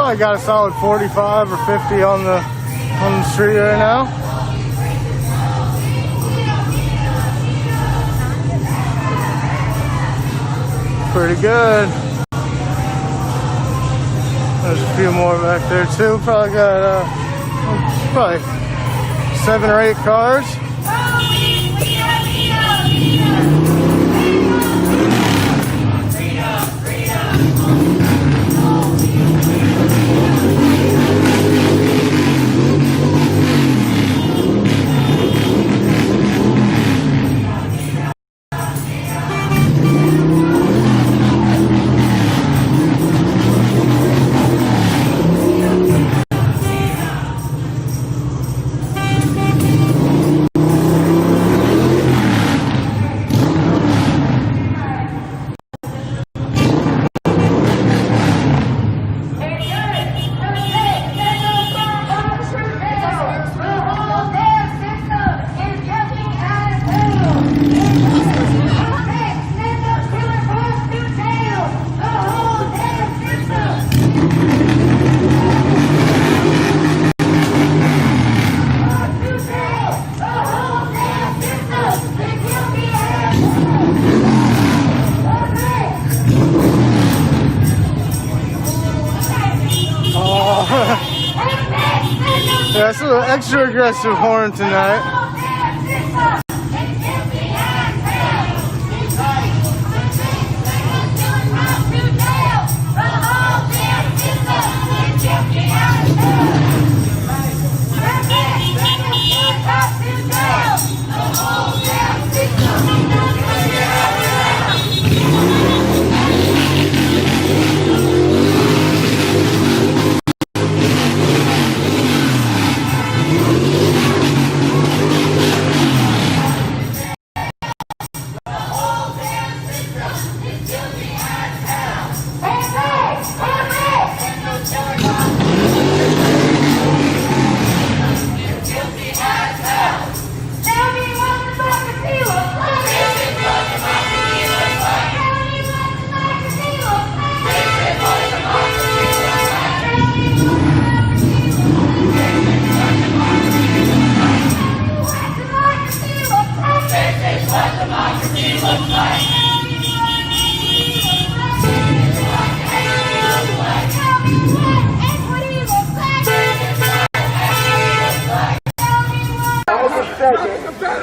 probably got a solid 45 or 50 on the street right now. Pretty good. There's a few more back there too. Probably got probably 7 or 8 cars. Yeah, it's a little extra aggressive horn tonight.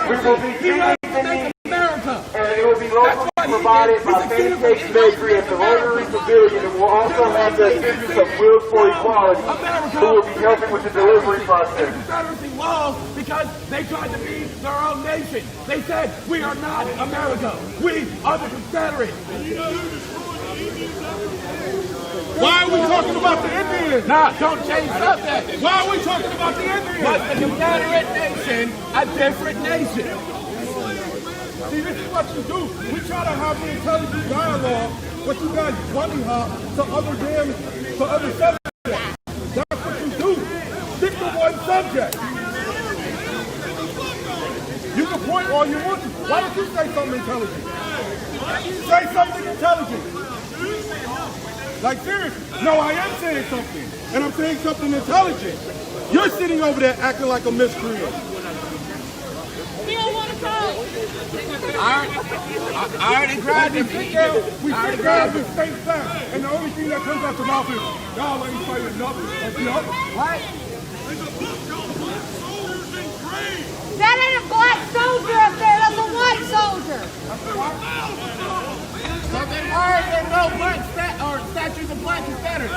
We will be feeding the need, and it will be locally provided by Pancake Bakery at the Rotary Pavilion, and we'll also have the assistance of Wheels for Equality, who will be helping with the delivery process. Confederacy lost because they tried to be their own nation. They said, we are not America. We are the Confederates. Why are we talking about the Indians? Nah, don't change subject. Why are we talking about the Indians? Was the Confederate nation a different nation? See, this is what you do. We try to have the intelligent dialogue, but you guys bunny hop to other subjects. That's what you do. Stick to one subject. You can point all you want to. Why don't you say something intelligent? Say something intelligent. Like seriously. No, I am saying something. And I'm saying something intelligent. You're sitting over there acting like a miscreant. We don't want to talk. I already cried. We sit down and face back. And the only thing that comes out the mouth is, y'all ain't fighting nothing. Right? That ain't a black soldier up there. That's a white soldier. Alright, there's no black statues of black Confederates.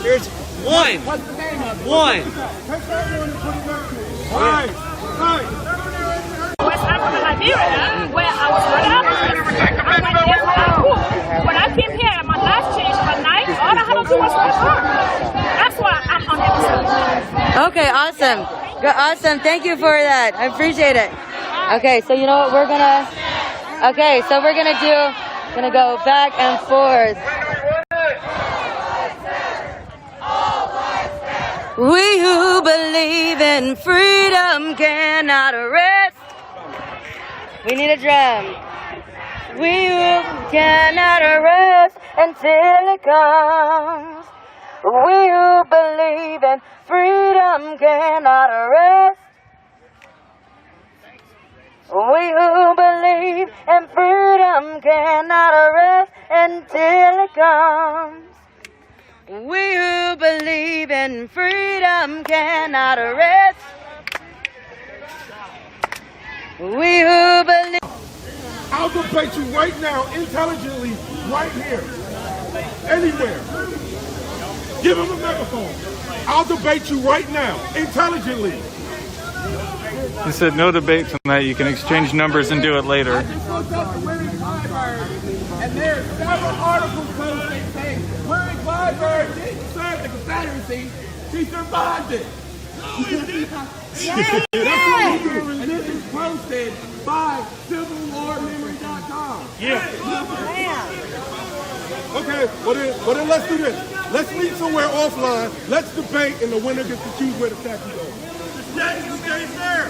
There's one. What's the name of it? One. Take that one and put it back to it. Right. West Africa, Liberia, where I was brought up. I went there for school. When I came here, my last change at night, all I had to do was my car. That's why I'm on the side. Okay, awesome. Awesome. Thank you for that. I appreciate it. Okay, so you know what we're gonna gonna go back and forth. We who believe in freedom cannot rest. We need a drum. We who cannot rest until it comes. We who believe in freedom cannot rest. We who believe in freedom cannot rest until it comes. We who believe in freedom cannot rest. We who believe. I'll debate you right now, intelligently, right here, anywhere. Give him a megaphone. I'll debate you right now, intelligently. He said no debate tonight. You can exchange numbers and do it later. I just looked up the Willie Clyburn, and there's several articles posted saying Willie Clyburn didn't serve the Confederacy, he survived it. That's what he did. And this is posted by CivilWarMemory.com. Yeah. Okay, well then let's do this. Let's meet somewhere offline. Let's debate, and the winner gets to choose where the statue goes. The statue stays there.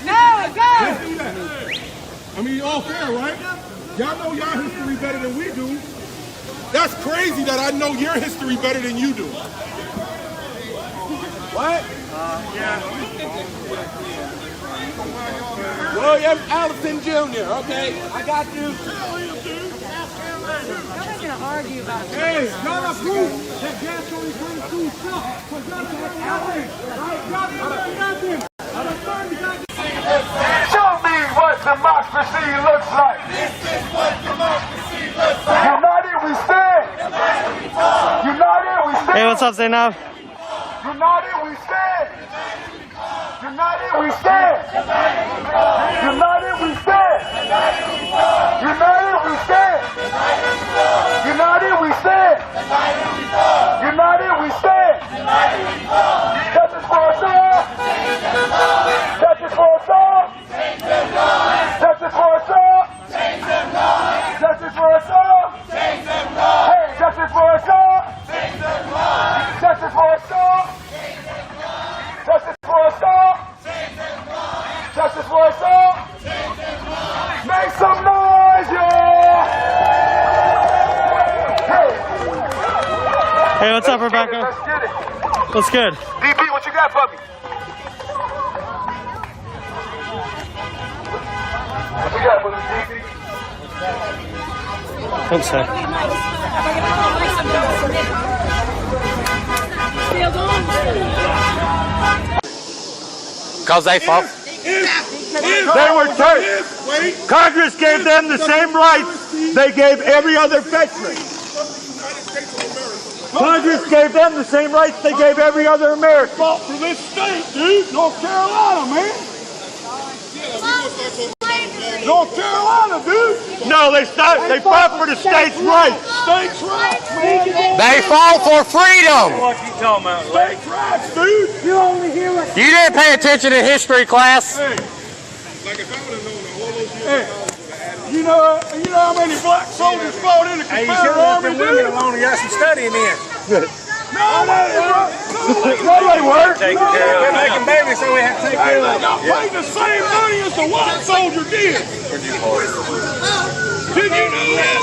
No, it goes. Let's do that. I mean, all fair, right? Y'all know y'all history better than we do. That's crazy that I know your history better than you do. What? Yeah. William Allison Jr., okay? I got you. Nobody's gonna argue about it. Hey, y'all have proof that gas only brings food stuff. Because y'all have nothing. Y'all have nothing. Show me what democracy looks like. This is what democracy looks like. United we stand. United we stand. Hey, what's up, Zainab? United we stand. United we stand. United we stand. United we stand. United we stand. United we stand. Justice for us all. Justice for us all. Justice for us all. Justice for us all. Hey, justice for us all. Justice for us all. Justice for us all. Justice for us all. Make some noise, yeah. Hey, what's up, Rebecca? Let's get it. What's good? DB, what you got for me? What you got for me, DB? One sec. Because they fought. They were church. Congress gave them the same rights they gave every other veteran. Congress gave them the same rights they gave every other American. Fought for this state, dude. North Carolina, man. North Carolina, dude. No, they fought for the state's rights. States' rights, man. They fought for freedom. What you talking about, States' rights, dude. You only hear us. You didn't pay attention in history class. Hey. Hey. You know how many black soldiers fought in the Confederate Army, dude? alone. You got some studying in. No, they weren't. Taking care of them. They're making babies, so we have to take care of them. Y'all paid the same money as the white soldier did. Did you know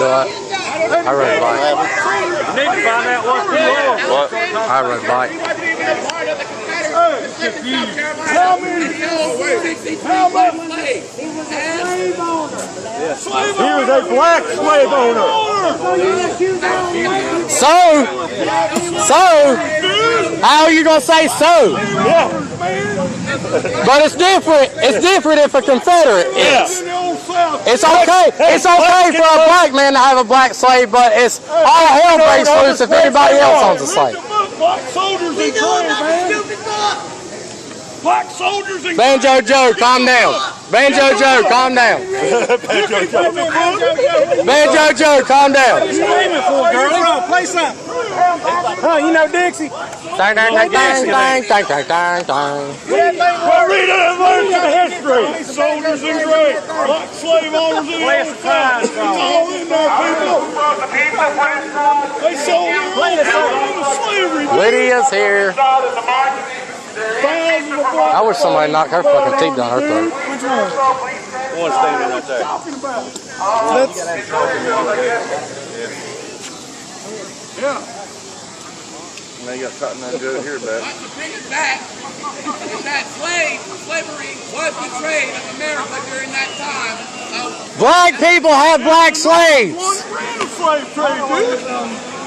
that? I rode a bike. You need to find out what's the law. What? I rode a bike. How many? How much? He was a slave owner. He was a black slave owner. So, how are you gonna say so? Yeah. But it's different. It's different if a Confederate is. It's okay. It's okay for a black man to have a black slave, but it's all hell breaks loose if anybody else owns a slave. Black soldiers in trade, man. Black soldiers in Banjo Joe, calm down. Banjo Joe, calm down. Banjo Joe, calm down. What are you screaming for, girl? Play something. Oh, you know Dixie? Dang, dang, dang, dang, dang, dang, dang, dang, dang. Well, read it and learn some history. Black soldiers in trade. Black slave owners in the It's all in there, people. They sold their own slavery. Lydia's here. I wish somebody knocked her fucking teeth down her throat. Which one? One standing right there. Talking about. Yeah. Now you got something to do here, bud. But the thing is that slavery was the trade of America during that time. Black people have black slaves. Slave trade, dude.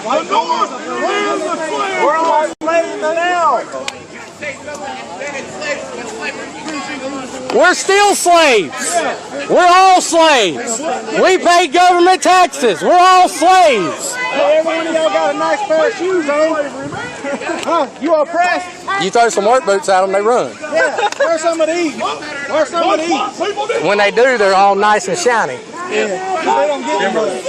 The North is the slave. We're all slaves now. We're still slaves. We're all slaves. We pay government taxes. We're all slaves. Hey, every one of y'all got a nice pair of shoes on. Huh? You oppressed? You throw some work boots at them, they run. Yeah. Wear some of these. Wear some of these. When they do, they're all nice and shiny. Yeah. They don't get them.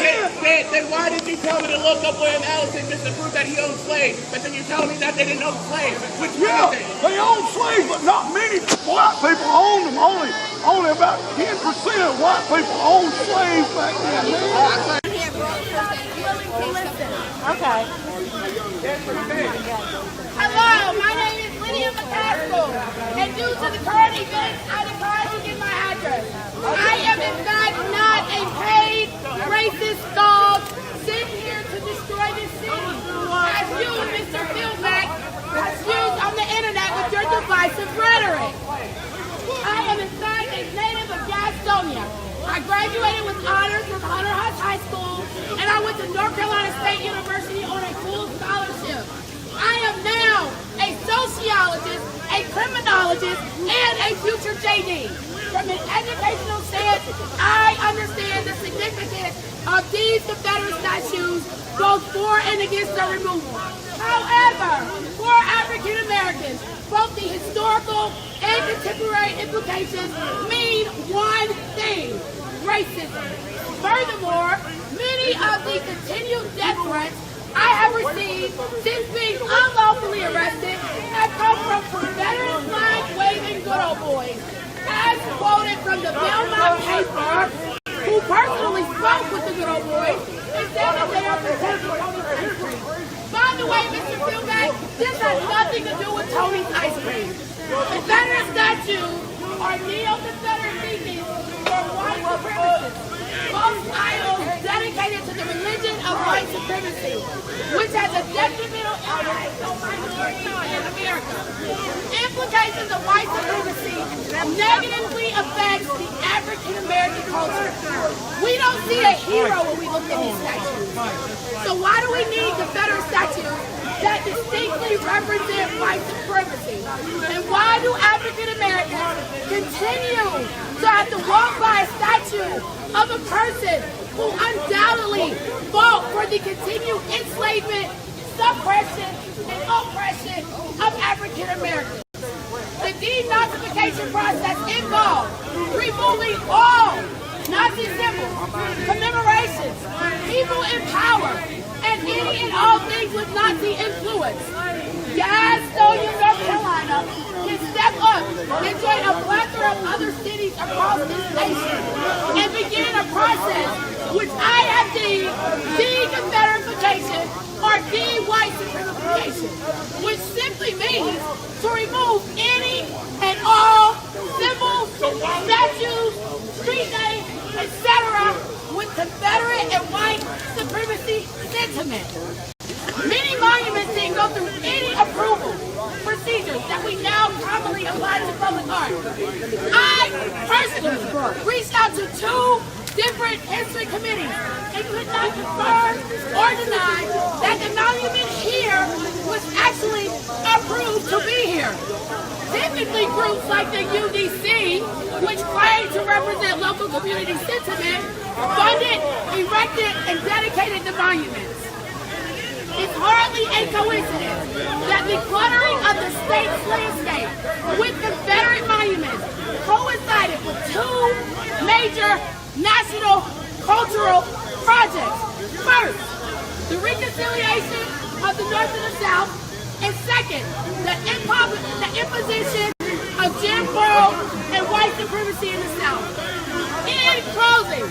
Then why did you tell me to look up William Allison just to prove that he owned slaves? But then you're telling me that they didn't own slaves. Which they own slaves, but not many black people owned them. Only about 10% of white people owned slaves back then. Okay. Hello, my name is Lydia McCaskill, and due to the current events, I declined to give my address. I am in fact not a paid racist dog sent here to destroy this city, as you, Mr. Fieldback, has used on the internet with your divisive rhetoric. I am in fact a native of Gastonia. I graduated with honors from Hunter House High School, and I went to North Carolina State University on a full scholarship. I am now a sociologist, a criminologist, and a future JD. From an educational stance, I understand the significance of these Confederate statues, both for and against their removal. However, for African Americans, both the historical and contemporary implications mean one thing: racism. Furthermore, many of the continued death threats I have received since being unlawfully arrested have come from Confederate flag-waving good old boys, as quoted from the Belmont paper, who personally spoke with the good old boys and said that they are protecting Tony's ice cream. By the way, Mr. Fieldback, this has nothing to do with Tony's ice cream. Confederate statues are neo-Confederate theses for white supremacists. Most idols dedicated to the religion of white supremacy, which has a detrimental impact on minorities in America. Implications of white supremacy negatively affects the African American culture. We don't see a hero when we look at these statues. So why do we need Confederate statues that distinctly represent white supremacy? And why do African Americans continue to have to walk by a statue of a person who undoubtedly fought for the continued enslavement, suppression, and oppression of African Americans? The denazification process involved removing all Nazi symbols, commemorations, people in power, and any and all things with Nazi influence. Gastonia, North Carolina can step up and join a plethora of other cities across this nation and begin a process which I have deemed de-Confederification or de-white supremacification, which simply means to remove any and all symbols, statues, street names, etc. with Confederate and white supremacy sentiment. Many monuments didn't go through any approval procedures that we now commonly apply to public art. I personally reached out to 2 different history committees and could not confirm or deny that the monument here was actually approved to be here. Typically, groups like the UDC, which claim to represent local community sentiment, funded, erected, and dedicated the monuments. It's hardly a coincidence that the cluttering of the state's landscape with Confederate monuments coincided with 2 major national cultural projects. First, the reconciliation of the North and the South, and second, the imposition of Jim Crow and white supremacy in the South. In closing,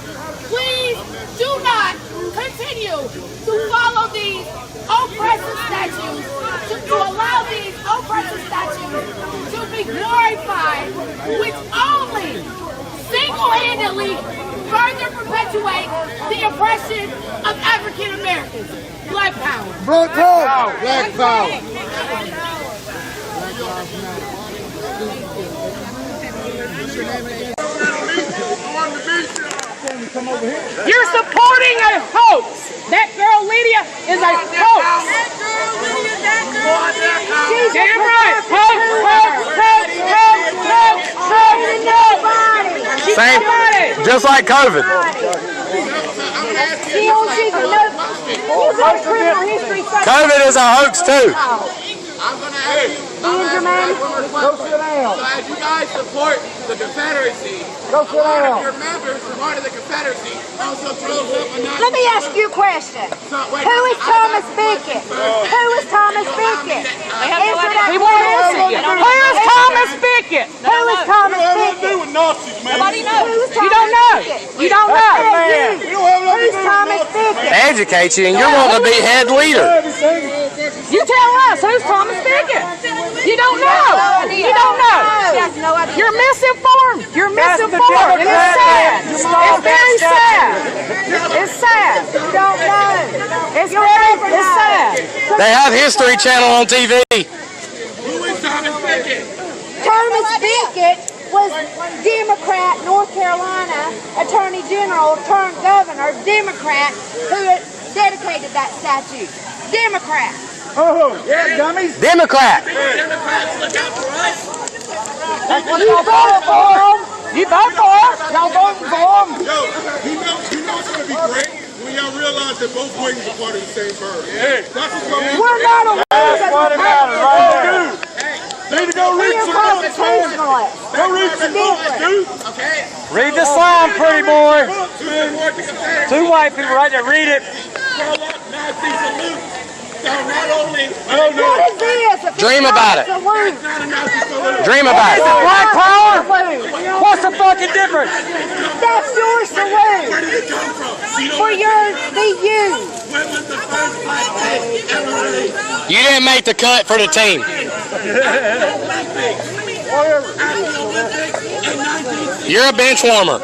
please do not continue to follow these oppressive statues, to allow these oppressive statues to be glorified, which only single-handedly further perpetuate the oppression of African Americans. Black power. Black power. Black power. You're supporting a hoax. That girl Lydia is a hoax. Damn right. Hoax. Same, just like COVID. COVID is a hoax too. I'm going to ask you. Go sit down. So as you guys support the Confederacy, one of your members who part of the Confederacy also throws up a knife. Let me ask you a question. Who is Thomas Pickett? Who is Thomas Pickett? He won't answer you. Who is Thomas Pickett? Who is Thomas Pickett? Nobody knows. You don't know. You don't know. Who's Thomas Pickett? Educate you, and you're wanting to be head leader. You tell us, who's Thomas Pickett? You don't know. You don't know. You're misinformed. You're misinformed. And it's sad. It's very sad. It's sad. You don't know. It's sad. They have History Channel on TV. Who is Thomas Pickett? Thomas Pickett was Democrat, North Carolina Attorney General turned governor, Democrat, who dedicated that statue. Democrat. Oh, yeah, dummies. Democrat. Democrats look out for us. You voted for him. You vote for us. Y'all voting for him. Yo, you know it's going to be great when y'all realize that both wings are part of the same bird. Yeah. That's what's going to be. We're not a What about it right there? Need to go read some books, man. constitutionalists. Go read some books, dude. Okay? Read the sign, pretty boy. Support the Confederacy. Two white people right there. Read it. Nazi salute. So not only What is this? Dream about it. Salute. not a Nazi salute. Dream about it. Black power? What's the fucking difference? That's your salute. Where did it come from? For your you. When was the first black flag ever released? You didn't make the cut for the team. You're a bench warmer.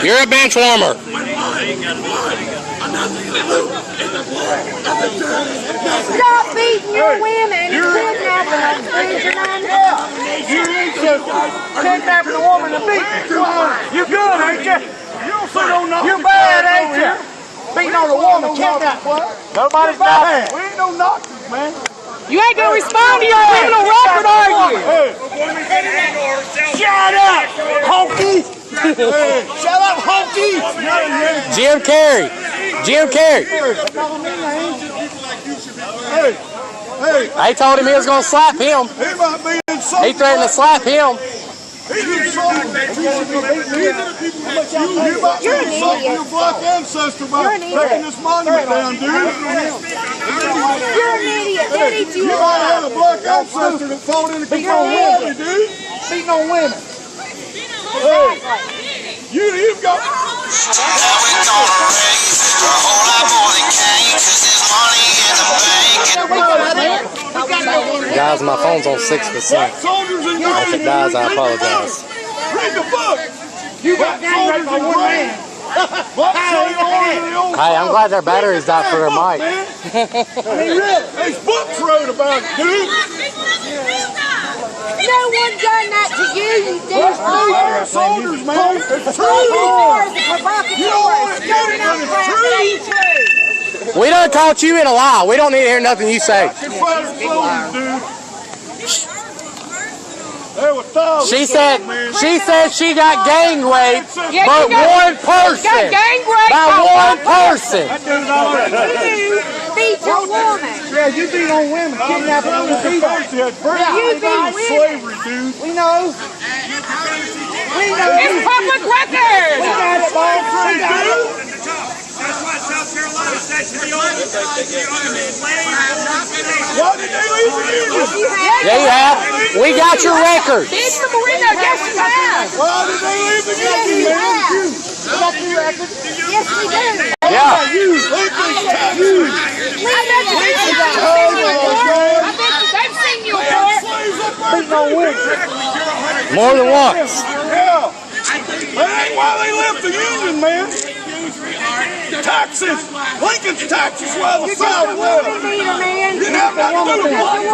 You're a bench warmer. Stop beating your women and kidnapping them, Benjamin. You need to kidnapping a woman and beating her. You good, ain't you? You don't say no Nazis. You bad, ain't you? Beating on a woman, kidnapping. Nobody's bad. We ain't no Nazis, man. You ain't gonna respond to your criminal record, are you? Shut up, honky. Shut up, honky. Jim Carrey. Jim Carrey. I told him he was going to slap him. He might be insulted. He threatened to slap him. He's insulted. You might be insulting your black ancestor by taking this monument down, dude. You're an idiot. That eats you You might have a black ancestor that fought in the Confederacy, dude. Beating on women. You've got... Guys, my phone's on 6%. Soldiers in your If it dies, I apologize. Read the book. You got soldiers in your brain. Hey, I'm glad their batteries died for their mic. These books wrote about it, dude. No one done that to you, you They're soldiers, man. It's true. You don't want to get it, but it's true. We done caught you in a lie. We don't need to hear nothing you say. Confederate soldiers, dude. There were thousands. She said she got gang raped, Yeah, but you got- one person. Got gang raped By one person. You beat your woman. Yeah, you beat on women, kidnapping on the people. You beat women. Slavery, dude. We know. It's public record. We got it, boss. We got it. That's why South Carolina says we own the slave. Why did they leave the Union? Yeah, you have. We got your record. Mr. Marino, yes, you have. Why did they leave the Yes, Union? you have. Yes, we do. Yeah. I bet they've seen you before. Beating on women. More than once. Yeah. That ain't why they left the Union, man. taxes. Lincoln's taxes were the South was.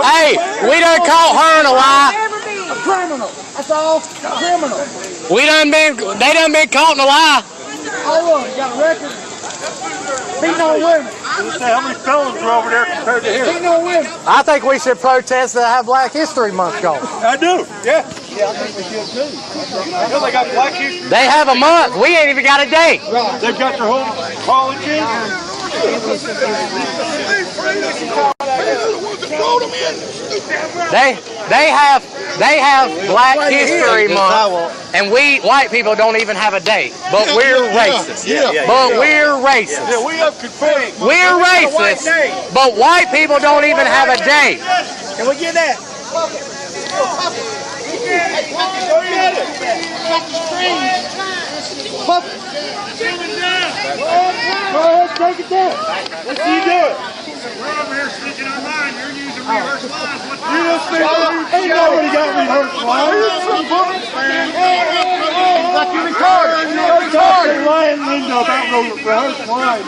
Hey, we done caught her in a lie. A criminal. That's all. A criminal. They done been caught in a lie. Oh, look, you got a record. Beating on women. How many felons are over there compared to here? Beating on women. I think we should protest to have Black History Month going. I do, yeah. Yeah, I think we should too. Because they got Black History. They have a month. We ain't even got a date. Right. They've got their whole colleges. They have Black History Month, and we white people don't even have a date. But we're racist. But we're racist. Yeah, we have Confederate. We're racist, but white people don't even have a date. Can we get that? Go ahead, take it down. Let's see you do it. We're over here speaking our mind. You're using rehearsed lines. What's You just think you already got rehearsed lines. Like you retarded. You're retarded. Lying window about no rehearsed lines.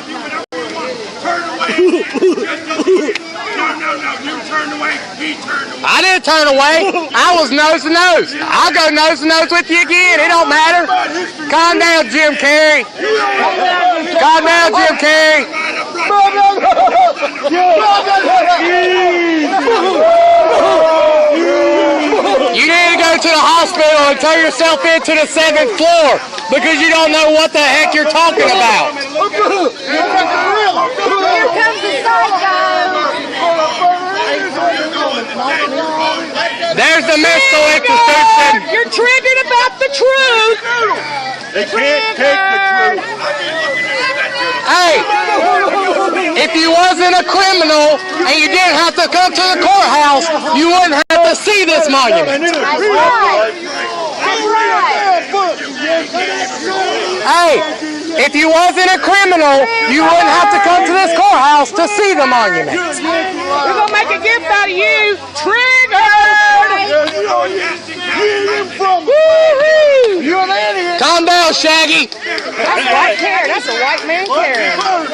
turn away? No, you turned away. He turned away. I didn't turn away. I was nose to nose. I'll go nose to nose with you again. It don't matter. Calm down, Jim Carrey. Calm down, Jim Carrey. You need to go to the hospital and turn yourself into the 7th floor because you don't know what the heck you're talking about. Here comes the psycho. There's the mental institution. You're triggered about the truth. They can't take the truth. Hey, if you wasn't a criminal and you didn't have to come to the courthouse, you wouldn't have to see this monument. That's right. That's right. Hey, if you wasn't a criminal, you wouldn't have to come to this courthouse to see the monument. We're going to make a gift out of you. Triggered. You're an idiot. Calm down, Shaggy. That's white hair. That's a white man hair. Come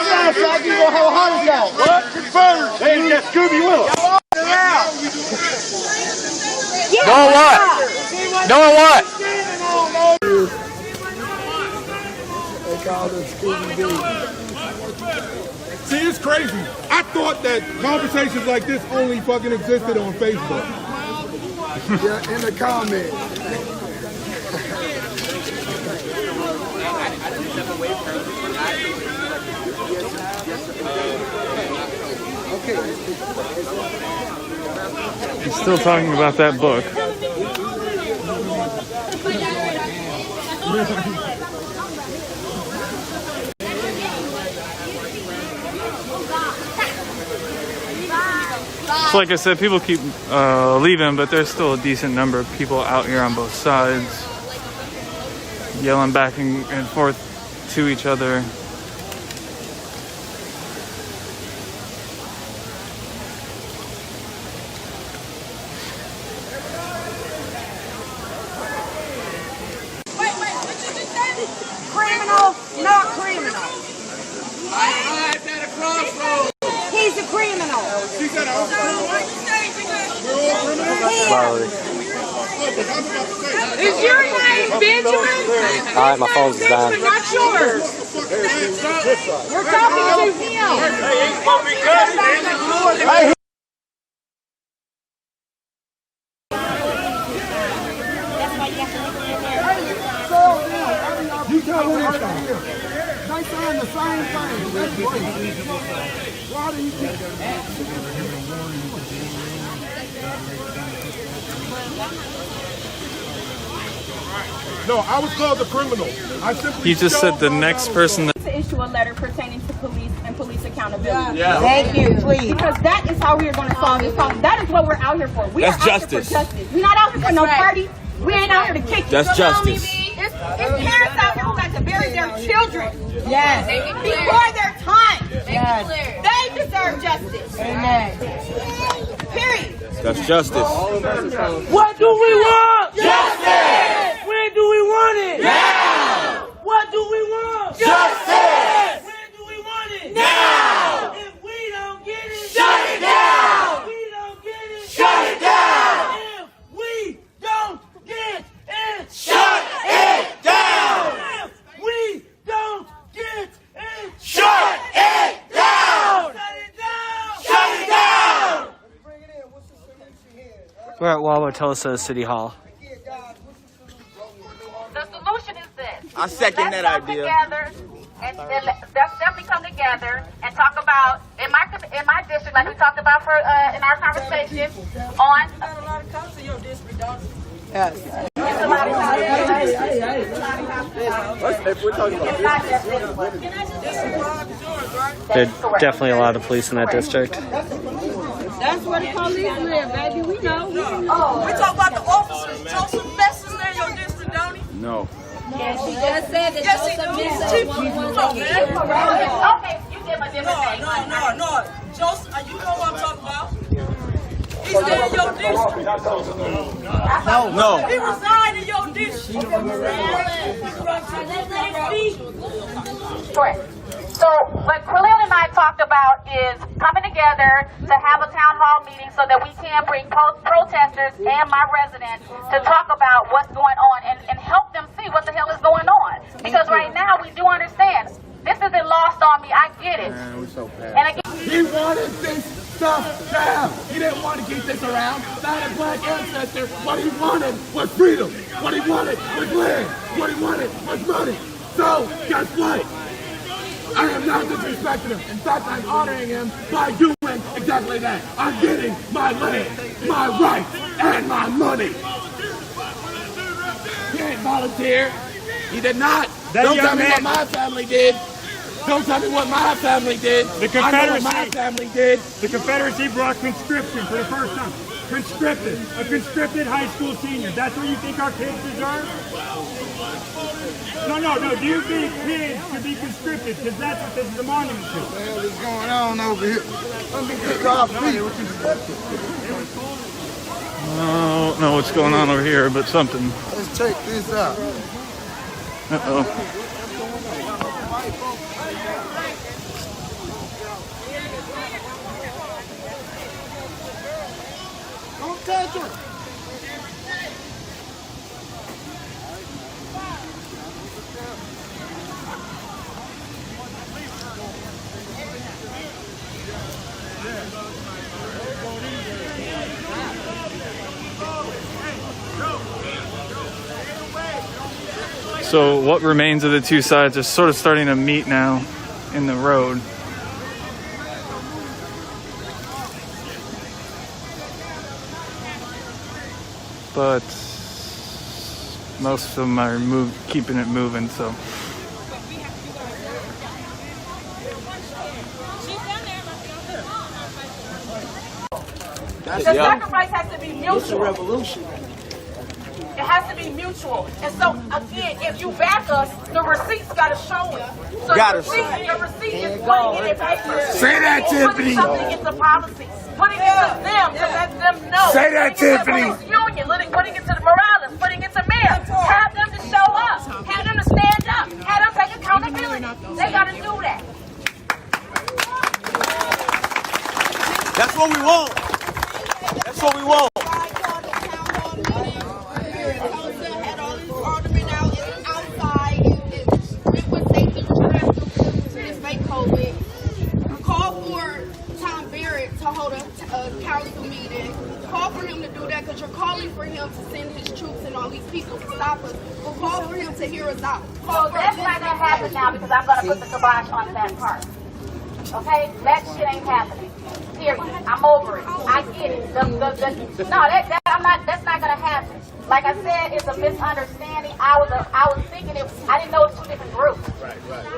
down, Shaggy. You're going to have a heart attack. What? Confederate. They got Scooby Willis. Doing what? Doing what? See, it's crazy. I thought that conversations like this only fucking existed on Facebook. Yeah, in the comments. He's still talking about that book. So like I said, people keep leaving, but there's still a decent number of people out here on both sides, yelling back and forth to each other. Wait, what did you say? Criminal, not criminal. I've had a crossroads. He's a criminal. She said, Is your name Benjamin? All right, my phone's dying. Benjamin, not yours. We're talking to him. You tell me this thing. They saying the same thing. Why do you think no, I was called the criminal. I simply He just said the next person that to issue a letter pertaining to police and police accountability. Thank you, please. Because that is how we are going to solve this problem. That is what we're out here for. We That's are out justice. here for justice. We're not out here for no party. We ain't out here to kick you. That's justice. It's parents out here who got to bury their children. Yes. Before their time. Yes. They deserve justice. Amen. Period. That's justice. What do we want? Justice! When do we want it? Now! What do we want? at Wauwatosa City Hall. The solution is this. I second that idea. Together and let's definitely come together and talk about in my district, like we talked about for in our conversation on. A lot of cops in your district, don't you? Yes. It's a lot of We're talking about There's definitely a lot of police in that district. That's where the police live, baby. We know. We talk about the officers. Joseph Messer's in your district, don't he? No. Yes, he just said that Joseph Messer was Okay, you give a different name. No. Joseph, you know what I'm talking about? He's in your district. No. He resigned in your district. Correct. So what Khalil and I talked about is coming together to have a town hall meeting so that we can bring protesters and my residents to talk about what's going on and help them see what the hell is going on. Because right now we do understand. This isn't lost on me. I get it. And again, He wanted this stuff down. He didn't want to keep this around. Not a black ancestor. What he wanted was freedom. What he wanted was land. What he wanted was money. So, guess what? I am not disrespecting him. In fact, I'm honoring him by doing exactly that. I'm getting my land, my rights, and my money. He ain't volunteer. He did not. Don't tell me what my family did. Don't tell me what my family did. The Confederacy. I know what my family did. The Confederacy brought conscription for the first time. Conscripted. A conscripted high school senior. That's what you think our kids deserve? No. Do you think kids should be conscripted? Because that's what this is a monument to. What the hell is going on over here? Let me kick off feet. I don't know what's going on over here, but something. Let's check this out. Uh-oh. Don't touch her. So what remains of the two sides are sort of starting to meet now in the road. But most of them are keeping it moving, so. The sacrifice has to be mutual. It's a revolution. It has to be mutual. And so, again, if you back us, the receipts got to show it. So your receipt is putting it in paper. Say that, Tiffany. Putting something into policy. Putting it to them to let them know. Say that, Tiffany. Putting it to Union, putting it to the Morales, putting it to Mayor. Have them to show up. Have them to stand up. Have them take accountability. They got to do that. That's what we want. That's what we want. Council meeting, call for him to do that because you're calling for him to send his troops and all these people to stop us. But call for him to hear us out. so that's not going to happen now because I'm going to put the kibosh on that part. Okay? That shit ain't happening. Period. I'm over it. I get it. That's not going to happen. Like I said, it's a misunderstanding. I was thinking I didn't know it was two different groups.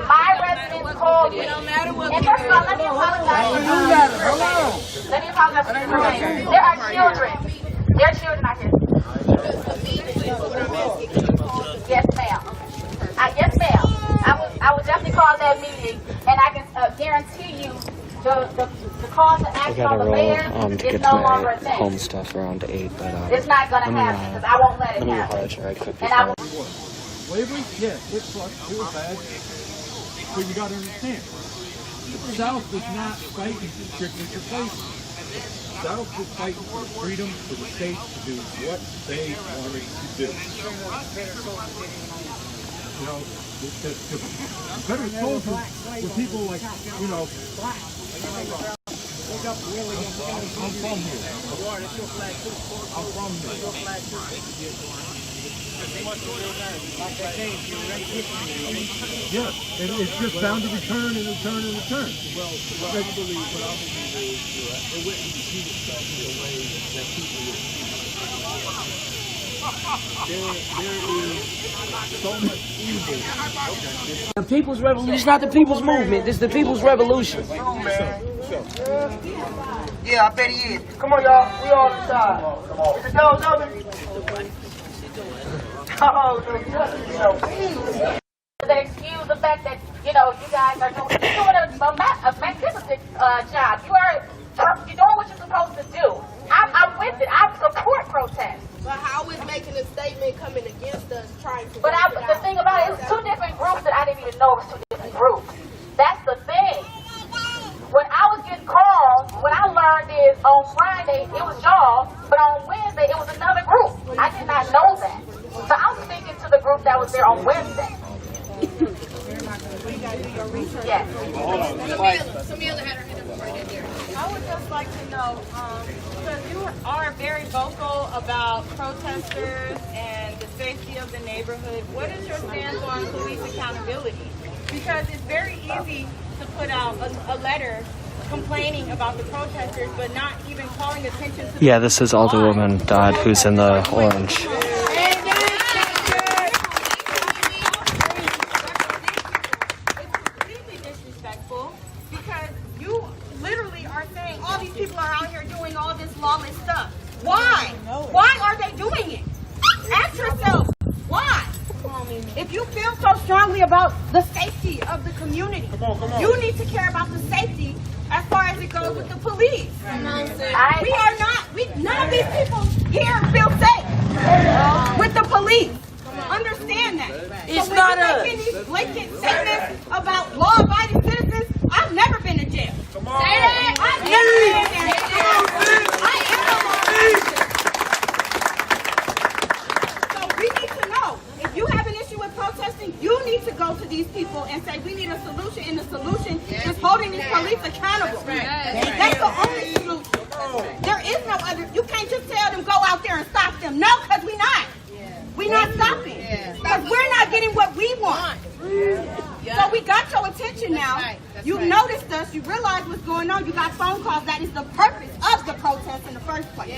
My residents called me. And first of all, let me apologize. Let me apologize for this. There are children. There are children out here. Yes, ma'am. Yes, ma'am. I would definitely call that meeting, and I can guarantee you the call to action on the mayor is no longer a thing. Home stuff around 8, but It's not going to happen because I won't let it happen. And I will. Slavery? Yeah, it sucks. It was bad. But you got to understand, the South was not fighting strictly for slavery. The South was fighting for freedom for the states to do what they wanted to do. You know, the Confederate soldiers were people like, you know, up really. I'm from here. I'm from here. Yeah, it's just bound to return and return and return. Well, what I believe is it wouldn't repeat itself in a way that people would. There is so much evil. The People's Revolution is not the People's Movement. This is the People's Revolution. Yeah, I bet he is. Come on, y'all. We all inside. Come on. Is the doors open? They excuse the fact that, you guys are doing a magnificent job. You're doing what you're supposed to do. I'm with it. I support protests. But how is making a statement coming against us trying to... But the thing about it is two different groups that I didn't even know was two different groups. That's the thing. When I was getting called, what I learned is on Friday it was y'all, but on Wednesday it was another group. I did not know that. So I'm speaking to the group that was there on Wednesday. Yes. Samila had her hand up right in there. I would just like to know, because you are very vocal about protesters and the safety of the neighborhood, what is your stance on police accountability? Because it's very easy to put out a letter complaining about the protesters, but not even calling attention to Yeah, this is Alderwoman Dodd, who's in the orange. Lawless stuff. Why? Why are they doing it? Ask yourself, why? If you feel so strongly about the safety of the community, you need to care about the safety as far as it goes with the police. None of these people here feel safe with the police. Understand that. It's so not us. Making these blatant statements about law-abiding citizens, I've never been to jail. Say that. I've never been there. I am a law-abiding citizen. So we need to know, if you have an issue with protesting, you need to go to these people and say, we need a solution, and the solution is holding these police accountable. That's the only solution. There is no other. You can't just tell them, go out there and stop them. No, because we're not. We're not stopping. Because we're not getting what we want. So we got your attention now. You noticed us. You realize what's going on. You got phone calls. That is the purpose of the protest in the first place.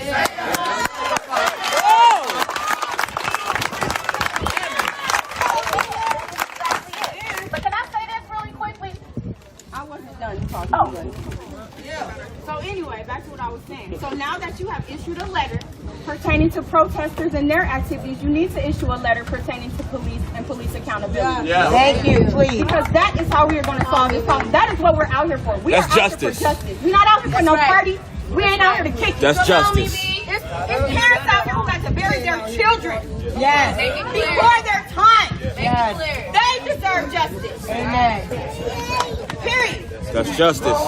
But can I say this really quickly? I wasn't done talking. So anyway, back to what I was saying. So now that you have issued a letter pertaining to protesters and their activities, you need to issue a letter pertaining to police and police accountability. Yeah. Thank you, please. Because that is how we are going to solve this problem. That is what we're out here for. We are out here for justice. We're not out here for no party. We ain't out here to kick. That's justice. It's parents out here who got to bury their children. Yes. Before their time. Yes. They deserve justice. Amen. Period. That's justice.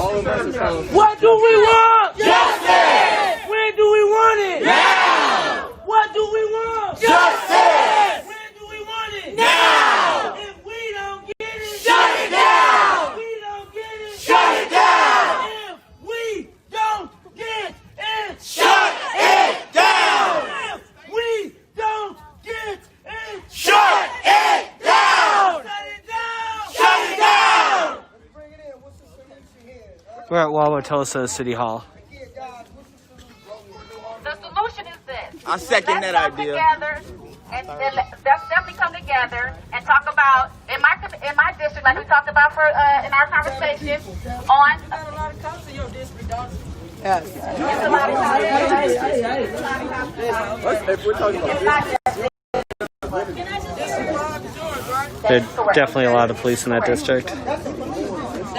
What do we want? Justice! When do we want it? Now! What do we want? Justice! When do we want it? Now! If we don't get it, shut it down! If we don't get it, shut it down! If we don't get it, shut it down! If we don't get it, shut it down! Shut it down! Shut it down! We're at Wauwatosa City Hall. The solution is this. I second that idea. Together and let's definitely come together and talk about in my district, like we talked about in our conversation on. Got a lot of cops in your district, don't you? Yes. It's a lot of If we're talking about There are definitely a lot of police in that district.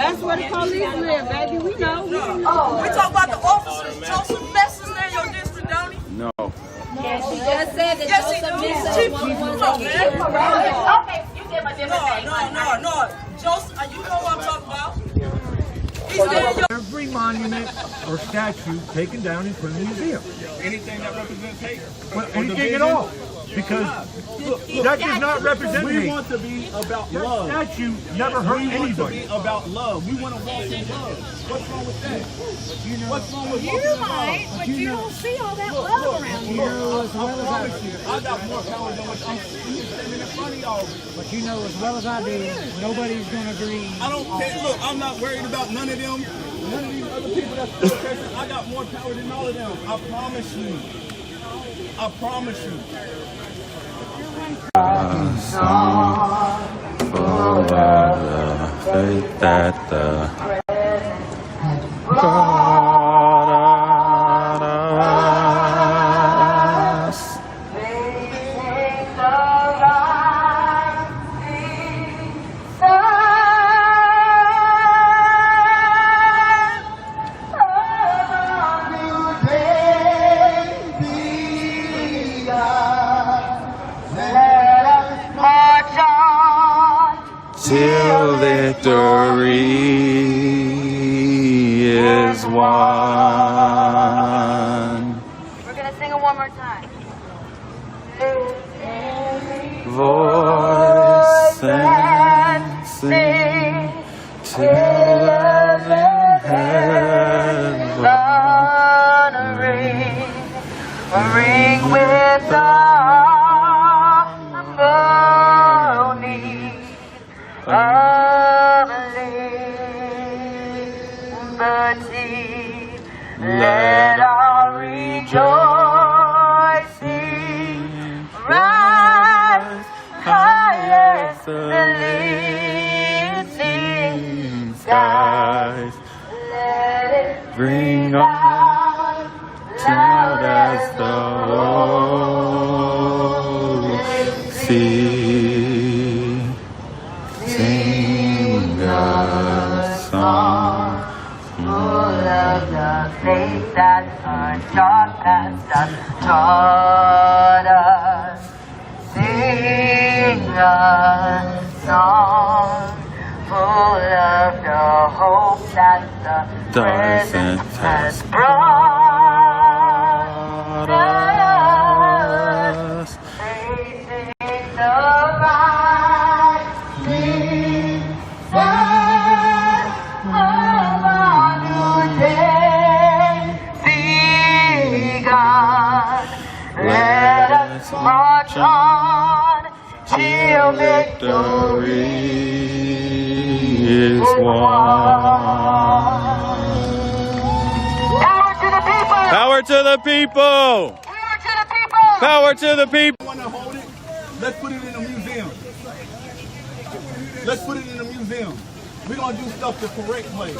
That's where the police live, baby. We know. We talk about the officers. Joseph Best is in your district, don't he? No. Yes, he just said that Joseph Best is Okay, you give a different name. No. Joseph, you know what I'm talking about? He's in your... Every monument or statue taken down and put in a museum. Anything that represents hate. Well, anything at all. Because that does not represent me. We want to be about love. That statue never hurt anybody. We want to be about love. We want to walk in love. What's wrong with that? What's wrong with walking in love? But you don't see all that love around you. I promise you, I got more power than what you standing in front of y'all. But you know as well as I do, nobody's going to agree. I don't care. Look, I'm not worried about none of them. None of these other people that's protesting. I got more power than all of them. I promise you. I promise you. For the faith that the brought us. Till victory is won. We're gonna sing it one more time. Voice and sing till love in heaven ring with the harmony of liberty. Let our rejoicing rise high as the lifting skies. Let it bring on loud as the sea. Sing a song full of the faith that our dark past has taught us. Sing a song full of the hope that the present has brought us. Facing the rising sun of our new day begun. Let us march on till victory is won. Power to the people! Power to the people! Power to the people! Want to hold it? Let's put it in a museum. Let's put it in a museum. We're gonna do stuff the correct way.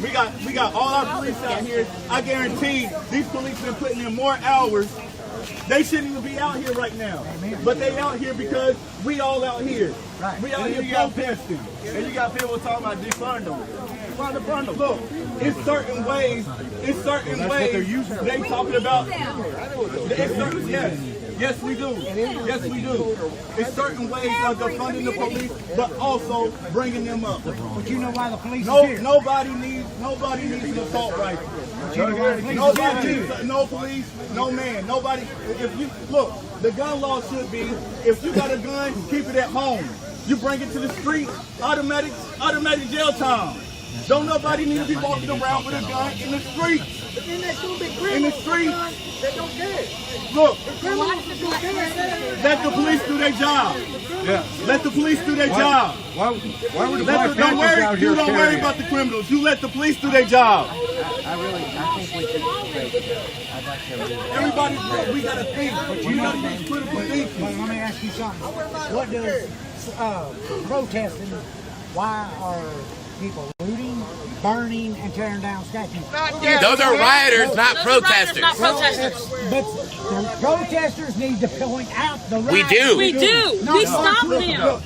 We got all our police out here. I guarantee these police been putting in more hours. They shouldn't even be out here right now. But they out here because we all out here. Right. We out here protesting. And you got people talking about defund them. Look, it's certain ways they talking about. It's certain, yes we do. Yes we do. It's certain ways of defunding the police, but also bringing them up. But you know why the police is here? Nobody needs an assault rifle. No police, no man. Nobody. If you look, the gun law should be: if you got a gun, keep it at home. You bring it to the street, automatic jail time. Don't nobody need to be walking around with a gun in the streets. In the streets. They don't care. Look, let the police do their job. Yeah. Let the police do their job. Why would the Black Panthers out here You don't worry about the criminals. You let the police do their job. I think we should Everybody, we gotta think. We gotta use critical thinking. But let me ask you something. What does protesting, why are people looting, burning, and tearing down statues? Those are rioters, not protesters. Not protesters. But the protesters need to point out the riot. We do. We do. We stop them. Not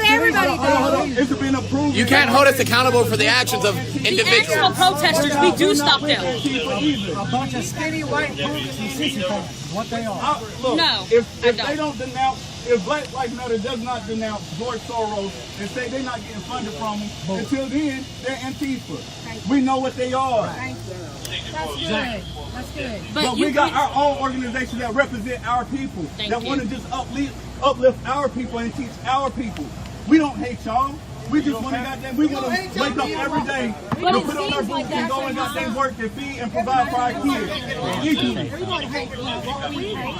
everybody does. It should be an approved. You can't hold us accountable for the actions of The individuals. actual protesters, we do stop them. A bunch of skinny white punks and sissy punks is what they are. Look, No, if I they don't denounce if Black Lives Matter does not denounce George Soros and say they're not getting funded from him, until then, they're Antifa. We know what they are. That's good. That's good. But we got our own organizations that represent our people, that want to just uplift our people and teach our people. We don't hate y'all. We just want to goddamn, we want to wake up every day to put on our boots and go and goddamn work and feed and provide for our kids. Equally. Everybody hates what we hate.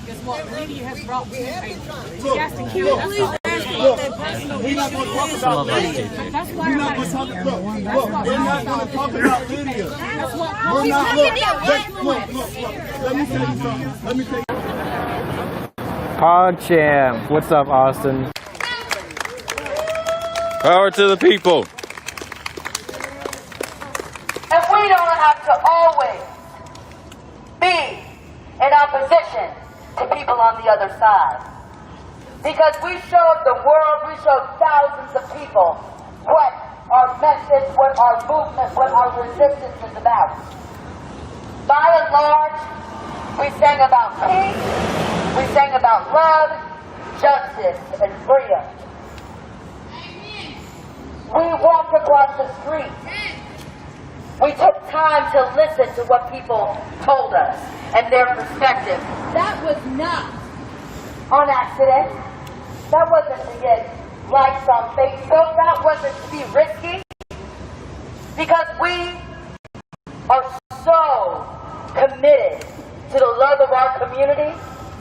Because what media has brought to hate. Look, Just to kill us. we're not going to talk about Lydia. We're not going to talk about Lydia. We're not, look, let me tell you something. Let me tell you. PogChamp. What's up, Austin? Power to the people. And we don't have to always be in opposition to people on the other side. Because we showed the world, we showed thousands of people what our message, what our movement, what our resistance is about. By and large, we sang about peace, we sang about love, justice, and freedom. We walked across the street. We took time to listen to what people told us and their perspective. That was not on accident. That wasn't to get likes on Facebook. That wasn't to be risky. Because we are so committed to the love of our community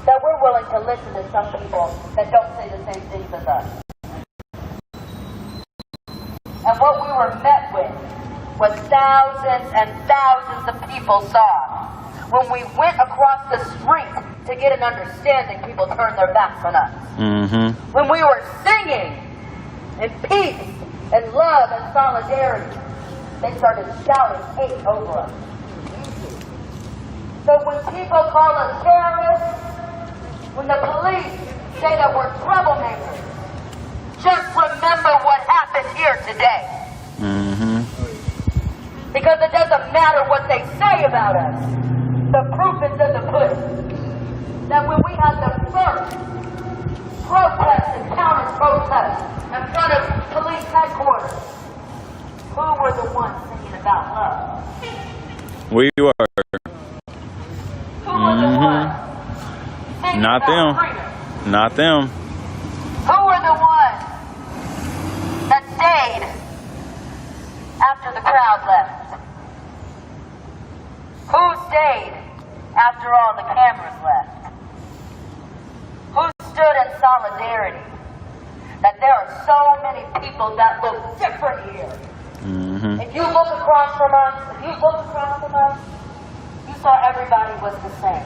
that we're willing to listen to some people that don't say the same things as us. And what we were met with was thousands and thousands of people saw. When we went across the street to get an understanding, people turned their backs on us. Mm-hmm. When we were singing in peace and love and solidarity, they started shouting hate over us. So when people call us terrorists, when the police say that we're troublemakers, just remember what happened here today. Mm-hmm. Because it doesn't matter what they say about us. The proof is in the pudding. That when we had the first protest and counter-protest in front of police headquarters, who were the ones singing about love? We were. Who were the ones singing Not about them. freedom? Not them. Who were the ones that stayed after the crowd left? Who stayed after all the cameras left? Who stood in solidarity? That there are so many people that look different here. Mm-hmm. If you look across from us, you saw everybody was the same.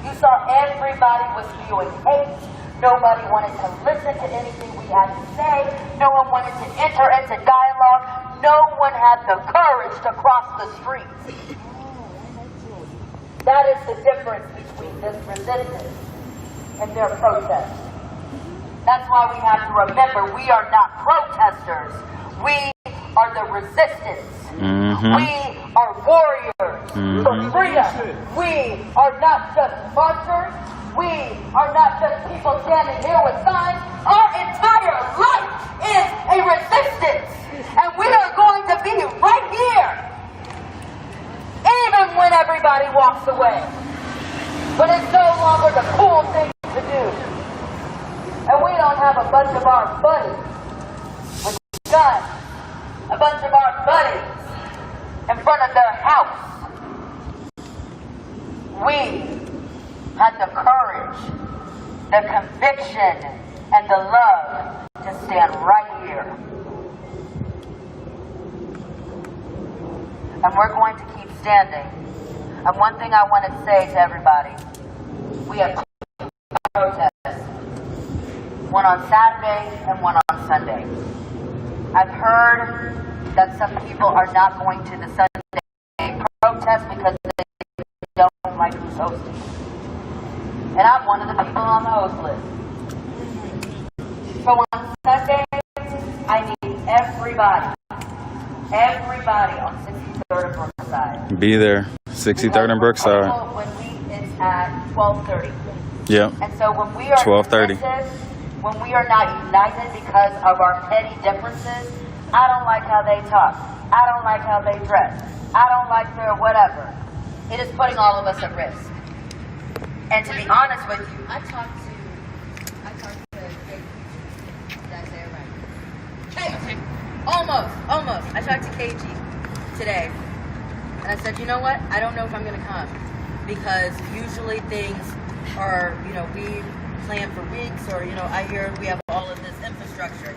You saw everybody was spewing hate. Nobody wanted to listen to anything we had to say. No one wanted to enter into dialogue. No one had the courage to cross the street. That is the difference between this resistance and their protest. That's why we have to remember we are not protesters. We are the resistance. Mm-hmm. We are warriors for freedom. We are not just marchers. We are not just people standing here with signs. Our entire life is a resistance. And we are going to be right here, even when everybody walks away. But it's no longer the cool thing to do. And we don't have a bunch of our buddies with guns, a bunch of our buddies in front of their house. We had the courage, the conviction, and the love to stand right here. And we're going to keep standing. And one thing I want to say to everybody, we have two protests. One on Saturday and one on Sunday. I've heard that some people are not going to the Sunday protest because they don't like who's hosting. And I'm one of the people on the host list. So on Sunday, I need everybody on 63rd and Brookside. Be there. 63rd and Brookside. When it's at 12:30. Yeah. And so when we are 12:30. divisive, when we are not united because of our petty differences, I don't like how they talk. I don't like how they dress. I don't like their whatever. It is putting all of us at risk. And to be honest with you, I talked to that's there, right? KG. Almost. I talked to KG today. And I said, you know what? I don't know if I'm going to come. Because usually things are, we plan for weeks or, I hear we have all of this infrastructure.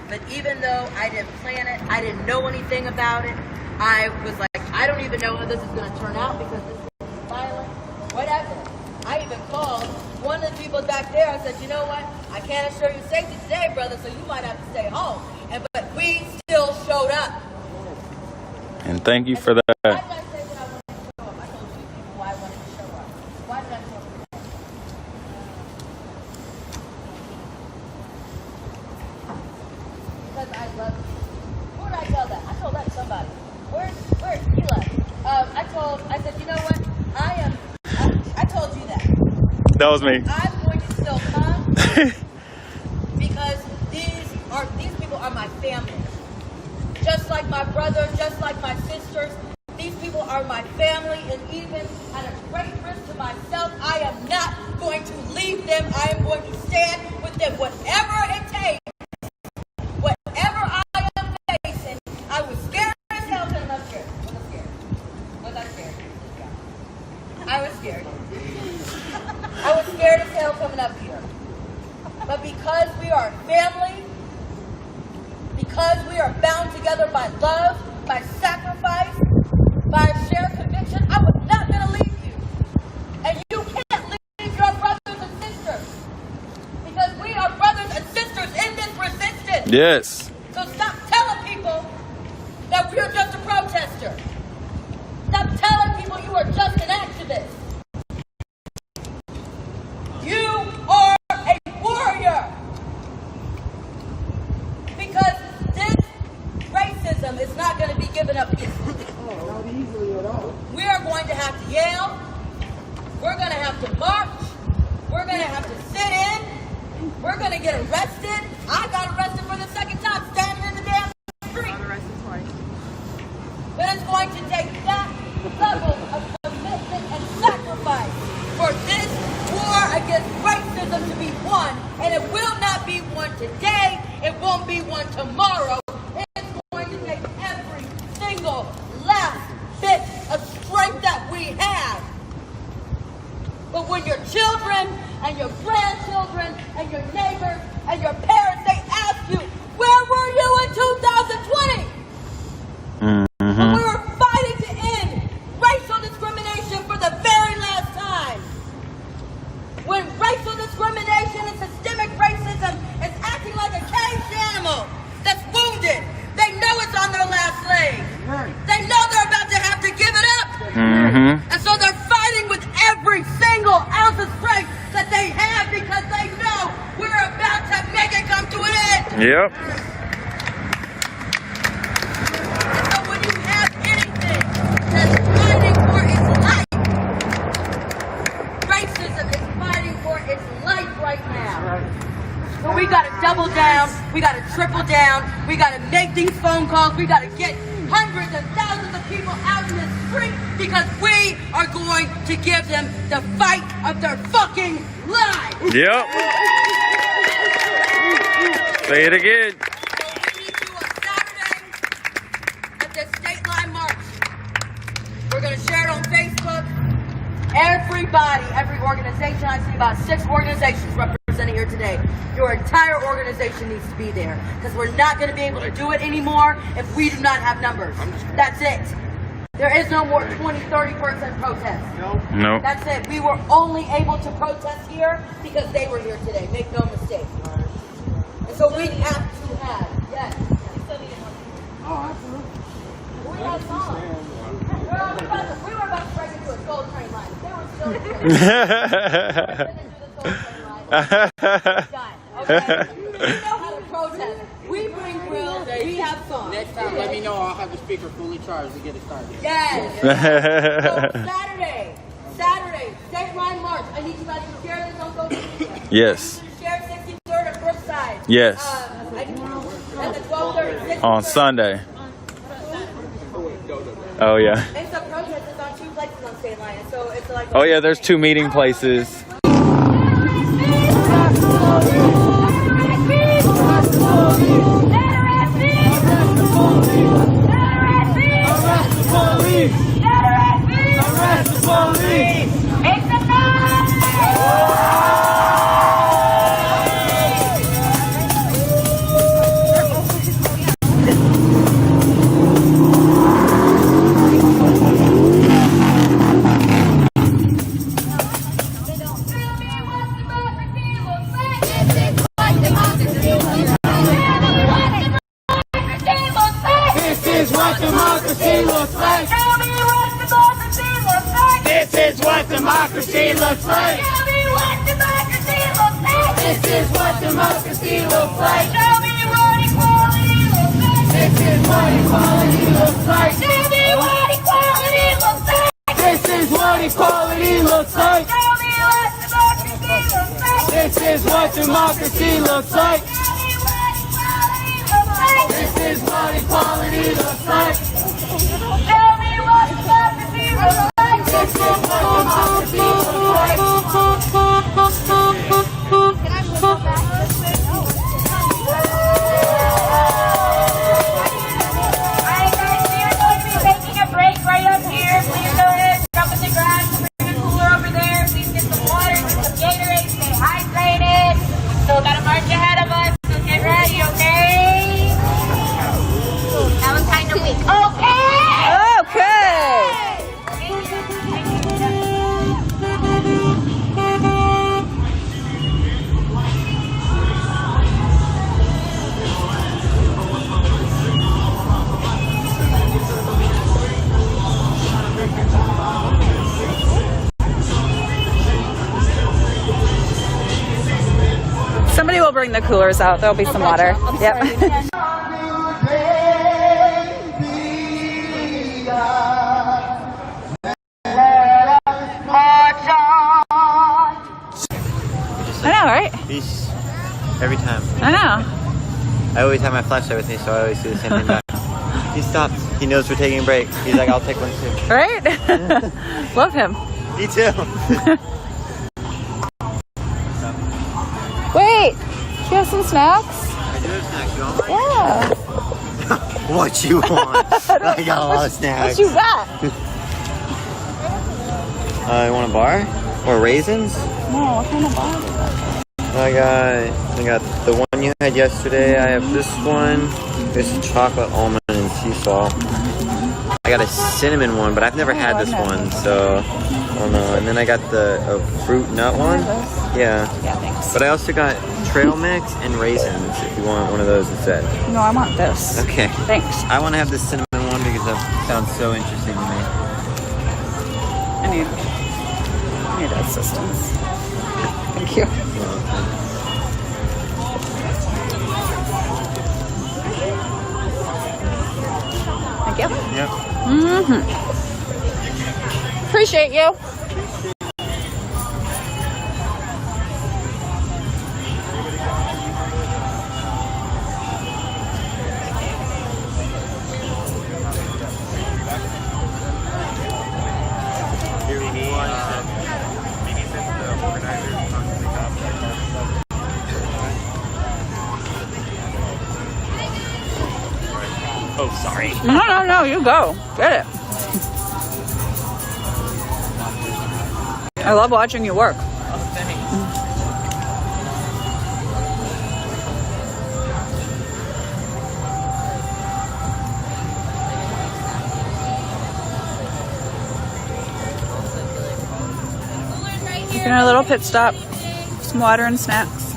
But even though I didn't plan it, I didn't know anything about it, I was like, I don't even know how this is going to turn out because this is violent, whatever. I even called one of the people back there. I said, you know what? I can't assure you safety today, brother, so you might have to stay home. But we still showed up. And thank you for that. Why did I say that I wanted to show up? I told you people why I wanted to show up. Why did I show up? Because I love you. Who did I tell that? I told that to somebody. Where's he left? I said, you know what? I told you that. That was me. I'm going to still come because these people are my family. Just like my brother, just like my sisters, these people are my family, and even at a great risk to myself, I am not going to leave them. I am going to stand with them, whatever it takes. Whatever I am facing, I was scared as hell coming up here. Was I scared? I was scared. I was scared as hell coming up here. But because we are family, because we are bound together by love, by sacrifice, by a shared conviction, I was not going to leave you. And you can't leave your brothers and sisters. Because we are brothers and sisters in this resistance. Yes. So stop telling people that we're just a protester. Stop telling people you are just an activist. You are a warrior. Because this racism is not going to be given up easily. Not easily at all. We are going to have to yell. We're going to have to march. We're going to have to sit in. We're going to get arrested. I got arrested for the second time standing in the damn street. But it's going to take that level of commitment and sacrifice for this war against racism to be won. And it will not be won today. It won't be won tomorrow. It's going to take every single last bit of strength that we have. But when your children and your grandchildren and your neighbors and your parents, they ask you, where were you in 2020? When we were fighting to end racial discrimination for the very last time. When racial discrimination and systemic racism is acting like a caged animal that's wounded. They know it's on their last leg. They know they're about to have to give it up. And so they're fighting with every single ounce of strength that they have because they know we're about to make it come to an end. Yep. And so when you have anything that's fighting for its life, racism is fighting for its life right now. So we got to double down, we got to triple down, we got to make these phone calls, we got to get hundreds and thousands of people out in the street because we are going to give them the fight of their fucking lives. Yep. Say it again. At the State Line March. We're going to share it on Facebook. Everybody, every organization, I see about 6 organizations represented here today. Your entire organization needs to be there because we're not going to be able to do it anymore if we do not have numbers. That's it. There is no more 20-30% protest. No. That's it. We were only able to protest here because they were here today. Make no mistake. And so we have to have, yes. Oh, absolutely. We had songs. We were about to break into a Soul Train line. They were still here. Okay? We know how to protest. We bring grills. We have songs. Next time, let me know. I'll have the speaker fully charged to get it started. Yes. So Saturday, State Line March. I need you guys to share this on social media. Yes. Share 63rd and Brookside. Yes. At the 12:30. On Sunday. Oh yeah. It's a protest. It's on 2 places on State Line. So it's like. Oh yeah, there's 2 meeting places. This is what democracy looks like. Tell me what democracy looks like. This is what democracy looks like. Tell me what equality looks like. This is what equality looks like. Tell me what equality looks like. This is what equality looks like. Tell me what democracy looks like. This is what democracy looks like. Tell me what equality looks like. This is what equality looks like. Tell me what democracy looks like. Somebody will bring the coolers out. There'll be some water. Yep. I know, right? Peace. Every time. I know. I always have my flashlight with me, so I always do the same thing back. He stopped. He knows we're taking a break. He's like, I'll take one too. Right? Love him. Me too. Wait, do you have some snacks? I do have snacks. You want one? Yeah. What you want? I got a lot of snacks. What you got? You want a bar? Or raisins? No, what kind of bar is that? I got the one you had yesterday. I have this one. This is chocolate almond and sea salt. I got a cinnamon one, but I've never had this one, so I don't know. And then I got the fruit nut one. Yeah. Yeah, thanks. But I also got trail mix and raisins if you want one of those instead. No, I want this. Okay. Thanks. I want to have the cinnamon one because that sounds so interesting to me. I need assistance. Thank you. Thank you. Yep. Mm-hmm. Appreciate you. Oh, sorry. No, you go. Get it. I love watching you work. Oh, thanks. Taking a little pit stop. Some water and snacks.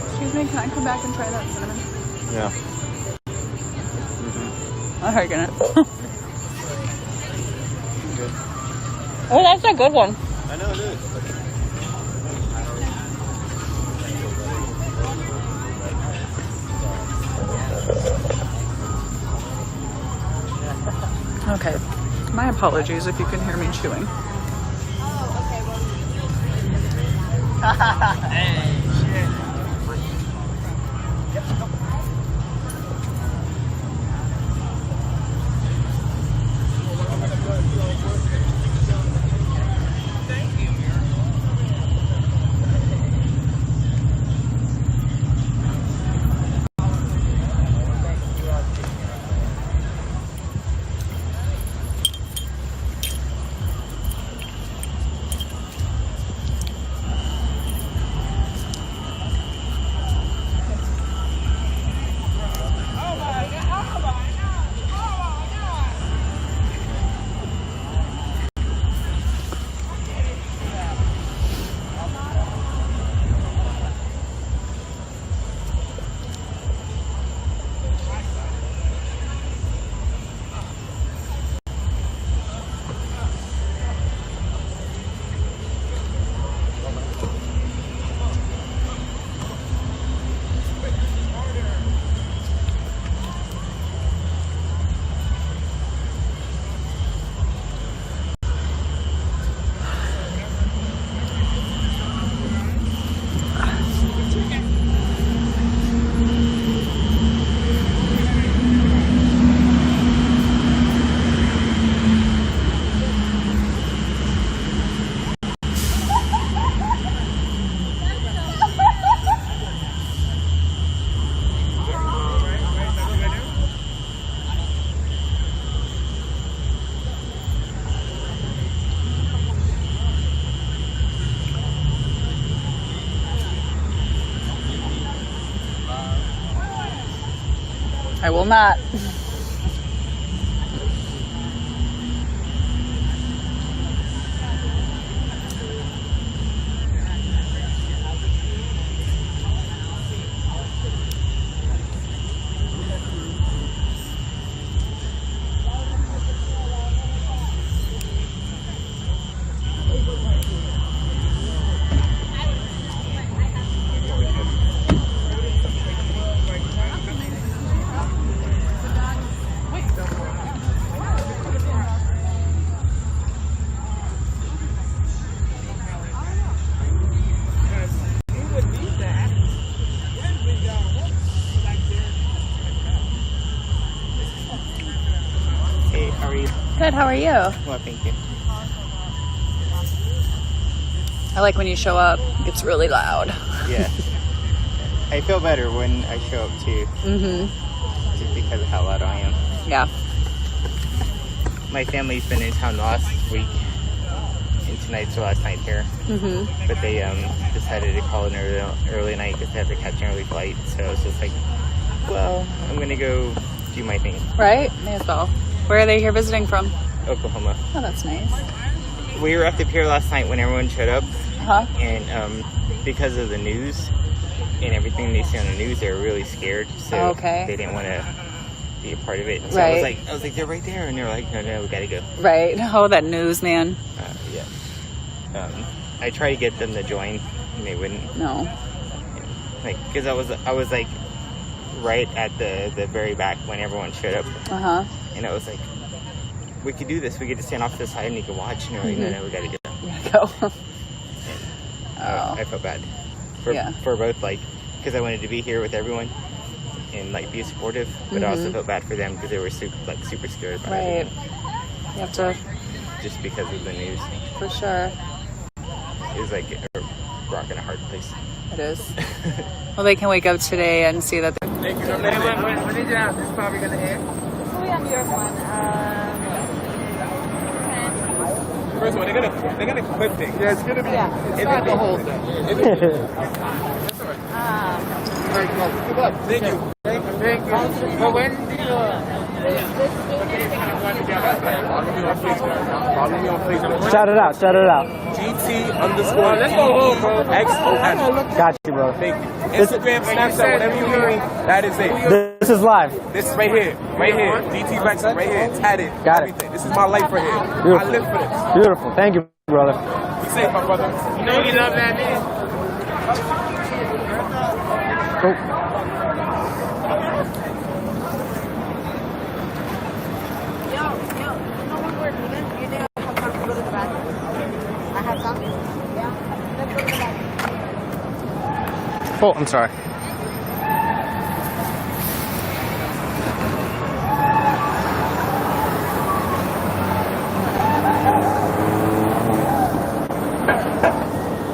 Excuse me, can I come back and try that cinnamon? Yeah. I'm taking it. Oh, that's a good one. I know it is. Okay. My apologies if you can hear me chewing. I will not. Good, how are you? Well, thank you. I like when you show up. It gets really loud. Yeah. I feel better when I show up too. Mm-hmm. Just because of how loud I am. Yeah. My family's been in town last week. And tonight's the last night here. Mm-hmm. But they decided to call an early night because they have to catch an early flight. So I was just like, well, I'm going to go do my thing. Right? May as well. Where are they here visiting from? Oklahoma. Oh, that's nice. We were at the pier last night when everyone showed up. Uh-huh. And because of the news and everything they see on the news, they were really scared. So they didn't want to be a part of it. So Right. I was like, they're right there. And they were like, no, we got to go. Right. Oh, that news, man. Yeah. I tried to get them to join and they wouldn't. No. Like, because I was like right at the very back when everyone showed up. Uh-huh. And I was like, we could do this. We could just stand off to the side and you could watch. And they're like, no, we got to go. We gotta go. I felt bad for both, like, because I wanted to be here with everyone and like be supportive, but I also felt bad for them because they were super scared about it. You have to, just because of the news. for sure. It was like a rock and a hard place. It is. Well, they can wake up today and see that they're... Thank you. When is it out? This is probably gonna air. We on New York one. First of all, they're gonna clip things. Yeah, it's gonna be. Yeah. It's not the whole thing. That's all right. Good luck. Thank you. Thank you. But when do you Follow me on Facebook. Shout it out, shout it out. GT_XOX. Got you, bro. Thank you. Instagram, Snapchat, whatever you're hearing, that is it. This is live. This is right here. GT Rex right here. Tatted. Got it. Everything. This is my life right here. Beautiful. I live for this. Beautiful. Thank you, brother. Be safe, my brother. You know you love that, man. Cool. Oh, I'm sorry.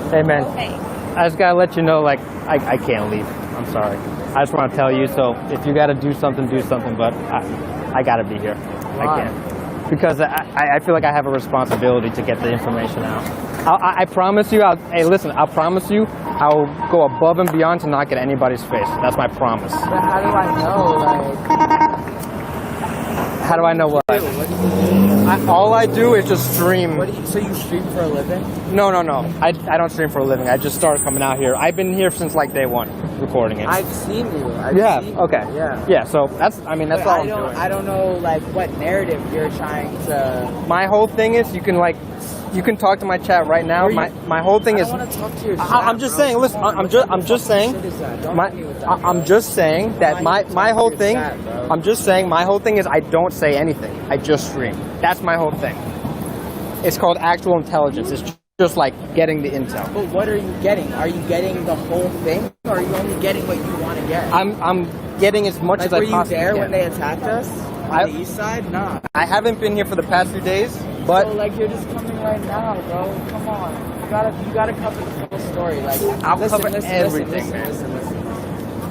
Hey man, I just gotta let you know, like, I can't leave. I'm sorry. I just want to tell you, so if you gotta do something, but I gotta be here. Why? I can't. Because I feel like I have a responsibility to get the information out. I promise you, hey listen, I promise you, I'll go above and beyond to not get anybody's face. That's my promise. But how do I know, like... How do I know what? All I do is just stream. So you stream for a living? No. I don't stream for a living. I just started coming out here. I've been here since like day one, recording it. I've seen you. Okay. Yeah. So that's all I'm doing. I don't know, like, what narrative you're trying to... My whole thing is you can talk to my chat right now. My whole thing is. I don't want to talk to your chat, I'm just saying. Listen, I'm just saying. I'm just saying that my whole thing. I'm just saying my whole thing is I don't say anything. I just stream. That's my whole thing. It's called actual intelligence. It's just like getting the intel. But what are you getting? Are you getting the whole thing, or are you only getting what you want to get? I'm getting as much as I possibly can. Were you there when they attacked us on the east side? No. I haven't been here for the past few days, but so, like, you're just coming right now, bro. Come on, you gotta cover the full story. Like, I'll cover everything. Listen.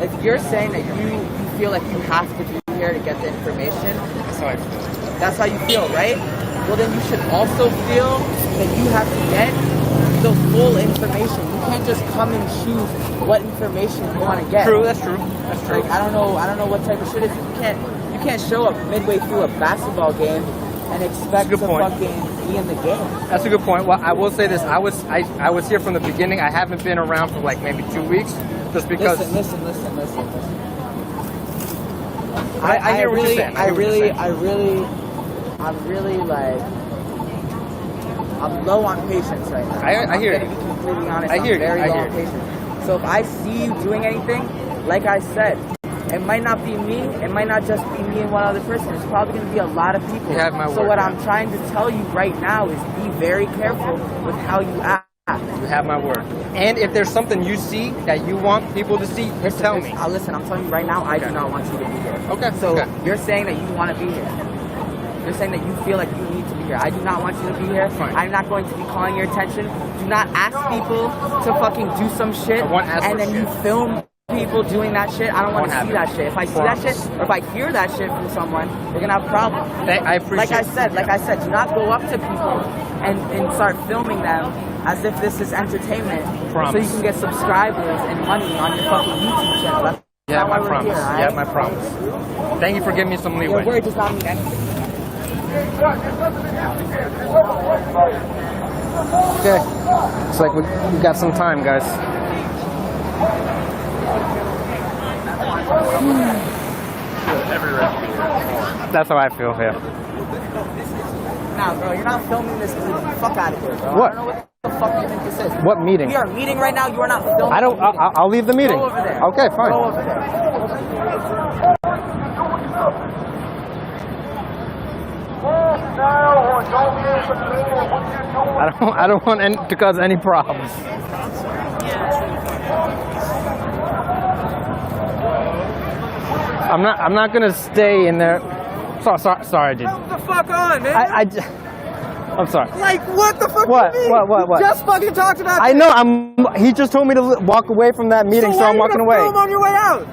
If you're saying that you feel like you have to be here to get the information, that's how you feel, right? Well, then you should also feel that you have to get the full information. You can't just come and choose what information you want to get. True, that's true. Like, I don't know what type of shit it is. You can't show up midway through a basketball game and expect to fucking be in the game. That's a good point. Well, I will say this: I was here from the beginning. I haven't been around for like maybe 2 weeks, just because. Listen. I hear what you're saying. I'm really like, I'm low on patience right now. I hear I'm you. gonna be completely honest. I hear I'm very you. low on patience. So if I see you doing anything, like I said, it might not be me. It might not just be me and one other person. It's probably going to be a lot of people. You have my word. So what I'm trying to tell you right now is be very careful with how you act. You have my word. And if there's something you see that you want people to see, tell me. Listen, I'm telling you right now, I do not want you to be here. Okay. So you're saying that you want to be here. You're saying that you feel like you need to be here. I do not want you to be here. Fine. I'm not going to be calling your attention. Do not ask people to fucking do some shit and then you film people doing that shit. I don't want to see that shit. If I see that shit, or if I hear that shit from someone, we're gonna have problems. I appreciate. Like I said, do not go up to people and start filming them as if this is entertainment, so you can get subscribers and money on your fucking YouTube channel. That's Yeah, my why we're promise. here, right? Yeah, my promise. Thank you for giving me some leeway. Your word does not mean anything. Okay. It's like we got some time, guys. That's how I feel, yeah. Nah, bro, you're not filming this meeting. Fuck out of here, bro. What? I don't know what the fuck you think this is. What meeting? We are meeting right now. You are not filming. I don't. I'll leave the meeting. Go over there. Okay, fine. Go over there. I don't want to cause any problems. I'm not gonna stay in there. Sorry, dude. What the fuck on, man? I'm sorry. Like, what the fuck What? do you mean? What? You just fucking talked about I this. know. He just told me to walk away from that meeting, so I'm walking away. Film on your way out?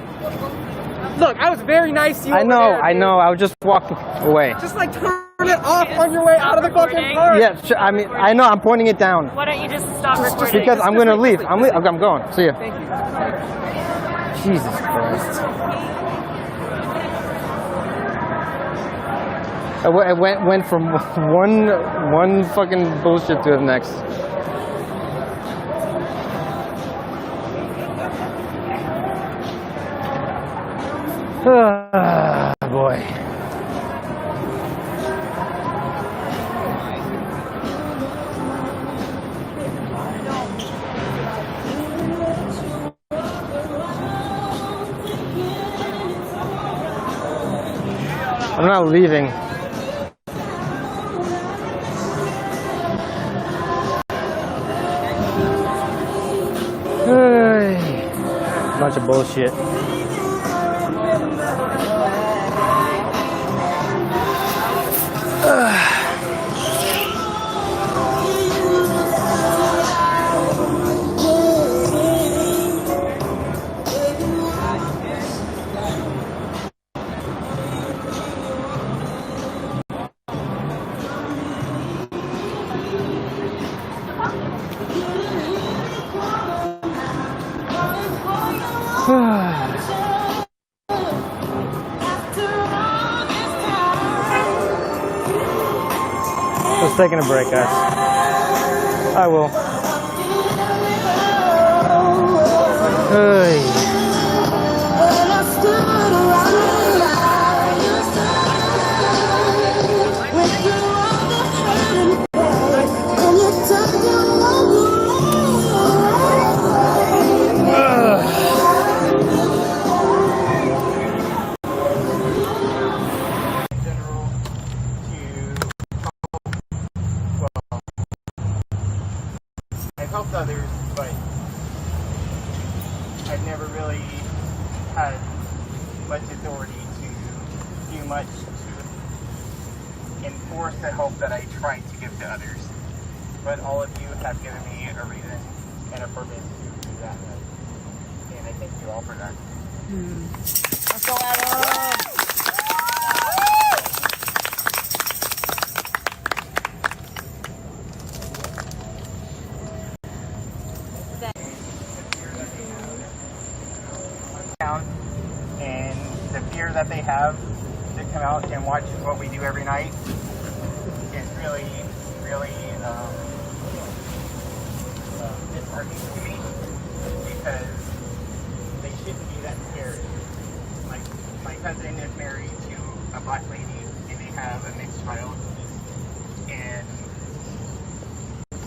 Look, I was very nice to you. I know. I was just walking away. Just like turn it off on your way out of the fucking car. Yeah, I mean, I know. I'm pointing it down. Why don't you just stop recording? Because I'm gonna leave. I'm going. See ya. Thank you. Jesus Christ. It went from one fucking bullshit to the next. Ah, boy. I'm not leaving. Bunch of bullshit. Just taking a break, guys. I will. Hey. helped others, but I've never really had much authority to do much to enforce the help that I try to give to others. But all of you have given me a reason and a purpose to do that. And I thank you all for that. Let's go, Adam! And the fear that they have to come out and watch what we do every night is really, really disheartening to me, because they shouldn't be that scared. My cousin is married to a black lady and they have a mixed child, and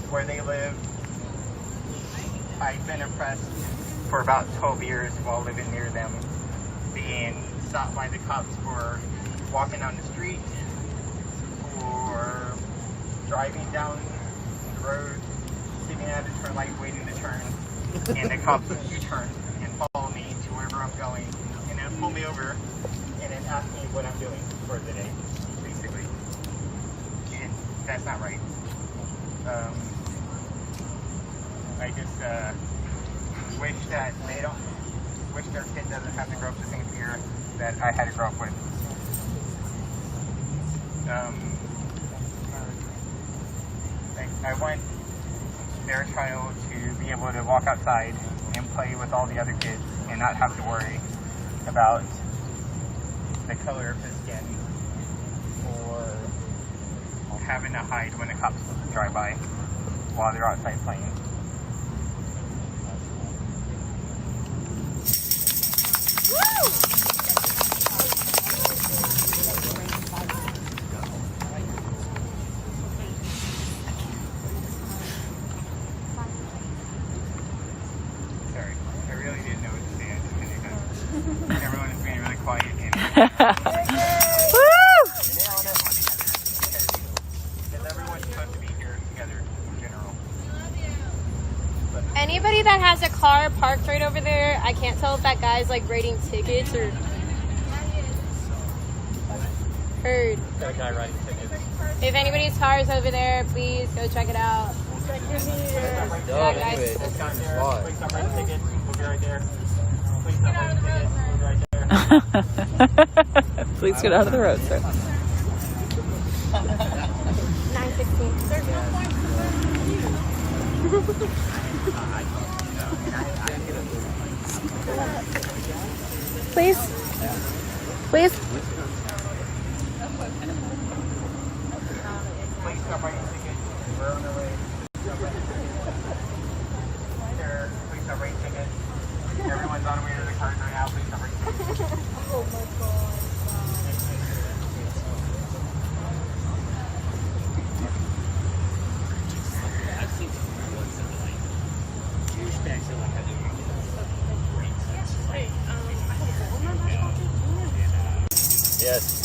where they live, I've been oppressed for about 12 years while living near them, being stopped by the cops for walking down the street or driving down the road, sitting at a turn light waiting to turn, and the cops would U-turn and follow me to wherever I'm going, and then pull me over and then ask me what I'm doing for the day, basically. And that's not right. I just wish that their kid doesn't have to grow up the same fear that I had to grow up with. I want their child to be able to walk outside and play with all the other kids and not have to worry about the color of his skin or having to hide when the cops drive by while they're outside playing. Sorry, I really didn't know what to say. Because everyone is being really quiet and because everyone's supposed to be here together in general. Anybody that has a car parked right over there, I can't tell if that guy's like grading tickets or... Heard. Got a guy writing tickets. If anybody's car is over there, please go check it out. Yeah, guys. Please stop writing tickets. We'll be right there. Please stop writing tickets. We'll be right there. Please get out of the road, sir. 9:16. Please. Please. Please stop writing tickets. We're on our way. Sir, please stop writing tickets. Everyone's on the way to the cars right now. Please stop writing tickets. Oh my God. I've seen some ones that are like douchebags that like have great sense. Wait, Yes.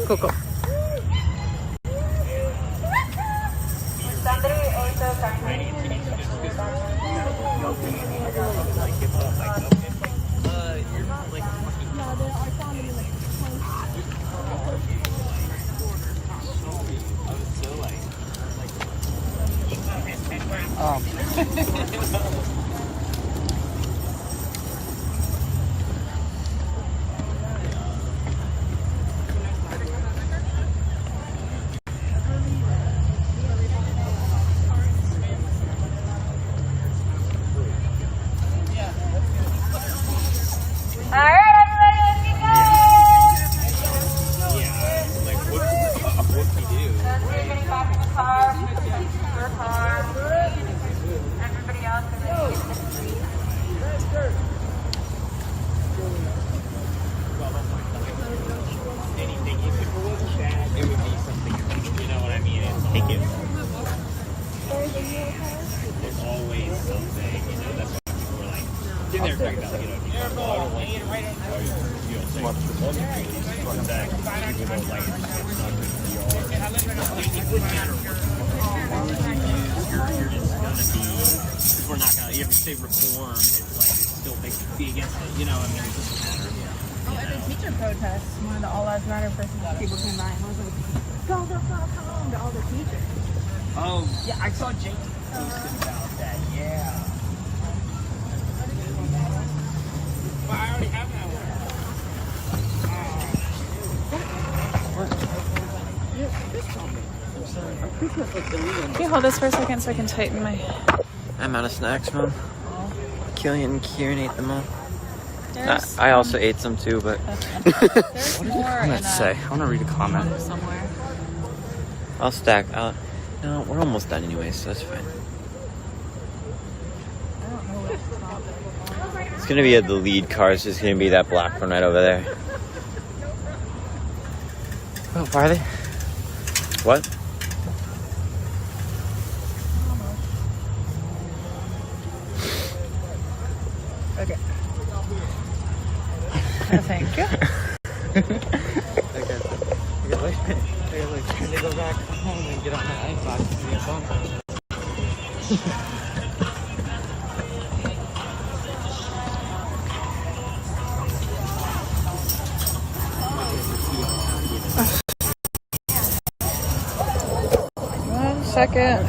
Cool, cool. We're not gonna. You have to say reform. It's like it's still be against it. You know, I mean, it doesn't matter. Oh, at the teacher protests, one of the All Lives Matter people came by and was like, "Go the fuck home" to all the teachers. Oh, yeah, I saw Jake posted about that. Yeah. Well, I already have that one. Can you hold this for a second so I can tighten my... I'm out of snacks, Mom. Killian and Kieran ate them all. There's, I also ate some too, but... there's more I'm gonna say. I want to read a comment. somewhere. I'll stack. No, we're almost done anyway, so that's fine. It's gonna be the lead car. It's just gonna be that black one right over there. Oh, are they? What? Okay. Thank you. They go back home and get on that Xbox and get phone. One second.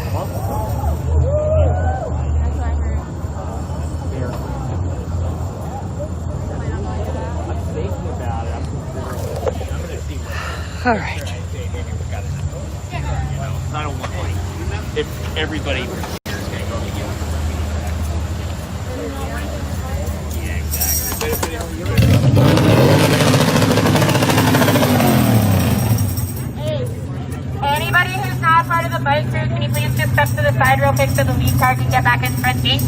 All right. I don't want like if everybody is going to go together. Yeah, exactly. Anybody who's not part of the bike crew, can you please just step to the side real quick so the lead car can get back in front? Thank you.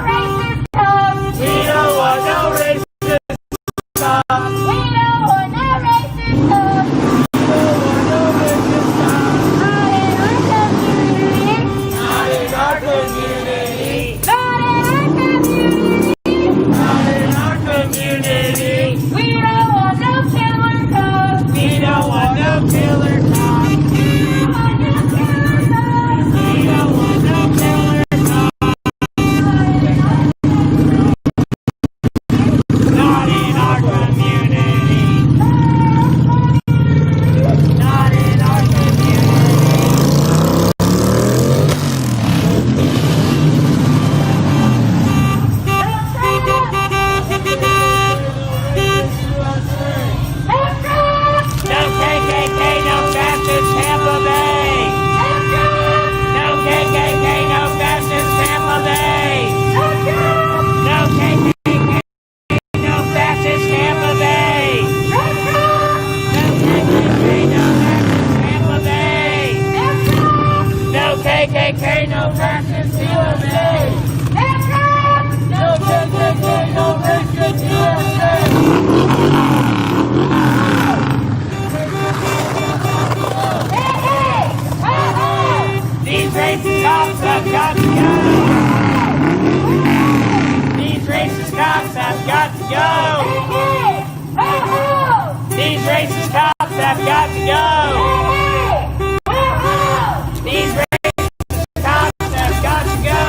racist dogs. We don't want no racist dogs. We don't want no racist dogs. Not in our community. Not in our community. Not in our community. We don't want no killer dogs. We don't want no killer dogs. We don't want no killer dogs. Not in our community. Not in our No KKK, no fascist Tampa Bay. No KKK, no fascist Tampa Bay. No KKK, no fascist Tampa Bay. No KKK, no fascist Tampa Bay. No KKK, no fascist Tampa Bay. No KKK, no fascist USA. These racist cops have got to go. These racist cops have got to go. These racist cops have got to go. These racist cops have got to go.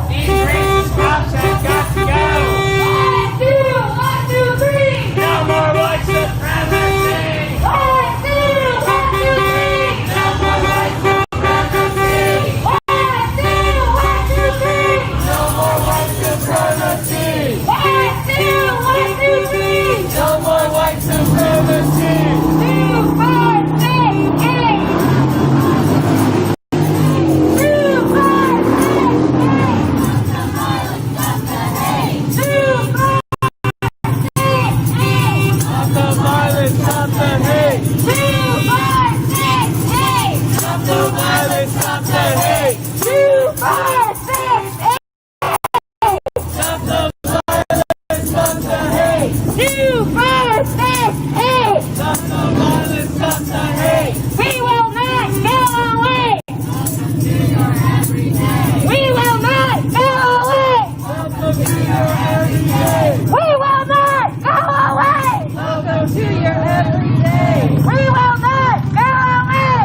These racist cops have got to go. 1, 2, 3. No more white supremacy. 1, 2, 3. No more white supremacy. 1, 2, 3. No more white supremacy. 1, 2, 3. No more white supremacy. 2, 5, 6, 8. 2, 5, 6, 8. 2, 5, 6, 8. Stop the violence, stop the hate. 2, 5, 6, 8. Stop the violence, stop the hate. 2, 5, 6, 8. Stop the violence, stop the hate. 2, 5, 6, 8. Stop the violence, stop the hate. We will not go away. We will not go away. Welcome to your everyday. We will not go away. Welcome to your everyday. We will not go away.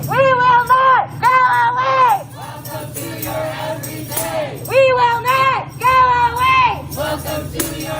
We will not go away. Welcome to your everyday. We will not go away. Welcome to your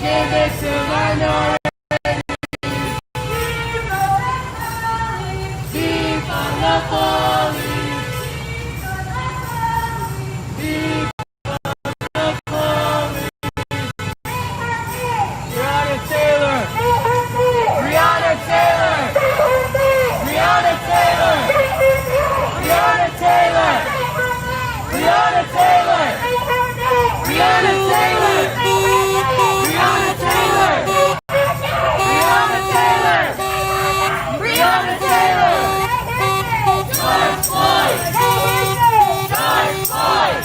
civics and minorities. Viva la police! Viva la police! Breonna Taylor! Breonna Taylor! Breonna Taylor! Breonna Taylor! Breonna Taylor! Breonna Taylor! Breonna Taylor! Breonna Taylor! Breonna Taylor! George Floyd! George Floyd!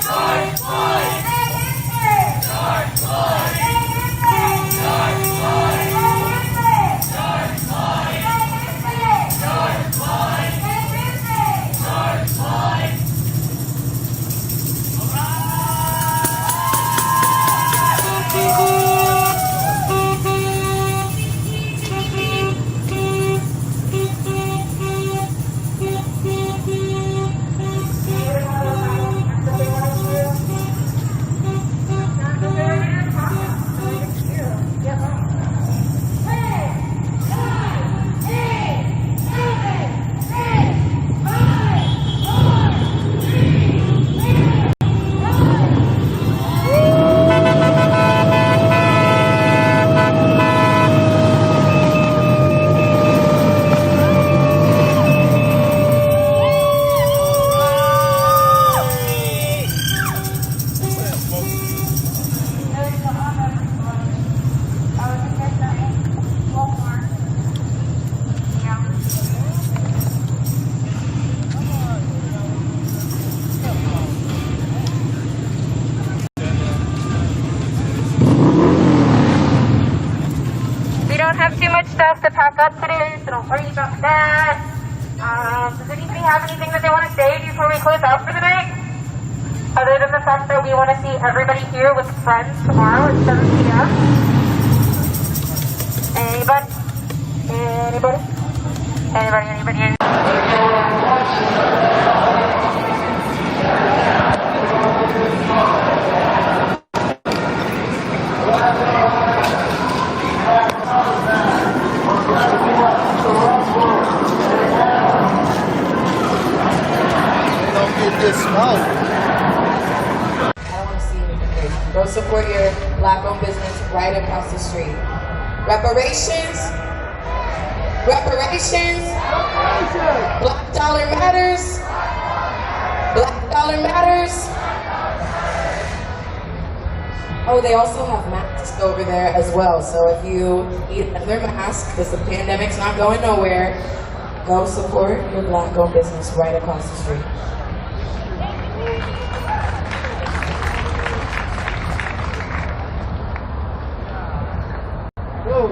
George Floyd! George Floyd! George Floyd! George Floyd! George Floyd! George Floyd! We don't have too much stuff to pack up today, so don't worry about that. Does anybody have anything that they want to say before we close out for the night? Other than the fact that we want to see everybody here with friends tomorrow at 7 p.m. Anybody? Anybody? Anybody? Don't get this smoke. Go support your black-owned business right across the street. Reparations. Reparations. Black dollar matters. Black dollar matters. Oh, they also have masks over there as well. So if you need another mask, because the pandemic's not going nowhere, go support your black-owned business right across the street.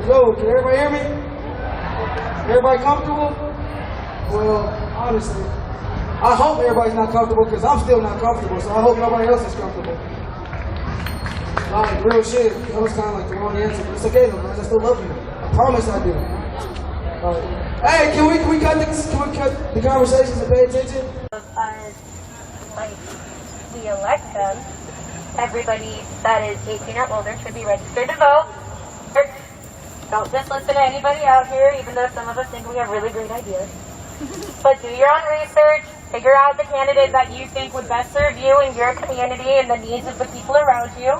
Yo, can everybody hear me? Everybody comfortable? Well, honestly, I hope everybody's not comfortable because I'm still not comfortable, so I hope nobody else is comfortable. Like, real shit, that was kind of like the wrong answer, but it's okay though, guys, I still love you. I promise I do. Hey, can we cut the conversations and pay attention? Like, we elect them, everybody that is 18 or older should be registered to vote. Don't just listen to anybody out here, even though some of us think we have really great ideas. But do your own research, figure out the candidate that you think would best serve you and your community and the needs of the people around you.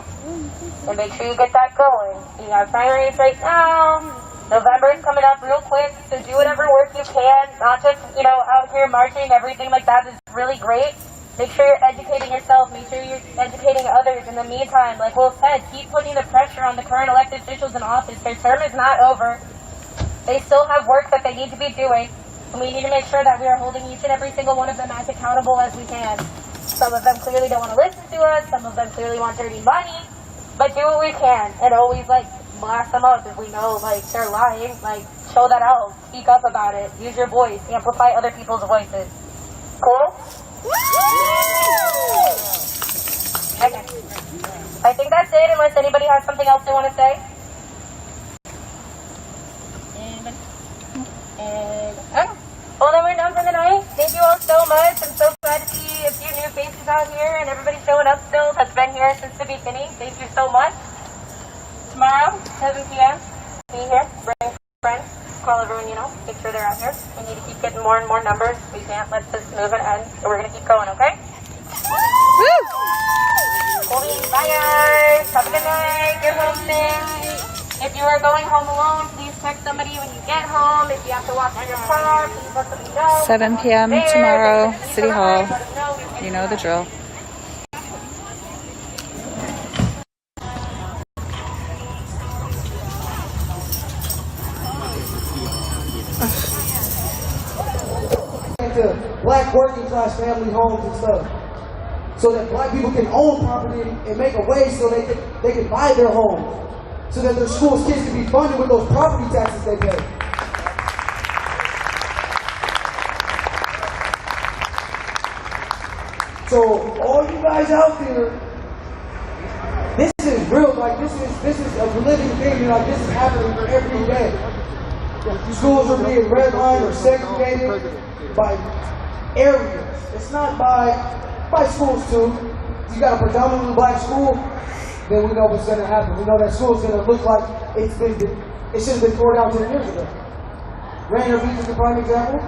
And make sure you get that going. You have primaries right now. November is coming up real quick, so do whatever work you can. Not just, out here marching, everything like that is really great. Make sure you're educating yourself. Make sure you're educating others. In the meantime, like Will said, keep putting the pressure on the current elected officials in office. Their term is not over. They still have work that they need to be doing. And we need to make sure that we are holding each and every single one of them as accountable as we can. Some of them clearly don't want to listen to us. Some of them clearly want dirty money. But do what we can. And always, blast them up if we know, they're lying. Show that out. Speak up about it. Use your voice. Amplify other people's voices. Cool? Okay. I think that's it, unless anybody has something else they want to say. Anybody? Okay. Well, then we're done for the night. Thank you all so much. I'm so glad to see a few new faces out here and everybody showing up still that's been here since the beginning. Thank you so much. tomorrow, 7 p.m. Be here. Bring friends. Call everyone you know. Make sure they're out here. We need to keep getting more and more numbers. We can't let this move and end. So we're going to keep going, okay? Woo! Bye, guys. Have a good night. Get home safe. If you are going home alone, please text somebody when you get home. If you have to walk to your car, please let somebody know. 7 p.m. tomorrow, City Hall. You know the drill. Into black working class family homes and stuff, so that black people can own property and make a way so they can buy their homes, so that their schools kids can be funded with those property taxes they pay. So all you guys out there, this is real. Like this is a living thing. Like this is happening every day. Schools are being redlined or segregated by areas. It's not by schools too. You got a predominantly black school, then we know what's going to happen. We know that school's going to look like it should have been torn down 10 years ago. Rainier Beach is a prime example.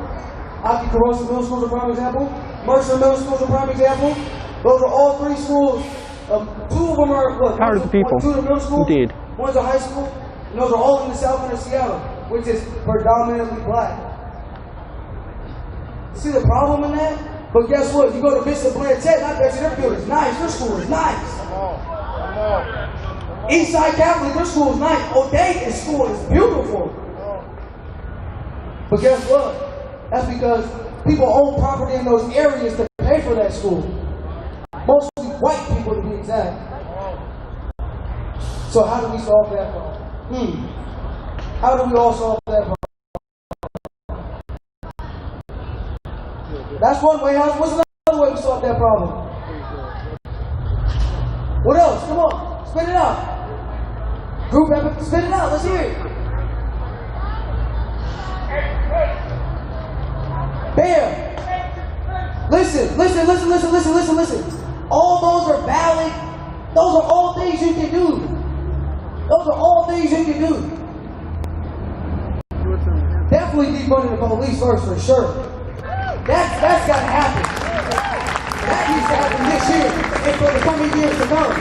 Aki Carosa Middle School is a prime example. Mercer Middle School is a prime example. Those are all three schools. Two of them are what? Power to the people. Two are middle school. Indeed. One's a high school. And those are all in the south end of Seattle, which is predominantly black. See the problem in that? But guess what? You go to Bishop Blanchett, I bet you their building's nice. Their school is nice. Eastside Catholic, their school is nice. O'Dage's school is beautiful. But guess what? That's because people own property in those areas to pay for that school. Mostly white people, to be exact. So how do we solve that problem? How do we all solve that problem? That's one way. What's another way we solve that problem? What else? Come on, spit it out. Group effort, spit it out. Let's hear it. Bam. Listen. All those are valid. Those are all things you can do. Definitely defunding the police first, for sure. That's got to happen. That needs to happen this year and for the coming years to come.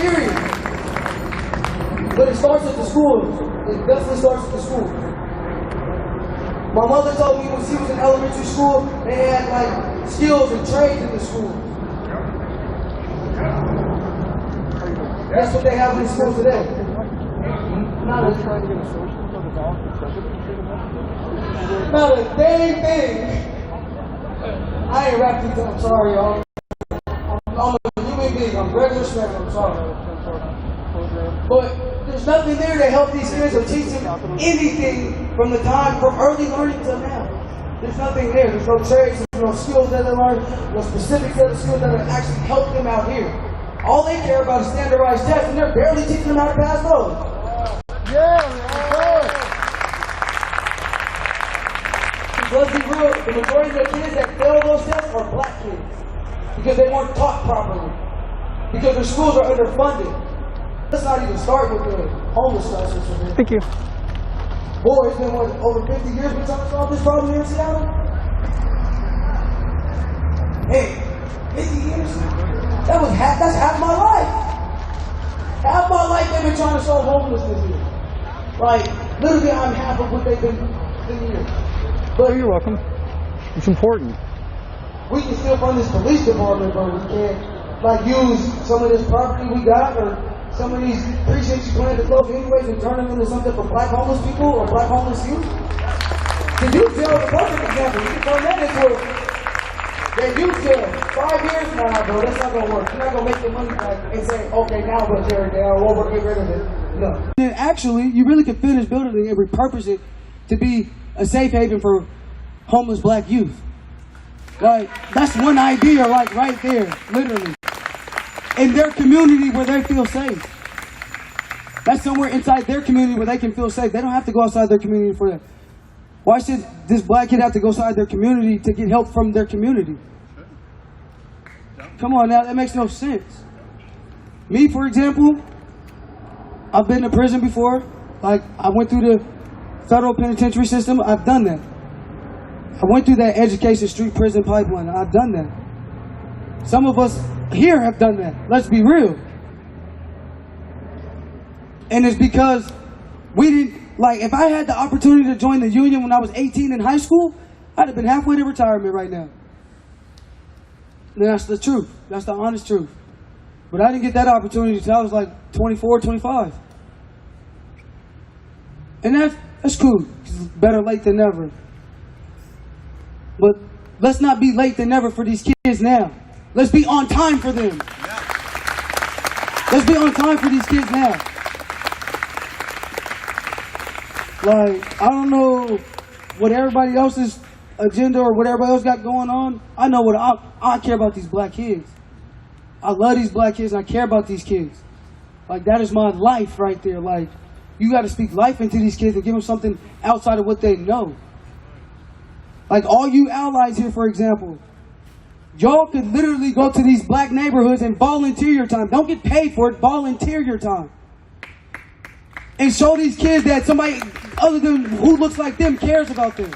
Period. But it starts at the schools. It definitely starts at the schools. My mother told me when she was in elementary school, they had like skills and trades in the school. That's what they have in school today. Not a dang thing. I ain't rapped it. I'm sorry, y'all. I'm a human being. I'm regular Smith. I'm sorry. But there's nothing there to help these kids or teach them anything from early learning till now. There's nothing there. There's no trades. There's no skills that they learn. No specific set of skills that will actually help them out here. All they care about is standardized tests, and they're barely teaching them how to pass those. Let's be real, the majority of the kids that fail those tests are black kids. Because they weren't taught properly. Because their schools are underfunded. Let's not even start with the homeless crisis. Thank you. Boy, it's been what, over 50 years we're trying to solve this problem here in Seattle? Hey, 50 years? That's half my life. Half my life they've been trying to solve homelessness here. Like, literally I'm half of what they've been here. But you're welcome. It's important. We can still run this police department, but we can't like use some of this property we got or some of these precincts you plan to close anyways and turn them into something for black homeless people or black homeless youth. The youth jail is a perfect example. You can turn that into that youth jail. 5 years now, bro, that's not gonna work. You're not gonna make the money back and say, okay, now we'll tear it down, or we'll get rid of it. No. And actually, you really can finish building it and repurpose it to be a safe haven for homeless black youth. Like, that's one idea, like, right there, literally. In their community where they feel safe. That's somewhere inside their community where they can feel safe. They don't have to go outside their community for that. Why should this black kid have to go outside their community to get help from their community? Come on now, that makes no sense. Me, for example, I've been to prison before. Like, I went through the federal penitentiary system. I've done that. I went through that education street prison pipeline. I've done that. Some of us here have done that. Let's be real. And it's because we didn't, like, if I had the opportunity to join the union when I was 18 in high school, I'd have been halfway to retirement right now. And that's the truth. That's the honest truth. But I didn't get that opportunity until I was like 24, 25. And that's cool. It's better late than never. But let's not be late than never for these kids now. Let's be on time for them. Let's be on time for these kids now. Like, I don't know what everybody else's agenda or what everybody else got going on. I know what I care about these black kids. I love these black kids and I care about these kids. Like, that is my life right there. Like, you got to speak life into these kids and give them something outside of what they know. Like, all you allies here, for example, y'all could literally go to these black neighborhoods and volunteer your time. Don't get paid for it. Volunteer your time. And show these kids that somebody other than who looks like them cares about them.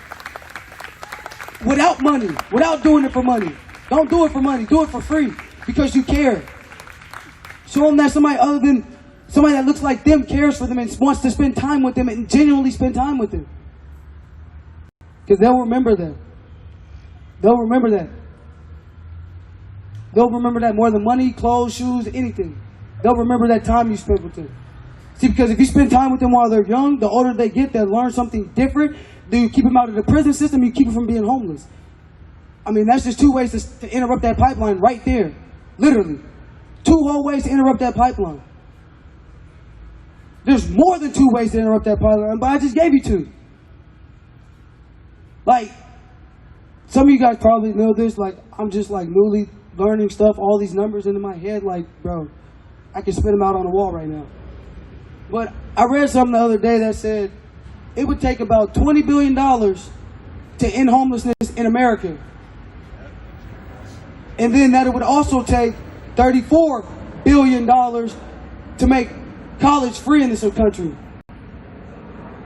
Without money. Without doing it for money. Don't do it for money. Do it for free. Because you care. Show them that somebody other than somebody that looks like them cares for them and wants to spend time with them and genuinely spend time with them. Because they'll remember that. They'll remember that. They'll remember that more than money, clothes, shoes, anything. They'll remember that time you spent with them. See, because if you spend time with them while they're young, the older they get, they'll learn something different. You keep them out of the prison system, you keep them from being homeless. I mean, that's just two ways to interrupt that pipeline right there. Literally. 2 whole ways to interrupt that pipeline. There's more than 2 ways to interrupt that pipeline, but I just gave you 2. Like, some of you guys probably know this, like, I'm just like newly learning stuff, all these numbers into my head, like, bro, I can spit them out on the wall right now. But I read something the other day that said it would take about $20 billion to end homelessness in America. And then that it would also take $34 billion to make college free in this country.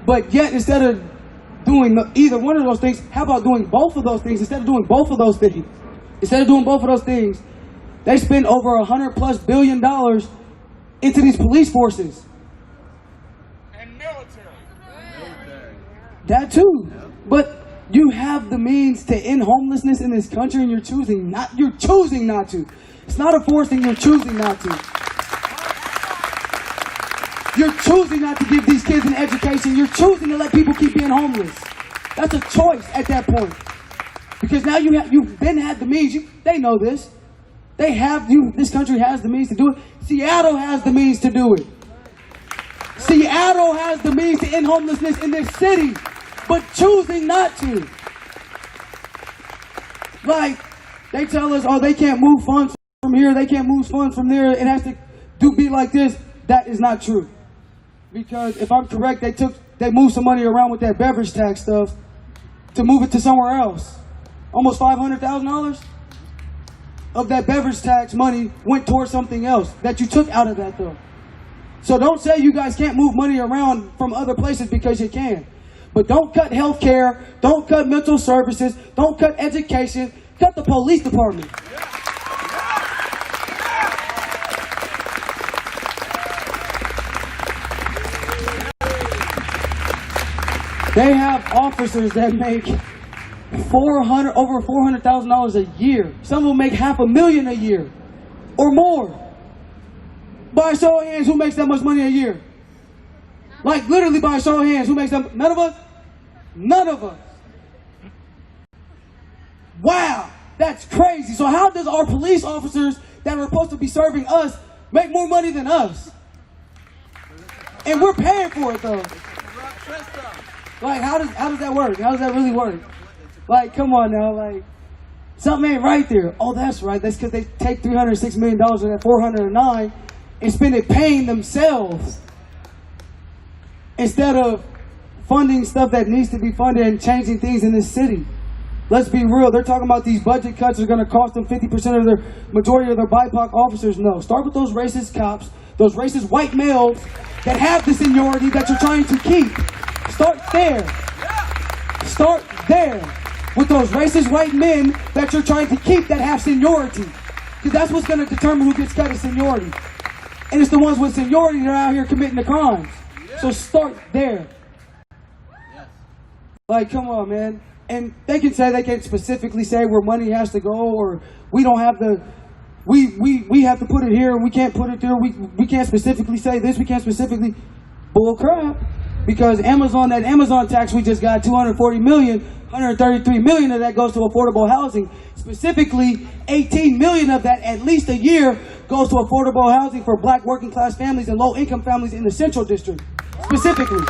But yet, instead of doing either one of those things, how about doing both of those things? Instead of doing both of those things, they spend over $100+ billion into these police forces. And military. That too. But you have the means to end homelessness in this country and you're choosing not to. It's not a forced thing, you're choosing not to. You're choosing not to give these kids an education. You're choosing to let people keep being homeless. That's a choice at that point. Because now you've been had the means. They know this. This country has the means to do it. Seattle has the means to do it. Seattle has the means to end homelessness in this city, but choosing not to. Like, they tell us, oh, they can't move funds from here, they can't move funds from there, it has to be like this. That is not true. Because if I'm correct, they moved some money around with that beverage tax stuff to move it to somewhere else. Almost $500,000 of that beverage tax money went towards something else that you took out of that though. So don't say you guys can't move money around from other places because you can. But don't cut health care, don't cut mental services, don't cut education, cut the police department. They have officers that make over $400,000 a year. Some of them make $500,000 a year or more. By a show of hands, who makes that much money a year? Like literally by a show of hands, who makes that? None of us? None of us. Wow, that's crazy. So how does our police officers that are supposed to be serving us make more money than us? And we're paying for it though. Like how does that work? How does that really work? Like, come on now, like something ain't right there. Oh, that's right. That's because they take $306 million of that 409 and spend it paying themselves instead of funding stuff that needs to be funded and changing things in this city. Let's be real. They're talking about these budget cuts are going to cost them 50% of their majority of their BIPOC officers. No. Start with those racist cops, those racist white males that have the seniority that you're trying to keep. Start there. Start there with those racist white men that you're trying to keep that have seniority. Because that's what's going to determine who gets cut of seniority. And it's the ones with seniority that are out here committing the crimes. So start there. Like, come on, man. And they can specifically say where money has to go, or we don't have the, we have to put it here and we can't put it there. We can't specifically say this, we can't specifically, bull crap. Because Amazon, that Amazon tax we just got, 240 million, 133 million of that goes to affordable housing. Specifically, 18 million of that, at least a year, goes to affordable housing for black working class families and low income families in the Central District. Specifically.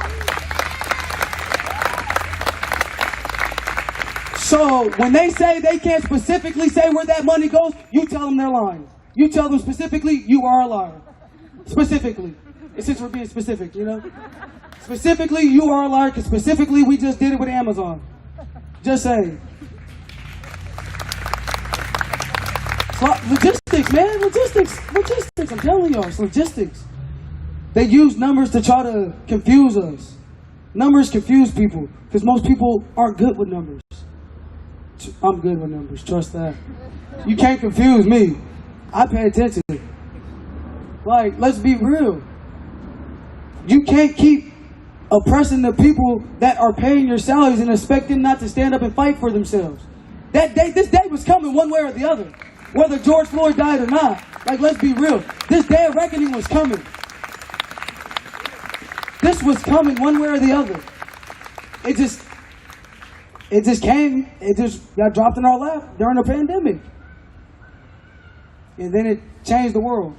So when they say they can't specifically say where that money goes, you tell them they're lying. You tell them specifically, you are a liar. Specifically. And since we're being specific, you know? Specifically, you are a liar, because specifically, we just did it with Amazon. Just saying. Logistics, man. Logistics. I'm telling y'all, it's logistics. They use numbers to try to confuse us. Numbers confuse people, because most people aren't good with numbers. I'm good with numbers, trust that. You can't confuse me. I pay attention. Like, let's be real. You can't keep oppressing the people that are paying your salaries and expect them not to stand up and fight for themselves. This day was coming one way or the other. Whether George Floyd died or not. Like, let's be real. This day of reckoning was coming. This was coming one way or the other. It just came. It just got dropped in our lap during the pandemic. And then it changed the world.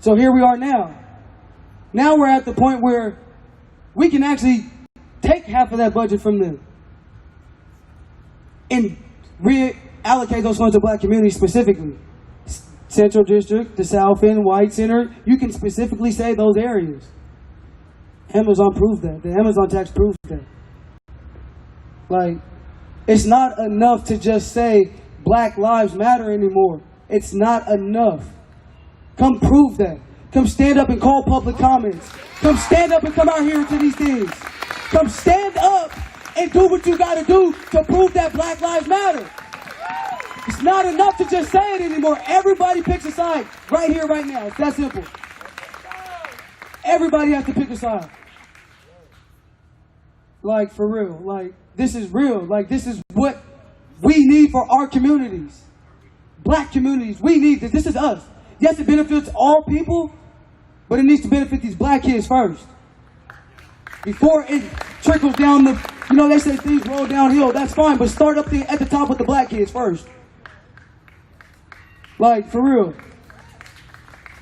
So here we are now. Now we're at the point where we can actually take half of that budget from them and reallocate those funds to black communities specifically. Central District, the South End, White Center, you can specifically say those areas. Amazon proved that. The Amazon tax proved that. Like, it's not enough to just say Black Lives Matter anymore. It's not enough. Come prove that. Come stand up and call public comments. Come stand up and come out here to these things. Come stand up and do what you gotta do to prove that Black Lives Matter. It's not enough to just say it anymore. Everybody picks a side right here, right now. It's that simple. Everybody has to pick a side. Like, for real. Like, this is real. Like, this is what we need for our communities. Black communities. We need this. This is us. Yes, it benefits all people, but it needs to benefit these black kids first. Before it trickles down the, you know, they say things roll downhill. That's fine, but start up at the top with the black kids first. Like, for real.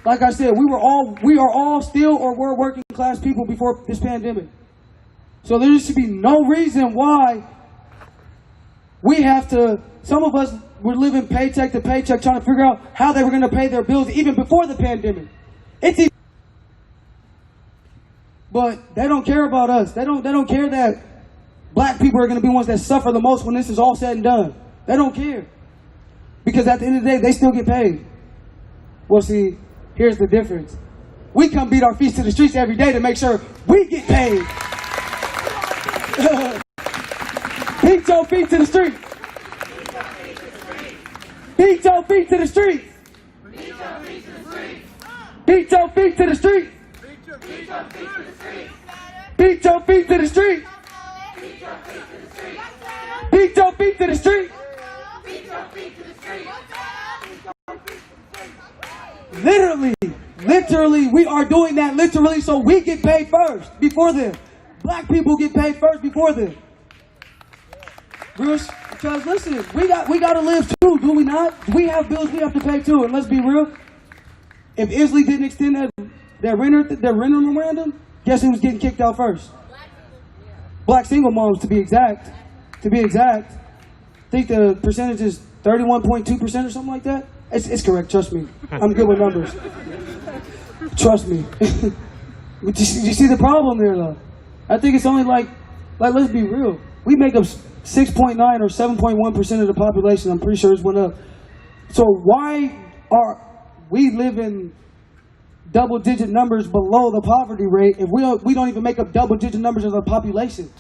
Like I said, we are all still or were working class people before this pandemic. So there should be no reason why we have to, some of us were living paycheck to paycheck trying to figure out how they were going to pay their bills even before the pandemic. But they don't care about us. They don't care that black people are going to be ones that suffer the most when this is all said and done. They don't care. Because at the end of the day, they still get paid. Well, see, here's the difference. We come beat our feet to the streets every day to make sure we get paid. Beat your feet to the streets. Beat your feet to the streets. Beat your feet to the streets. Beat your feet to the streets. Beat your feet to the streets. Literally, we are doing that literally so we get paid first before them. Black people get paid first before them. Bruce, because listen, we got to live too, do we not? We have bills we have to pay too, and let's be real. If Isley didn't extend their renter memorandum, guess who was getting kicked out first? Black single moms, to be exact. I think the percentage is 31.2% or something like that. It's correct, trust me. I'm good with numbers. Trust me. You see the problem there, though? I think it's only like let's be real. We make up 6.9 or 7.1% of the population. I'm pretty sure it's went up. So why are we living double-digit numbers below the poverty rate if we don't even make up double-digit numbers of the population.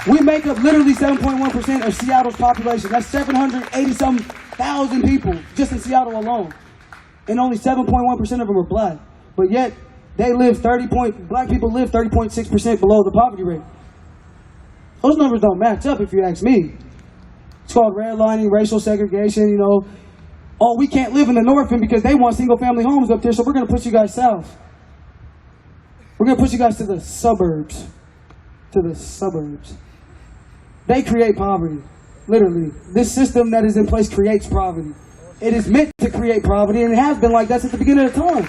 We make up literally 7.1% of Seattle's population. That's 780-some thousand people just in Seattle alone. And only 7.1% of them are black. But yet, black people live 30.6% below the poverty rate. Those numbers don't match up if you ask me. It's called redlining, racial segregation, you know. Oh, we can't live in the north end because they want single-family homes up there, so we're going to push you guys south. We're going to push you guys to the suburbs. To the suburbs. They create poverty, literally. This system that is in place creates poverty. It is meant to create poverty, and it has been like that since the beginning of time.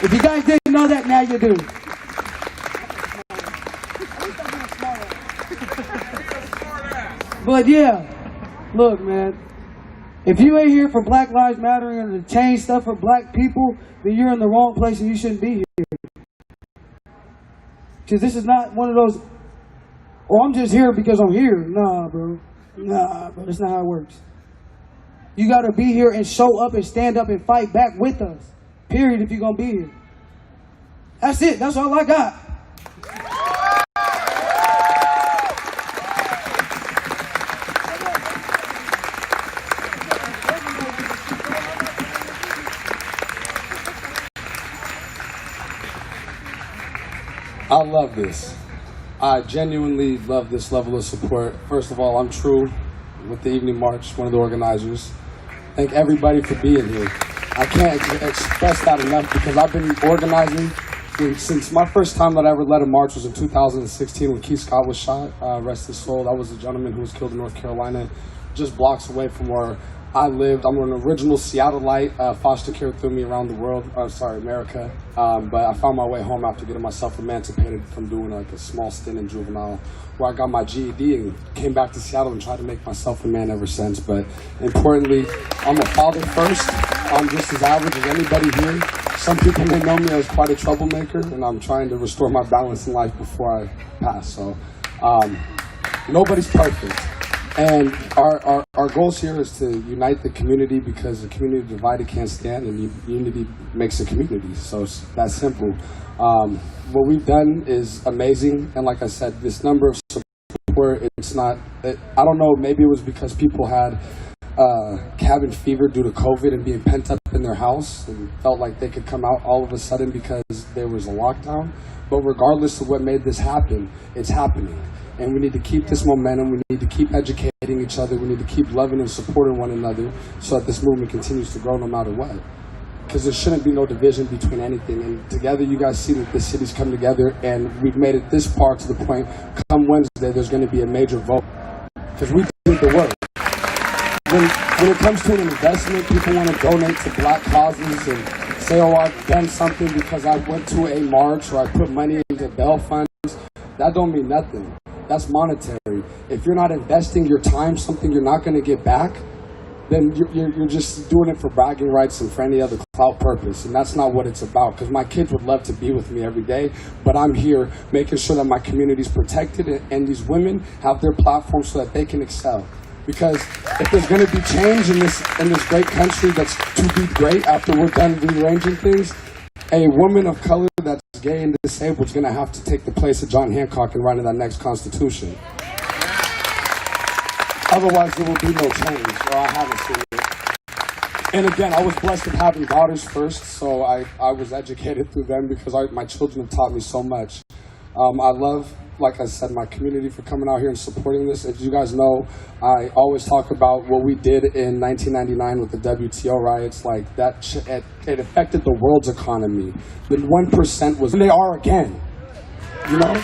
If you guys didn't know that, now you do. But yeah, look, man. If you ain't here for Black Lives Matter and to change stuff for black people, then you're in the wrong place and you shouldn't be here. Because this is not one of those, oh, I'm just here because I'm here. Nah, bro. Nah, bro. That's not how it works. You got to be here and show up and stand up and fight back with us. Period, if you're going to be here. That's it. That's all I got. I love this. I genuinely love this level of support. First of all, I'm True with the Evening March, one of the organizers. Thank everybody for being here. I can't express that enough because I've been organizing since my first time that I ever led a march was in 2016 when Keith Scott was shot, rest his soul. That was a gentleman who was killed in North Carolina, just blocks away from where I lived. I'm an original Seattleite. Foster care threw me around the world, America. But I found my way home after getting myself emancipated from doing like a small stint in juvenile, where I got my GED and came back to Seattle and tried to make myself a man ever since. But importantly, I'm a father first. I'm just as average as anybody here. Some people may know me as quite a troublemaker, and I'm trying to restore my balance in life before I pass. So nobody's perfect. And our goals here is to unite the community because the community divided can't stand, and unity makes a community. So it's that simple. What we've done is amazing, and like I said, this number of support, it's not, I don't know, maybe it was because people had cabin fever due to COVID and being pent up in their house and felt like they could come out all of a sudden because there was a lockdown. But regardless of what made this happen, it's happening. And we need to keep this momentum. We need to keep educating each other. We need to keep loving and supporting one another so that this movement continues to grow no matter what. Because there shouldn't be no division between anything. And together you guys see that the city's come together and we've made it this far to the point, come Wednesday, there's going to be a major vote. Because we did the work. When it comes to an investment, people want to donate to black causes and say, oh, I've done something because I went to a march or I put money into bail funds. That don't mean nothing. That's monetary. If you're not investing your time, something you're not going to get back, then you're just doing it for bragging rights and for any other clout purpose. And that's not what it's about, because my kids would love to be with me every day, but I'm here making sure that my community's protected and these women have their platform so that they can excel. Because if there's going to be change in this great country that's to be great after we're done rearranging things, a woman of color that's gay and disabled is going to have to take the place of John Hancock and write in that next Constitution. Otherwise, there will be no change, or I haven't seen it. And again, I was blessed with having daughters first, so I was educated through them because my children have taught me so much. I love, like I said, my community for coming out here and supporting this. As you guys know, I always talk about what we did in 1999 with the WTO riots. Like that, it affected the world's economy. The 1% was, and they are again. You know,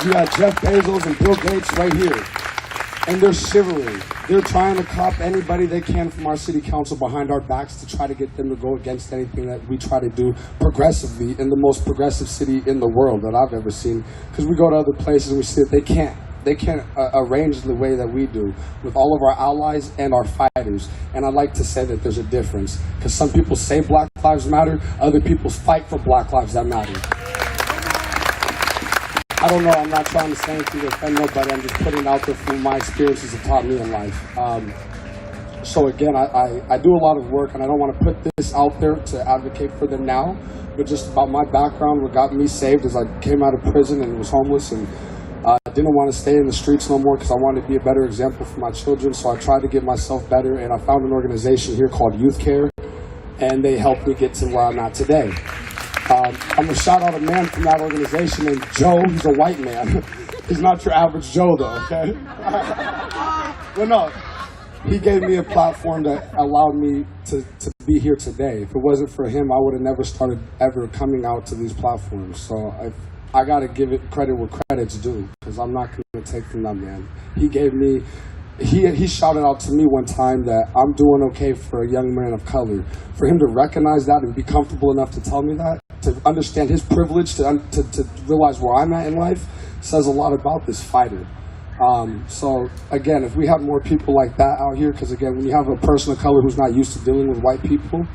you got Jeff Bezos and Bill Gates right here, and they're shivering. They're trying to cop anybody they can from our city council behind our backs to try to get them to go against anything that we try to do progressively in the most progressive city in the world that I've ever seen. Because we go to other places and we see that they can't arrange the way that we do with all of our allies and our fighters. And I'd like to say that there's a difference, because some people say Black Lives Matter, other people fight for Black Lives that matter. I don't know, I'm not trying to say anything to offend nobody, I'm just putting it out there from my experiences that taught me in life. So again, I do a lot of work, and I don't want to put this out there to advocate for them now, but just about my background, what got me saved is I came out of prison and was homeless, and I didn't want to stay in the streets no more because I wanted to be a better example for my children. So I tried to get myself better, and I found an organization here called Youth Care, and they helped me get to where I'm at today. I'm going to shout out a man from that organization named Joe. He's a white man. He's not your average Joe, though, okay? But no, he gave me a platform that allowed me to be here today. If it wasn't for him, I would have never started ever coming out to these platforms. So I got to give it credit where credit's due, because I'm not going to take from that man. He gave me, he shouted out to me one time that I'm doing okay for a young man of color. For him to recognize that and be comfortable enough to tell me that, to understand his privilege, to realize where I'm at in life, says a lot about this fighter. So again, if we have more people like that out here, because again, when you have a person of color who's not used to dealing with white people,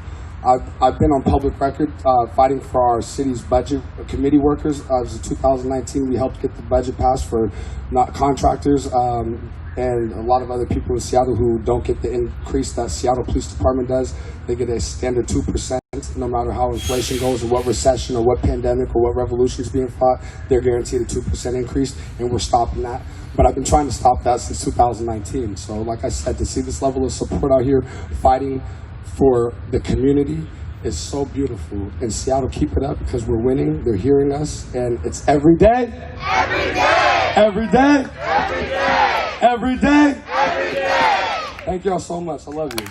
I've been on public record fighting for our city's budget committee workers. As of 2019, we helped get the budget passed for not contractors and a lot of other people in Seattle who don't get the increase that Seattle Police Department does. They get a standard 2%, no matter how inflation goes or what recession or what pandemic or what revolution is being fought. They're guaranteed a 2% increase, and we're stopping that. But I've been trying to stop that since 2019. So like I said, to see this level of support out here fighting for the community is so beautiful. In Seattle, keep it up, because we're winning. They're hearing us, and it's every day. Every day. Every day. Every day. Every day. Every day. Thank y'all so much. I love you.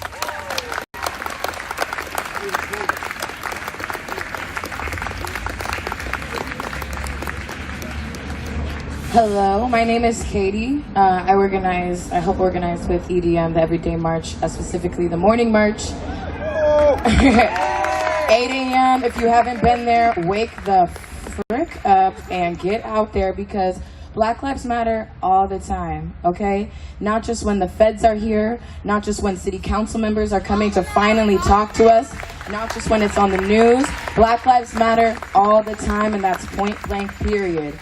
Hello, my name is Katie. I help organize with EDM, the Everyday March, specifically the morning march. 8 a.m. If you haven't been there, wake the frick up and get out there, because Black Lives Matter all the time, okay? Not just when the feds are here, not just when city council members are coming to finally talk to us, not just when it's on the news. Black Lives Matter all the time, and that's point blank, period.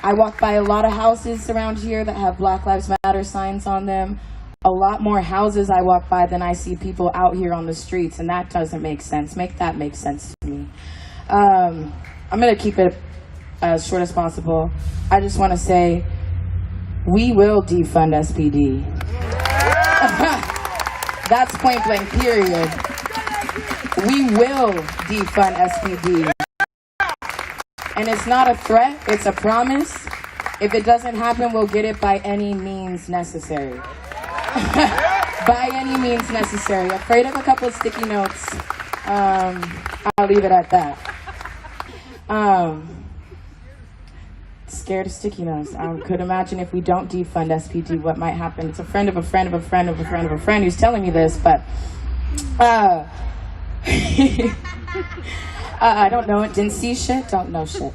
I walk by a lot of houses around here that have Black Lives Matter signs on them. A lot more houses I walk by than I see people out here on the streets, and that doesn't make sense. Make that make sense to me. I'm going to keep it as short as possible. I just want to say, we will defund SPD. That's point blank, period. We will defund SPD. And it's not a threat, it's a promise. If it doesn't happen, we'll get it by any means necessary. By any means necessary. Afraid of a couple of sticky notes. I'll leave it at that. Scared of sticky notes. I could imagine if we don't defund SPD, what might happen. It's a friend of a friend of a friend of a friend of a friend who's telling me this, but I don't know it, didn't see shit, don't know shit.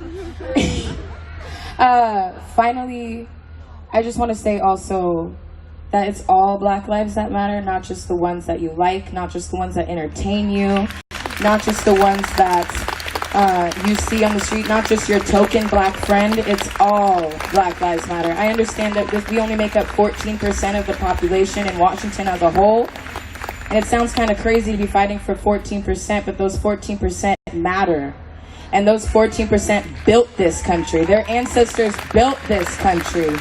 Finally, I just want to say also that it's all Black lives that matter, not just the ones that you like, not just the ones that entertain you, not just the ones that you see on the street, not just your token Black friend. It's all Black Lives Matter. I understand that we only make up 14% of the population in Washington as a whole. And it sounds kind of crazy to be fighting for 14%, but those 14% matter. And those 14% built this country. Their ancestors built this country.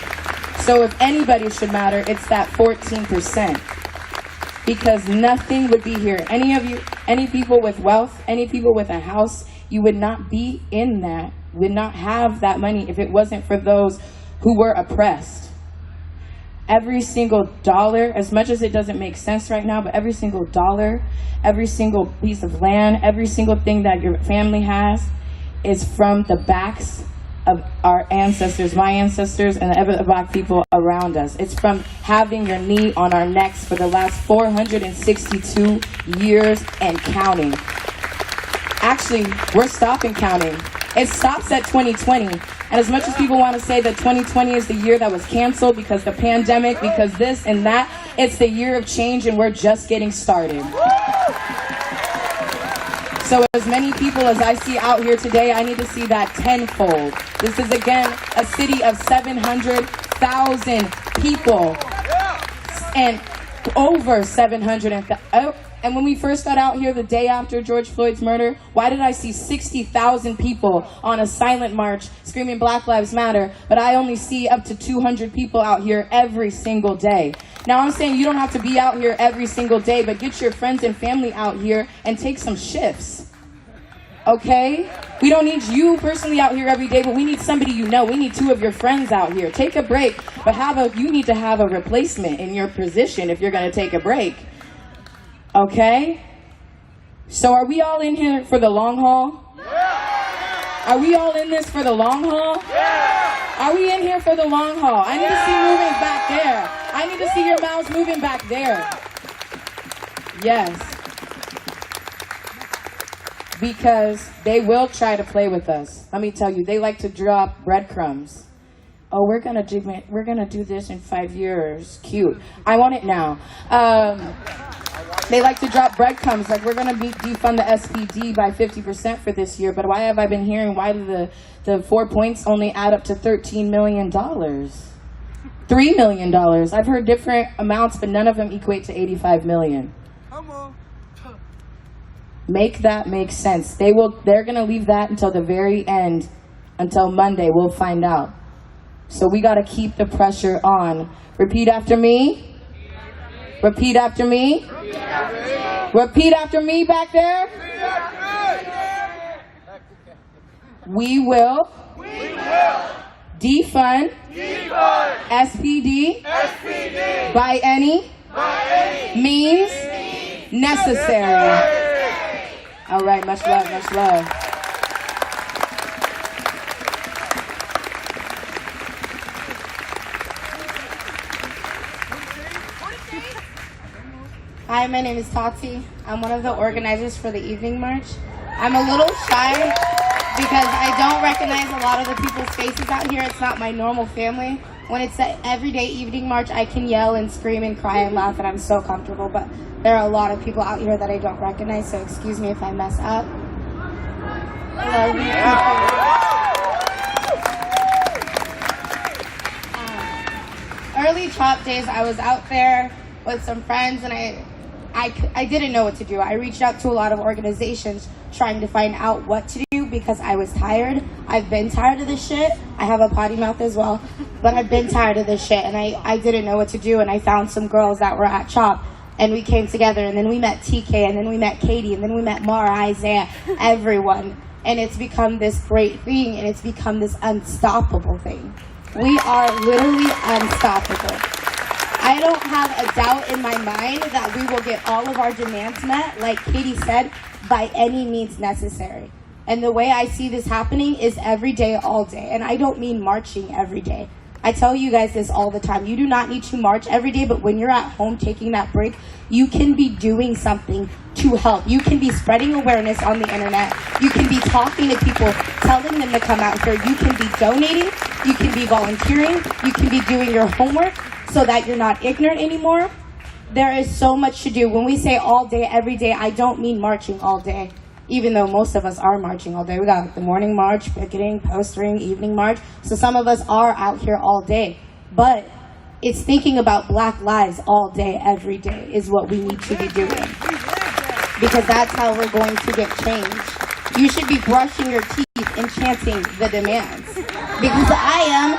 So if anybody should matter, it's that 14%. Because nothing would be here. Any people with wealth, any people with a house, you would not be in that, would not have that money if it wasn't for those who were oppressed. Every single dollar, as much as it doesn't make sense right now, but every single dollar, every single piece of land, every single thing that your family has is from the backs of our ancestors, my ancestors, and the other Black people around us. It's from having your knee on our necks for the last 462 years and counting. Actually, we're stopping counting. It stops at 2020. And as much as people want to say that 2020 is the year that was canceled because the pandemic, because this and that, it's the year of change, and we're just getting started. So as many people as I see out here today, I need to see that tenfold. This is, again, a city of 700,000 people. And over 700. And when we first got out here the day after George Floyd's murder, why did I see 60,000 people on a silent march screaming Black Lives Matter, but I only see up to 200 people out here every single day? Now I'm saying you don't have to be out here every single day, but get your friends and family out here and take some shifts. Okay? We don't need you personally out here every day, but we need somebody you know. We need 2 of your friends out here. Take a break, but you need to have a replacement in your position if you're going to take a break. Okay? So are we all in here for the long haul? Yeah. Are we all in this for the long haul? Yeah. Are we in here for the long haul? I need to see moving back there. I need to see your mouths moving back there. Yes. Because they will try to play with us. Let me tell you, they like to drop breadcrumbs. Oh, we're gonna do this in 5 years. Cute. I want it now. They like to drop breadcrumbs, like we're gonna defund the SPD by 50% for this year. But why have I been hearing? Why do the 4 points only add up to $13 million? $3 million. I've heard different amounts, but none of them equate to 85 million. Come on. Make that make sense. They're gonna leave that until the very end, until Monday. We'll find out. So we gotta keep the pressure on. Repeat after me. Repeat after me. Repeat after me back there. We will defund SPD by any means necessary. All right, much love, much love. Hi, my name is Tati. I'm one of the organizers for the evening march. I'm a little shy because I don't recognize a lot of the people's faces out here. It's not my normal family. When it's an everyday evening march, I can yell and scream and cry and laugh, and I'm so comfortable. But there are a lot of people out here that I don't recognize, so excuse me if I mess up. I love you. Early CHOP days, I was out there with some friends, and I didn't know what to do. I reached out to a lot of organizations trying to find out what to do because I was tired. I've been tired of this shit. I have a potty mouth as well, but I've been tired of this shit, and I didn't know what to do, and I found some girls that were at CHOP, and we came together, and then we met TK, and then we met Katie, and then we met Mara, Isaiah, everyone, and it's become this great thing, and it's become this unstoppable thing. We are literally unstoppable. I don't have a doubt in my mind that we will get all of our demands met, like Katie said, by any means necessary. And the way I see this happening is every day, all day. And I don't mean marching every day. I tell you guys this all the time. You do not need to march every day, but when you're at home taking that break, you can be doing something to help. You can be spreading awareness on the internet. You can be talking to people, telling them to come out here. You can be donating. You can be volunteering. You can be doing your homework so that you're not ignorant anymore. There is so much to do. When we say all day, every day, I don't mean marching all day, even though most of us are marching all day. We got the morning march, picketing, postering, evening march. So some of us are out here all day. But it's thinking about Black lives all day, every day is what we need to be doing. Because that's how we're going to get change. You should be brushing your teeth and chanting the demands. Because I am.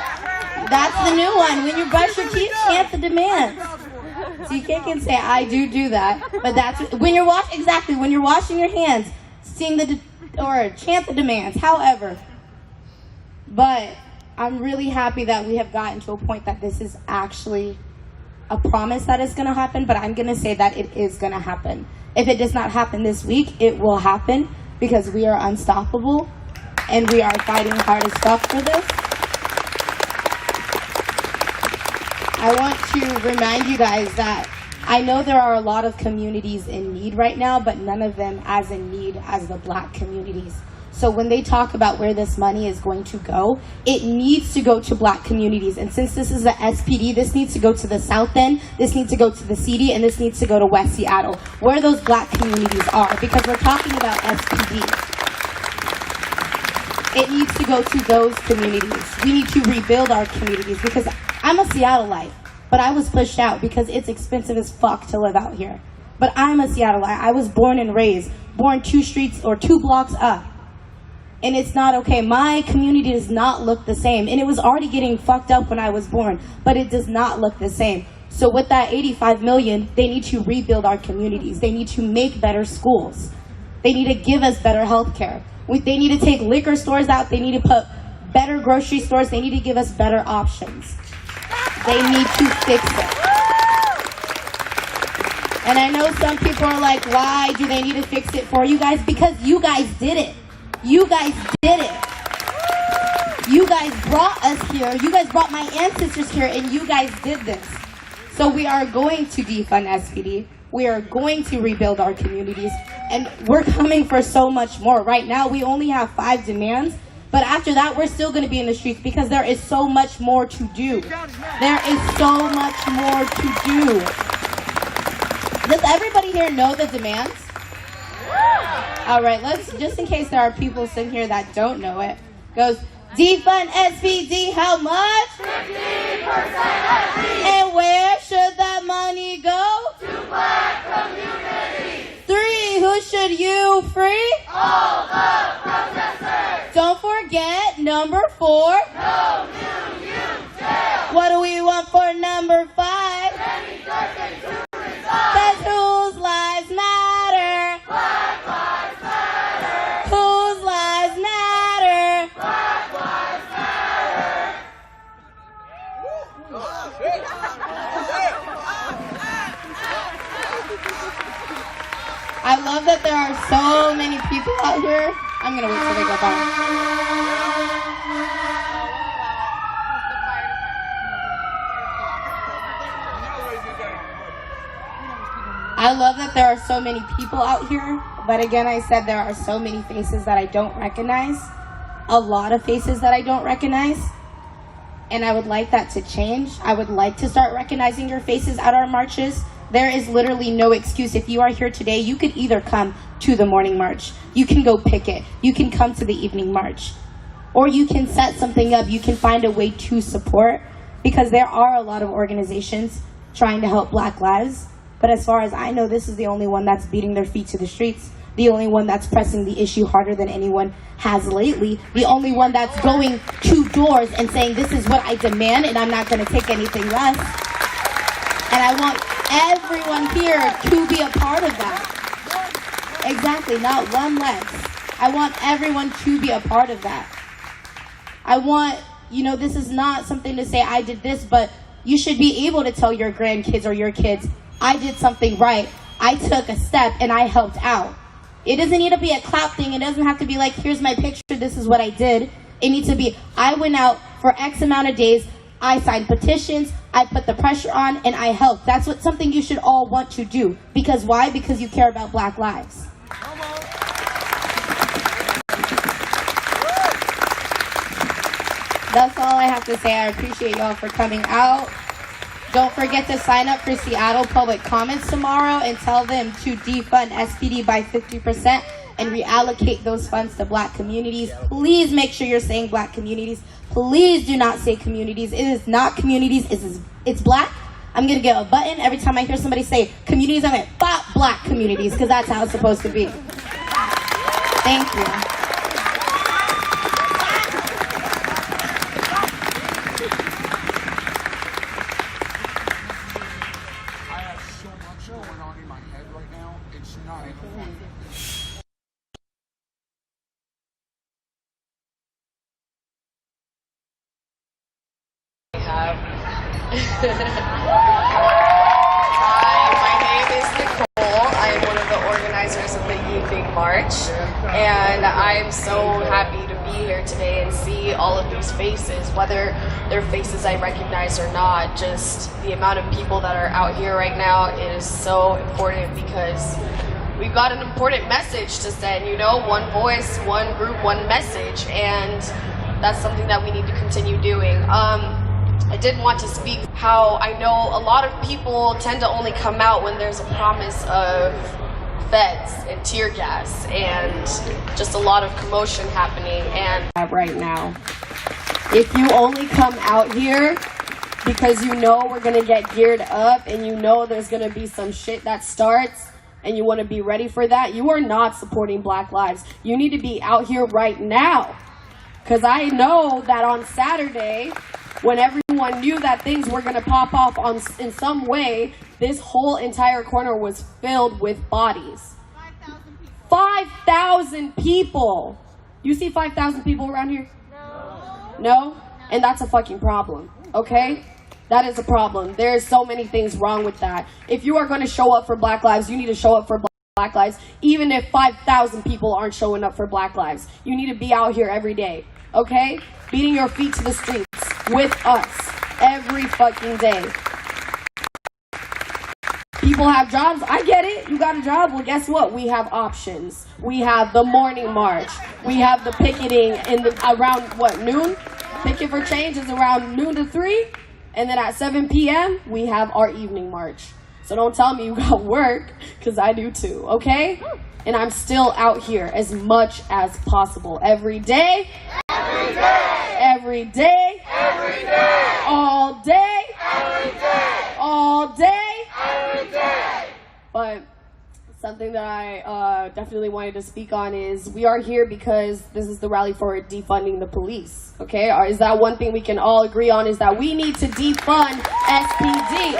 That's the new one. When you brush your teeth, chant the demands. TK can say, I do that. But that's when you're when you're washing your hands, sing or chant the demands. However, but I'm really happy that we have gotten to a point that this is actually a promise that is going to happen. But I'm going to say that it is going to happen. If it does not happen this week, it will happen because we are unstoppable and we are fighting hard as fuck for this. I want to remind you guys that I know there are a lot of communities in need right now, but none of them as in need as the Black communities. So when they talk about where this money is going to go, it needs to go to Black communities. And since this is the SPD, this needs to go to the South End, this needs to go to the CD, and this needs to go to West Seattle, where those Black communities are, because we're talking about SPD. It needs to go to those communities. We need to rebuild our communities because I'm a Seattleite. but I was pushed out because it's expensive as fuck to live out here. But I'm a Seattleite. I was born and raised, born 2 streets or 2 blocks up. And it's not okay. My community does not look the same. And it was already getting fucked up when I was born, but it does not look the same. So with that 85 million, they need to rebuild our communities. They need to make better schools. They need to give us better health care. They need to take liquor stores out. They need to put better grocery stores. They need to give us better options. They need to fix it. And I know some people are like, why do they need to fix it for you guys? Because you guys did it. You guys did it. You guys brought us here. You guys brought my ancestors here, and you guys did this. So we are going to defund SPD. We are going to rebuild our communities. And we're coming for so much more. Right now, we only have 5 demands. But after that, we're still going to be in the streets because there is so much more to do. There is so much more to do. Does everybody here know the demands? All right, let's, just in case there are people sitting here that don't know it, goes, defund SPD, how much? 15% SPD. And where should that money go? To Black communities. 3, who should you free? All the protesters. Don't forget, number 4. No new youth jail. What do we want for number 5? That's whose lives matter. Black lives matter. Whose lives matter. Black lives matter. I love that there are so many people out here. I'm gonna wait till they go by. I love that there are so many people out here, but again, I said there are so many faces that I don't recognize, a lot of faces that I don't recognize, and I would like that to change. I would like to start recognizing your faces at our marches. There is literally no excuse. If you are here today, you could either come to the morning march, you can go picket, you can come to the evening march, or you can set something up. You can find a way to support, because there are a lot of organizations trying to help Black lives. But as far as I know, this is the only one that's beating their feet to the streets, the only one that's pressing the issue harder than anyone has lately, the only one that's going to doors and saying, this is what I demand and I'm not going to take anything less. And I want everyone here to be a part of that. Exactly, not one less. I want everyone to be a part of that. I want, this is not something to say I did this, but you should be able to tell your grandkids or your kids, I did something right. I took a step and I helped out. It doesn't need to be a clap thing. It doesn't have to be like, here's my picture, this is what I did. It needs to be, I went out for X amount of days, I signed petitions, I put the pressure on, and I helped. That's something you should all want to do. Because why? Because you care about Black lives. That's all I have to say. I appreciate y'all for coming out. Don't forget to sign up for Seattle Public Comments tomorrow and tell them to defund SPD by 50% and reallocate those funds to Black communities. Please make sure you're saying Black communities. Please do not say communities. It is not communities. It's Black. I'm going to get a button every time I hear somebody say communities. I'm going to bop Black communities, because that's how it's supposed to be. Thank you. Hi, my name is Nicole. I am one of the organizers of the evening march, and I am so happy to be here today and see all of these faces, whether they're faces I recognize or not. Just the amount of people that are out here right now is so important, because we've got an important message to send, one voice, one group, one message, and that's something that we need to continue doing. I did want to speak how I know a lot of people tend to only come out when there's a promise of feds and tear gas and just a lot of commotion happening. And right now, if you only come out here because you know we're gonna get geared up and you know there's gonna be some shit that starts and you want to be ready for that, you are not supporting Black lives. You need to be out here right now. Because I know that on Saturday, when everyone knew that things were going to pop off in some way, this whole entire corner was filled with bodies. 5,000 people. You see 5,000 people around here? No? And that's a fucking problem, okay? That is a problem. There's so many things wrong with that. If you are going to show up for Black lives, you need to show up for Black lives, even if 5,000 people aren't showing up for Black lives. You need to be out here every day, okay? Beating your feet to the streets with us every fucking day. People have jobs. I get it. You got a job. Well, guess what? We have options. We have the morning march. We have the picketing around, what, noon? Picket for Change is around noon to 3. And then at 7 p.m., we have our evening march. So don't tell me you got work, because I do too, okay? And I'm still out here as much as possible. Every day. Every day. Every day. Every day. All day. Every day. All day. Every day. But something that I definitely wanted to speak on is we are here because this is the rally for defunding the police, okay? Or is that one thing we can all agree on, is that we need to defund SPD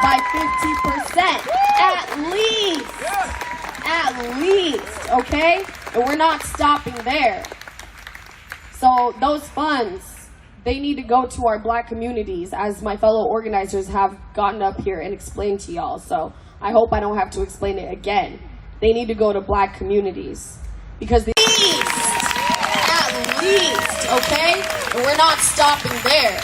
by 50% at least, okay? And we're not stopping there. So those funds, they need to go to our Black communities, as my fellow organizers have gotten up here and explained to y'all. So I hope I don't have to explain it again. They need to go to Black communities because at least, okay? And we're not stopping there.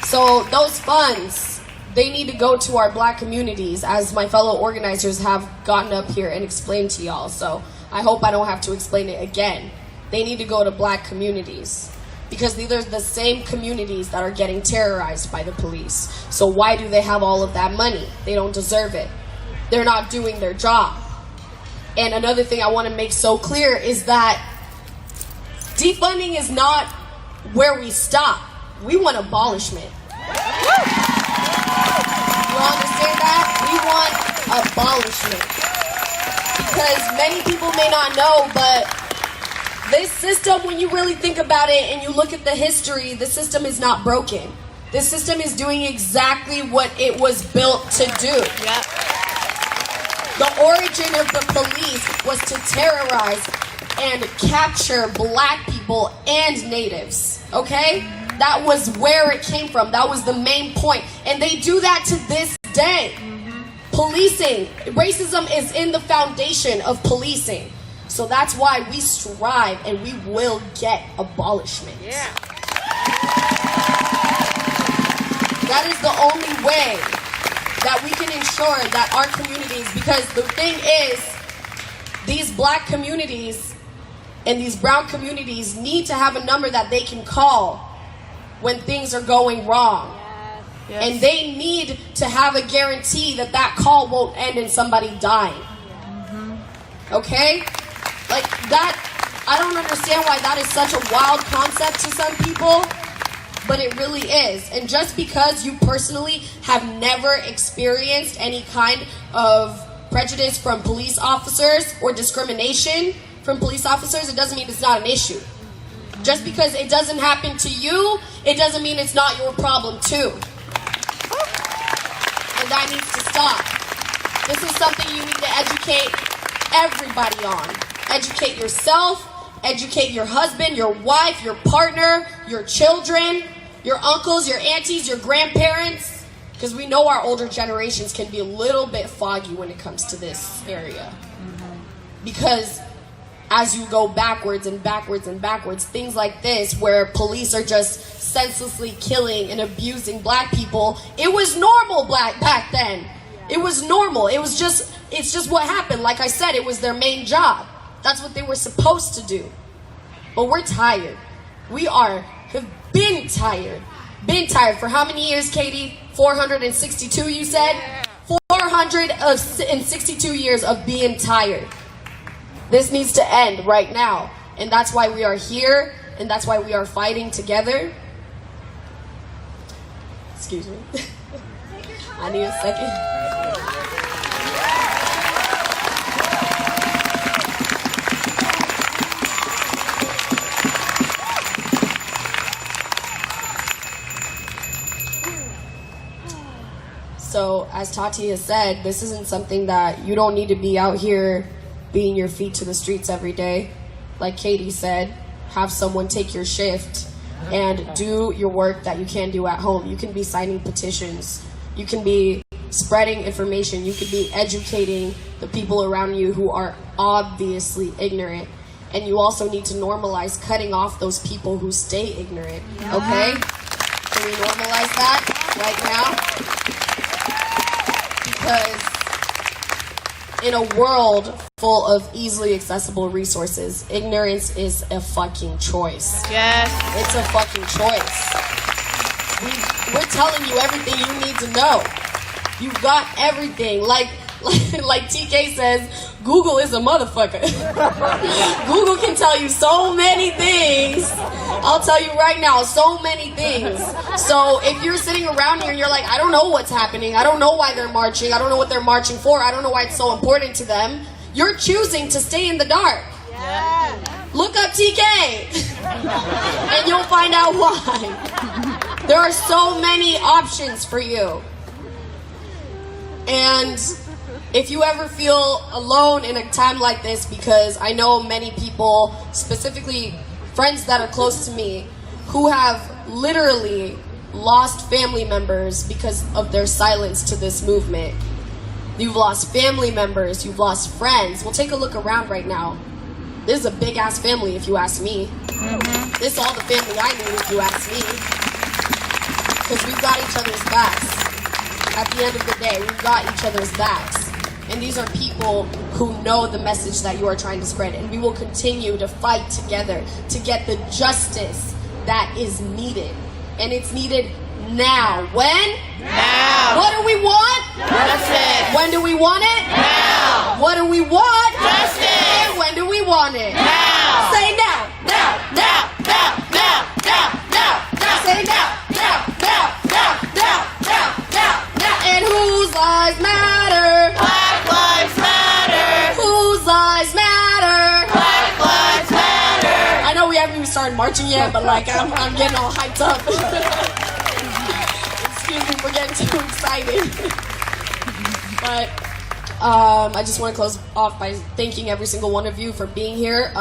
So those funds, they need to go to our Black communities, as my fellow organizers have gotten up here and explained to y'all. So I hope I don't have to explain it again. They need to go to Black communities because these are the same communities that are getting terrorized by the police. So why do they have all of that money? They don't deserve it. They're not doing their job. And another thing I want to make so clear is that defunding is not where we stop. We want abolishment. You understand that? We want abolishment. Because many people may not know, but this system, when you really think about it and you look at the history, the system is not broken. This system is doing exactly what it was built to do. Yep. The origin of the police was to terrorize and capture Black people and natives, okay? That was where it came from. That was the main point. And they do that to this day. Policing, racism is in the foundation of policing. So that's why we strive and we will get abolishment. Yeah. That is the only way that we can ensure that our communities, because the thing is, these Black communities and these brown communities need to have a number that they can call when things are going wrong. Yes. And they need to have a guarantee that that call won't end in somebody dying. Okay? Like that, I don't understand why that is such a wild concept to some people, but it really is. And just because you personally have never experienced any kind of prejudice from police officers or discrimination from police officers, it doesn't mean it's not an issue. Just because it doesn't happen to you, it doesn't mean it's not your problem too. And that needs to stop. This is something you need to educate everybody on. Educate yourself, educate your husband, your wife, your partner, your children, your uncles, your aunties, your grandparents, because we know our older generations can be a little bit foggy when it comes to this area. Because as you go backwards and backwards and backwards, things like this where police are just senselessly killing and abusing Black people, it was normal back then. It was normal. It's just what happened. Like I said, it was their main job. That's what they were supposed to do. But we're tired. We have been tired. Been tired for how many years, Katie? 462, you said? 462 years of being tired. This needs to end right now. And that's why we are here, and that's why we are fighting together. Excuse me. I need a second. So, as Tati has said, this isn't something that you don't need to be out here beating your feet to the streets every day. Like Katie said, have someone take your shift and do your work that you can do at home. You can be signing petitions. You can be spreading information. You can be educating the people around you who are obviously ignorant. And you also need to normalize cutting off those people who stay ignorant. Okay? Can we normalize that right now? Because in a world full of easily accessible resources, ignorance is a fucking choice. Yes. It's a fucking choice. We're telling you everything you need to know. You've got everything. Like TK says, Google is a motherfucker. Google can tell you so many things. I'll tell you right now, so many things. So if you're sitting around here and you're like, I don't know what's happening. I don't know why they're marching. I don't know what they're marching for. I don't know why it's so important to them. You're choosing to stay in the dark. Yeah. Look up TK. And you'll find out why. There are so many options for you. And if you ever feel alone in a time like this, because I know many people, specifically friends that are close to me, who have literally lost family members because of their silence to this movement. You've lost family members, you've lost friends. Well, take a look around right now. This is a big-ass family, if you ask me. This is all the family I need, if you ask me. Because we've got each other's backs. At the end of the day, we've got each other's backs. And these are people who know the message that you are trying to spread. And we will continue to fight together to get the justice that is needed. And it's needed now. When? Now. What do we want? Justice. When do we want it? Now. What do we want? Justice. And when do we want it? Now. Say now. Now. Now. Now. Now. Now. Now. Now. Say now. Now. Now. Now. Now. Now. Now. Now. And whose lives matter? Black lives matter. Whose lives matter? Black lives matter. I know we haven't even started marching yet, but like I'm getting all hyped up. Excuse me for getting too excited. But I just want to close off by thanking every single one of you for being here.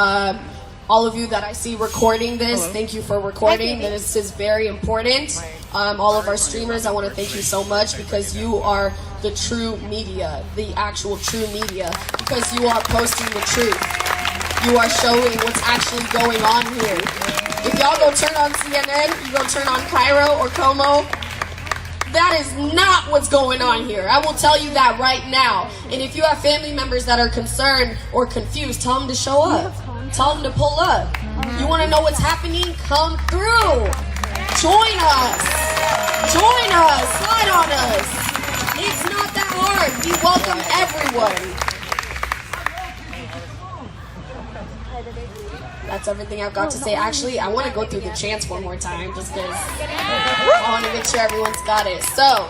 All of you that I see recording this, thank you for recording. This is very important. All of our streamers, I want to thank you so much because you are the true media, the actual true media, because you are posting the truth. You are showing what's actually going on here. If y'all go turn on CNN, you go turn on Cairo or Como, that is not what's going on here. I will tell you that right now. And if you have family members that are concerned or confused, tell them to show up. Tell them to pull up. You want to know what's happening? Come through. Join us. Join us. Slide on us. It's not that hard. We welcome everyone. That's everything I've got to say. Actually, I want to go through the chants one more time just because I want to make sure everyone's got it. So,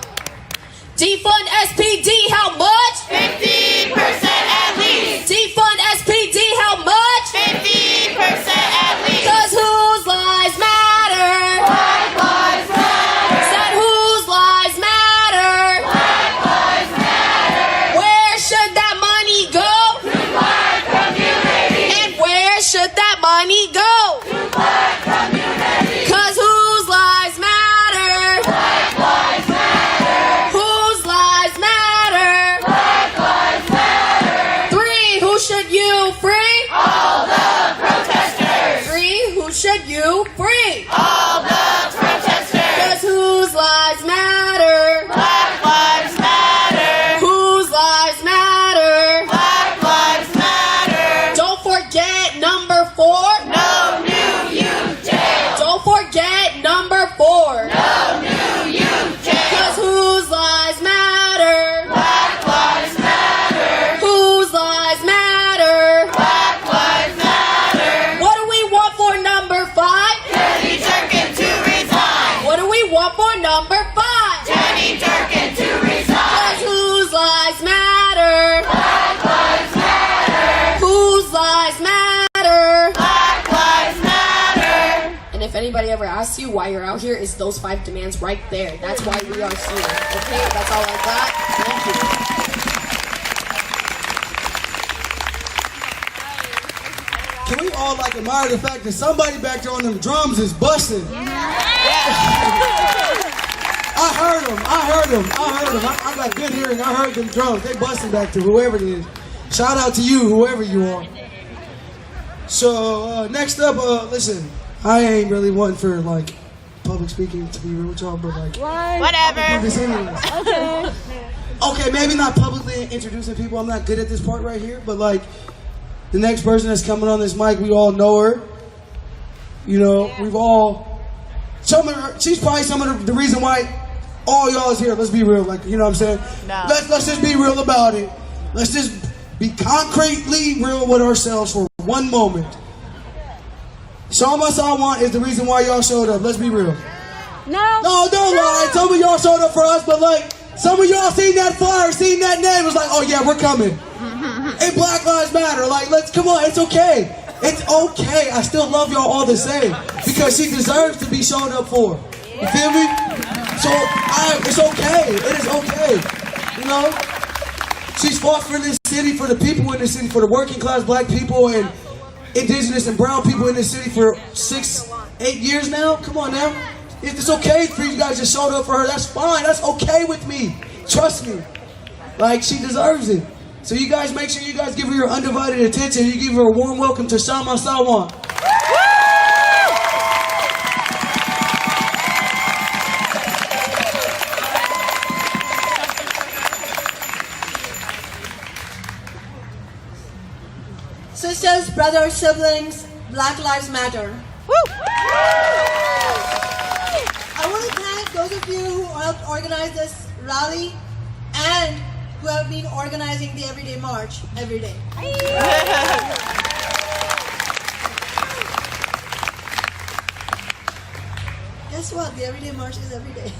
defund SPD, how much? 50% at least. Defund SPD, how much? 50% at least. Because whose lives matter? Black lives matter. Said whose lives matter? Black lives matter. Where should that money go? To black community. And where should that money go? To black community. Because whose lives matter? Black lives matter. Whose lives matter? Black lives matter. 3, who should you free? All the protesters. 3, who should you free? All the protesters. Because whose lives matter? Black lives matter. Whose lives matter? Black lives matter. Don't forget number 4. No new youth jail. Don't forget number 4. No new youth jail. Because whose lives matter? Black lives matter. Whose lives matter? Black lives matter. What do we want for number 5? Dirty Jerkin to resign. What do we want for number 5? anybody ever asks you why you're out here, it's those 5 demands right there. That's why we are here. Okay, that's all I got. Thank you. Can we all like admire the fact that somebody back there on them drums is busting? I heard them. I got good hearing. I heard them drums. They busting back there, whoever it is. Shout out to you, whoever you are. So next up, listen, I ain't really one for like public speaking, to be real with y'all, but like Whatever. I can do this anyways. Okay. Okay, maybe not publicly introducing people. I'm not good at this part right here, but like the next person that's coming on this mic, we all know her. You know, we've all she's probably some of the reason why all y'all is here. Let's be real, like, you know what I'm saying? No. Let's just be real about it. Let's just be concretely real with ourselves for one moment. Shama Sawan is the reason why y'all showed up. Let's be real. No. No, don't lie. Some of y'all showed up for us, but like some of y'all seen that flyer, seen that name, was like, oh yeah, we're coming. And Black Lives Matter. Like, let's come on. It's okay. It's okay. I still love y'all all the same because she deserves to be shown up for. You feel me? So it's okay. It is okay. You know. She's fought for this city, for the people in this city, for the working class black people and indigenous and brown people in this city for 6-8 years now. Come on now. If it's okay for you guys to show up for her, that's fine. That's okay with me. Trust me. Like, she deserves it. So you guys make sure you guys give her your undivided attention. You give her a warm welcome to Shama Sawan. Sisters, brothers, siblings, Black Lives Matter. I want to thank those of you who helped organize this rally and who have been organizing the Everyday March every day. Guess what? The Everyday March is every day.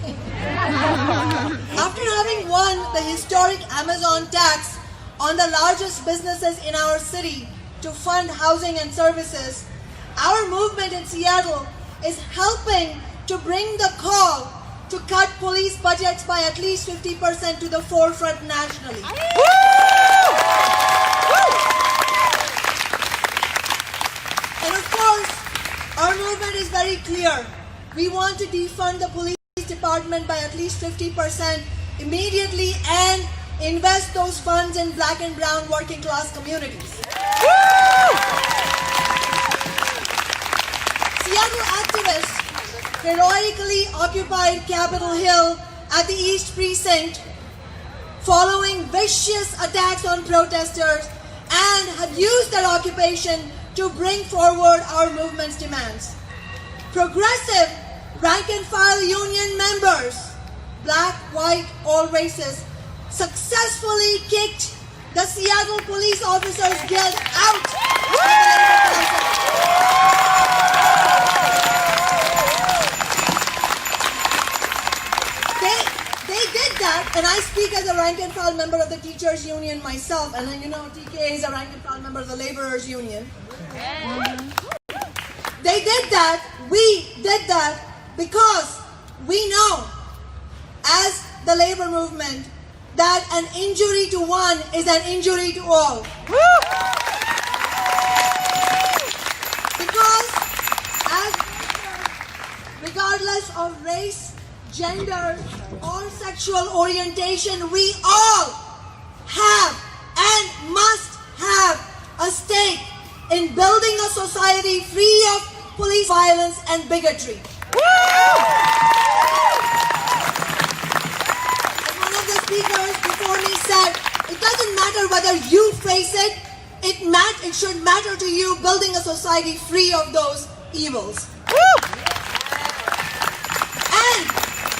After having won the historic Amazon tax on the largest businesses in our city to fund housing and services, our movement in Seattle is helping to bring the call to cut police budgets by at least 50% to the forefront nationally. And of course, our movement is very clear. We want to defund the police department by at least 50% immediately and invest those funds in black and brown working class communities. Seattle activists heroically occupied Capitol Hill at the East Precinct following vicious attacks on protesters and have used that occupation to bring forward our movement's demands. Progressive rank-and-file union members, black, white, all races, successfully kicked the Seattle Police Officers Guild out of the Labor Council. They did that, and I speak as a rank-and-file member of the Teachers Union myself, and then you know TK is a rank-and-file member of the Laborers Union. They did that, we did that, because we know, as the labor movement, that an injury to one is an injury to all. Because regardless of race, gender, or sexual orientation, we all have and must have a stake in building a society free of police violence and bigotry. The speakers before me said, it doesn't matter whether you face it, it should matter to you building a society free of those evils. And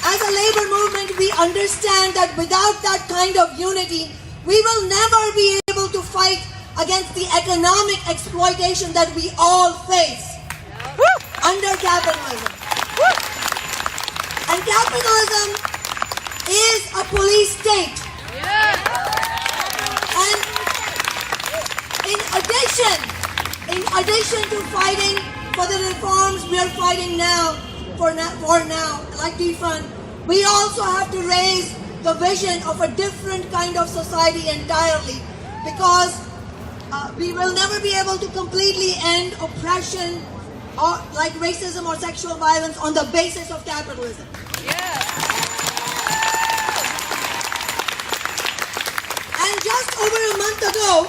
as a labor movement, we understand that without that kind of unity, we will never be able to fight against the economic exploitation that we all face under capitalism. And capitalism is a police state. And in addition to fighting for the reforms we are fighting now, like defund, we also have to raise the vision of a different kind of society entirely, because we will never be able to completely end oppression or like racism or sexual violence on the basis of capitalism. And just over a month ago,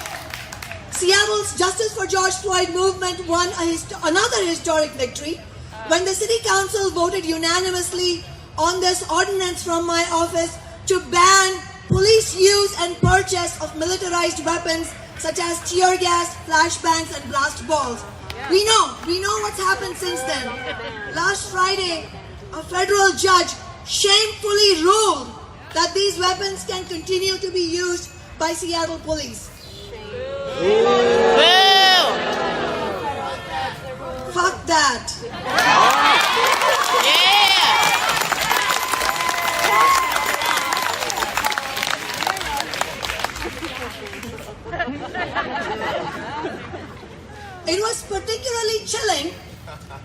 Seattle's Justice for George Floyd movement won another historic victory when the City Council voted unanimously on this ordinance from my office to ban police use and purchase of militarized weapons such as tear gas, flashbangs, and blast balls. We know what's happened since then. Last Friday, a federal judge shamefully ruled that these weapons can continue to be used by Seattle police. Fuck that. It was particularly chilling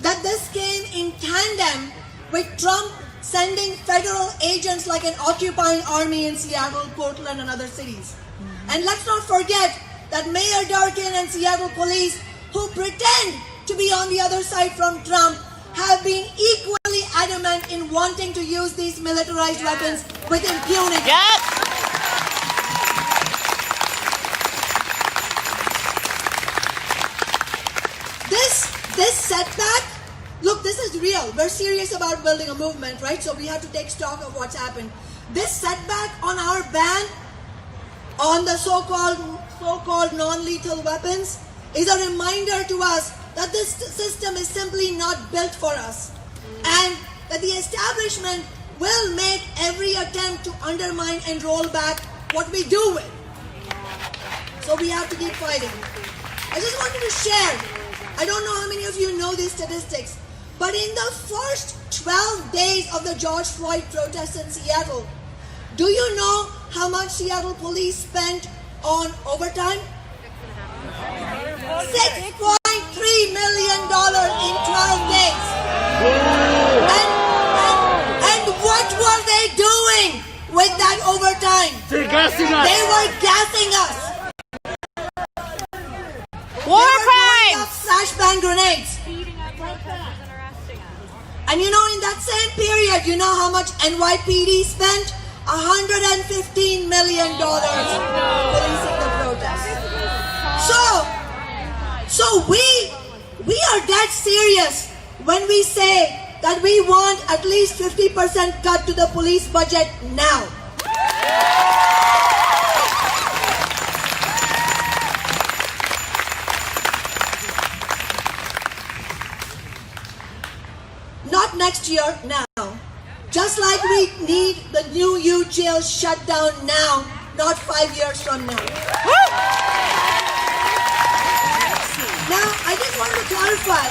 that this came in tandem with Trump sending federal agents like an occupying army in Seattle, Portland, and other cities. And let's not forget that Mayor Durkin and Seattle police, who pretend to be on the other side from Trump, have been equally adamant in wanting to use these militarized weapons with impunity. This setback, look, this is real. We're serious about building a movement, right? So we have to take stock of what's happened. This setback on our ban on the so-called non-lethal weapons is a reminder to us that this system is simply not built for us, and that the establishment will make every attempt to undermine and roll back what we do with. So we have to keep fighting. I just wanted to share, I don't know how many of you know these statistics, but in the first 12 days of the George Floyd protests in Seattle, do you know how much Seattle police spent on overtime? $6.3 million in 12 days. And what were they doing with that overtime? They're gassing us. They were gassing us. War crimes! Flashbang grenades. And you know, in that same period, you know how much NYPD spent? $115 million policing the protests. So we are that serious when we say that we want at least 50% cut to the police budget now. Not next year, now. Just like we need the new youth jail shut down now, not 5 years from now. Now, I just wanted to clarify,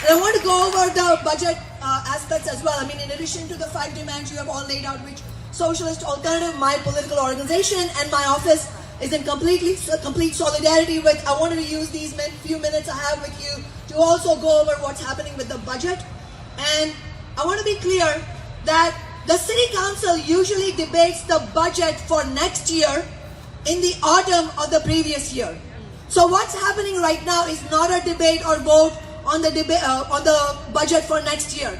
and I want to go over the budget aspects as well. I mean, in addition to the 5 demands you have all laid out, which Socialist Alternative, my political organization, and my office is in complete solidarity with, I wanted to use these few minutes I have with you to also go over what's happening with the budget. And I want to be clear that the City Council usually debates the budget for next year in the autumn of the previous year. So what's happening right now is not a debate or vote on the budget for next year.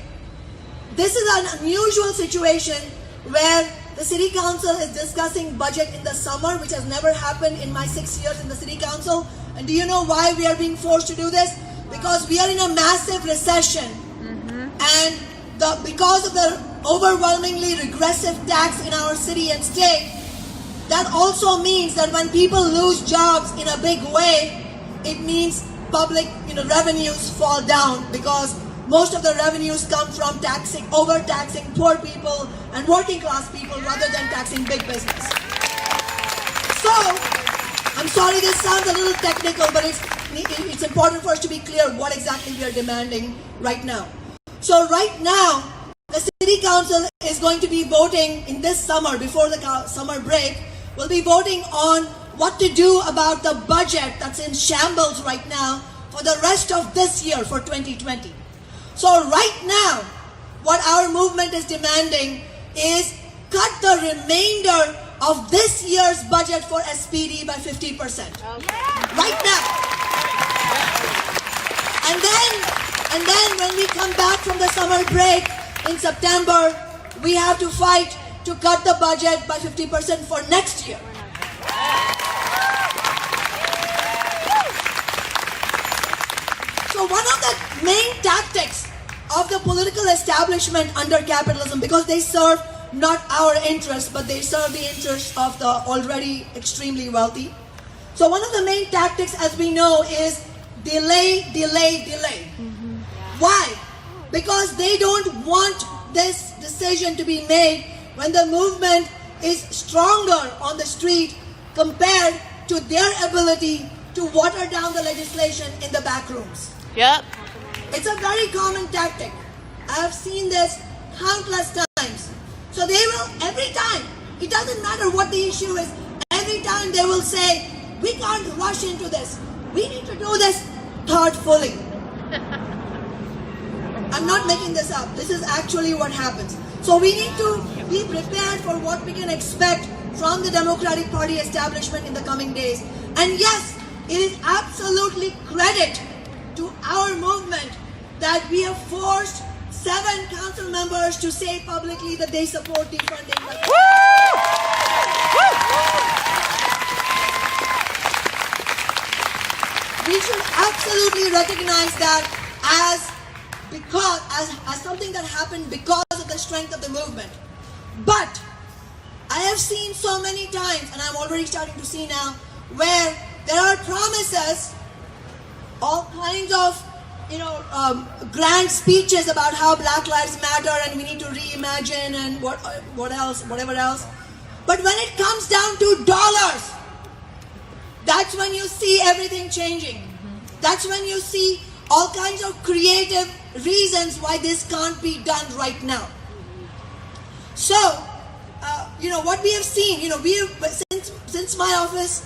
This is an unusual situation where the City Council is discussing budget in the summer, which has never happened in my 6 years in the City Council. And do you know why we are being forced to do this? Because we are in a massive recession. And because of the overwhelmingly regressive tax in our city and state, that also means that when people lose jobs in a big way, it means public revenues fall down, because most of the revenues come from overtaxing poor people and working class people rather than taxing big business. So, I'm sorry this sounds a little technical, but it's important for us to be clear what exactly we are demanding right now. So right now, the City Council is going to be voting in this summer, before the summer break, we'll be voting on what to do about the budget that's in shambles right now for for the rest of this year, for 2020. So right now, what our movement is demanding is cut the remainder of this year's budget for SPD by 50%. Right now. And then when we come back from the summer break in September, we have to fight to cut the budget by 50% for next year. So one of the main tactics of the political establishment under capitalism, because they serve not our interests, but they serve the interests of the already extremely wealthy. So one of the main tactics, as we know, is delay, delay, delay. Why? Because they don't want this decision to be made when the movement is stronger on the street compared to their ability to water down the legislation in the back rooms. Yep. It's a very common tactic. I have seen this countless times. So they will, every time, it doesn't matter what the issue is, every time they will say, we can't rush into this. We need to do this thoughtfully. I'm not making this up. This is actually what happens. So we need to be prepared for what we can expect from the Democratic Party establishment in the coming days. And yes, it is absolutely credit to our movement that we have forced 7 council members to say publicly that they support defunding. We should absolutely recognize that as something that happened because of the strength of the movement. But I have seen so many times, and I'm already starting to see now, where there are promises, all kinds of grand speeches about how Black Lives Matter and we need to reimagine and whatever else. But when it comes down to dollars, that's when you see everything changing. That's when you see all kinds of creative reasons why this can't be done right now. So, what we have seen, since my office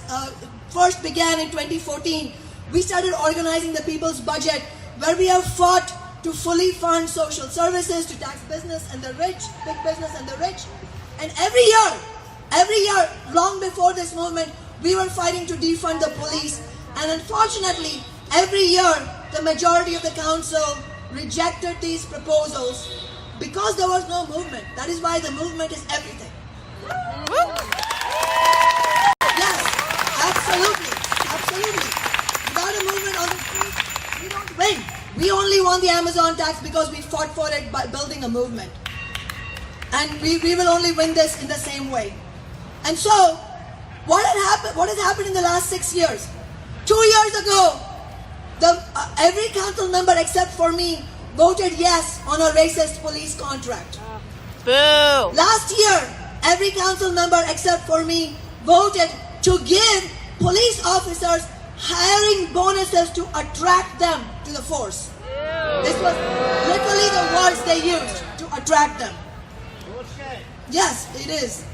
first began in 2014, we started organizing the people's budget, where we have fought to fully fund social services, to tax business and the rich, big business and the rich. And every year, long before this movement, we were fighting to defund the police. And unfortunately, every year, the majority of the council rejected these proposals because there was no movement. That is why the movement is everything. Yes, absolutely. Without a movement on the street, we don't win. We only won the Amazon tax because we fought for it by building a movement. And we will only win this in the same way. And so, what has happened in the last 6 years? 2 years ago, every council member except for me voted yes on a racist police contract. Boo! Last year, every council member except for me voted to give police officers hiring bonuses to attract them to the force. This was literally the words they used to attract them. Yes, it is.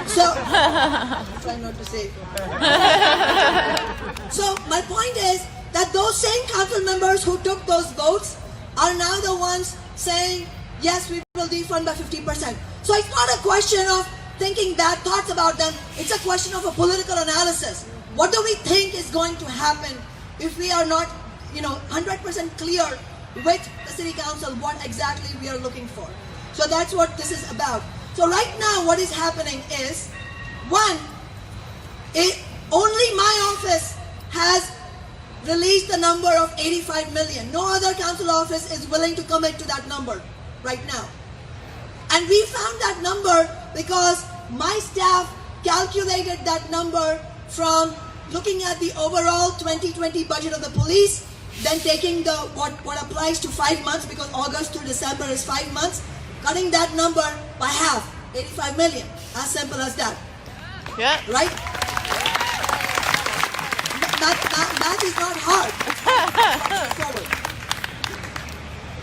So, I'm trying not to say it. So, my point is that those same council members who took those votes are now the ones saying, yes, we will defund by 50%. So it's not a question of thinking bad thoughts about them. It's a question of a political analysis. What do we think is going to happen if we are not, 100% clear with the city council what exactly we are looking for? So that's what this is about. So right now what is happening is, one, only my office has released the number of 85 million. No other council office is willing to commit to that number right now. And we found that number because my staff calculated that number from looking at the overall 2020 budget of the police, then taking the what applies to 5 months, because August to December is 5 months, cutting that number by half, 85 million. As simple as that. Yeah. Right? Math is not hard.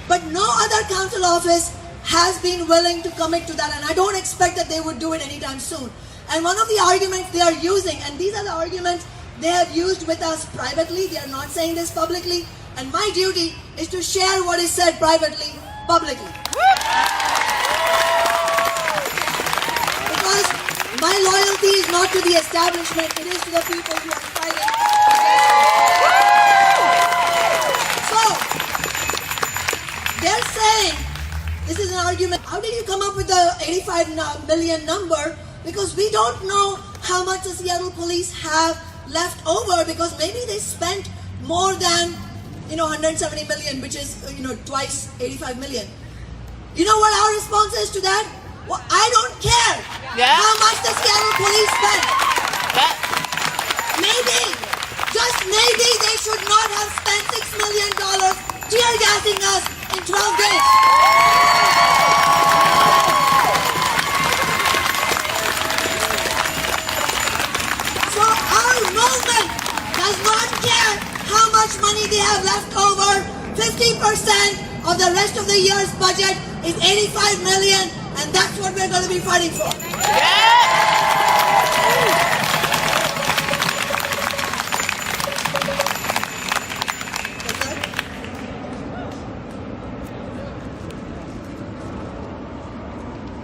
But no other council office has been willing to commit to that, and I don't expect that they would do it anytime soon. And one of the arguments they are using, and these are the arguments they have used with us privately. They are not saying this publicly. And my duty is to share what is said privately, publicly. Because my loyalty is not to the establishment, it is to the people who are fighting. So, they're saying, this is an argument, how did you come up with the 85 million number? Because we don't know how much the Seattle police have left over, because maybe they spent more than 170 million, which is twice 85 million. You know what our response is to that? Well, I don't care how much the Seattle police spent. Maybe, just maybe, they should not have spent $6 million tear gassing us in 12 days. So our movement does not care how much money they have left over. 50% of the rest of the year's budget is 85 million, and that's what we're going to be fighting for.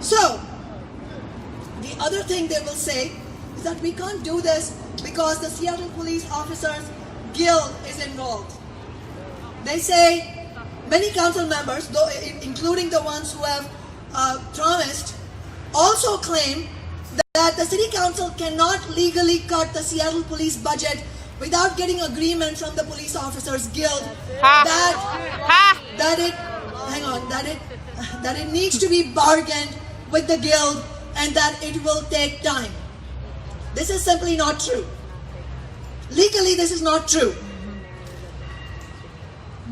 So, the other thing they will say is that we can't do this because the Seattle Police Officers Guild is involved. They say many council members, though, including the ones who have promised, also claim that the City Council cannot legally cut the Seattle Police budget without getting agreement from the Police Officers Guild that it needs to be bargained with the Guild and that it will take time. This is simply not true. Legally, this is not true.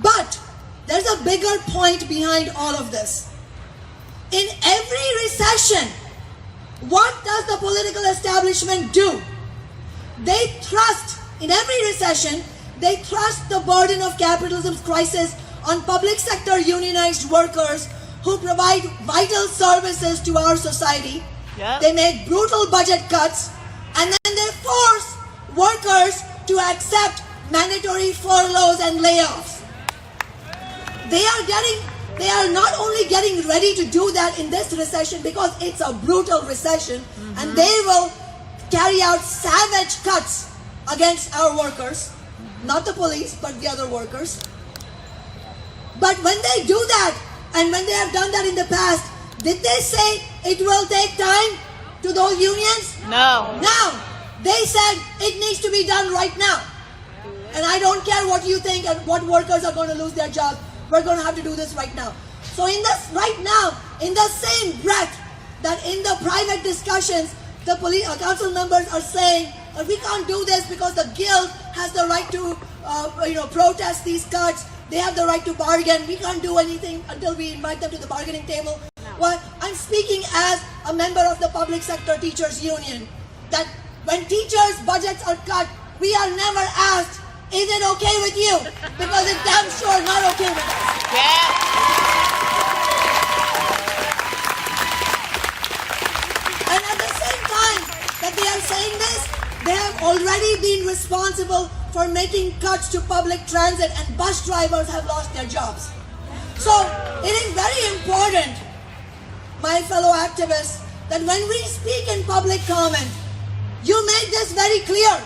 But there's a bigger point behind all of this. In every recession, what does the political establishment do? They thrust, in every recession, they thrust the burden of capitalism's crisis on public sector unionized workers who provide vital services to our society. They make brutal budget cuts, and then they force workers to accept mandatory furloughs and layoffs. They are not only getting ready to do that in this recession because it's a brutal recession, and they will carry out savage cuts against our workers, not the police, but the other workers. But when they do that, and when they have done that in the past, did they say it will take time to those unions? No. No. They said it needs to be done right now. And I don't care what you think and what workers are going to lose their jobs. We're going to have to do this right now. So in this right now, in the same breath that in the private discussions, the council members are saying, we can't do this because the guild has the right to protest these cuts. They have the right to bargain. We can't do anything until we invite them to the bargaining table. Well, I'm speaking as a member of the public sector teachers union, that when teachers' budgets are cut, we are never asked, is it okay with you? Because it's damn sure not okay with us. And at the same time that they are saying this, they have already been responsible for making cuts to public transit, and bus drivers have lost their jobs. So it is very important, my fellow activists, that when we speak in public comment, you make this very clear,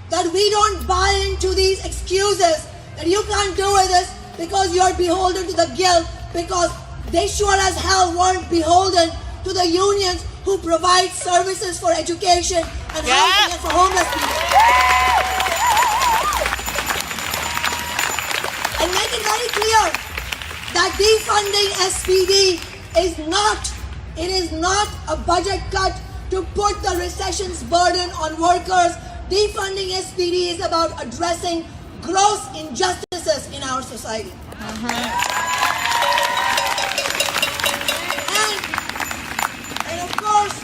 that we don't buy into these excuses that you can't do this because you're beholden to the guild, because they sure as hell weren't beholden to the unions who provide services for education and housing and for homeless people. And make it very clear that defunding SPD is not a budget cut to put the recession's burden on workers. Defunding SPD is about addressing gross injustices in our society. And of course,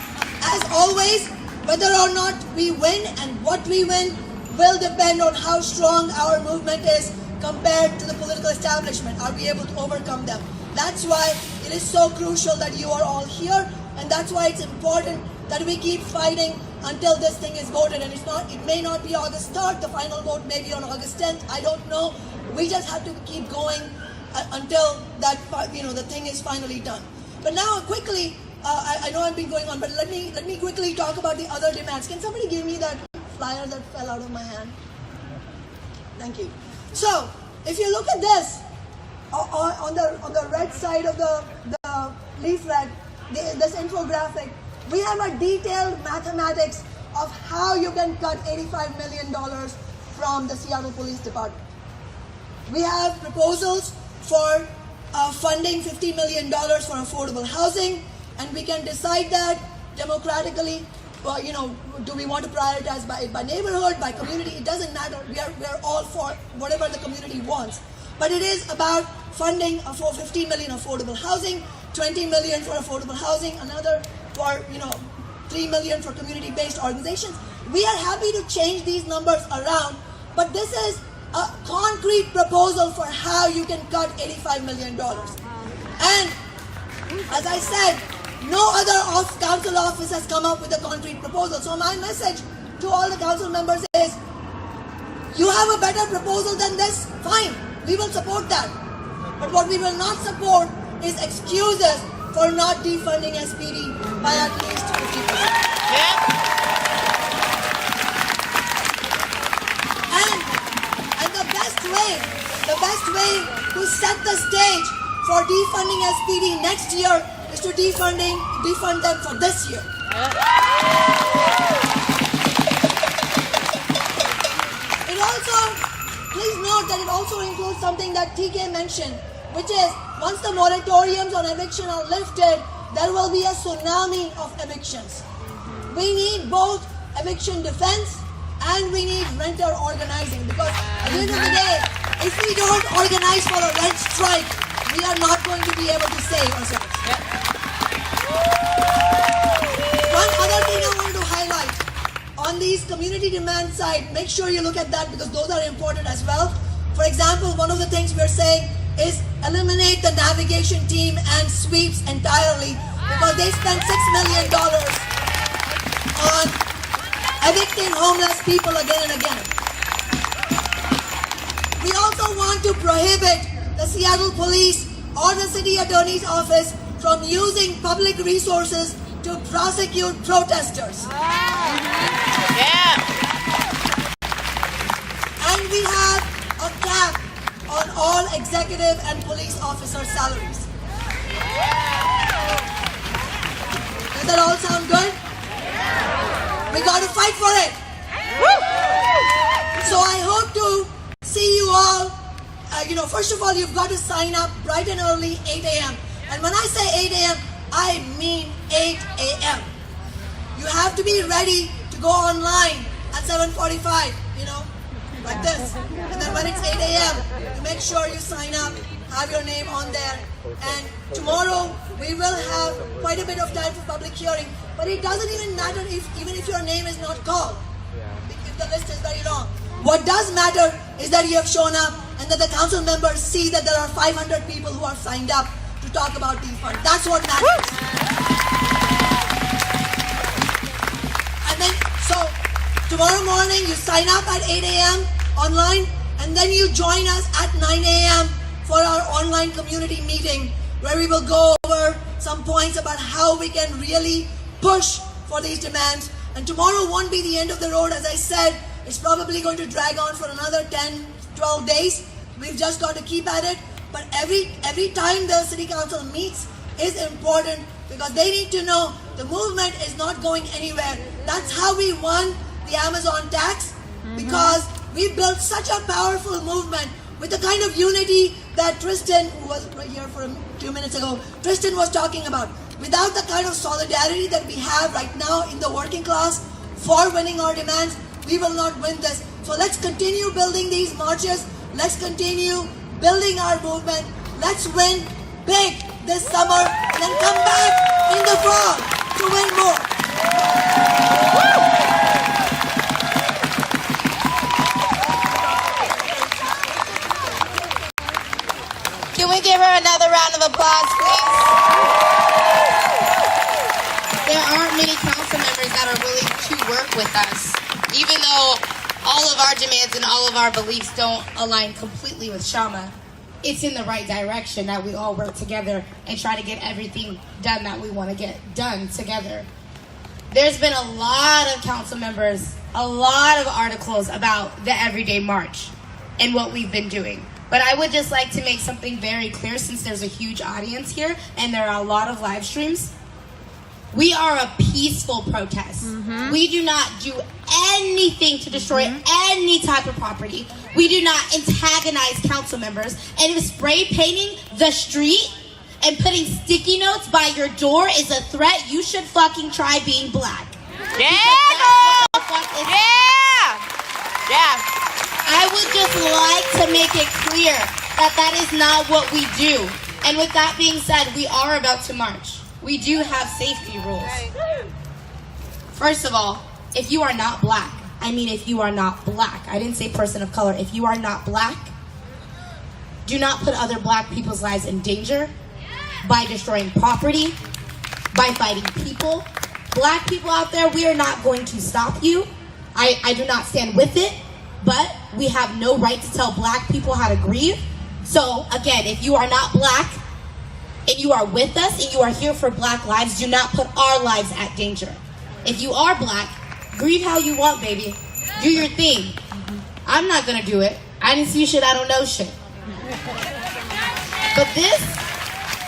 as always, whether or not we win and what we win will depend on how strong our movement is compared to the political establishment. Are we able to overcome them? That's why it is so crucial that you are all here, and that's why it's important that we keep fighting until this thing is voted. And it may not be August 3rd, the final vote may be on August 10th, I don't know. We just have to keep going until that, the thing is finally done. But now quickly, I know I've been going on, but let me quickly talk about the other demands. Can somebody give me that flyer that fell out of my hand? Thank you. So, if you look at this, on the right side of the leaflet, this infographic, we have a detailed mathematics of how you can cut $85 million from the Seattle Police Department. We have proposals for funding $50 million for affordable housing, and we can decide that democratically. Well, do we want to prioritize by neighborhood, by community? It doesn't matter. We are all for whatever the community wants. But it is about funding for $15 million affordable housing, $20 million for affordable housing, another for $3 million for community-based organizations. We are happy to change these numbers around, but this is a concrete proposal for how you can cut $85 million. And as I said, no other council office has come up with a concrete proposal. So my message to all the council members is, you have a better proposal than this? Fine, we will support that. But what we will not support is excuses for not defunding SPD by at least 50%. And the best way to set the stage for defunding SPD next year is to defund them for this year. It also, please note that it also includes something that TK mentioned, which is once the moratoriums on eviction are lifted, there will be a tsunami of evictions. We need both eviction defense and we need renter organizing, because at the end of the day, if we don't organize for a rent strike, we are not going to be able to save ourselves. One other thing I wanted to highlight on these community demand side, make sure you look at that because those are important as well. For example, one of the things we're saying is eliminate the navigation team and sweeps entirely, because they spend $6 million on evicting homeless people again and again. We also want to prohibit the Seattle Police or the City Attorney's Office from using public resources to prosecute protesters. And we have a cap on all executive and police officer salaries. Does that all sound good? We got to fight for it. So I hope to see you all. First of all, you've got to sign up bright and early, 8 a.m. And when I say 8 a.m., I mean 8 a.m. You have to be ready to go online at 7:45, like this. And then when it's 8 a.m., you make sure you sign up, have your name on there. And tomorrow, we will have quite a bit of time for public hearing. But it doesn't even matter even if your name is not called, if the list is very long. What does matter is that you have shown up and that the council members see that there are 500 people who are signed up to talk about defund. That's what matters. And then, so tomorrow morning you sign up at 8 a.m. online, and then you join us at 9 a.m. for our online community meeting, where we will go over some points about how we can really push for these demands. And tomorrow won't be the end of the road. As I said, it's probably going to drag on for another 10, 12 days. We've just got to keep at it. But every time the city council meets is important, because they need to know the movement is not going anywhere. That's how we won the Amazon tax, because we built such a powerful movement with the kind of unity that Tristan, who was right here for a few minutes ago, Tristan was talking about. Without the kind of solidarity that we have right now in the working class for winning our demands, we will not win this. So let's continue building these marches. Let's continue building our movement. Let's win big this summer and then come back in the fall to win more. Can we give her another round of applause, please? there aren't many council members that are willing to work with us, even though all of our demands and all of our beliefs don't align completely with Shama. It's in the right direction that we all work together and try to get everything done that we want to get done together. There's been a lot of council members, a lot of articles about the Everyday March and what we've been doing. But I would just like to make something very clear, since there's a huge audience here and there are a lot of live streams. We are a peaceful protest. We do not do anything to destroy any type of property. We do not antagonize council members. And if spray painting the street and putting sticky notes by your door is a threat, you should fucking try being black. Yeah! I would just like to make it clear that that is not what we do. And with that being said, we are about to march. We do have safety rules. First of all, if you are not black, if you are not black, I didn't say person of color, if you are not black, do not put other black people's lives in danger by destroying property, by fighting people. Black people out there, we are not going to stop you. I do not stand with it, but we have no right to tell black people how to grieve. So again, if you are not black and you are with us and you are here for black lives, do not put our lives at danger. If you are black, grieve how you want, baby. Do your thing. I'm not gonna do it. I didn't see shit, I don't know shit. But this,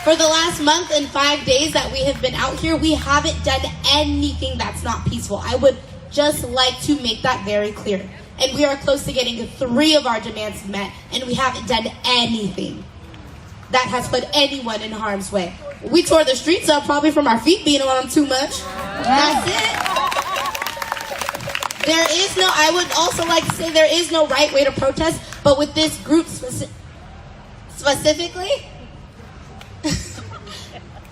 for the last month and 5 days that we have been out here, we haven't done anything that's not peaceful. I would just like to make that very clear. And we are close to getting 3 of our demands met, and we haven't done anything that has put anyone in harm's way. We tore the streets up probably from our feet being on them too much. That's it. There is no, I would also like to say there is no right way to protest, but with this group specifically,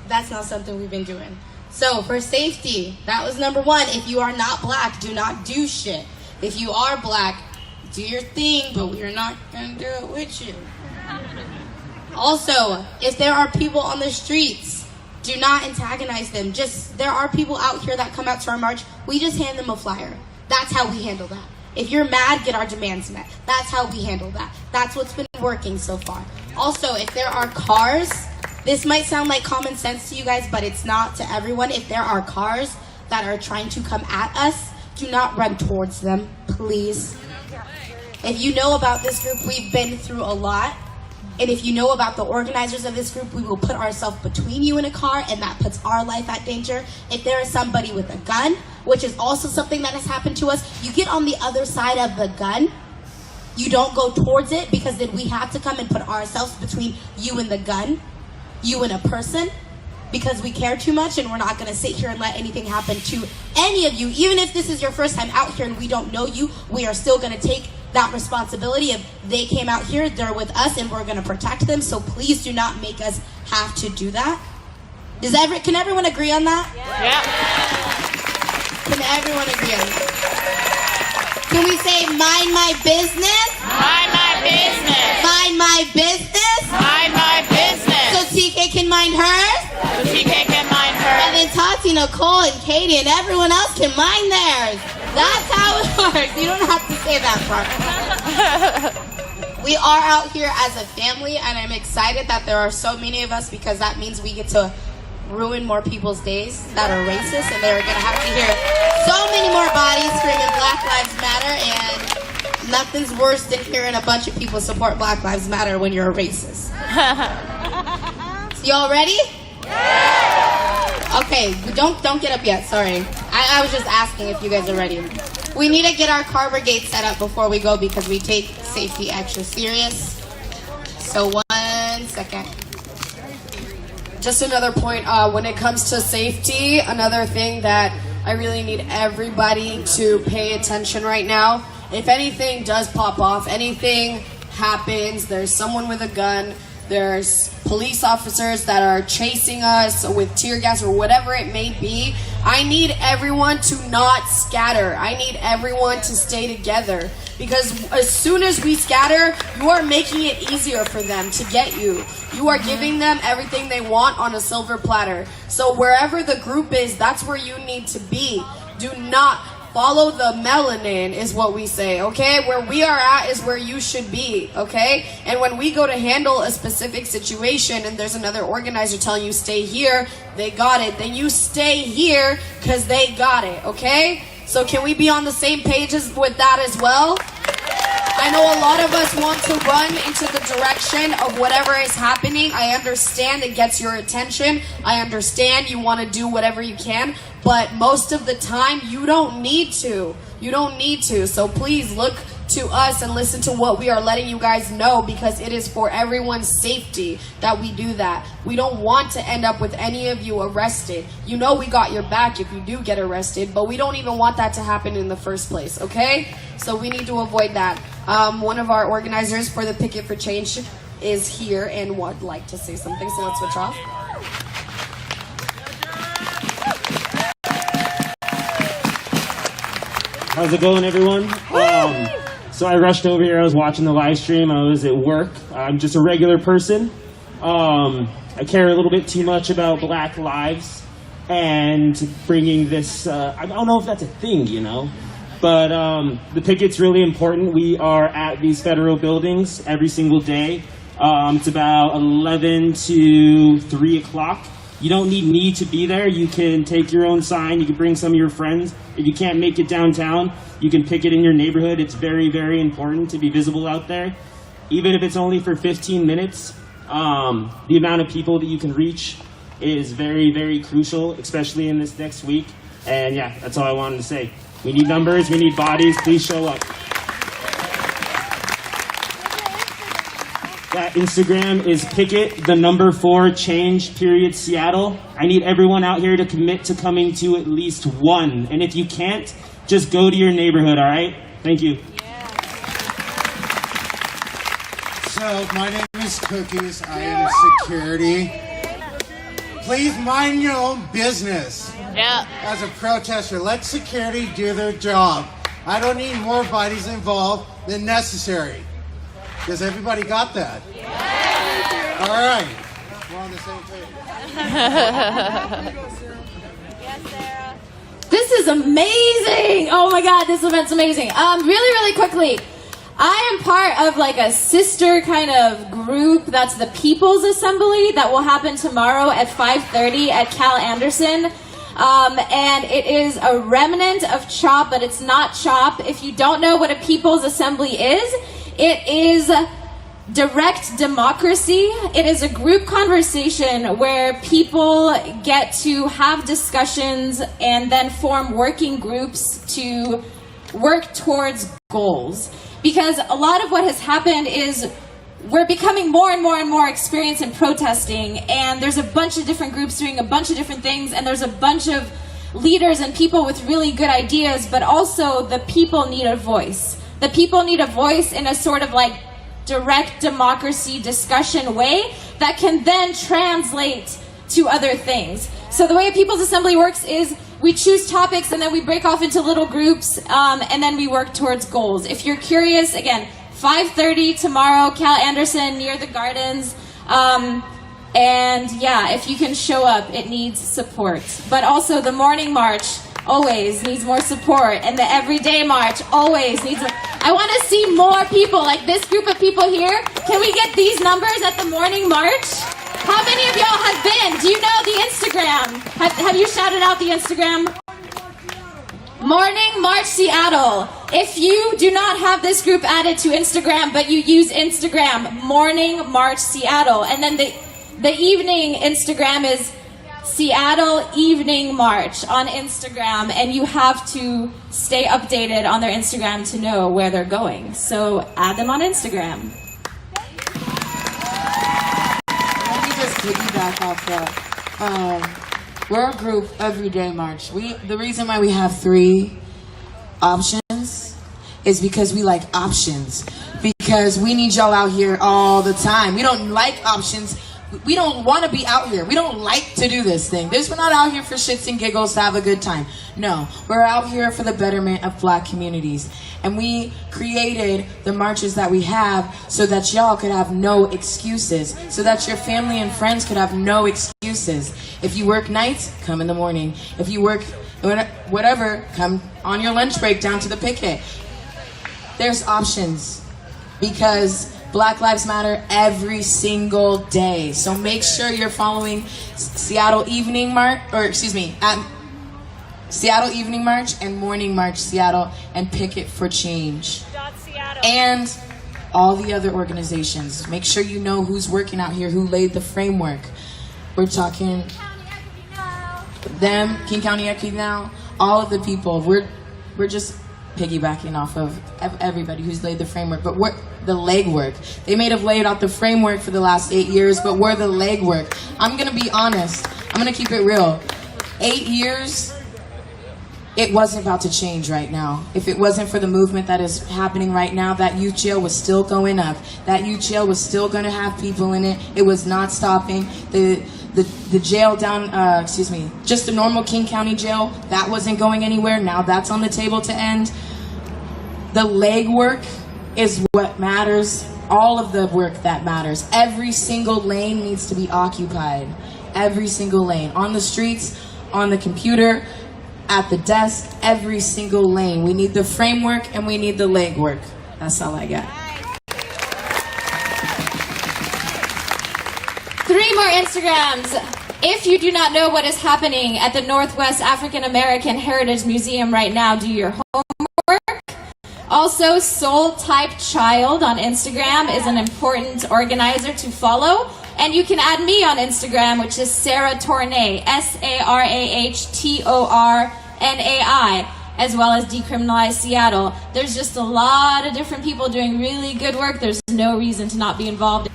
that's not something we've been doing. So for safety, that was number 1. If you are not black, do not do shit. If you are black, do your thing, but we're not gonna do it with you. Also, if there are people on the streets, do not antagonize them. There are people out here that come out to our march, we just hand them a flyer. That's how we handle that. If you're mad, get our demands met. That's how we handle that. That's what's been working so far. Also, if there are cars, this might sound like common sense to you guys, but it's not to everyone. If there are cars that are trying to come at us, do not run towards them, please. If you know about this group, we've been through a lot. And if you know about the organizers of this group, we will put ourselves between you and a car, and that puts our life at danger. If there is somebody with a gun, which is also something that has happened to us, you get on the other side of the gun. You don't go towards it, because then we have to come and put ourselves between you and the gun, you and a person, because we care too much, and we're not going to sit here and let anything happen to any of you. Even if this is your first time out here and we don't know you, we are still going to take that responsibility. If they came out here, they're with us, and we're going to protect them. So please do not make us have to do that. Can everyone agree on that? Yeah. Can everyone agree on that? Can we say, mind my business? Mind my business. Mind my business? Mind my business. So TK can mind hers? So TK can mind hers. And then Tati, Nicole, and Katie, and everyone else can mind theirs. That's how it works. You don't have to say that part. We are out here as a family, and I'm excited that there are so many of us, because that means we get to ruin more people's days that are racist, and they're going to have to hear so many more bodies screaming Black Lives Matter, and nothing's worse than hearing a bunch of people support Black Lives Matter when you're a racist. So y'all ready? Okay, don't get up yet, sorry. I was just asking if you guys are ready. We need to get our car brigade set up before we go, because we take safety extra serious. So 1 second. Just another point, when it comes to safety, another thing that I really need everybody to pay attention right now. If anything does pop off, anything happens, there's someone with a gun, there's police officers that are chasing us with tear gas or whatever it may be, I need everyone to not scatter. I need everyone to stay together. Because as soon as we scatter, you are making it easier for them to get you. You are giving them everything they want on a silver platter. So wherever the group is, that's where you need to be. Do not follow the melanin is what we say, okay? Where we are at is where you should be, okay? And when we go to handle a specific situation and there's another organizer telling you stay here, they got it, then you stay here because they got it, okay? So can we be on the same page with that as well? I know a lot of us want to run into the direction of whatever is happening. I understand it gets your attention. I understand you want to do whatever you can. But most of the time, you don't need to. You don't need to. So please look to us and listen to what we are letting you guys know, because it is for everyone's safety that we do that. We don't want to end up with any of you arrested. You know we got your back if you do get arrested, but we don't even want that to happen in the first place, okay? So we need to avoid that. One of our organizers for the Picket for Change is here and would like to say something, so let's switch off. How's it going, everyone? So I rushed over here. I was watching the live stream. I was at work. I'm just a regular person. I care a little bit too much about Black lives and bringing this. I don't know if that's a thing, you know, but the picket's really important. We are at these federal buildings every single day. It's about 11 to 3 o'clock. You don't need me to be there. You can take your own sign. You can bring some of your friends. If you can't make it downtown, you can picket in your neighborhood. It's very, very important to be visible out there. Even if it's only for 15 minutes, the amount of people that you can reach is very, very crucial, especially in this next week. And yeah, that's all I wanted to say. We need numbers. We need bodies. Please show up. That Instagram is picket4change.Seattle. I need everyone out here to commit to coming to at least one. And if you can't, just go to your neighborhood, all right? Thank you. So, my name is Cookies. I am security. Please mind your own business. Yeah. As a protester, let security do their job. I don't need more bodies involved than necessary. Does everybody got that? Yeah. All right. We're on the same page. This is amazing! Oh my god, this event's amazing. Really quickly, I am part of like a sister kind of group that's the People's Assembly that will happen tomorrow at 5:30 at Cal Anderson. And it is a remnant of CHOP, but it's not CHOP. If you don't know what a People's Assembly is, it is direct democracy. It is a group conversation where people get to have discussions and then form working groups to work towards goals. Because a lot of what has happened is we're becoming more and more experienced in protesting, and there's a bunch of different groups doing a bunch of different things, and there's a bunch of leaders and people with really good ideas, but also the people need a voice. The people need a voice in a sort of like direct democracy discussion way that can then translate to other things. So the way a People's Assembly works is we choose topics and then we break off into little groups, and then we work towards goals. If you're curious, again, 5:30 tomorrow, Cal Anderson near the gardens. And yeah, if you can show up, it needs support. But also the morning march always needs more support, and the everyday march always needs I want to see more people like this group of people here. Can we get these numbers at the morning march? How many of y'all have been? Do you know the Instagram? Have you shouted out the Instagram? Morning March Seattle. If you do not have this group added to Instagram, but you use Instagram, Morning March Seattle. And then the evening Instagram is Seattle Evening March on Instagram, and you have to stay updated on their Instagram to know where they're going. So add them on Instagram. Let me just piggyback off that. We're a group everyday march. The reason why we have 3 options is because we like options. Because we need y'all out here all the time. We don't like options, We don't want to be out here. We don't like to do this thing. We're not out here for shits and giggles to have a good time. No, we're out here for the betterment of black communities. And we created the marches that we have so that y'all could have no excuses, so that your family and friends could have no excuses. If you work nights, come in the morning. If you work whatever, come on your lunch break down to the picket. There's options, because Black Lives Matter every single day. So make sure you're following Seattle Evening March, Seattle Evening March and Morning March Seattle, and Picket for Change. And all the other organizations. Make sure you know who's working out here, who laid the framework. We're talking them, King County Equity Now, all of the people. We're just piggybacking off of everybody who's laid the framework, but we're the legwork. They may have laid out the framework for the last 8 years, but we're the legwork. I'm gonna be honest. I'm gonna keep it real. 8 years, it wasn't about to change right now. If it wasn't for the movement that is happening right now, that youth jail was still going up. That youth jail was still gonna have people in it. It was not stopping. The jail down, just the normal King County jail, that wasn't going anywhere. Now that's on the table to end. The legwork is what matters. All of the work that matters. Every single lane needs to be occupied. Every single lane. On the streets, on the computer, at the desk, every single lane. We need the framework and we need the legwork. That's all I got. 3 more Instagrams. If you do not know what is happening at the Northwest African American Heritage Museum right now, do your homework. Also, Soul Type Child on Instagram is an important organizer to follow. And you can add me on Instagram, which is Sarah Tornay, SARAHTORNAI, as well as Decriminalize Seattle. There's just a lot of different people doing really good work. There's no reason to not be involved.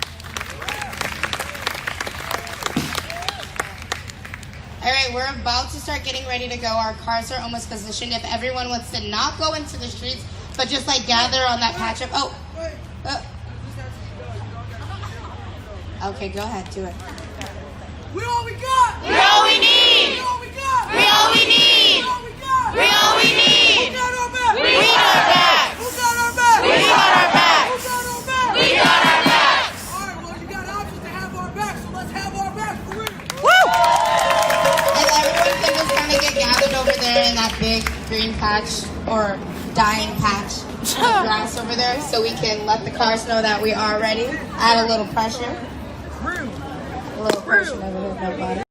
All right, we're about to start getting ready to go. Our cars are almost positioned. If everyone wants to not go into the streets, but just like gather on that patch of, okay, go ahead, do it. We all we got! We all we need! We all we got! We all we need! We all we need! We all we need! Who got our back? We got our backs! Who got our back? We got our backs! Who got our back? We got our backs! All right, well, you got options to have our back, so let's have our back for real. Woo! And everyone can just kind of get gathered over there in that big green patch or dying patch of grass over there, so we can let the cars know that we are ready. Add a little pressure. A little pressure never hurt nobody.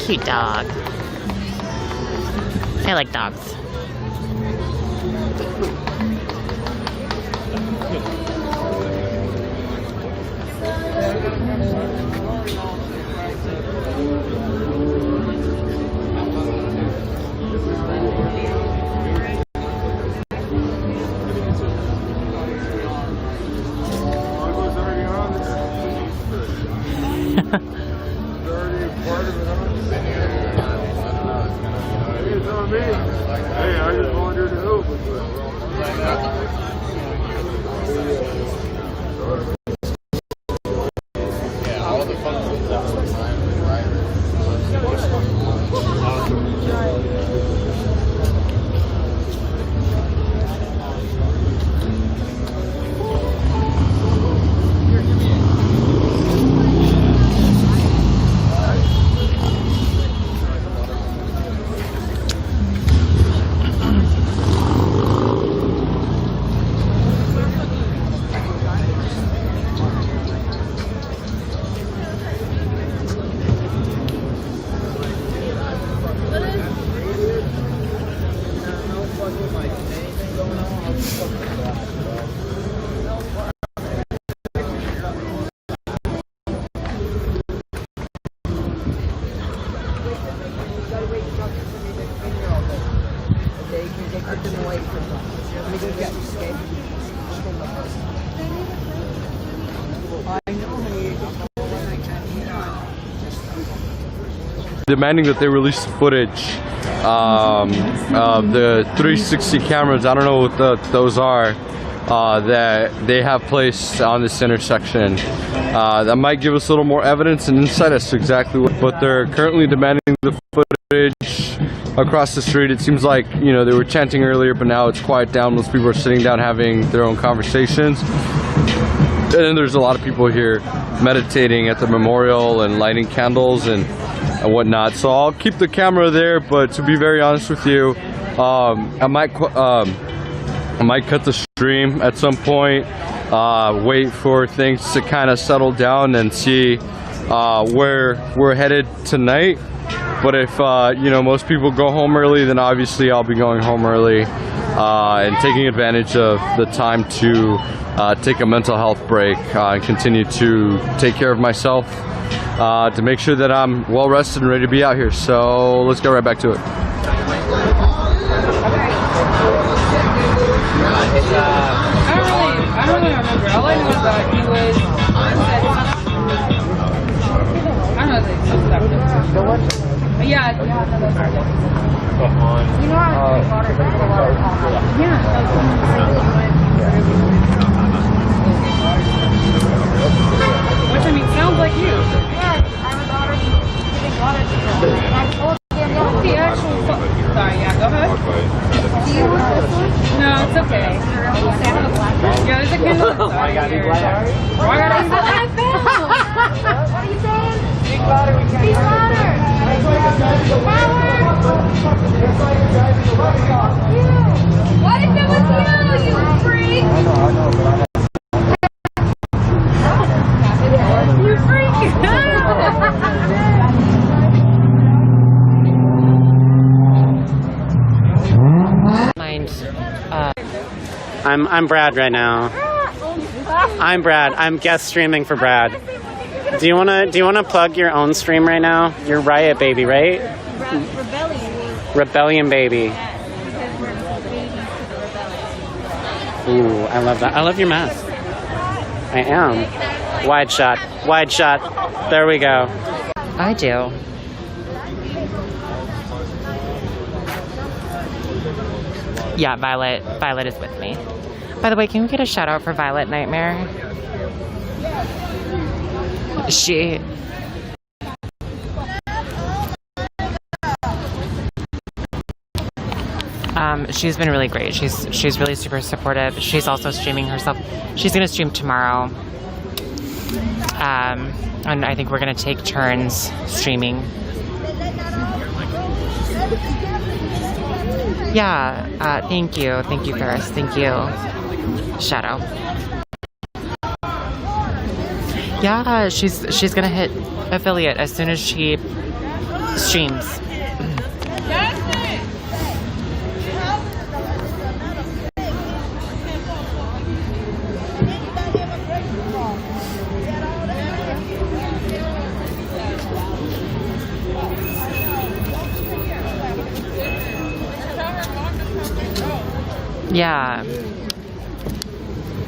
cute dog. I like dogs. Demanding that they release footage of the 360 cameras. I don't know what those are that they have placed on this intersection. That might give us a little more evidence and insight as to exactly what, but they're currently demanding the footage across the street. It seems like, you know, they were chanting earlier, but now it's quiet down. Most people are sitting down having their own conversations. And then there's a lot of people here meditating at the memorial and lighting candles and whatnot. So I'll keep the camera there, but to be very honest with you, I might cut the stream at some point, wait for things to kind of settle down and see where we're headed tonight. But if you know, most people go home early, then obviously I'll be going home early and taking advantage of the time to take a mental health break and continue to take care of myself to make sure that I'm well rested and ready to be out here. So let's go right back to it. I don't really remember. All I know is that he was. I don't know the yeah. You know how to drink water? Yeah. Which I mean sounds like you. Yes, I was already giving water to him. And I told him what's the actual. Sorry, yeah, go ahead. Do you want this one? No, it's okay. Yeah, there's a candle inside here. Why got I found? What are you saying? Speak louder. Speak louder. What if it was you, you freak? You freak! I'm Brad right now. I'm Brad. I'm guest streaming for Brad. Do you wanna plug your own stream right now? You're Riot Baby, right? Rebellion Baby. Ooh, I love that. I love your mask. I am. Wide shot. Wide shot. There we go. I do. Yeah, Violet is with me. By the way, can we get a shout out for Violet Nightmare? She's been really great. She's really super supportive. She's also streaming herself. She's gonna stream tomorrow. And I think we're gonna take turns streaming. Yeah, thank you, Ferris, thank you, Shadow. Yeah, she's gonna hit affiliate as soon as she streams. Yeah.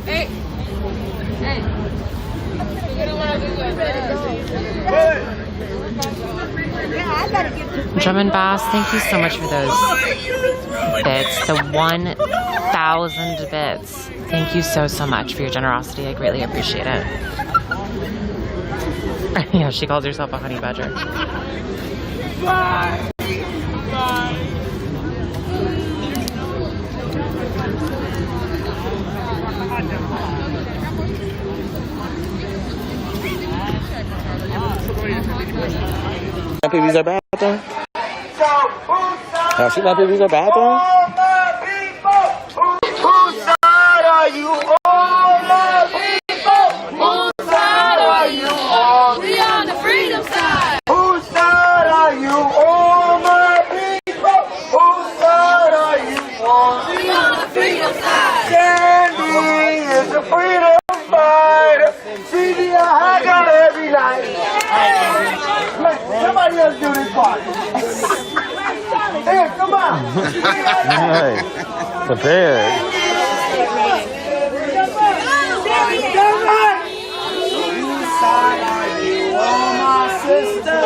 Hey. Hey. Drummond Bass, thank you so much for those bits. The 1,000 bits. Thank you so much for your generosity. I greatly appreciate it. Yeah, she calls herself a honey badger. Bye. Bye. Pee-wees are bad though? She let pee-wees are bad though? Whose side are you on, my people? Whose side are you on? We on the freedom side. Whose side are you on, my people? Whose side are you on? We on the freedom side. Sandy is a freedom fighter. CD, I got every night. Somebody else do this part. Here, come on. Hey, the bear. Whose side are you on, my sister?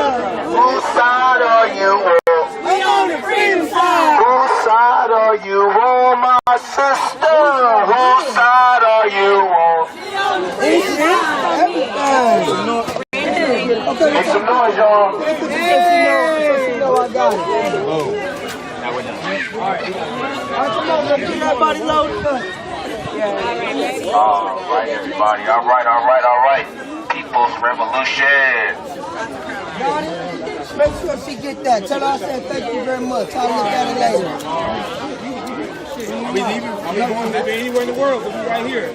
Whose side are you on? We on the freedom side. Whose side are you on, my sister? Whose side are you on? Make some noise, y'all. Make some noise, I got it. Alright, come on, get that body loaded up. Alright, everybody. Alright. People's Revolution. Got it? Make sure she get that. Tell her I said thank you very much. I'll look at it later. Are we leaving? Are we going to anywhere in the world? We'll be right here.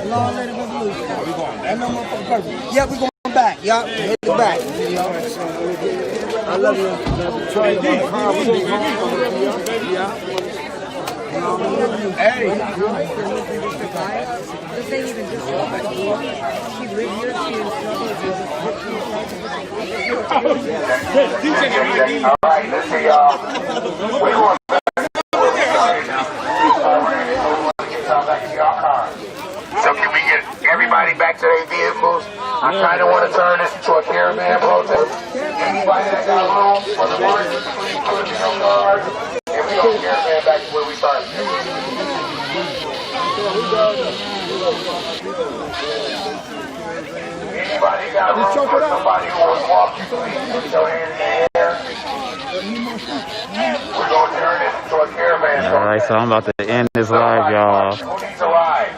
Long Lady Revolution. Are we going back? No more for the purpose. Yeah, we're going back. Yup, hit the back. I love you. Hey. This ain't even just about she lived here, she in All right, let's see y'all. We're going back. So can we get everybody back to their vehicles? I kind of want to turn this into a caravan protest. Anybody that got room for the march, please put it on guard. And we go caravan back to where we started. Anybody got room for somebody who wants to walk, please put your hand in the air. We're going to turn this into a caravan protest. Alright, so I'm about to end this live, y'all. Who needs a ride?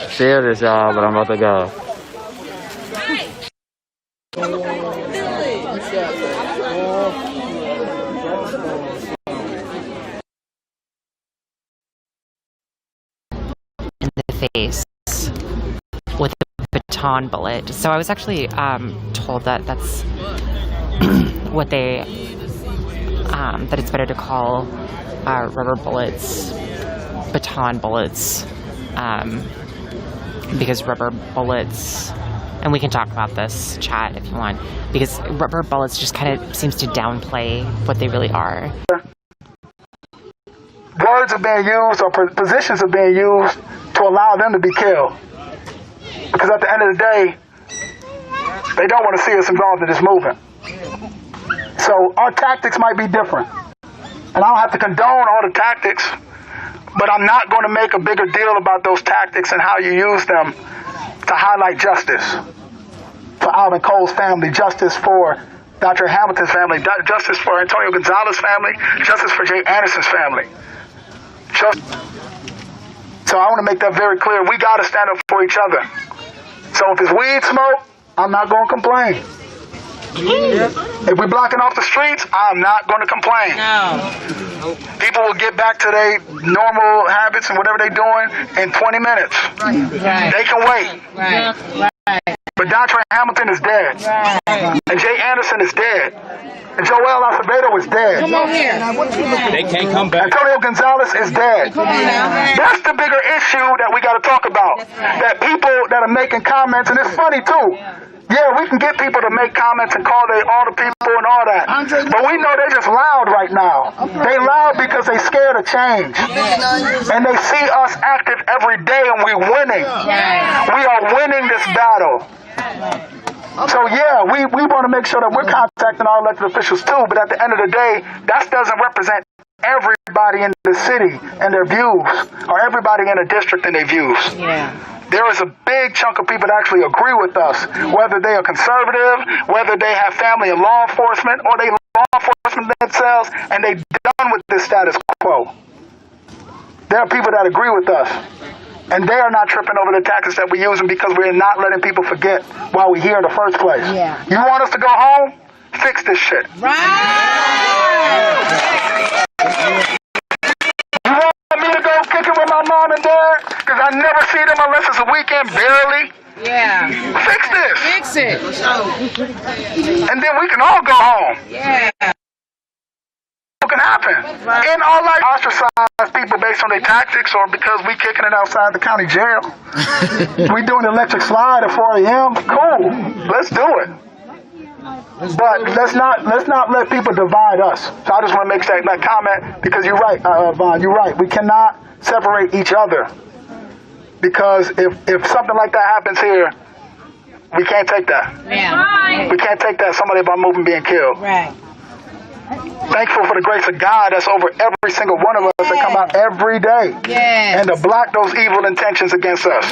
Share this, y'all, but I'm about to go. In the face with a baton bullet. So I was actually told that that's what they that it's better to call rubber bullets baton bullets because rubber bullets, and we can talk about this, chat, if you want, because rubber bullets just kind of seems to downplay what they really are. Words are being used, or positions are being used to allow them to be killed. Because at the end of the day, they don't want to see us involved in this movement. So our tactics might be different. And I don't have to condone all the tactics, but I'm not going to make a bigger deal about those tactics and how you use them to highlight justice for Alvin Cole's family, justice for Dr. Hamilton's family, justice for Antonio Gonzalez's family, justice for Jay Anderson's family. So I want to make that very clear. We got to stand up for each other. So if it's weed smoke, I'm not going to complain. If we're blocking off the streets, I'm not going to complain. No. People will get back to their normal habits and whatever they're doing in 20 minutes. Right. They can wait. Right. But Dontre Hamilton is dead. And Jay Anderson is dead. And Joel Acevedo is dead. Come on here. They can't come back. Antonio Gonzalez is dead. Come on now. That's the bigger issue that we got to talk about. That people that are making comments, and it's funny too. Yeah, we can get people to make comments and call all the people and all that. But we know they're just loud right now. They loud because they scared of change. And they see us active every day and we're winning. We are winning this battle. So yeah, we want to make sure that we're contacting our elected officials too, but at the end of the day, that doesn't represent everybody in the city and their views, or everybody in a district and their views. There is a big chunk of people that actually agree with us, whether they are conservative, whether they have family in law enforcement, or they law enforcement themselves, and they done with this status quo. There are people that agree with us. And they are not tripping over the tactics that we're using because we're not letting people forget why we're here in the first place. You want us to go home? Fix this shit. You want me to go kick it with my mom and dad? Because I never see them unless it's a weekend, barely. Fix this. Fix it. And then we can all go home. Can happen. In our life, ostracize people based on their tactics or because we kicking it outside the county jail. We doing electric slide at 4 a.m. Cool. Let's do it. But let's not let people divide us. So I just want to make that comment because you're right, Vaughn. You're right. We cannot separate each other because if something like that happens here, we can't take that. We can't take that. Somebody by moving being killed. Thankful for the grace of God that's over every single one of us that come out every day and to block those evil intentions against us.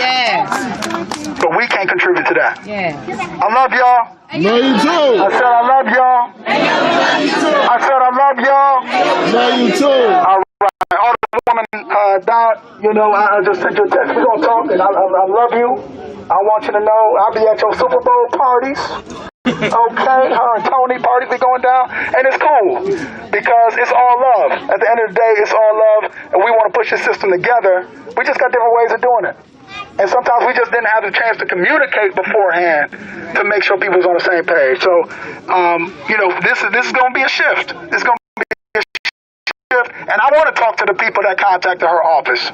But we can't contribute to that. I love y'all. Love you too. I said I love y'all. I said I love y'all. Love you too. All right. All the women died, you know, I just sent you a text. We're going to talk and I love you. I want you to know I'll be at your Super Bowl parties. Okay, her and Tony parties be going down, and it's cool because it's all love. At the end of the day, it's all love, and we want to push this system together. We just got different ways of doing it, and sometimes we just didn't have the chance to communicate beforehand to make sure people was on the same page. So, you know, this is going to be a shift. It's going to be a shift, and I want to talk to the people that contacted her office.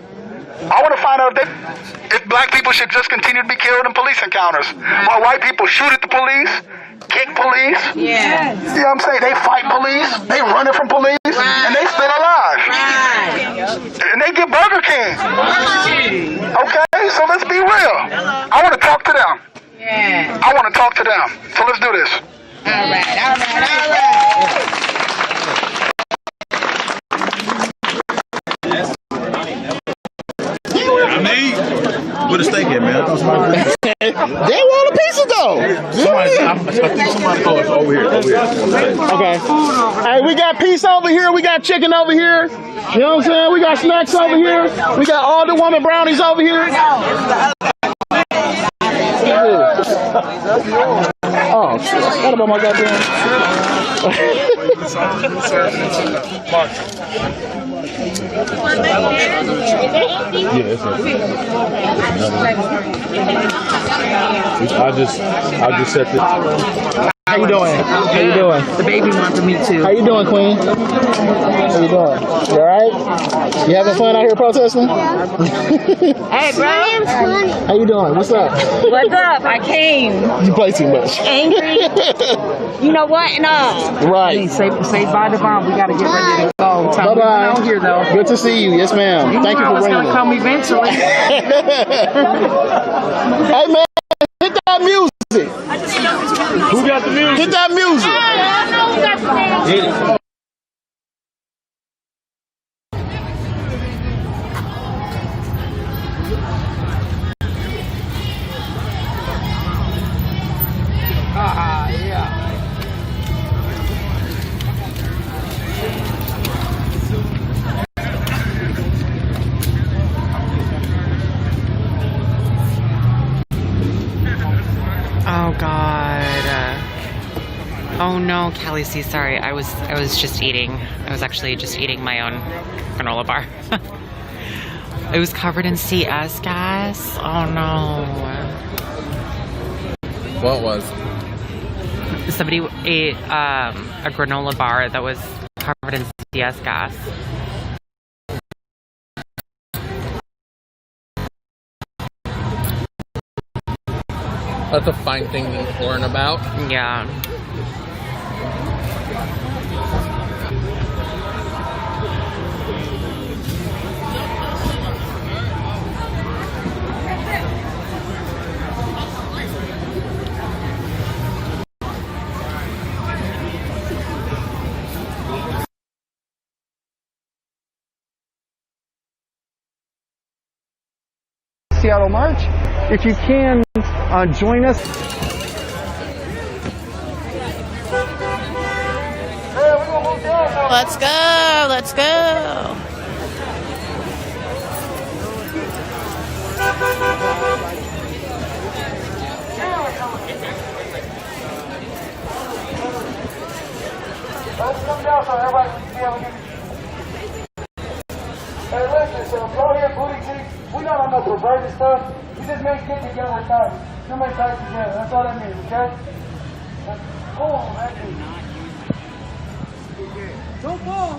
I want to find out if black people should just continue to be killed in police encounters, while white people shoot at the police, kick police. You know what I'm saying? They fight police, they running from police, and they still alive. And they get Burger King. Okay, so let's be real. I want to talk to them. I want to talk to them. So let's do this. All right. Where the steak at, man? I thought somebody They want a pizza though. I think somebody it's over here. Okay. Hey, we got pizza over here. We got chicken over here. You know what I'm saying? We got snacks over here. We got all the woman brownies over here. Oh, shit. What about my goddamn? I just set this. How you doing? How you doing? The baby wanted me too. How you doing, Queen? How you doing? You alright? You having fun out here protesting? Hey, bro. How you doing? What's up? What's up? I came. You play too much. Angry. You know what? No. Right. Hey, say bye to Mom. We gotta get ready to go. Bye bye. Out here though. Good to see you. Yes, ma'am. Thank you for bringing me. Gonna come eventually. Hey, man. Hit that music. Who got the music? Hit that music. I know who got the music. Hit it. Oh God. Oh no, Callie C, sorry. I was just eating. I was actually just eating my own granola bar. It was covered in CS gas. Oh no. What was? Somebody ate a granola bar that was covered in CS gas. That's a fine thing to learn about. Yeah. Seattle March. If you can join us. Let's go, let's go. Let's come down so everybody can see how we can. Hey, listen, so go here, booty cheeks. We not on no perverted stuff. We just make get together tight. You make tight together. That's all that means, okay? Cool, man. Don't fall.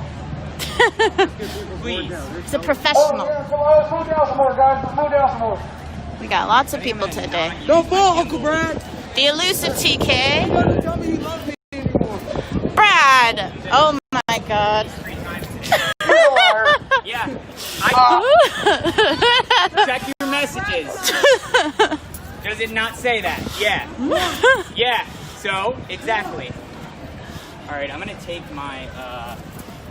Please. He's a professional. Oh, yeah, let's move down some more, guys. Let's move down some more. We got lots of people today. Don't fall, Uncle Brad. The elusive TK. You gotta tell me you love me anymore. Brad. Oh my God. Yeah. Check your messages. Does it not say that? Yeah. Yeah. So, exactly. Alright, I'm gonna take my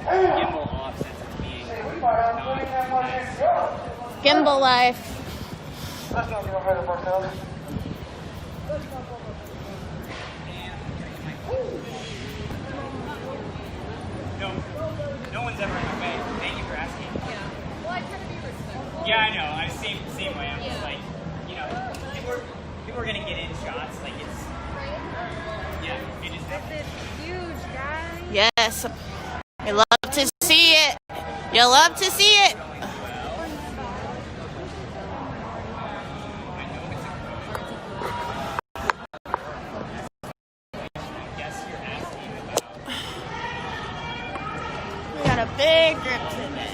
gimbal off since it's being not nice. Gimbal life. Let's not get ahead of ourselves. No one's ever in the way. Thank you for asking. Yeah. Well, I try to be respectful. Yeah, I know. I'm same way. I'm just like, you know, people are gonna get in shots. Like it's. Yeah. You just. This is huge, guys. Yes. You love to see it. You love to see it. We got a big group today.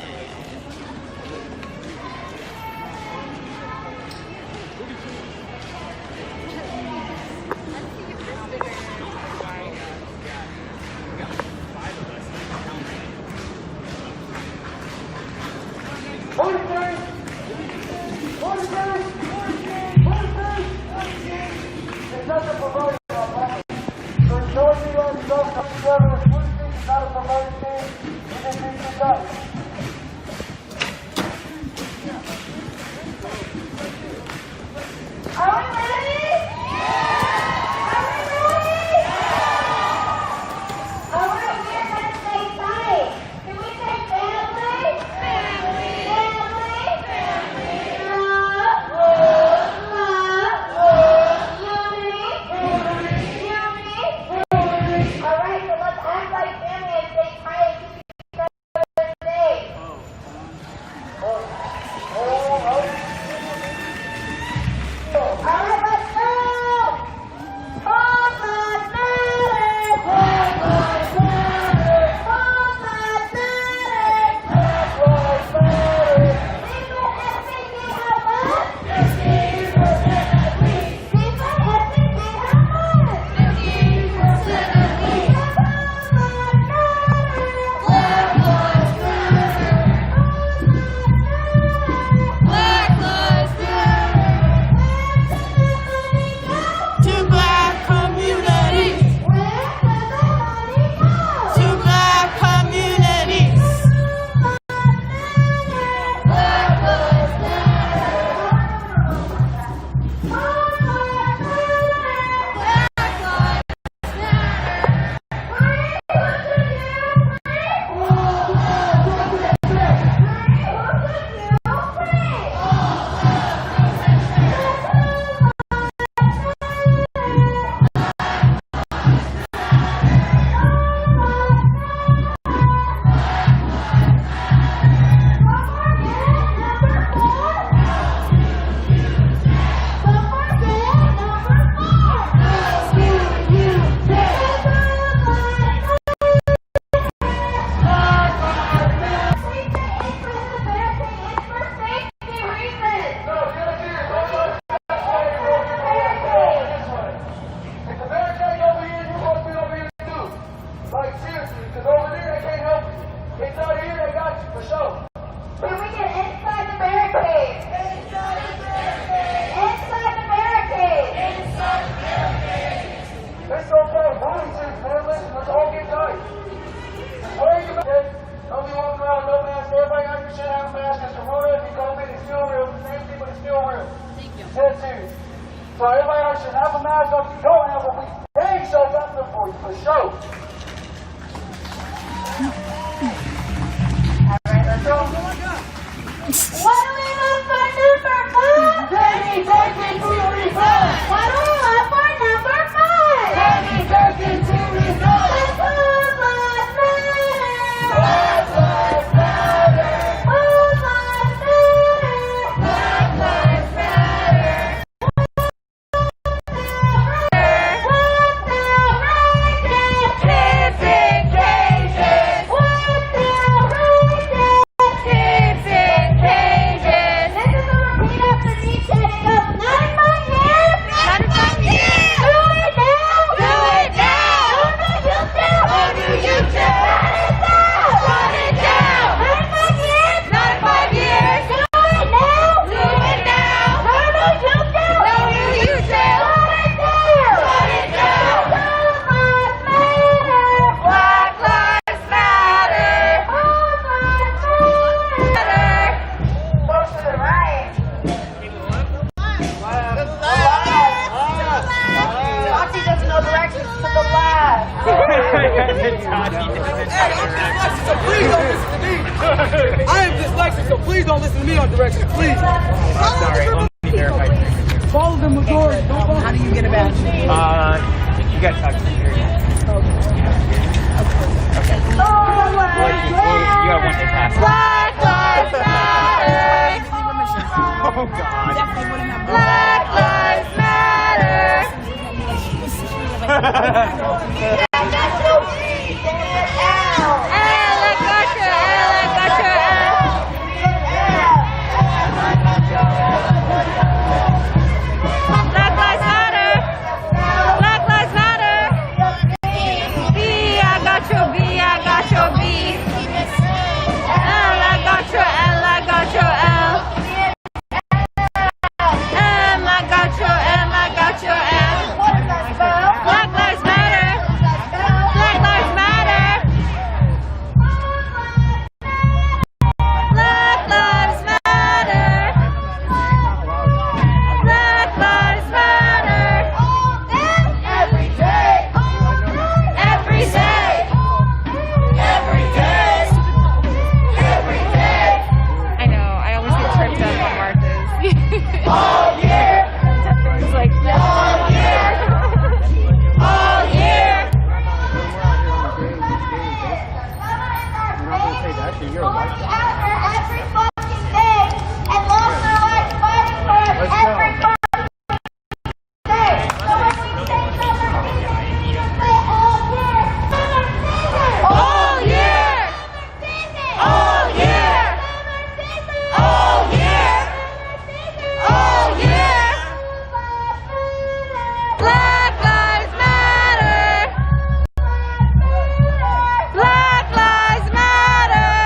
All right. over there, they can't help you. Kids out here, they got you for sure. Can we get inside the barricade? Inside the barricade! Inside the barricade! Inside the barricade! Let's go play booty suits, man. Listen, let's all get tight. Wear your mask. Don't be walking around with no mask. Everybody on your shit have a mask. It's Corona. If you COVID, it's still real. The same thing, but it's still real. Dead serious. So everybody on should have a mask. If you don't have one, we dang so got them for you, for sure. Alright, let's go. What do we want for number 5? Baby, taking to resolve. What do we want for number 5? Baby, taking to resolve. Black lives matter. Black lives matter. All lives matter. Black lives matter. What the right kids in cages. What the right kids in cages. This is a repeat after me, chatting up. Not in my hair. Not in my hair. Do it now. Do it now. What do you do? What do you do? Run it down. Not in my hair. Not in 5 years. Do it now. Do it now. What do you do? What do you do? Run it down. Black lives matter. All lives matter. Close to the right. Foxy doesn't know directions to the left. So please don't listen to me. I am dyslexic, so please don't listen to me on directions, please. I'm sorry, let me verify. Follow the majority. Don't follow. How do you get a badge? You guys talk to security. Okay. You have one day pass. Black lives matter. Oh God. Black lives matter. Black lives matter. Black lives matter. B, I got your B, I got your B. L, I got your L, I got your L. M, I got your M, I got your M. Black lives matter. Black lives matter. Black lives matter. Black lives matter. Every day. Every day. Every day. Every day. I know, I always get tripped up on marches. All year. It's like, All year. All year. After every fucking day and lost their lives fighting for us every fucking day. So when we say summer season, we say all year. All year. All year. All year. All year. Black lives matter. Black lives matter.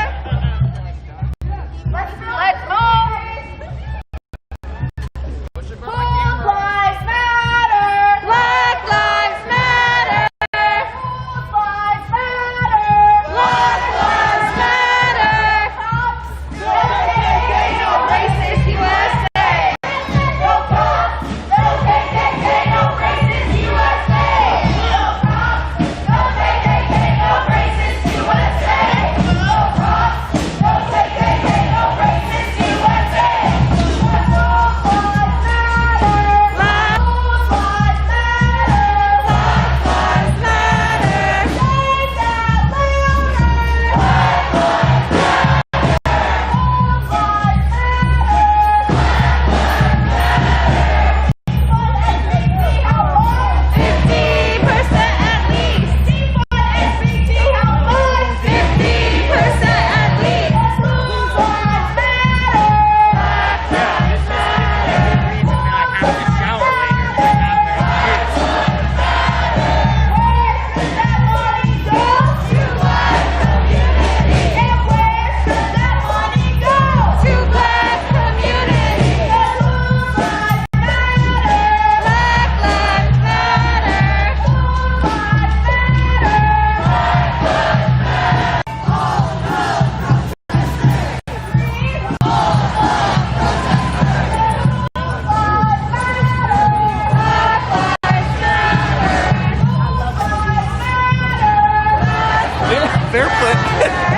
barefoot.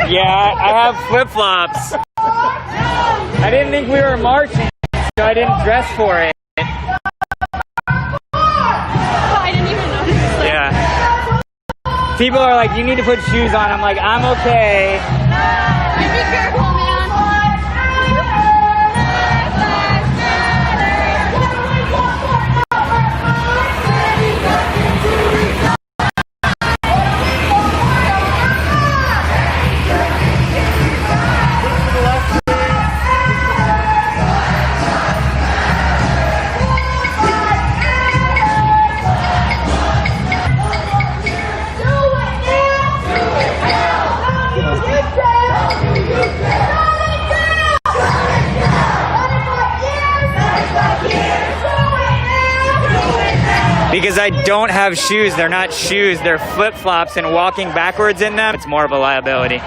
Yeah, I have flip-flops. I didn't think we were marching, so I didn't dress for it. I didn't even notice. Yeah. People are like, you need to put shoes on. I'm like, I'm okay. You be careful, man. Because I don't have shoes. They're not shoes. They're flip-flops, and walking backwards in them, it's more of a liability.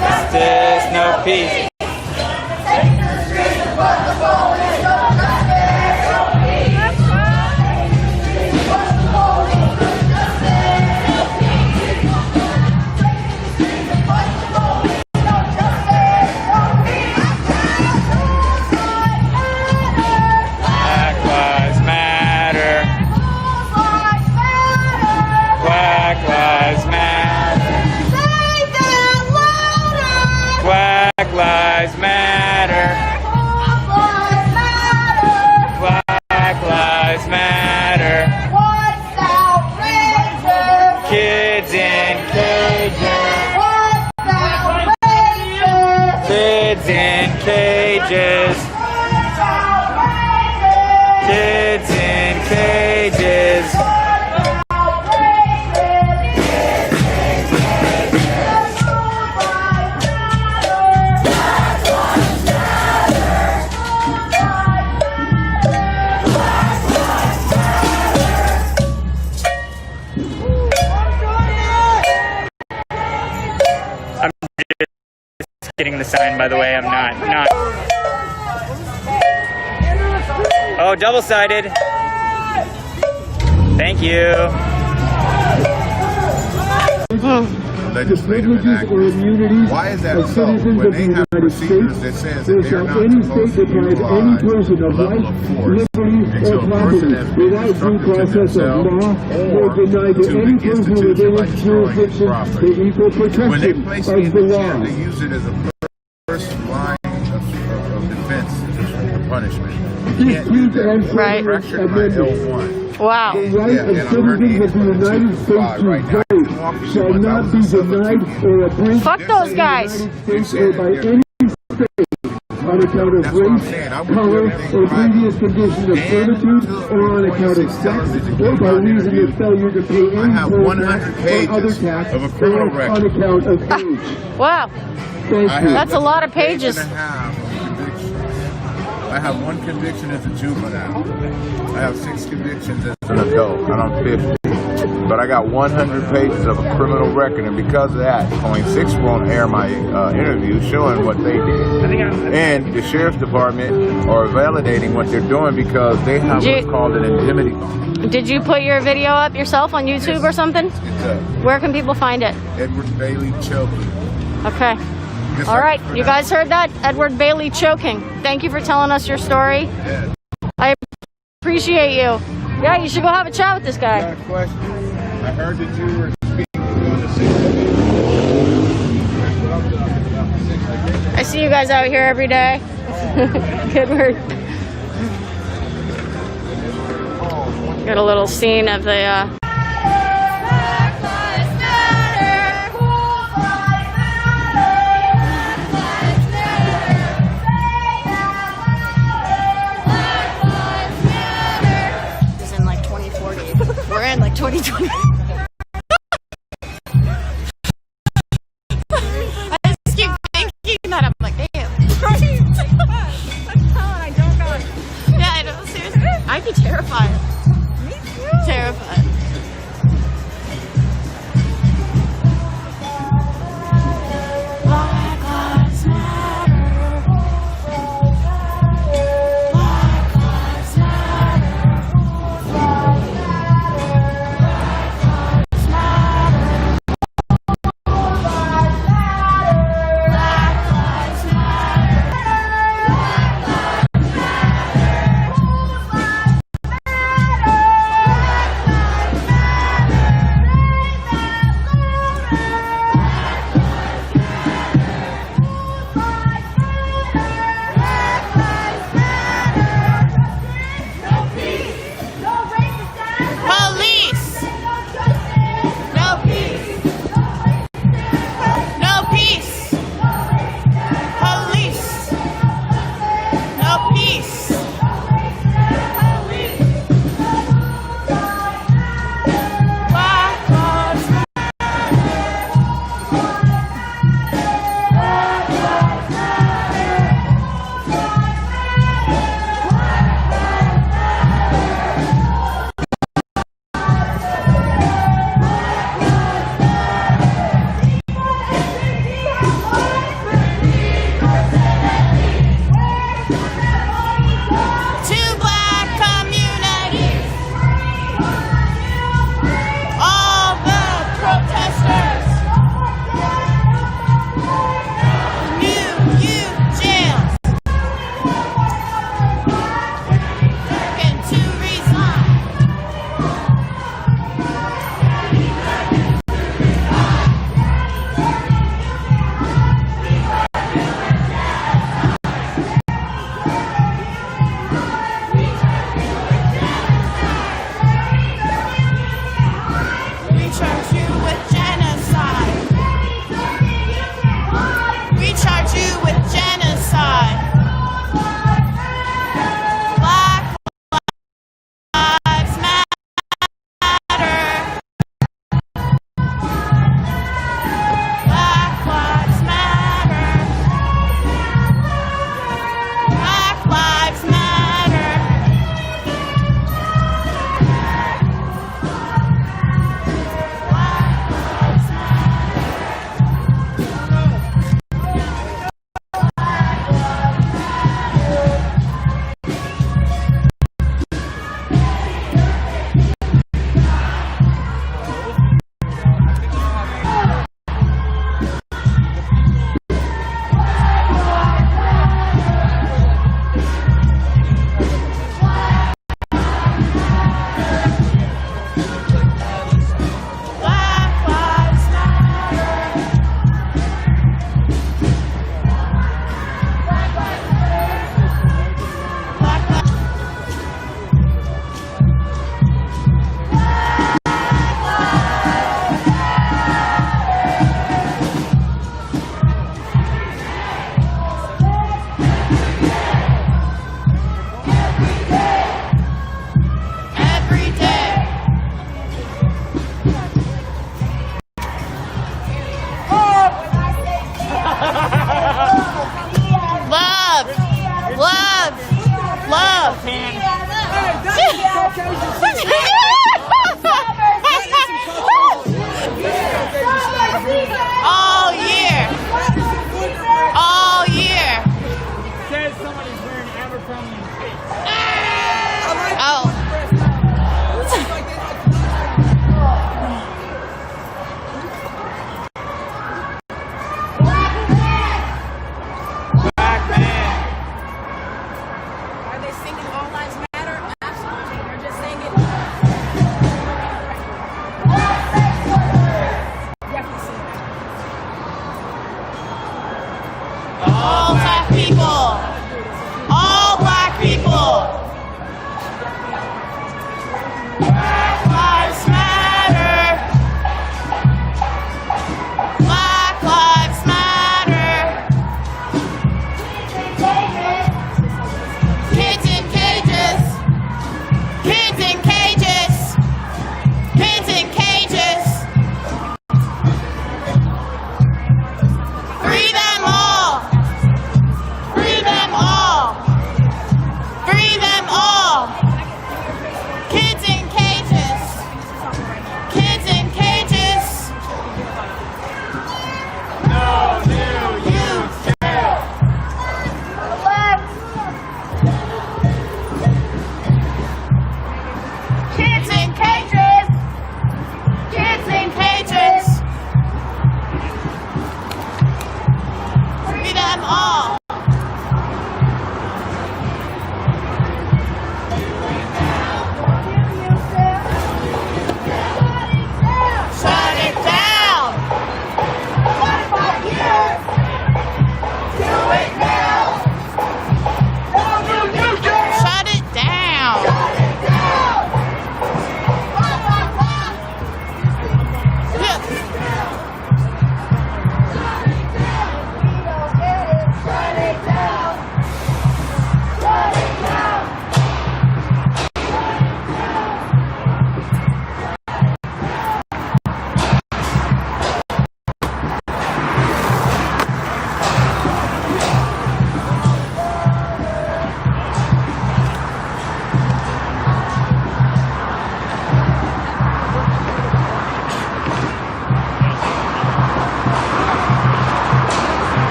Justice, no peace. Kids in cages. Kids in cages. I'm just getting the sign, by the way. I'm not. Oh, double-sided. Thank you. Legislative enactment. Why is that so? When they have procedures that says that they're not supposed to utilize a level of force until a person has been instructed to themselves or to the institution like destroying property. When they place it in the chair, they use it as a first line of defense for punishment. You can't do that. Right. Fractured my L1. Wow. Yeah, and I'm hurting it from the United States right now. Shall not be denied or abridged. Fuck those guys. Or by any state on account of race, color, or previous condition of servitude, or on account of sex, or by reason of failure to pay any poll tax or other tax, of a criminal or on account of age. Wow. That's a lot of pages. I have one conviction as a juvenile. I have 6 convictions as an adult, and I'm 50. But I got 100 pages of a criminal record, and because of that, Point 6 won't air my interview showing what they did. And the sheriff's department are validating what they're doing because they have what's called an indemnity bond. Did you put your video up yourself on YouTube or something? It's up. Where can people find it? Edward Bailey choking. Okay. All right, you guys heard that? Edward Bailey choking. Thank you for telling us your story. Yeah. I appreciate you. Yeah, you should go have a chat with this guy. I got a question. I heard that you were speaking on the 6th. I see you guys out here every day. Good work. Got a little scene of the we're in like 2020. I just keep thinking that. I'm like, damn. I don't know. Yeah, I know. Seriously. I'd be terrified. Me too. terrified. Black Lives Matter. Black Lives Matter. Black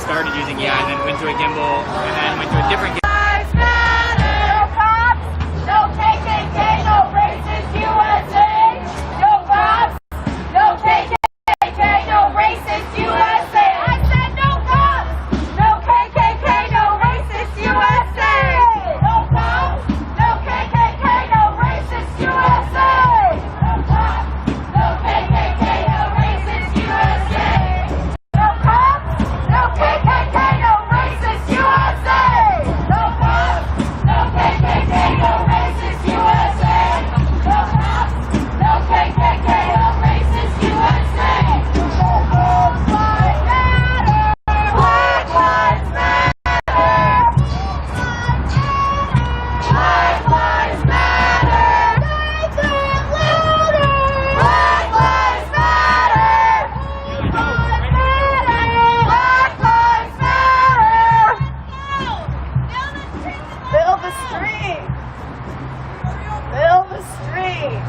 started using and then went to a gimbal, and then went to a different gimbal. No KKK, no racist USA. No cops, no KKK, no racist USA. I said no cops, no KKK, no racist USA. No cops, no KKK, no racist USA. No cops, no KKK, no racist USA. No cops, no KKK, no racist USA. No cops, no KKK, no racist USA. No cops, no KKK, no racist USA. Black lives matter. Black lives matter. Black lives matter. Make it louder. Black lives matter. Black lives matter. Build the street. Build the street.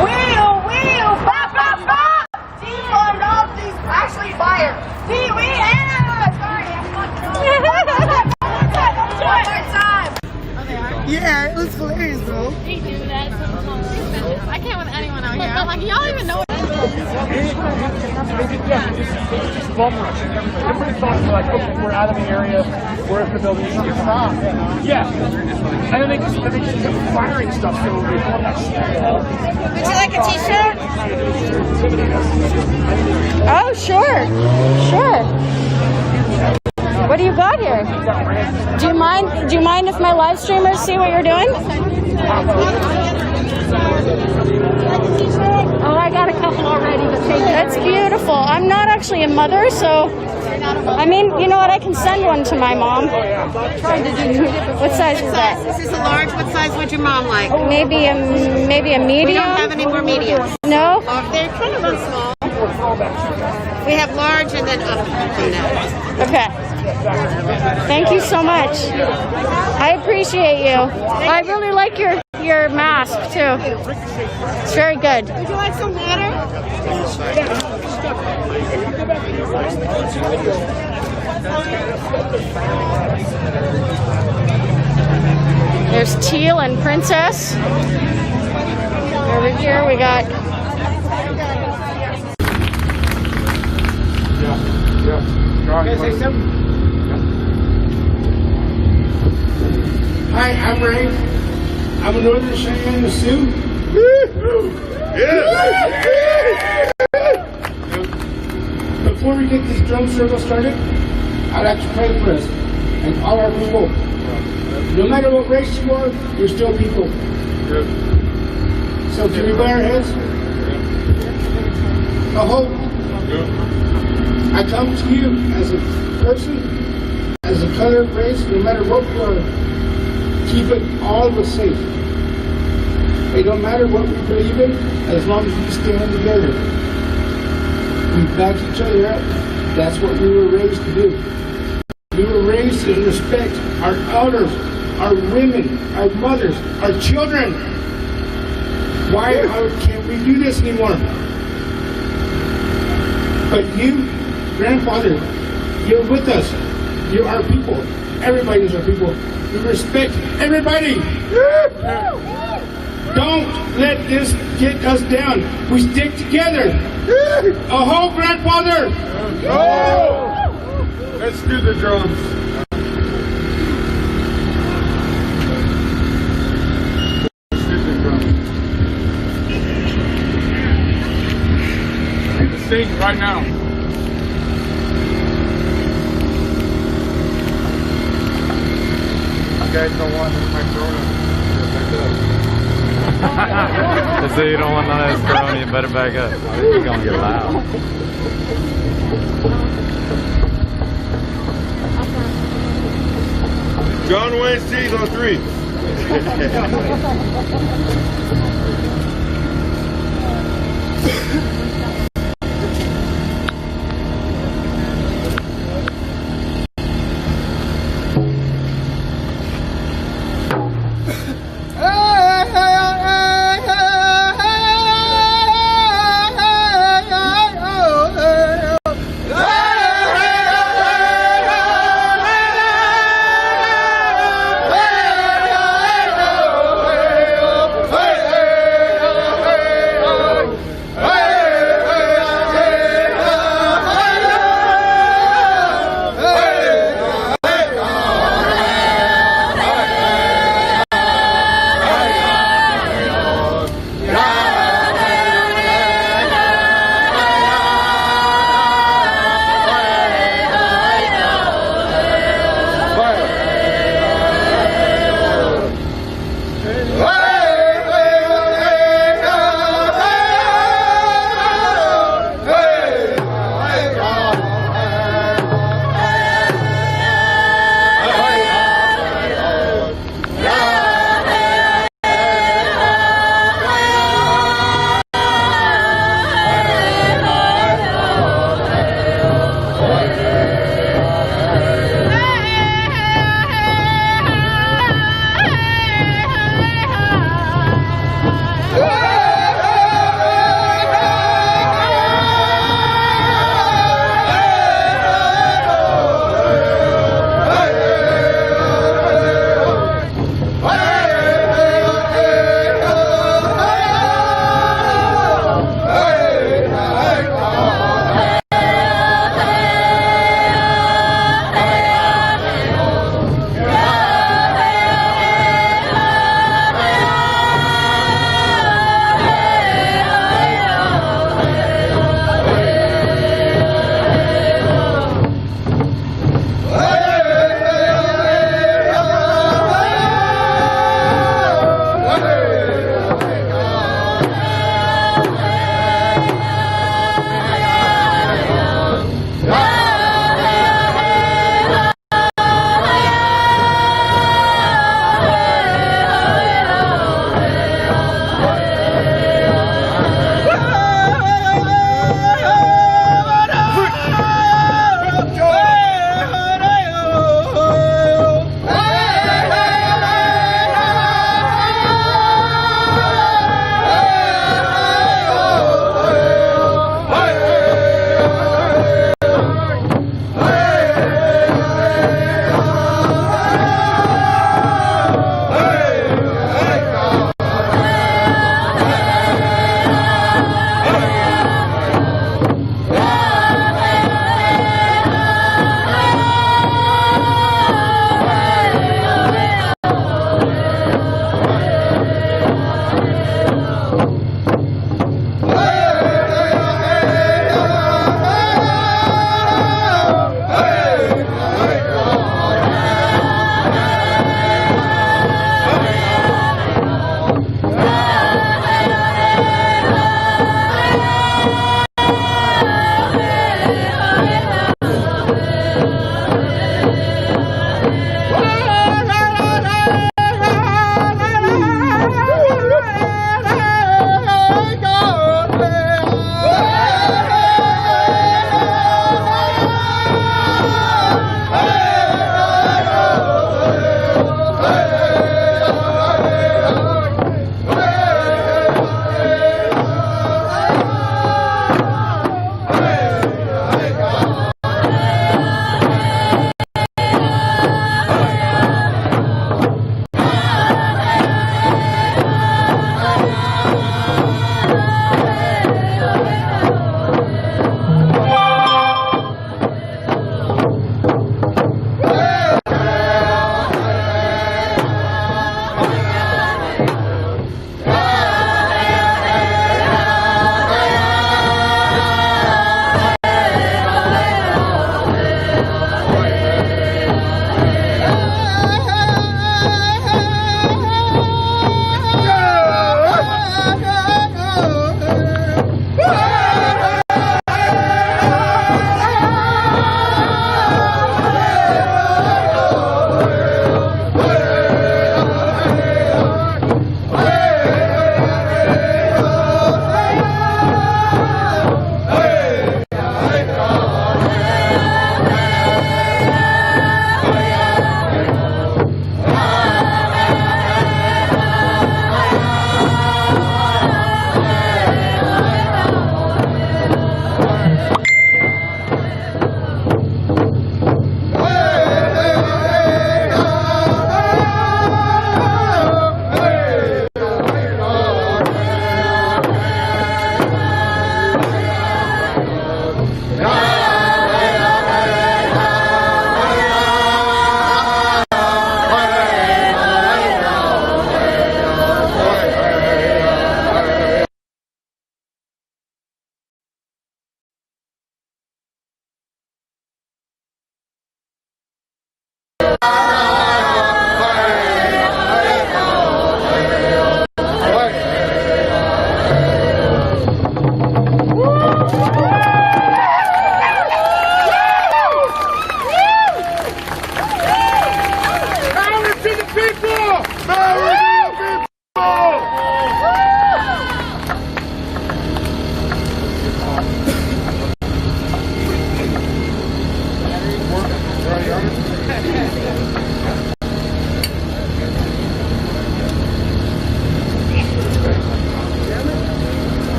Wheel, bop, bop, bop. Defund all these, actually fire. Sorry, one more time. Yeah, it was hilarious, bro. They do that sometimes. I can't with anyone out here. I'm like, y'all even know what Just bum rushing. Everybody thought like, okay, we're out of the area. We're at the building. Yeah. And then they just kept firing stuff. So they thought that shit. Would you like a t-shirt? Oh, sure. What do you got here? Do you mind if my live streamers see what you're doing? Oh, I got a couple already. That's beautiful. I'm not actually a mother, so I mean, you know what? I can send one to my mom. What size is that? This is a large. What size would your mom like? Maybe a medium. We don't have any more mediums. No? They're kind of small. We have large and then up from that. Okay. Thank you so much. I appreciate you. I really like your mask too. It's very good. Would you like some water? There's Teal and Princess. Over here we got Hi, I'm Ray. I'm a Northern Cheyenne Sioux. Before we get this drum circle started, I'd like to pray for us and all our people. No matter what race you are, you're still people. So can we bow our heads? I hope I come to you as a person, as a color of race, no matter what we are, keep it all of us safe. It don't matter what we believe in, as long as we stand together. We back each other up. That's what we were raised to do. We were raised to respect our elders, our women, our mothers, our children. Why can't we do this anymore? But you, grandfather, you're with us. You're our people. Everybody's our people. We respect everybody. Don't let this get us down. We stick together. Aho, grandfather! Oh! Let's do the drums. Sing right now. You guys don't want my corona. So you don't want none of this corona, you better back up. You're gonna get loud. John Wayne sees on 3.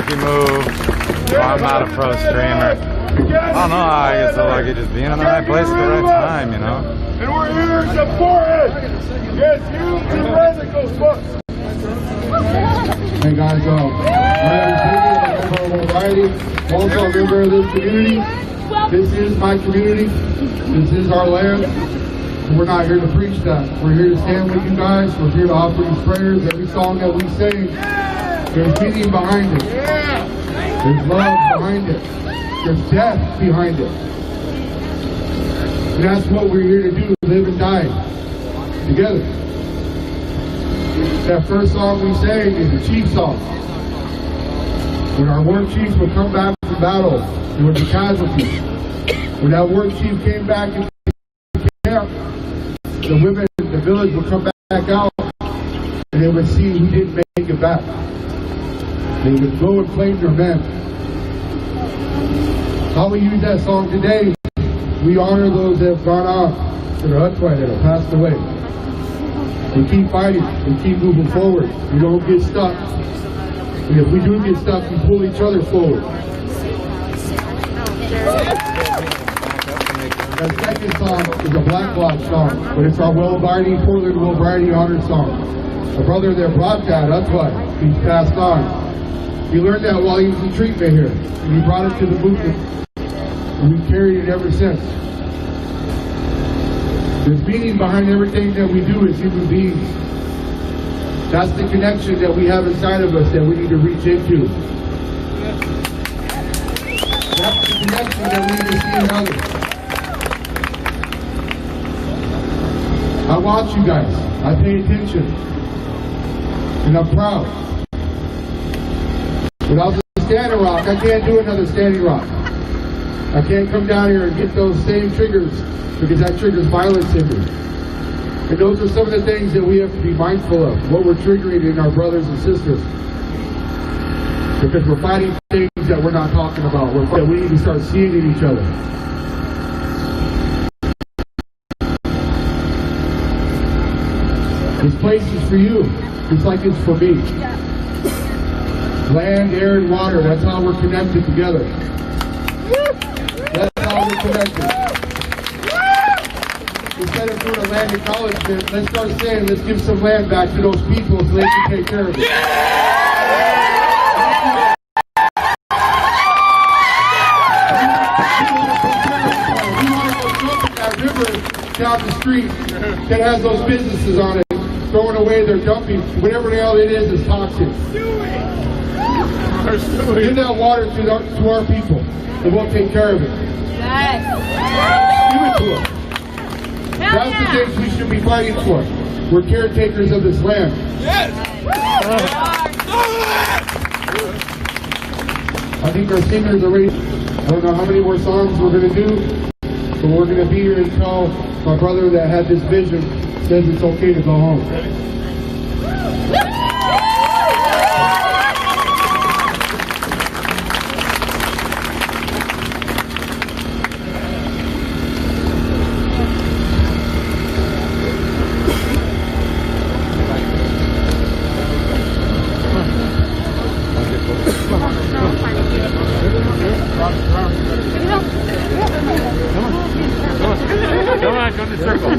lucky move. I'm not a pro streamer. I don't know, I guess I'm lucky just being in the right place at the right time, you know? And we're here to support it. Yes, you can radicals, fuck. Hey guys, my name is David. I'm also a member of this community. This is my community. This is our land. We're not here to preach that. We're here to stand with you guys. We're here to offer you prayers. Every song that we sing, there's meaning behind it. There's love behind it. There's death behind it. And that's what we're here to do, live and die together. That first song we sang is the chief song. When our war chiefs would come back from battle, there would be casualties. When that war chief came back into camp, the women in the village would come back out and they would see who didn't make it back. They would go and claim their men. How we use that song today, we honor those that have gone on to the Hutwai that have passed away. We keep fighting, we keep moving forward. We don't get stuck. And if we do get stuck, we pull each other forward. That second song is a Black Bloc song, but it's our Portland Will Bridey honor song. A brother that brought that, that's why he's passed on. He learned that while he was in treatment here, and he brought it to the movement, and we've carried it ever since. There's meaning behind everything that we do as human beings. That's the connection that we have inside of us that we need to reach into. That's the connection that we need to see in others. I watch you guys. I pay attention. And I'm proud. Without the Standing Rock, I can't do another Standing Rock. I can't come down here and get those same triggers because that triggers violence in me. And those are some of the things that we have to be mindful of, what we're triggering in our brothers and sisters. Because we're fighting things that we're not talking about. That we need to start seeing in each other. This place is for you, just like it's for me. Land, air, and water, that's how we're connected together. That's how we're connected. Instead of doing a land acknowledgement, let's start saying, let's give some land back to those people so they can take care of it. We want to go jump in that river down the street that has those businesses on it, throwing away their dumping, whatever the hell it is toxic. Give that water to our people, and we'll take care of it. Yes. Give it to them. That's the things we should be fighting for. We're caretakers of this land. Yes. I think our singers are ready. I don't know how many more songs we're going to do, but we're going to be here until my brother that had this vision says it's okay to go home. Come on, go in the circle.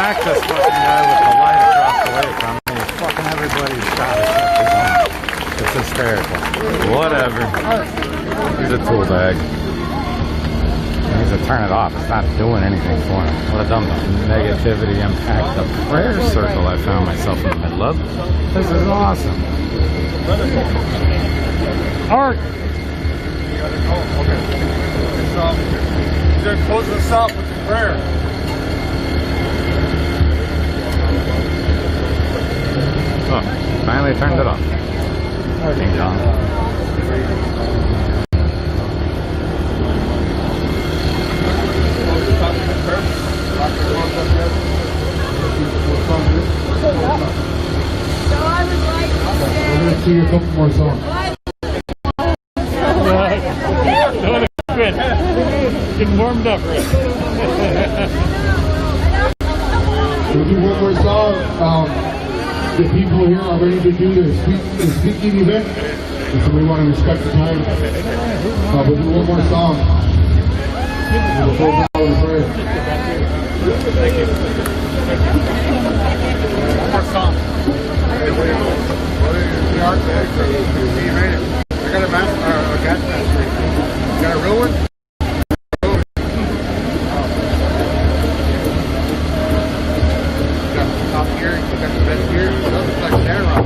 smacked this fucking guy with the light across the way from me. Fucking everybody shot except his own. It's hysterical. Whatever. He's a tool bag. He needs to turn it off. It's not doing anything for him. What a dumb negativity impact the prayer circle I found myself in the middle of. This is awesome. Art! Okay. So, he's going to close this out with the prayer. Oh, finally turned it off. King John. We're going to see a couple more songs. Getting warmed up, Rick. We'll do one more song. The people here are ready to do their speaking event, and so we want to respect the time. We'll do one more song. We'll close out with a prayer. Thank you. One more song. I got a gas mask. You got a real one? Top gear, you got the best gear. That looks like Sarah.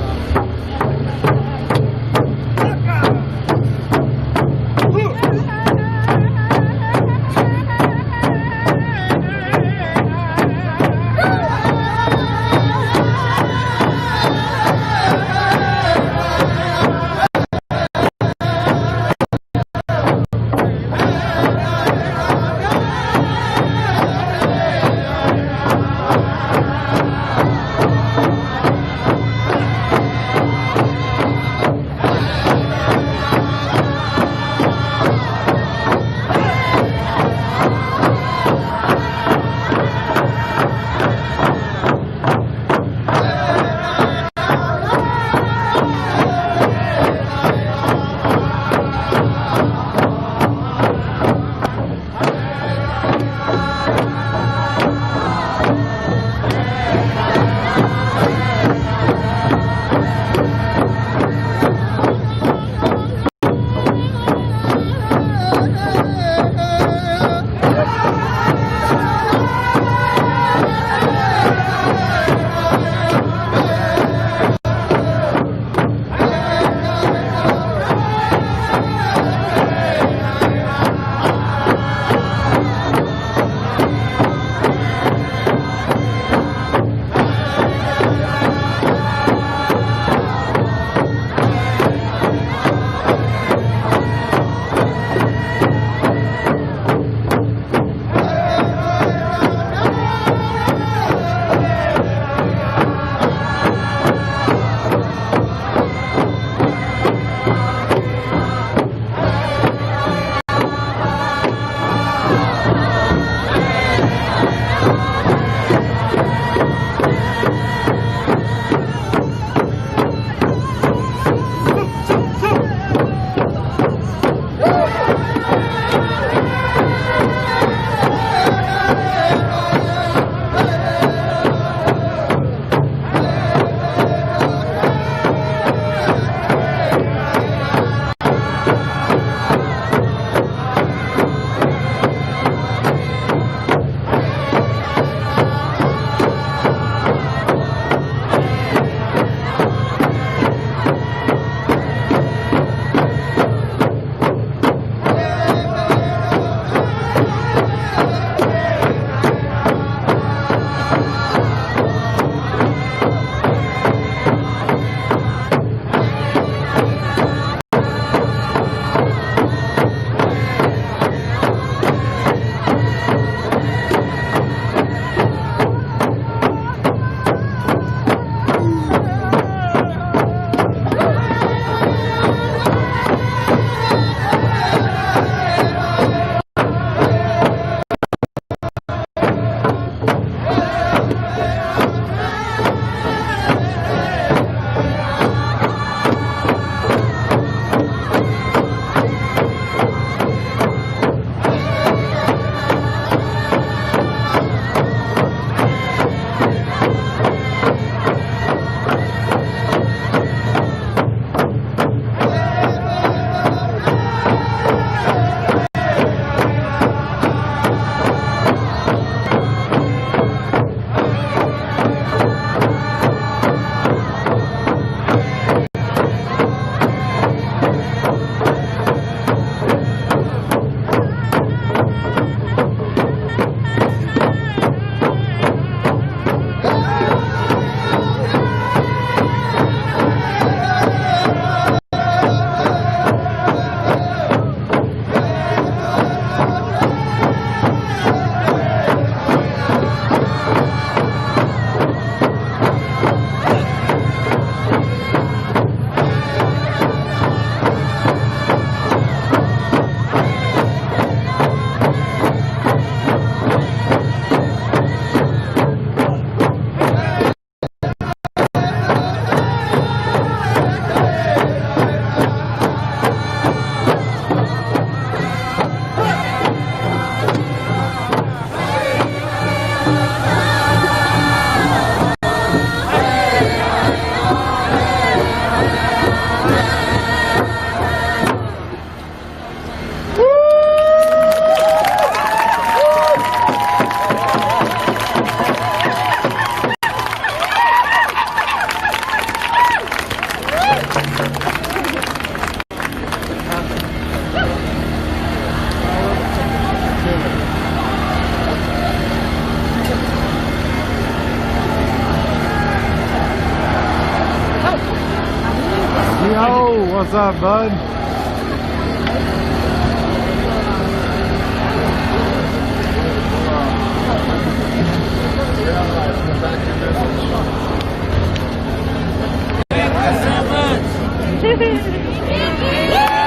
What's up, bud?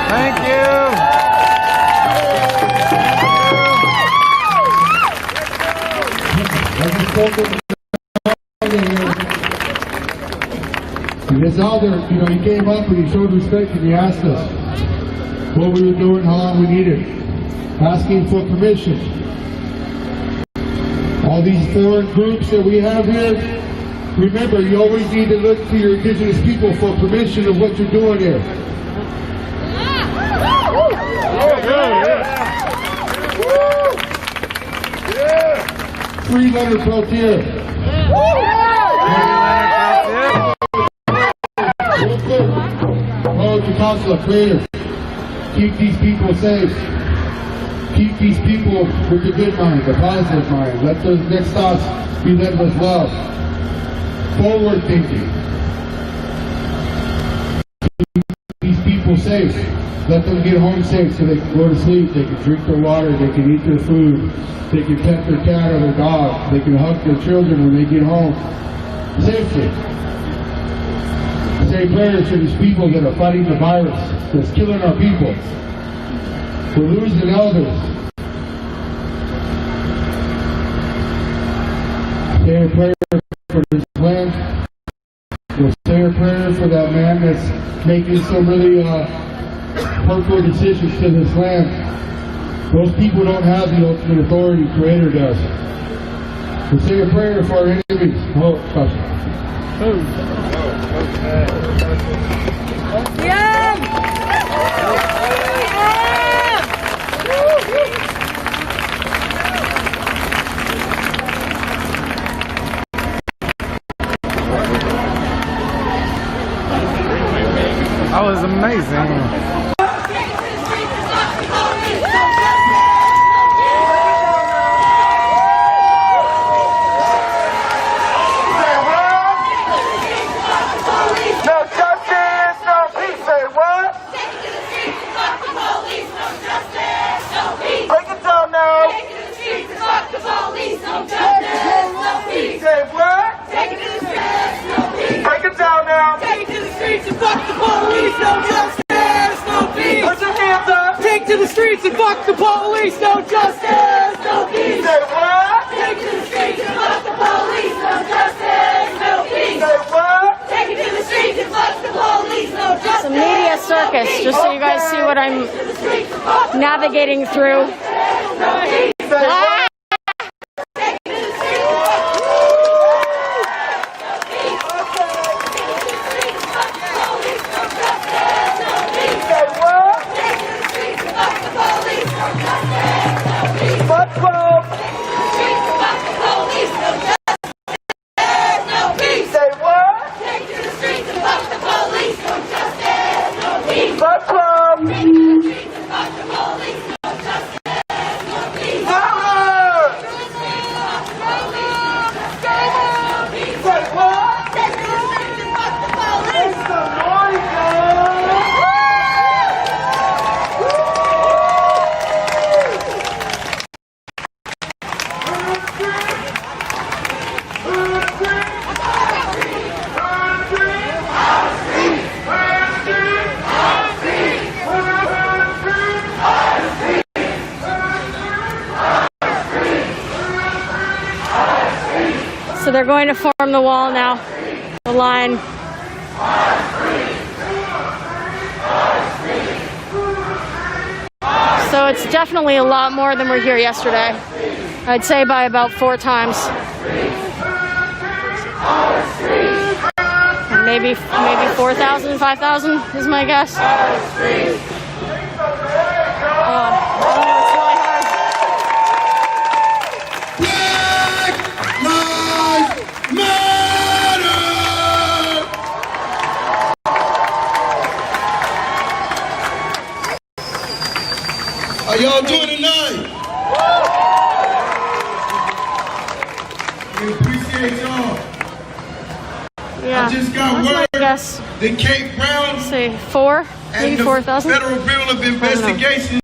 Thank you. This elder, he came up and he showed respect and he asked us what we were doing, how long we needed, asking for permission. All these foreign groups that we have here, remember, you always need to look to your indigenous people for permission of what you're doing here. Free Leonard Peltier. Oh, the council of prayers. Keep these people safe. Keep these people with the good mind, the positive mind. Let those next thoughts be led with love. Forward thinking. Keep these people safe. Let them get home safe so they can go to sleep, they can drink their water, they can eat their food, they can pet their cat or their dog, they can hug their children when they get home. Safely. Say prayers for these people that are fighting the virus that's killing our people. We're losing elders. Say a prayer for this land. We'll say a prayer for that man that's making some really hurtful decisions to this land. Those people don't have the ultimate authority, Creator does. We'll say a prayer for our enemies. Oh, gosh. That was amazing. Take to the streets and fuck the police, no justice, no peace. Say what? Take to the streets and fuck the police, no justice, no peace. Say what? Take it to the streets and fuck the police, no justice. It's a media circus, just so you guys see what I'm navigating through. So they're going to form the wall now, the line. So it's definitely a lot more than were here yesterday. I'd say by about 4 times. Maybe 4,000, 5,000 is my guess. How y'all doing tonight? We appreciate y'all. Yeah. I just got word that Cape Brown. Say 4. and the 84,000? Federal Bureau of Investigation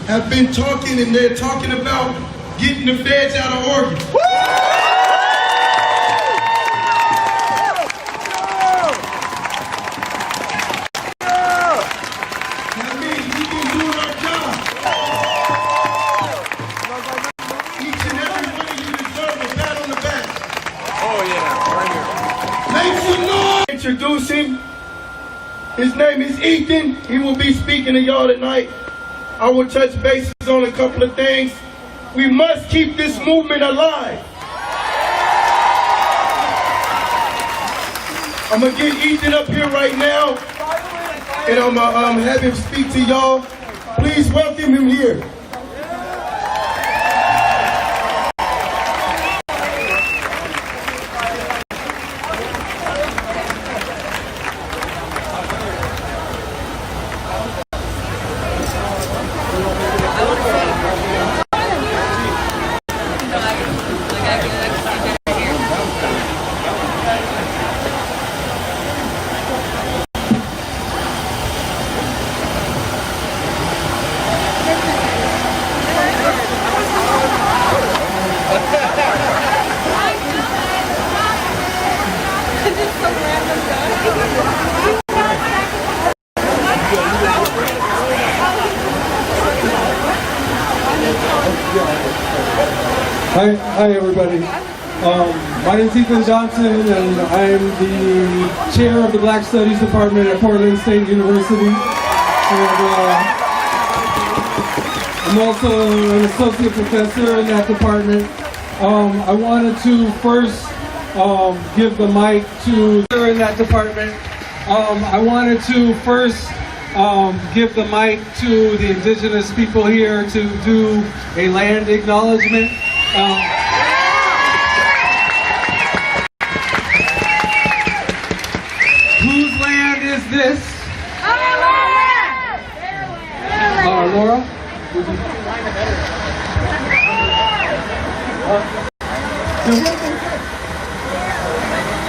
have been talking, and they're talking about getting the feds out of Oregon. That means we've been doing our job. Each and every one of you deserve a pat on the back. Oh yeah, right here. Make some noise. Introduce him. His name is Ethan. He will be speaking to y'all tonight. I will touch bases on a couple of things. We must keep this movement alive. I'm gonna get Ethan up here right now, and I'm gonna have him speak to y'all. Please welcome him here. Hi everybody. My name is Ethan Johnson, and I'm the chair of the Black Studies Department at Portland State University. And, I'm also an associate professor in that department. I wanted to first give the mic to in that department. I wanted to first give the mic to the indigenous people here to do a land acknowledgement. Whose land is this? Laura?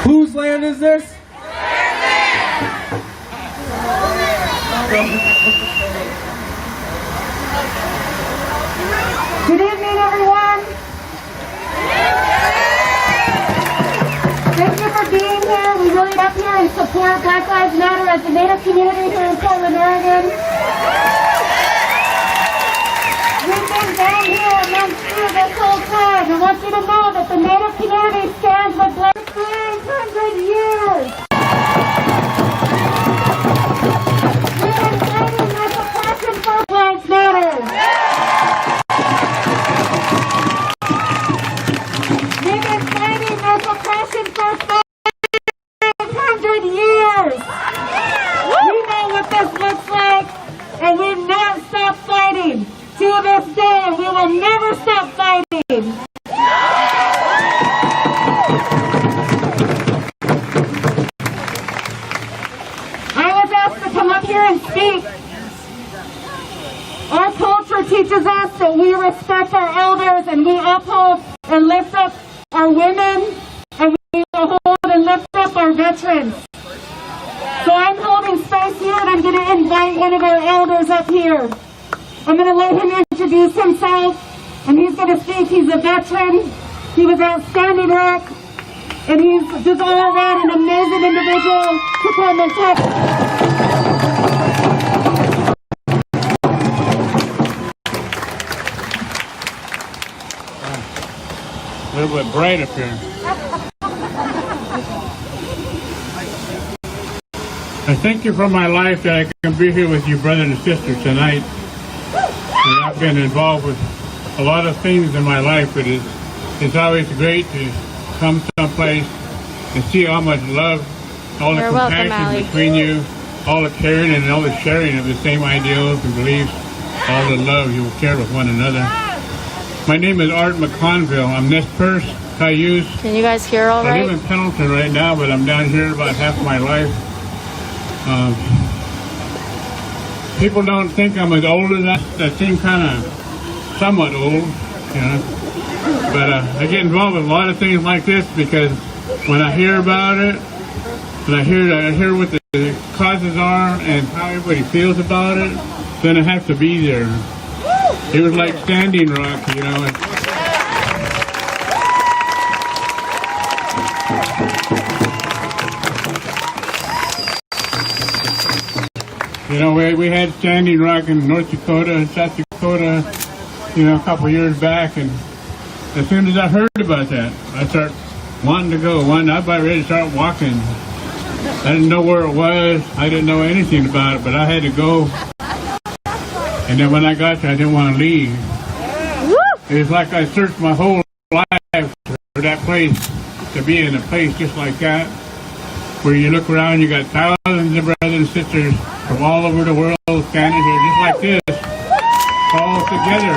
Whose land is this? Good evening, everyone. Thank you for being here. We really up here and support Black Lives Matter as the Native community here in Portland, Oregon. We've been down here amongst you this whole time. I want you to know that the Native community stands with Black 300 years. We've been fighting with a passion for Black Lives Matter. We've been fighting with a passion for 500 years. We know what this looks like, and we've not stopped fighting. To this day, and we will never stop fighting. I was asked to come up here and speak. Our culture teaches us that we respect our elders and we uphold and lift up our women, and we uphold and lift up our veterans. So I'm holding space here, and I'm going to invite one of our elders up here. I'm going to let him introduce himself, and he's going to speak. He's a veteran. He was outstanding work, and he's just all around an amazing individual to come and talk. A little bit bright up here. I thank you for my life that I can be here with you brothers and sisters tonight. And I've been involved with a lot of things in my life, but it's always great to come someplace and see how much love, all the compassion between you, all the caring and all the sharing of the same ideals and beliefs, all the love you will share with one another. My name is Art McConville. I'm Nez Perce, Cayuse. Can you guys hear all right? I live in Pendleton right now, but I'm down here about half my life. People don't think I'm as old as that. I seem kind of somewhat old, you know. But I get involved with a lot of things like this because when I hear about it, and I hear what the the causes are and how everybody feels about it, then it has to be there. It was like Standing Rock, you know. You know, we had Standing Rock in North Dakota and South Dakota, you know, a couple years back, and as soon as I heard about that, I started wanting to go. I was about ready to start walking. I didn't know where it was. I didn't know anything about it, but I had to go. And then when I got there, I didn't want to leave. It was like I searched my whole life for that place, to be in a place just like that, where you look around, you got thousands of brothers and sisters from all over the world standing here just like this, all together,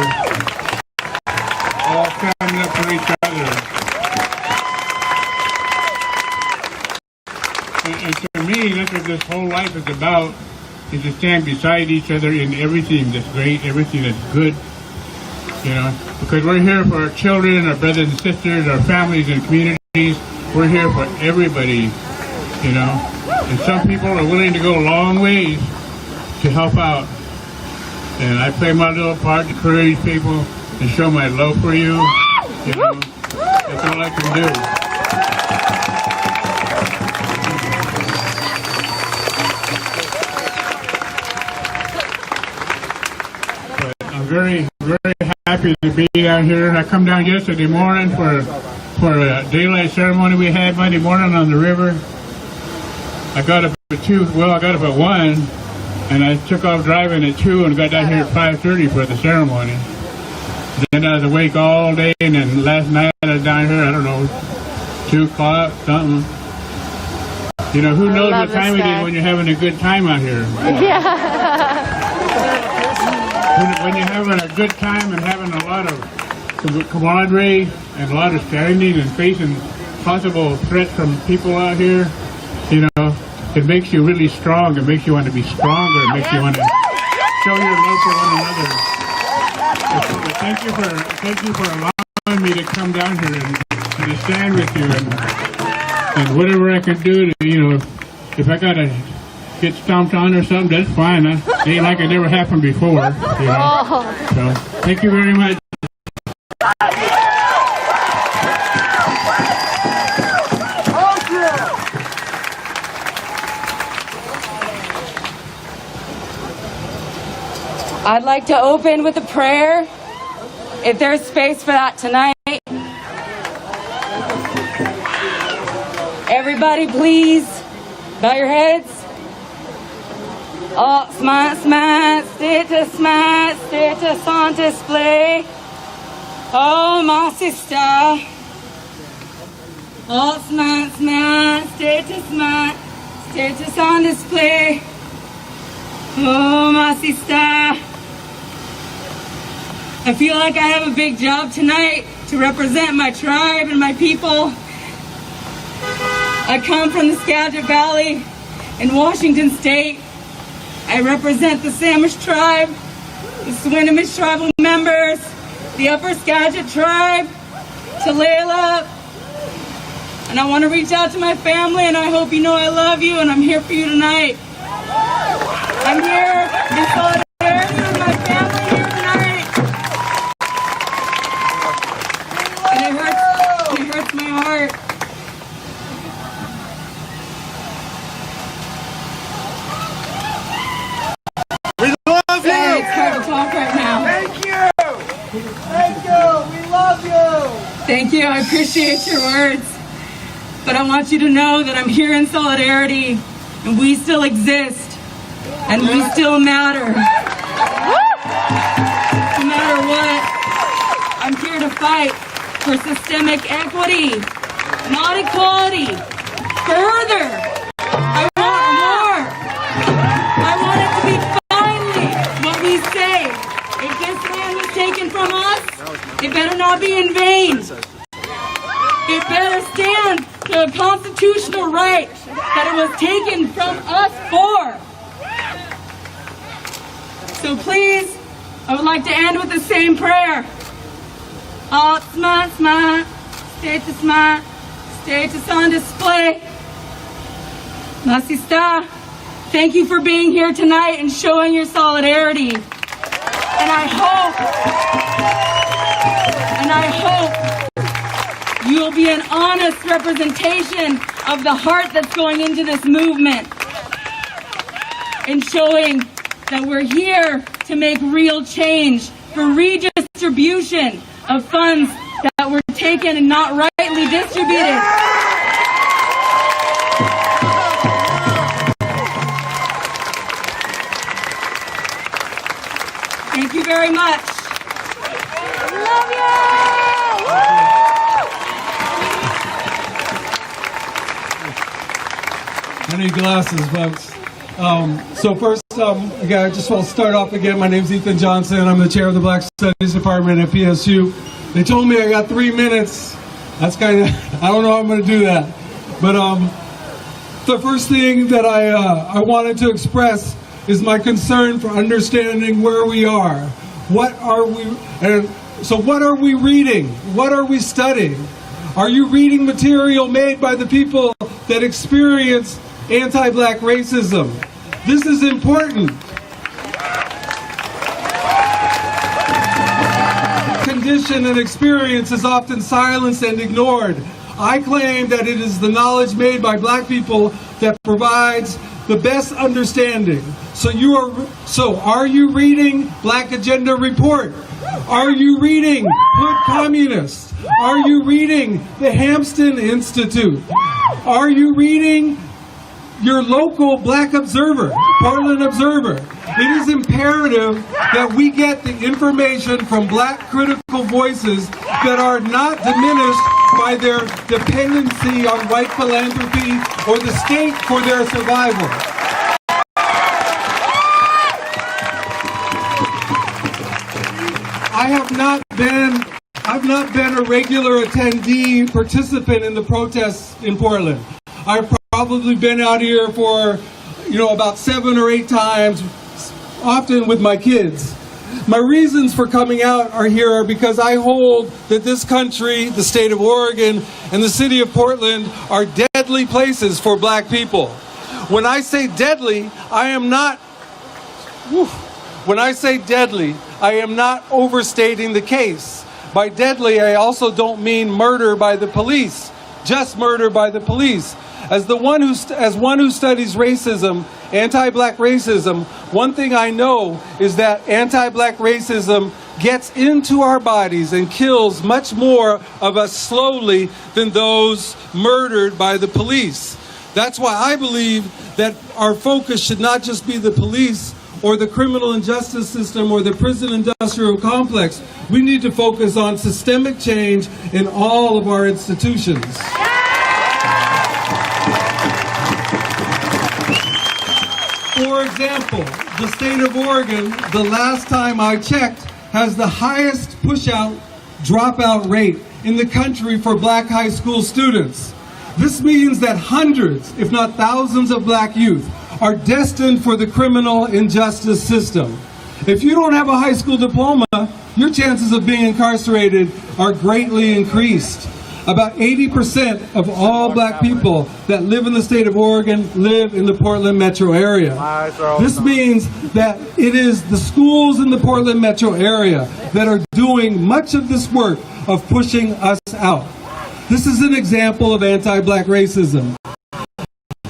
all standing up for each other. And to me, that's what this whole life is about, is to stand beside each other in everything that's great, everything that's good, you know, because we're here for our children, our brothers and sisters, our families and communities. We're here for everybody, you know, and some people are willing to go long ways to help out. And I play my little part to encourage people and show my love for you. You know, that's all I can do. But I'm very, very happy to be down here. I come down yesterday morning for a daylight ceremony we had Monday morning on the river. I got up at 2, well, I got up at 1, and I took off driving at 2 and got down here at 5:30 for the ceremony. Then I was awake all day, and then last night I was down here, I don't know, 2 o'clock, something. You know, who knows what time it is when you're having a good time out here? Yeah. When you're having a good time and having a lot of camaraderie and a lot of standing and facing possible threats from people out here, you know, it makes you really strong. It makes you want to be stronger. It makes you want to show your love for one another. So thank you for allowing me to come down here and to stand with you and whatever I can do to, you know, if I gotta get stomped on or something, that's fine. It ain't like it never happened before, you know. So thank you very much. I'd like to open with a prayer, if there's space for that tonight. Everybody please, bow your heads. Oh, smart, status on display. Oh, my sister. Oh, smart, status on display. Oh, my sister. I feel like I have a big job tonight to represent my tribe and my people. I come from the Skagit Valley in Washington State. I represent the Samish tribe, the Swinomish tribal members, the Upper Skagit tribe, Tulalip. And I want to reach out to my family, and I hope you know I love you, and I'm here for you tonight. I'm here in solidarity with my family here tonight. And it hurts my heart. We love you! Hey, it's hard to talk right now. Thank you! Thank you! We love you! Thank you, I appreciate your words. But I want you to know that I'm here in solidarity, and we still exist, and we still matter. No matter what, I'm here to fight for systemic equity, not equality. Further, I want more. I want it to be finally what we say. If this land was taken from us, it better not be in vain. It better stand to a constitutional right that it was taken from us for. So please, I would like to end with the same prayer. Oh, smart, status on display. My sister, Thank you for being here tonight and showing your solidarity. And I hope you'll be an honest representation of the heart that's going into this movement and showing that we're here to make real change for redistribution of funds that were taken and not rightly distributed. Thank you very much. Love you! I need glasses, folks. So first, I just want to start off again. My name's Ethan Johnson. I'm the chair of the Black Studies Department at PSU. They told me I got 3 minutes. That's kind of, I don't know how I'm going to do that. But the first thing that I wanted to express is my concern for understanding where we are. What are we, and so what are we reading? What are we studying? Are you reading material made by the people that experience anti-black racism? This is important. Condition and experience is often silenced and ignored. I claim that it is the knowledge made by black people that provides the best understanding. So are you reading Black Agenda Report? Are you reading Hood Communist? Are you reading the Hampton Institute? Are you reading your local Black Observer, Portland Observer? It is imperative that we get the information from black critical voices that are not diminished by their dependency on white philanthropy or the state for their survival. I've not been a regular attendee, participant in the protests in Portland. I've probably been out here for, about 7 or 8 times, often with my kids. My reasons for coming out are because I hold that this country, the state of Oregon, and the city of Portland are deadly places for black people. When I say deadly, I am not overstating the case. By deadly, I also don't mean murder by the police, just murder by the police. As one who studies racism, anti-black racism, one thing I know is that anti-black racism gets into our bodies and kills much more of us slowly than those murdered by the police. That's why I believe that our focus should not just be the police or the criminal injustice system or the prison industrial complex. We need to focus on systemic change in all of our institutions. For example, the state of Oregon, the last time I checked, has the highest push-out dropout rate in the country for black high school students. This means that hundreds, if not thousands of black youth are destined for the criminal injustice system. If you don't have a high school diploma, your chances of being incarcerated are greatly increased. About 80% of all black people that live in the state of Oregon live in the Portland metro area. This means that it is the schools in the Portland metro area that are doing much of this work of pushing us out. This is an example of anti-black racism.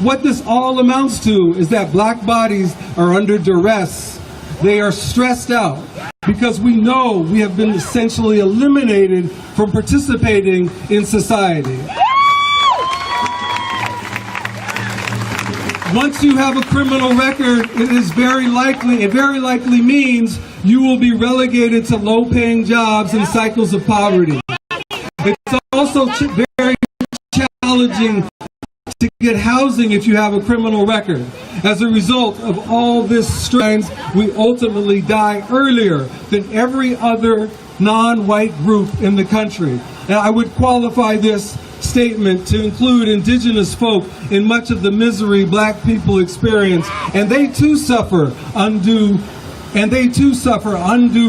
What this all amounts to is that black bodies are under duress. They are stressed out because we know we have been essentially eliminated from participating in society. Once you have a criminal record, it very likely means you will be relegated to low-paying jobs and cycles of poverty. It's also very challenging to get housing if you have a criminal record. As a result of all this strains, we ultimately die earlier than every other non-white group in the country. And I would qualify this statement to include indigenous folk in much of the misery black people experience, and they too suffer undue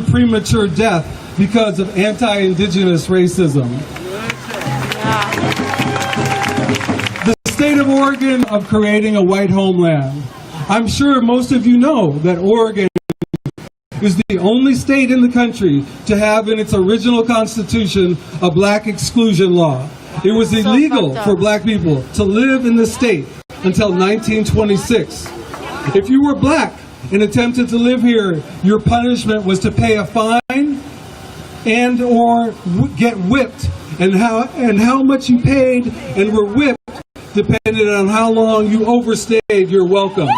premature death because of anti-indigenous racism. The state of Oregon of creating a white homeland. I'm sure most of you know that Oregon is the only state in the country to have in its original constitution a black exclusion law. It was illegal for black people to live in the state until 1926. If you were black and attempted to live here, your punishment was to pay a fine and or get whipped. And how much you paid and were whipped depended on how long you overstayed your welcome.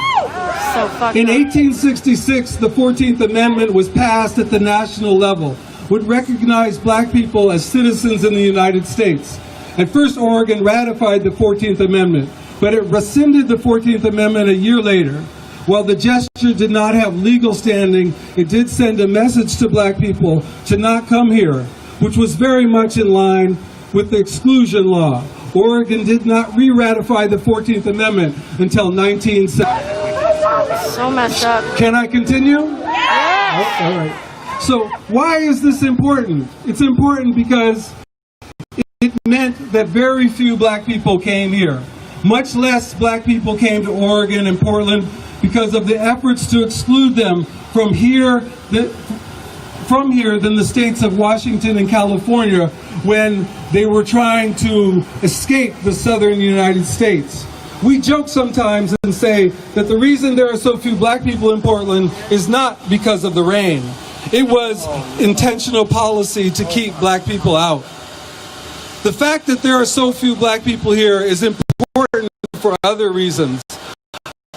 In 1866, the 14th Amendment was passed at the national level, which recognized black people as citizens in the United States. At first, Oregon ratified the 14th Amendment, but it rescinded the 14th Amendment a year later. While the gesture did not have legal standing, it did send a message to black people to not come here, which was very much in line with the exclusion law. Oregon did not re-ratify the 14th Amendment until 1970. So messed up. Can I continue? Yes. Oh, all right. So why is this important? It's important because it meant that very few black people came here. Much less black people came to Oregon and Portland because of the efforts to exclude them from here than the states of Washington and California when they were trying to escape the southern United States. We joke sometimes and say that the reason there are so few black people in Portland is not because of the rain. It was intentional policy to keep black people out. The fact that there are so few black people here is important for other reasons.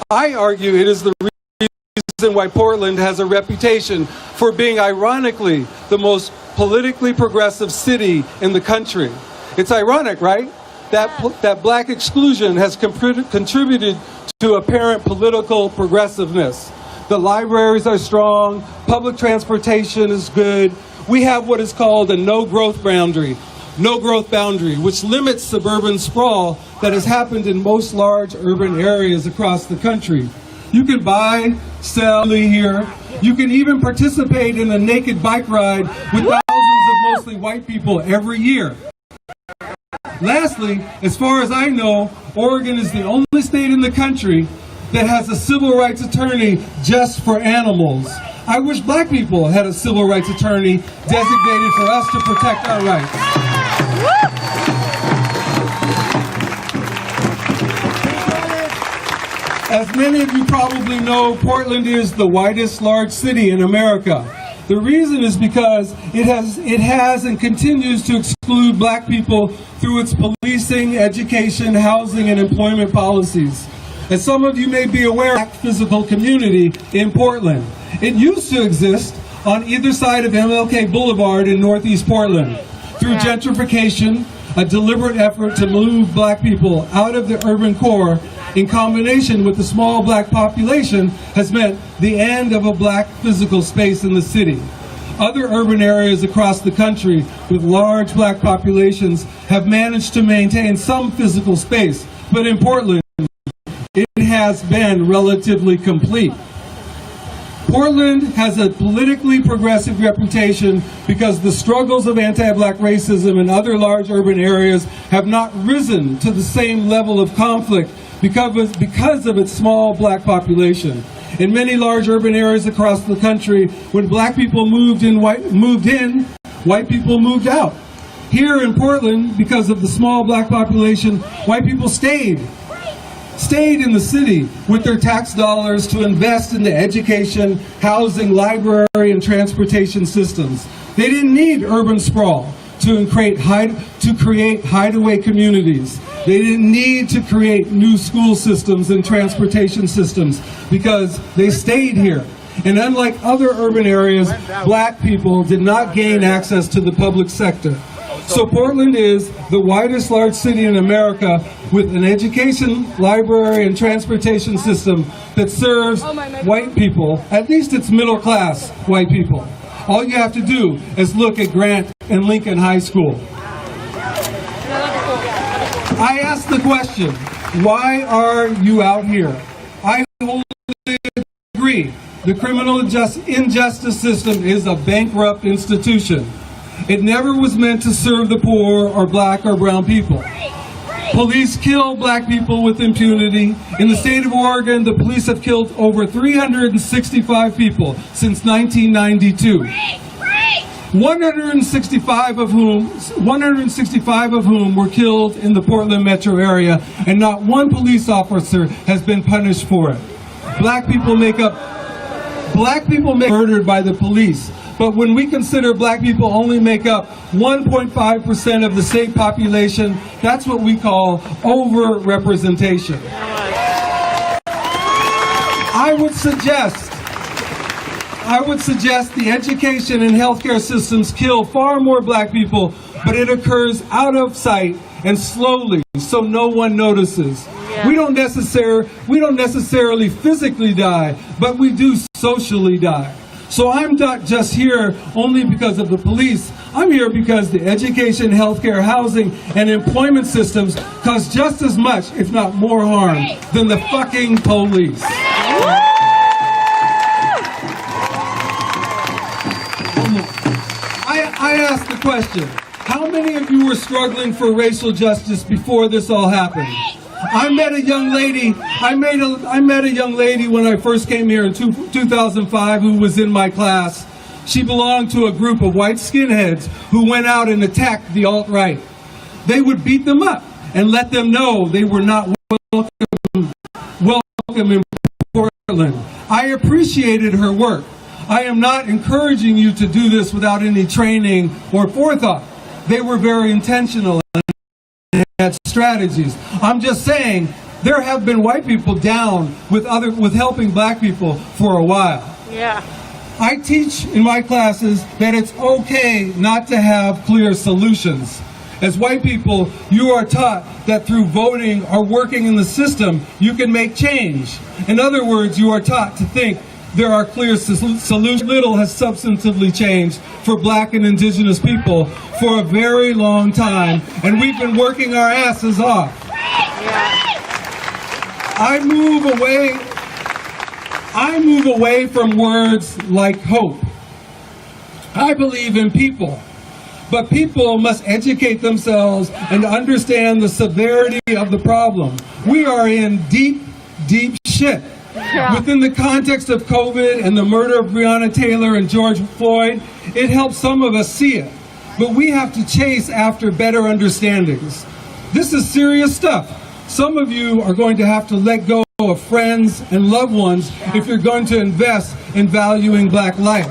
I argue it is the reason why Portland has a reputation for being, ironically, the most politically progressive city in the country. It's ironic, right? That black exclusion has contributed to apparent political progressiveness. The libraries are strong, public transportation is good. We have what is called a no-growth boundary, which limits suburban sprawl that has happened in most large urban areas across the country. You can buy, sell here. You can even participate in a naked bike ride with thousands of mostly white people every year. Lastly, as far as I know, Oregon is the only state in the country that has a civil rights attorney just for animals. I wish black people had a civil rights attorney designated for us to protect our rights. As many of you probably know, Portland is the whitest large city in America. The reason is because it has and continues to exclude black people through its policing, education, housing, and employment policies. As some of you may be aware, black physical community in Portland. It used to exist on either side of MLK Boulevard in Northeast Portland. Through gentrification, a deliberate effort to move black people out of the urban core in combination with the small black population has meant the end of a black physical space in the city. Other urban areas across the country with large black populations have managed to maintain some physical space, but in Portland, it has been relatively complete. Portland has a politically progressive reputation because the struggles of anti-black racism in other large urban areas have not risen to the same level of conflict because of its small black population. In many large urban areas across the country, when black people moved in, white people moved out. Here in Portland, because of the small black population, white people stayed in the city with their tax dollars to invest in the education, housing, library, and transportation systems. They didn't need urban sprawl to create hideaway communities. They didn't need to create new school systems and transportation systems because they stayed here. And unlike other urban areas, black people did not gain access to the public sector. So Portland is the whitest large city in America with an education, library, and transportation system that serves white people, at least it's middle class white people. All you have to do is look at Grant and Lincoln High School. I asked the question, why are you out here? I wholly agree. The criminal injustice system is a bankrupt institution. It never was meant to serve the poor or black or brown people. Police kill black people with impunity. In the state of Oregon, the police have killed over 365 people since 1992. 165 of whom were killed in the Portland metro area, and not one police officer has been punished for it. Black people make murdered by the police. But when we consider black people only make up 1.5% of the state population, that's what we call over-representation. I would suggest the education and healthcare systems kill far more black people, but it occurs out of sight and slowly, so no one notices. We don't necessarily physically die, but we do socially die. So I'm not just here only because of the police. I'm here because the education, healthcare, housing, and employment systems cause just as much, if not more harm, than the fucking police. I asked the question, how many of you were struggling for racial justice before this all happened? I met a young lady when I first came here in 2005 who was in my class. She belonged to a group of white skinheads who went out and attacked the alt-right. They would beat them up and let them know they were not welcome in Portland. I appreciated her work. I am not encouraging you to do this without any training or forethought. They were very intentional and had strategies. I'm just saying there have been white people down with helping black people for a while. Yeah. I teach in my classes that it's okay not to have clear solutions. As white people, you are taught that through voting or working in the system, you can make change. In other words, you are taught to think there are clear solutions. Little has substantively changed for black and indigenous people for a very long time, and we've been working our asses off. I move away from words like hope. I believe in people, but people must educate themselves and understand the severity of the problem. We are in deep, deep shit. Yeah. Within the context of COVID and the murder of Breonna Taylor and George Floyd, it helps some of us see it. But we have to chase after better understandings. This is serious stuff. Some of you are going to have to let go of friends and loved ones if you're going to invest in valuing black life.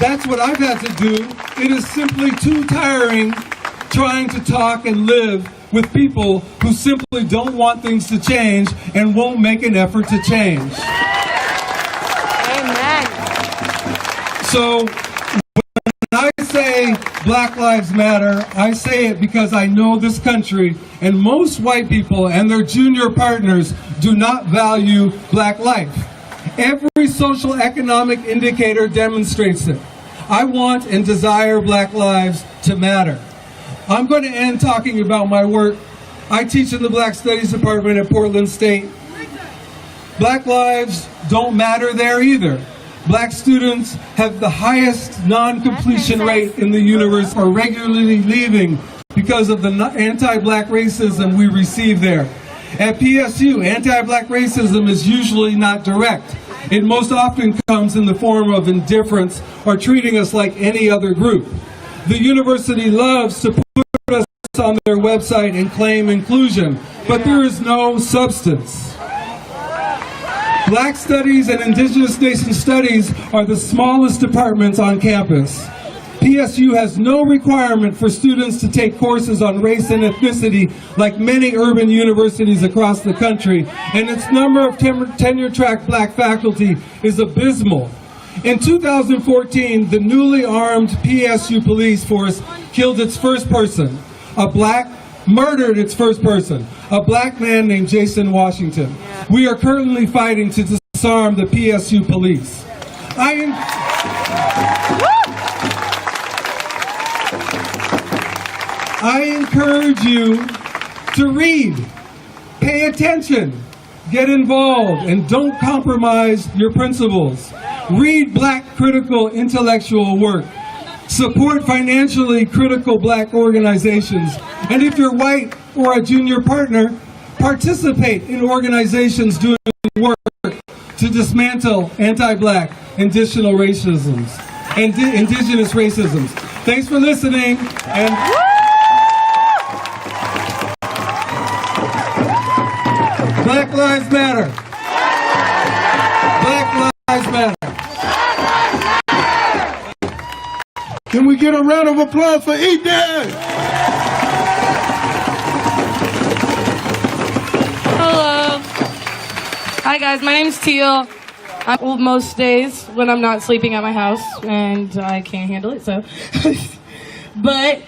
That's what I've had to do. It is simply too tiring trying to talk and live with people who simply don't want things to change and won't make an effort to change. Amen. So when I say Black Lives Matter, I say it because I know this country and most white people and their junior partners do not value black life. Every social economic indicator demonstrates it. I want and desire black lives to matter. I'm going to end talking about my work. I teach in the Black Studies Department at Portland State. Black lives don't matter there either. Black students have the highest non-completion rate in the universe, are regularly leaving because of the anti-black racism we receive there. At PSU, anti-black racism is usually not direct. It most often comes in the form of indifference or treating us like any other group. The university loves to put us on their website and claim inclusion, but there is no substance. Black Studies and Indigenous Nation Studies are the smallest departments on campus. PSU has no requirement for students to take courses on race and ethnicity like many urban universities across the country, and its number of tenure-track black faculty is abysmal. In 2014, the newly armed PSU police force killed its first person. Murdered its first person, a black man named Jason Washington. We are currently fighting to disarm the PSU police. I encourage you to read, pay attention, get involved, and don't compromise your principles. Read black critical intellectual work. Support financially critical black organizations. And if you're white or a junior partner, participate in organizations doing work to dismantle anti-black indigenous racisms. Thanks for listening. And Black Lives Matter. Black Lives Matter. Can we get a round of applause for Ethan? Hello. Hi guys, my name's Teal. I'm old most days when I'm not sleeping at my house and I can't handle it, so. But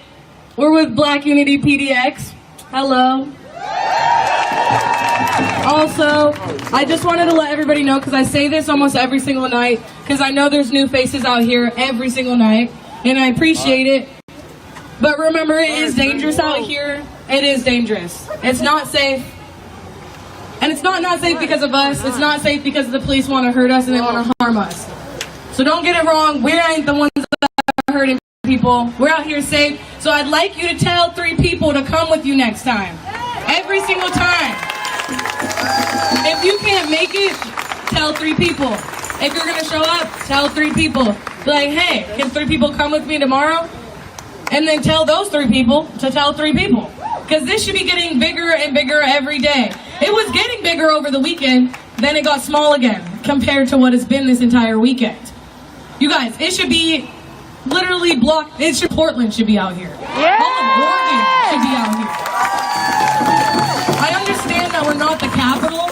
we're with Black Unity PDX. Hello. Also, I just wanted to let everybody know, because I say this almost every single night, because I know there's new faces out here every single night, and I appreciate it. But remember, it is dangerous out here. It is dangerous. It's not safe. And it's not safe because of us. It's not safe because the police want to hurt us and they want to harm us. So don't get it wrong. We ain't the ones that are hurting people. We're out here safe. So I'd like you to tell 3 people to come with you next time. Every single time. If you can't make it, tell 3 people. If you're going to show up, tell 3 people. Be like, hey, can 3 people come with me tomorrow? And then tell those 3 people to tell 3 people. Because this should be getting bigger and bigger every day. It was getting bigger over the weekend, then it got small again compared to what it's been this entire weekend. You guys, it should be literally blocked. Portland should be out here. Yeah. All of Oregon should be out here. I understand that we're not the capital,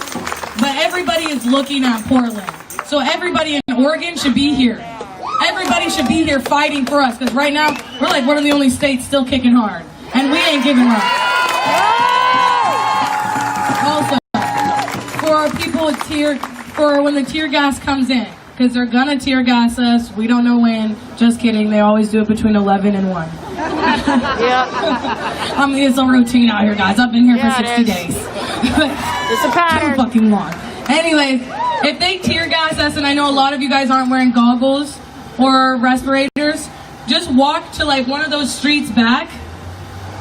but everybody is looking at Portland. So everybody in Oregon should be here. Everybody should be here fighting for us, because right now, we're like one of the only states still kicking hard. And we ain't giving up. Also, for our people with for when the tear gas comes in, because they're gonna tear gas us, we don't know when. Just kidding, they always do it between 11 and 1. Yeah. I mean, it's a routine out here, guys. I've been here for 60 days. It's a pattern. Too fucking long. Anyway, if they tear gas us, and I know a lot of you guys aren't wearing goggles or respirators, just walk to like one of those streets back.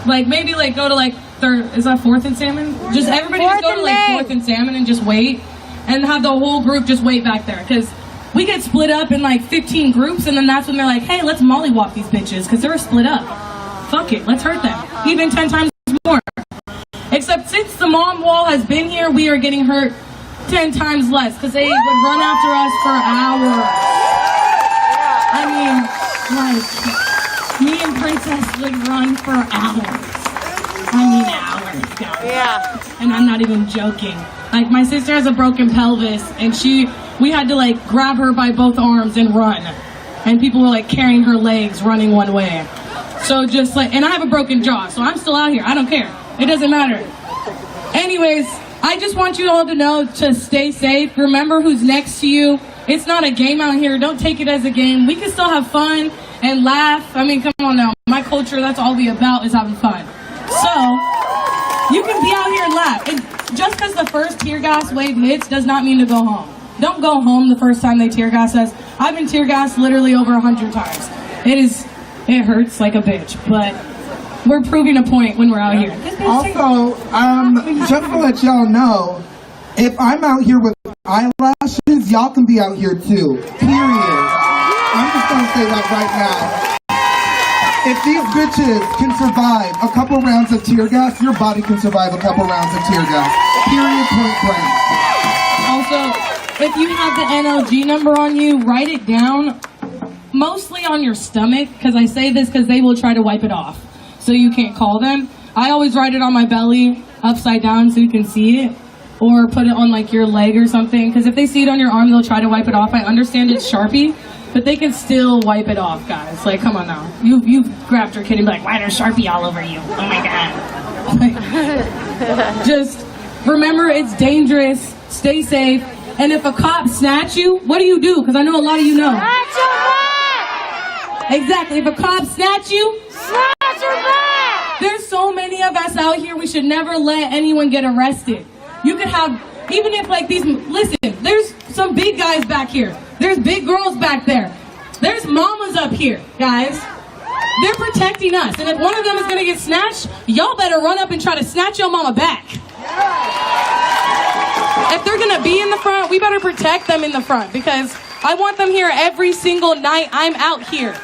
Like maybe like go to like 3rd, is that 4th and Salmon? Just everybody just go to like 4th and Salmon and just wait, and have the whole group just wait back there, because we get split up in like 15 groups, and then that's when they're like, hey, let's mollywop these bitches, because they're split up. Fuck it, let's hurt them. Even 10 times more. Except since the mom wall has been here, we are getting hurt 10 times less, because they would run after us for hours. I mean, like, me and Princess would run for hours. I mean hours, guys. Yeah. And I'm not even joking. Like, my sister has a broken pelvis, and we had to like grab her by both arms and run. And people were like carrying her legs, running one way. So just like, and I have a broken jaw, so I'm still out here. I don't care. It doesn't matter. Anyways, I just want you all to know to stay safe. Remember who's next to you. It's not a game out here. Don't take it as a game. We can still have fun and laugh. I mean, come on now. My culture, that's all we about, is having fun. So, you can be out here and laugh. And just because the first tear gas wave hits does not mean to go home. Don't go home the first time they tear gas us. I've been tear gassed literally over 100 times. It hurts like a bitch, but we're proving a point when we're out here. Also, just to let y'all know, if I'm out here with eyelashes, y'all can be out here too. Period. I'm just gonna say that right now. If these bitches can survive a couple rounds of tear gas, your body can survive a couple rounds of tear gas. Period, point blank. Also, if you have the NLG number on you, write it down, mostly on your stomach, because I say this because they will try to wipe it off, so you can't call them. I always write it on my belly, upside down, so you can see it, or put it on like your leg or something, because if they see it on your arm, they'll try to wipe it off. I understand it's Sharpie, but they can still wipe it off, guys. Like, come on now. You grabbed your kid and be like, why there's Sharpie all over you? Oh my God. Just remember, it's dangerous. Stay safe. And if a cop snatch you, what do? Because I know a lot of you know. Snatch your back! Exactly. If a cop snatch you, snatch your back! There's so many of us out here, we should never let anyone get arrested. You could have, even if like these, listen, there's some big guys back here. There's big girls back there. There's mamas up here, guys. They're protecting us. And if one of them is going to get snatched, y'all better run up and try to snatch your mama back. If they're going to be in the front, we better protect them in the front because I want them here every single night I'm out here.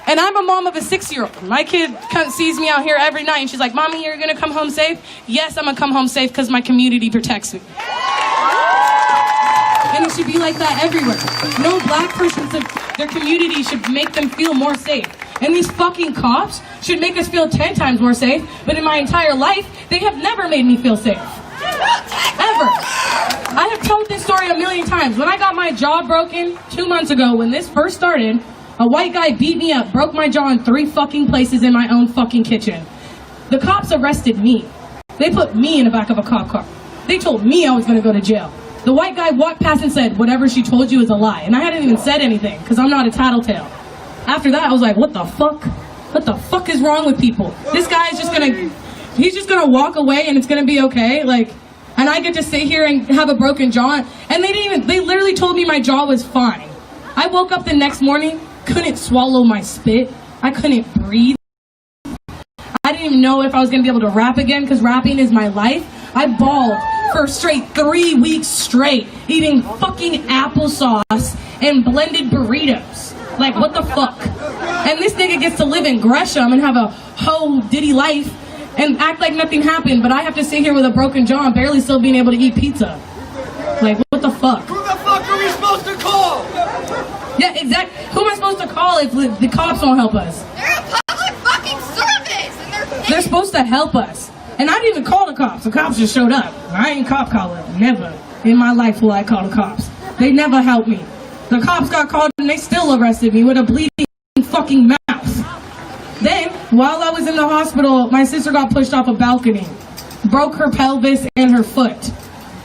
And I'm a mom of a 6-year-old. My kid sees me out here every night and she's like, Mommy, you're going to come home safe? Yes, I'm going to come home safe because my community protects me. And it should be like that everywhere. No black person, their community should make them feel more safe. And these fucking cops should make us feel 10 times more safe, but in my entire life, they have never made me feel safe. Ever. I have told this story a million times. When I got my jaw broken 2 months ago, when this first started, a white guy beat me up, broke my jaw in 3 fucking places in my own fucking kitchen. The cops arrested me. They put me in the back of a cop car. They told me I was going to go to jail. The white guy walked past and said, whatever she told you is a lie. And I hadn't even said anything, because I'm not a tattletale. After that, I was like, what the fuck? What the fuck is wrong with people? This guy is just he's just gonna walk away and it's gonna be okay? Like, and I get to sit here and have a broken jaw. And they literally told me my jaw was fine. I woke up the next morning, couldn't swallow my spit. I couldn't breathe. I didn't even know if I was gonna be able to rap again, because rapping is my life. I bawled for straight 3 weeks straight, eating fucking applesauce and blended burritos. Like, what the fuck? And this nigga gets to live in Gresham and have a whole ditty life and act like nothing happened, but I have to sit here with a broken jaw and barely still being able to eat pizza. Like, what the fuck? Who the fuck are we supposed to call? Yeah, exactly. Who am I supposed to call if the cops won't help us? They're a public fucking service, and They're supposed to help us. And I didn't even call the cops. The cops just showed up. I ain't cop caller. Never in my life will I call the cops. They never helped me. The cops got called and they still arrested me with a bleeding fucking mouth. Then, while I was in the hospital, my sister got pushed off a balcony. Broke her pelvis and her foot.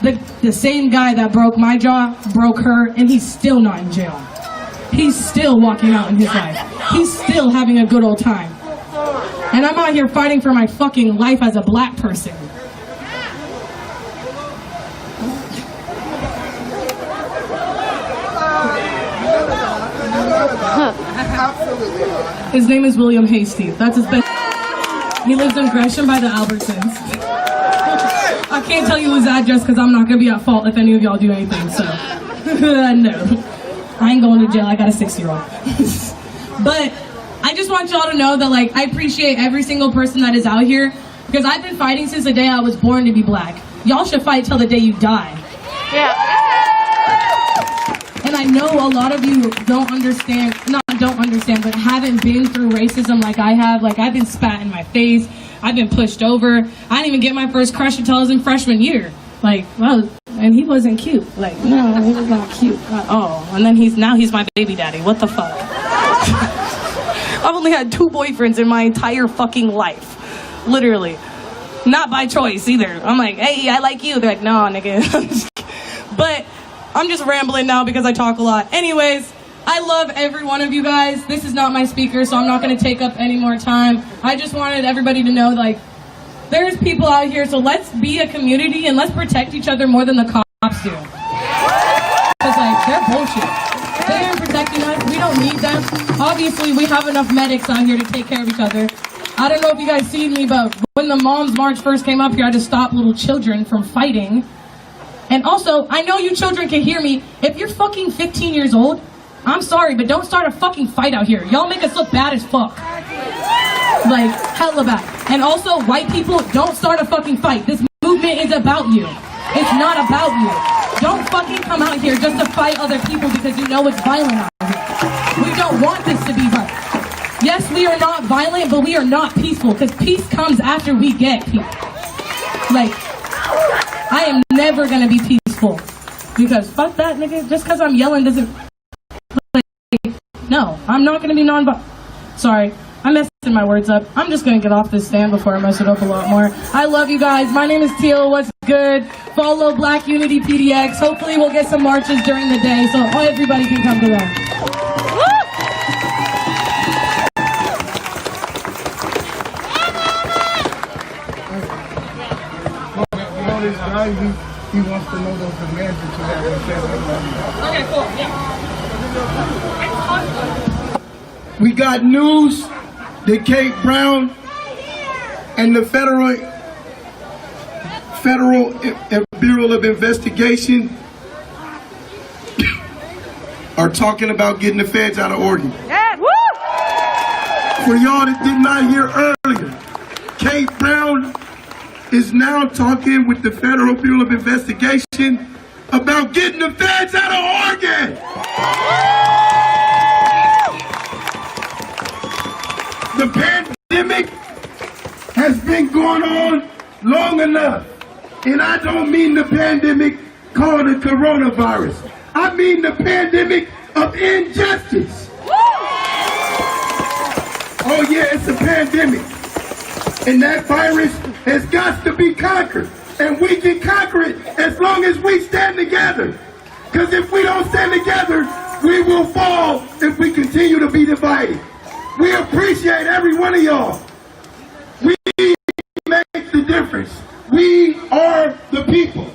The same guy that broke my jaw broke her, and he's still not in jail. He's still walking out in his life. He's still having a good old time. And I'm out here fighting for my fucking life as a black person. His name is William Hasty. That's his best. He lives in Gresham by the Albertsons. I can't tell you his address because I'm not going to be at fault if any of y'all do anything, so. No. I ain't going to jail. I got a 6-year-old. But I just want y'all to know that, like, I appreciate every single person that is out here because I've been fighting since the day I was born to be black. Y'all should fight till the day you die. Yeah. And I know a lot of you don't understand, but haven't been through racism like I have. Like, I've been spat in my face. I've been pushed over. I didn't even get my first crush until I was in freshman year. Like, well, and he wasn't cute. Like, no, he was not cute at all. And then he's my baby daddy. What the fuck? I've only had 2 boyfriends in my entire fucking life. Literally. Not by choice either. I'm like, hey, I like you. They're like, no, nigga. But I'm just rambling now because I talk a lot. Anyways, I love every one of you guys. This is not my speaker, so I'm not going to take up any more time. I just wanted everybody to know, like, there's people out here, so let's be a community and let's protect each other more than the cops do. Because, like, they're bullshit. They aren't protecting us. We don't need them. Obviously, we have enough medics out here to take care of each other. I don't know if you guys seen me, but when the Moms March first came up here, I had to stop little children from fighting. And also, I know you children can hear me. If you're fucking 15 years old, I'm sorry, but don't start a fucking fight out here. Y'all make us look bad as fuck. Like, hella bad. And also, white people, don't start a fucking fight. This movement is about you. It's not about you. Don't fucking come out here just to fight other people because you know it's violent out here. We don't want this to be violent. Yes, we are not violent, but we are not peaceful because peace comes after we get peace. Like, I am never gonna be peaceful because fuck that, nigga. Just because I'm yelling doesn't. Like, no, I'm not gonna be non-violent. Sorry, I'm messing my words up. I'm just gonna get off this stand before I mess it up a lot more. I love you guys. My name is Teal. What's good? Follow Black Unity PDX. Hopefully, we'll get some marches during the day so everybody can come to them. This guy, he wants to know those demands that you have. Okay, cool. Yeah. We got news that Kate Brown and the Federal Bureau of Investigation are talking about getting the feds out of Oregon. Yeah, woo! For y'all that did not hear earlier, Kate Brown is now talking with the Federal Bureau of Investigation about getting the feds out of Oregon. The pandemic has been going on long enough. And I don't mean the pandemic called the coronavirus. I mean the pandemic of injustice. Oh yeah, it's a pandemic. And that virus has got to be conquered. And we can conquer it as long as we stand together. Because if we don't stand together, we will fall if we continue to be divided. We appreciate every one of y'all. We make the difference. We are the people.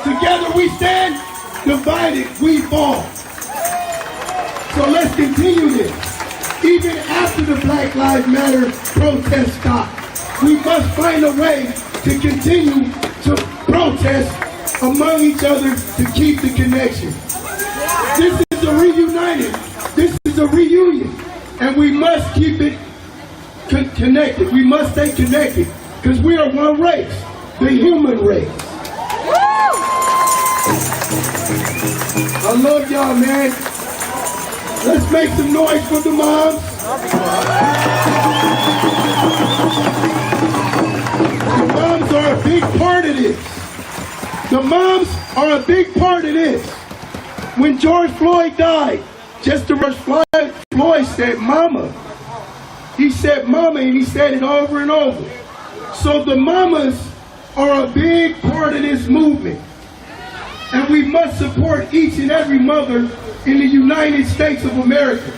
Together we stand, divided we fall. So let's continue this. Even after the Black Lives Matter protest stop, we must find a way to continue to protest among each other to keep the connection. This is a reunited. This is a reunion. And we must keep it connected. We must stay connected because we are one race, the human race. I love y'all, man. Let's make some noise for the moms. The moms are a big part of this. The moms are a big part of this. When George Floyd died, just to rush Floyd said, "Mama." He said, "Mama," and he said it over and over. So the mamas are a big part of this movement. And we must support each and every mother in the United States of America.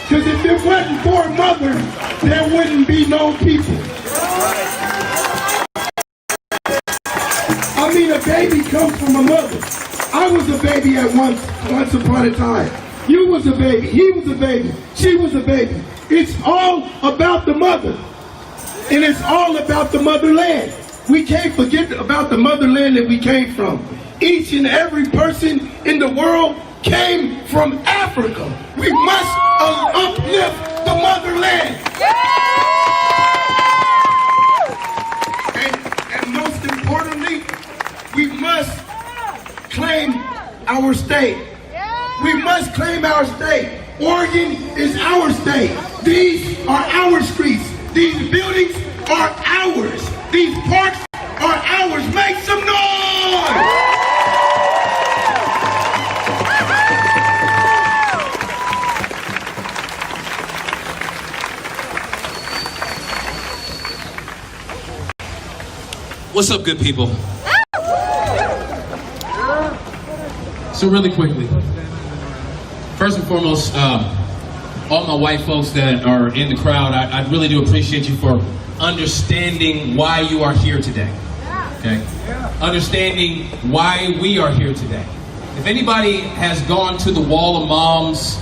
Because if it wasn't for a mother, there wouldn't be no people. I mean, a baby comes from a mother. I was a baby at once upon a time. You was a baby, he was a baby, she was a baby. It's all about the mother. And it's all about the motherland. We can't forget about the motherland that we came from. Each and every person in the world came from Africa. We must uplift the motherland. And most importantly, we must claim our state. We must claim our state. Oregon is our state. These are our streets. These buildings are ours. These parks are ours. Make some noise! What's up, good people? So really quickly, first and foremost, all my white folks that are in the crowd, I really do appreciate you for understanding why you are here today, okay? Understanding why we are here today. If anybody has gone to the Wall of Moms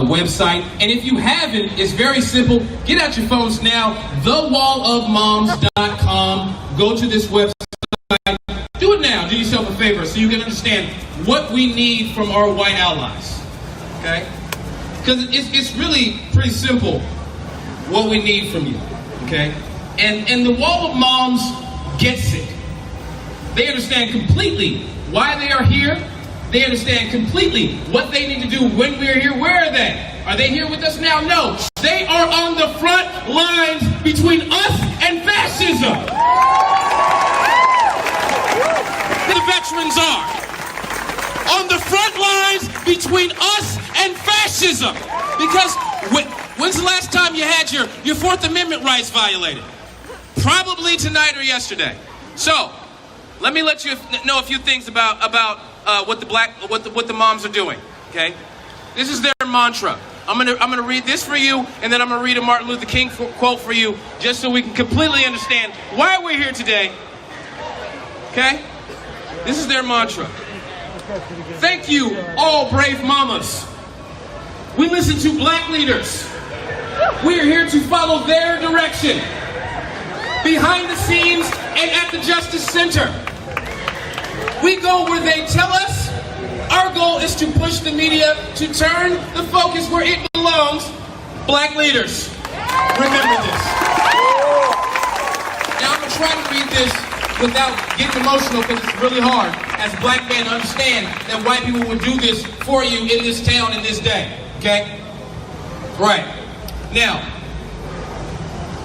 website, and if you haven't, it's very simple. Get out your phones now, thewallofmoms.com. Go to this website. Do it now. Do yourself a favor so you can understand what we need from our white allies, okay? Because it's really pretty simple what we need from you, okay? And the Wall of Moms gets it. They understand completely why they are here. They understand completely what they need to do when we're here. Where are they? Are they here with us now? No. They are on the front lines between us and fascism. The veterans are on the front lines between us and fascism. Because when's the last time you had your Fourth Amendment rights violated? Probably tonight or yesterday. So let me let you know a few things about what the moms are doing. Okay, this is their mantra. I'm gonna read this for you, and then I'm gonna read a Martin Luther King quote for you, just so we can completely understand why we're here today. Okay, this is their mantra. Thank you, all brave mamas. We listen to black leaders. We are here to follow their direction. Behind the scenes and at the Justice Center. We go where they tell us. Our goal is to push the media to turn the focus where it belongs. Black leaders, remember this. Now I'm going to try to read this without getting emotional because it's really hard as black men to understand that white people would do this for you in this town in this day, okay? Right. Now,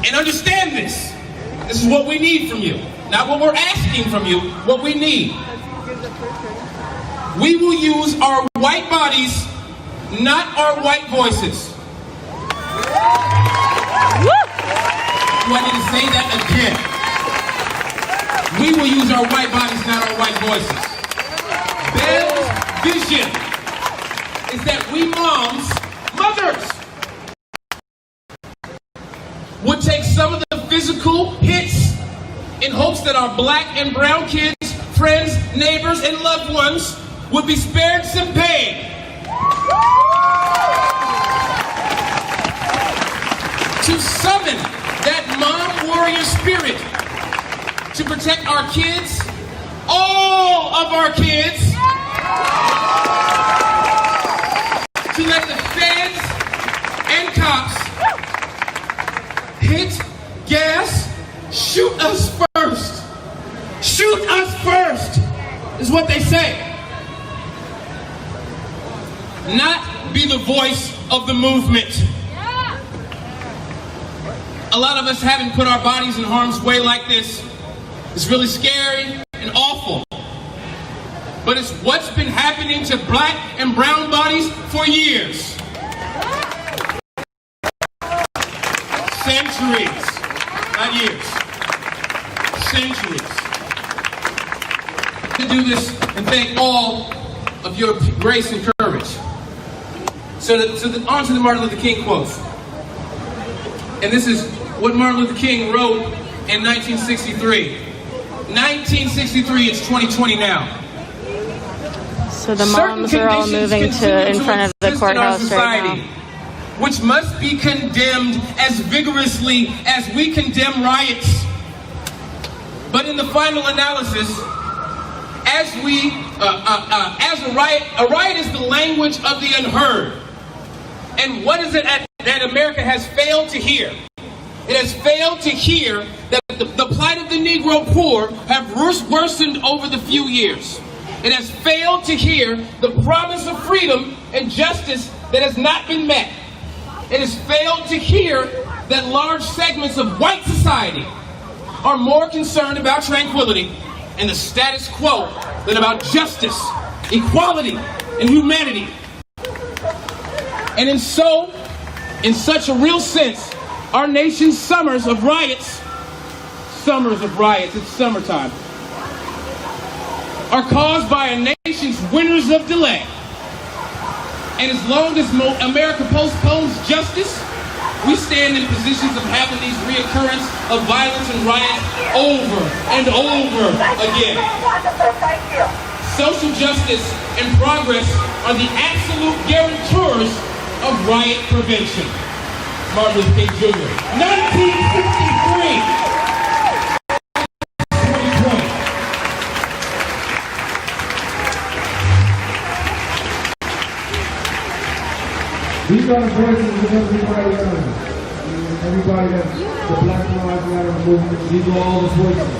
and understand this. This is what we need from you. Not what we're asking from you, what we need. We will use our white bodies, not our white voices. Do I need to say that again? We will use our white bodies, not our white voices. Bell's vision is that we mothers, would take some of the physical hits in hopes that our black and brown kids, friends, neighbors, and loved ones would be spared some pain. To summon that mom warrior spirit to protect our kids, all of our kids, to let the feds and cops hit gas, shoot us first. Shoot us first, is what they say. Not be the voice of the movement. A lot of us haven't put our bodies in harm's way like this. It's really scary and awful. But it's what's been happening to black and brown bodies for years. Centuries, not years. Centuries. To do this and thank all of your grace and courage. On to the Martin Luther King quotes. And this is what Martin Luther King wrote in 1963. 1963, it's 2020 now. So the moms are all moving to in front of the courthouse right now. Which must be condemned as vigorously as we condemn riots. But in the final analysis, as a riot is the language of the unheard. And what is it that America has failed to hear? It has failed to hear that the plight of the Negro poor have worsened over the few years. It has failed to hear the promise of freedom and justice that has not been met. It has failed to hear that large segments of white society are more concerned about tranquility and the status quo than about justice, equality, and humanity. And in such a real sense, our nation's summers of riots, it's summertime, are caused by a nation's winters of delay. And as long as America postpones justice, we stand in positions of having these reoccurrence of violence and riots over and over again. Social justice and progress are the absolute guarantors of riot prevention. Martin Luther King Jr. 1963. These are the voices of everybody else. Everybody that's the Black Lives Matter movement. These are all the voices.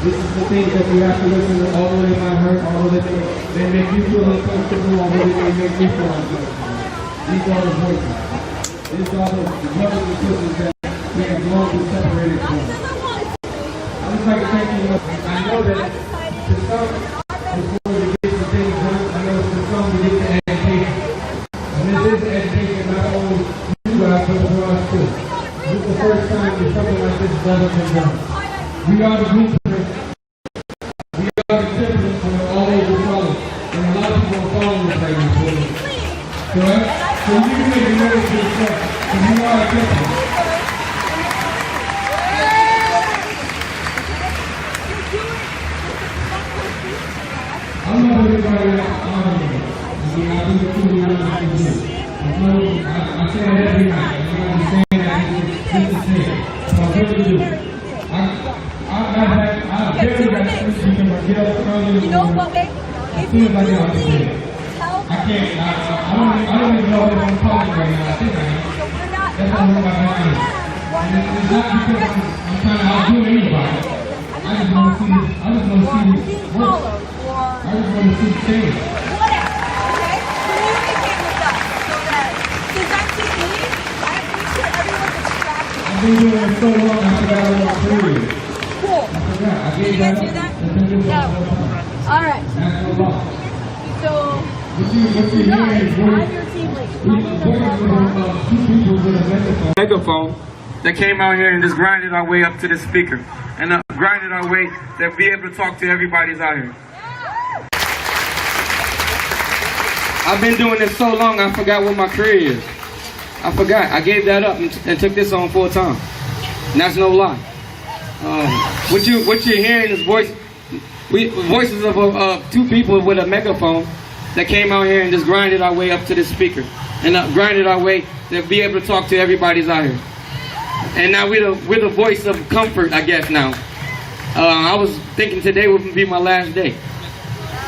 This is the thing that we have to listen to, although they might hurt, although they make you feel uncomfortable, although they may make me feel uncomfortable. These are the voices. These are the brothers and sisters that we have long been separated from. I'd just like to thank you. I know that to some, before we get to things done, I know to some we get to education. And this is education not only you guys, but for us too. This is the first time that something like this has ever been done. We are the blueprint. We are the template for all over the world. And a lot of people are following this right now. Correct? So you can make a notice to yourself. And you are a template. I love everybody that's honoring me. I do the truly honest to you. I say that every night. You understand that this is here. So I really do. I barely got to speak in my get up early. You know what, babe? As soon as I get on the bed. I can't, I don't even know if I'm talking right now. I think I am. That's how my mind is. And it's not because I'm trying to outdo anybody. I just want to see this, I just want to see this work. I just want to see the change. I've been doing it so long, I forgot what my career is. Cool. I forgot. I gave you guys that do that? up. Yeah. All right. That's no law. So, What you hearing is two people with a megaphone that came out here and just grinded our way up to the speaker. And grinded our way to be able to talk to everybody's out here. I've been doing this so long, I forgot what my career is. I forgot. I gave that up and took this on full time. And that's no lie. What you're hearing is voices of two people with a megaphone that came out here and just grinded our way up to the speaker. And grinded our way to be able to talk to everybody's out here. And now we're the voice of comfort, I guess now. I was thinking today would be my last day.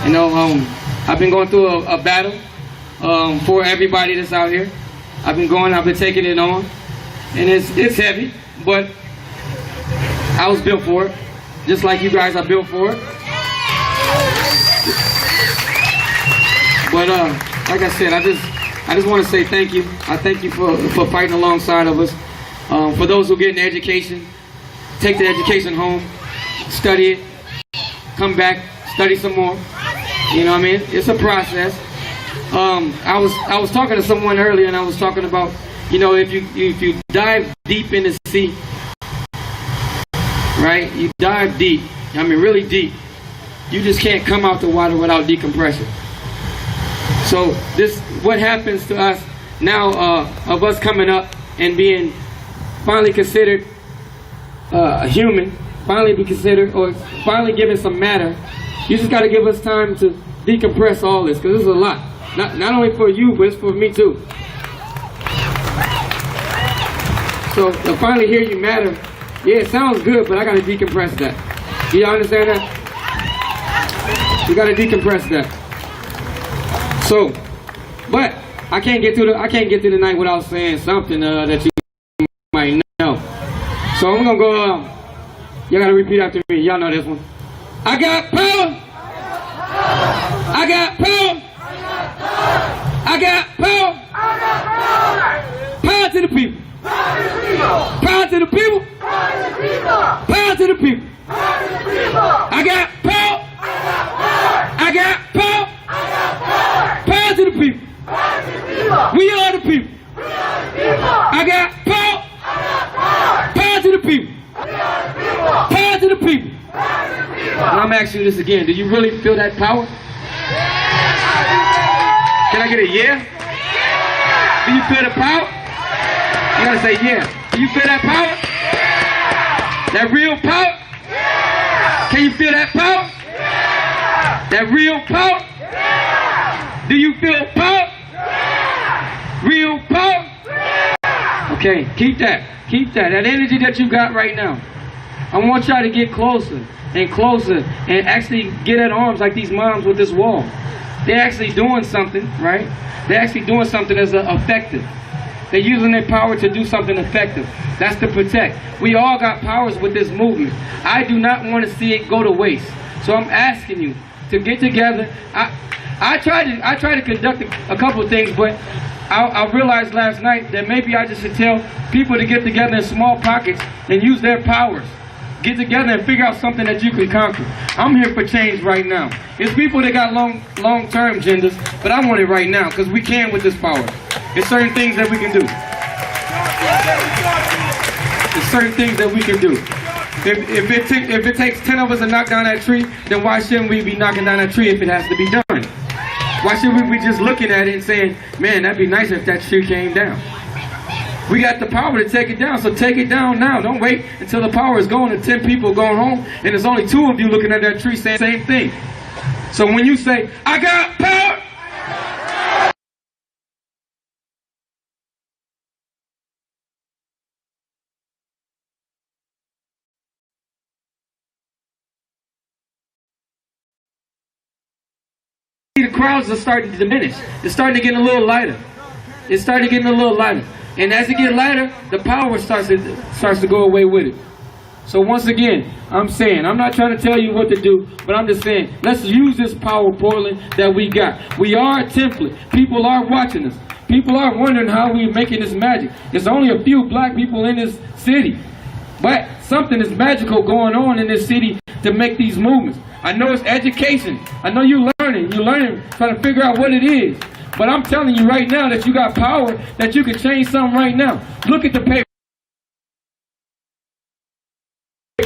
You know, I've been going through a battle for everybody that's out here. I've been taking it on. And it's heavy, but I was built for it. Just like you guys are built for it. But like I said, I just want to say thank you. I thank you for fighting alongside of us. For those who get an education, take the education home, study it, come back, study some more. You know what I mean? It's a process. I was talking to someone earlier, and I was talking about, you know, if you dive deep in the sea, right? You dive deep. I mean, really deep. You just can't come out the water without decompression. So what happens to us now of us coming up and being finally considered human, finally be considered, or finally given some matter. You just got to give us time to decompress all this, because this is a lot. Not only for you, but it's for me too. So to finally hear you matter, yeah, it sounds good, but I got to decompress that. Do you understand that? You got to decompress that. So, but I can't get through the night without saying something that you might know. So I'm gonna go. Y'all gotta repeat after me. Y'all know this one. I got power. I got power. I got power. Power to the people. Power to the people. Power to the people. I got power. I got power. Power to the people. We are the people. I got power. Power to the people. Power to the people. And I'm asking you this again. Do you really feel that power? Can I get a yeah? Do you feel the power? You gotta say yeah. Do you feel that power? That real power? Can you feel that power? That real power? Do you feel power? Real power? Okay, keep that. Keep that. That energy that you got right now. I want y'all to get closer and closer and actually get at arms like these moms with this wall. They're actually doing something, right? They're actually doing something that's effective. They're using their power to do something effective. That's to protect. We all got powers with this movement. I do not want to see it go to waste. So I'm asking you to get together. I tried to conduct a couple of things, but I realized last night that maybe I just should tell people to get together in small pockets and use their powers. Get together and figure out something that you can conquer. I'm here for change right now. It's people that got long-term agendas, but I want it right now because we can with this power. There's certain things that we can do. There's certain things that we can do. If it takes 10 of us to knock down that tree, then why shouldn't we be knocking down that tree if it has to be done? Why should we be just looking at it and saying, man, that'd be nice if that tree came down? We got the power to take it down, so take it down now. Don't wait until the power is gone and 10 people going home and there's only 2 of you looking at that tree saying the same thing. So when you say, I got power, the crowds are starting to diminish. It's starting to get a little lighter. It's starting to get a little lighter. And as it gets lighter, the power starts to go away with it. So once again, I'm saying, I'm not trying to tell you what to do, but I'm just saying, let's use this power, Portland, that we got. We are a template. People are watching us. People are wondering how we're making this magic. There's only a few black people in this city, but something is magical going on in this city to make these movements. I know it's education. I know you're learning, trying to figure out what it is. But I'm telling you right now that you got power, that you can change something right now. Look at the paper.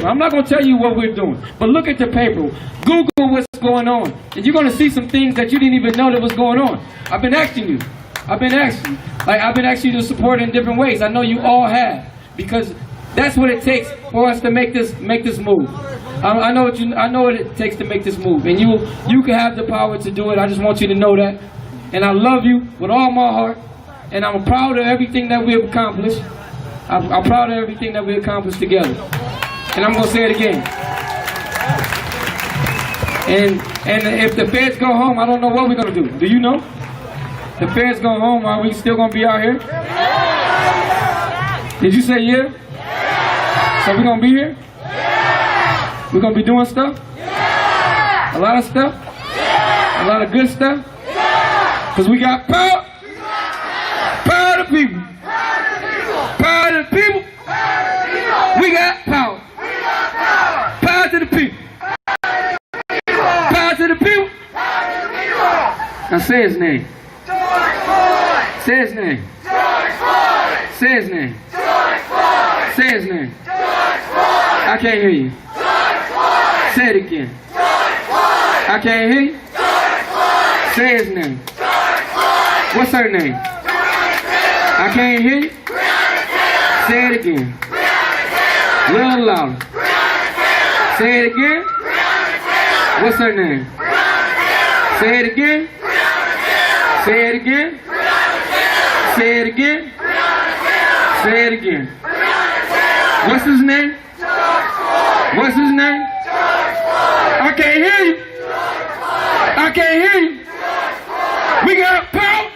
I'm not going to tell you what we're doing, but look at the paper. Google what's going on, and you're going to see some things that you didn't even know that was going on. I've been asking you. I've been asking you to support in different ways. I know you all have, because that's what it takes for us to make this move. I know what it takes to make this move, and you can have the power to do it. I just want you to know that, and I love you with all my heart, and I'm proud of everything that we've accomplished. I'm proud of everything that we accomplished together. And I'm going to say it again. And if the feds go home, I don't know what we're going to do. Do you know? The feds go home, are we still going to be out here? Did you say yeah? So we're going to be here? We're going to be doing stuff? A lot of stuff? A lot of good stuff? Because we got power. Power to the people. Power to the people. We got power. Power to the people. Power to the people. Now say his name. Say his name. Say his name. Say his name. I can't hear you. Say it again. I can't hear you. Say his name. What's her name? I can't hear you. Say it again. A little louder. Say it again. What's her name? Say it again. Say it again. Say it again. Say it again. What's his name? What's his name? I can't hear you. I can't hear you. We got power.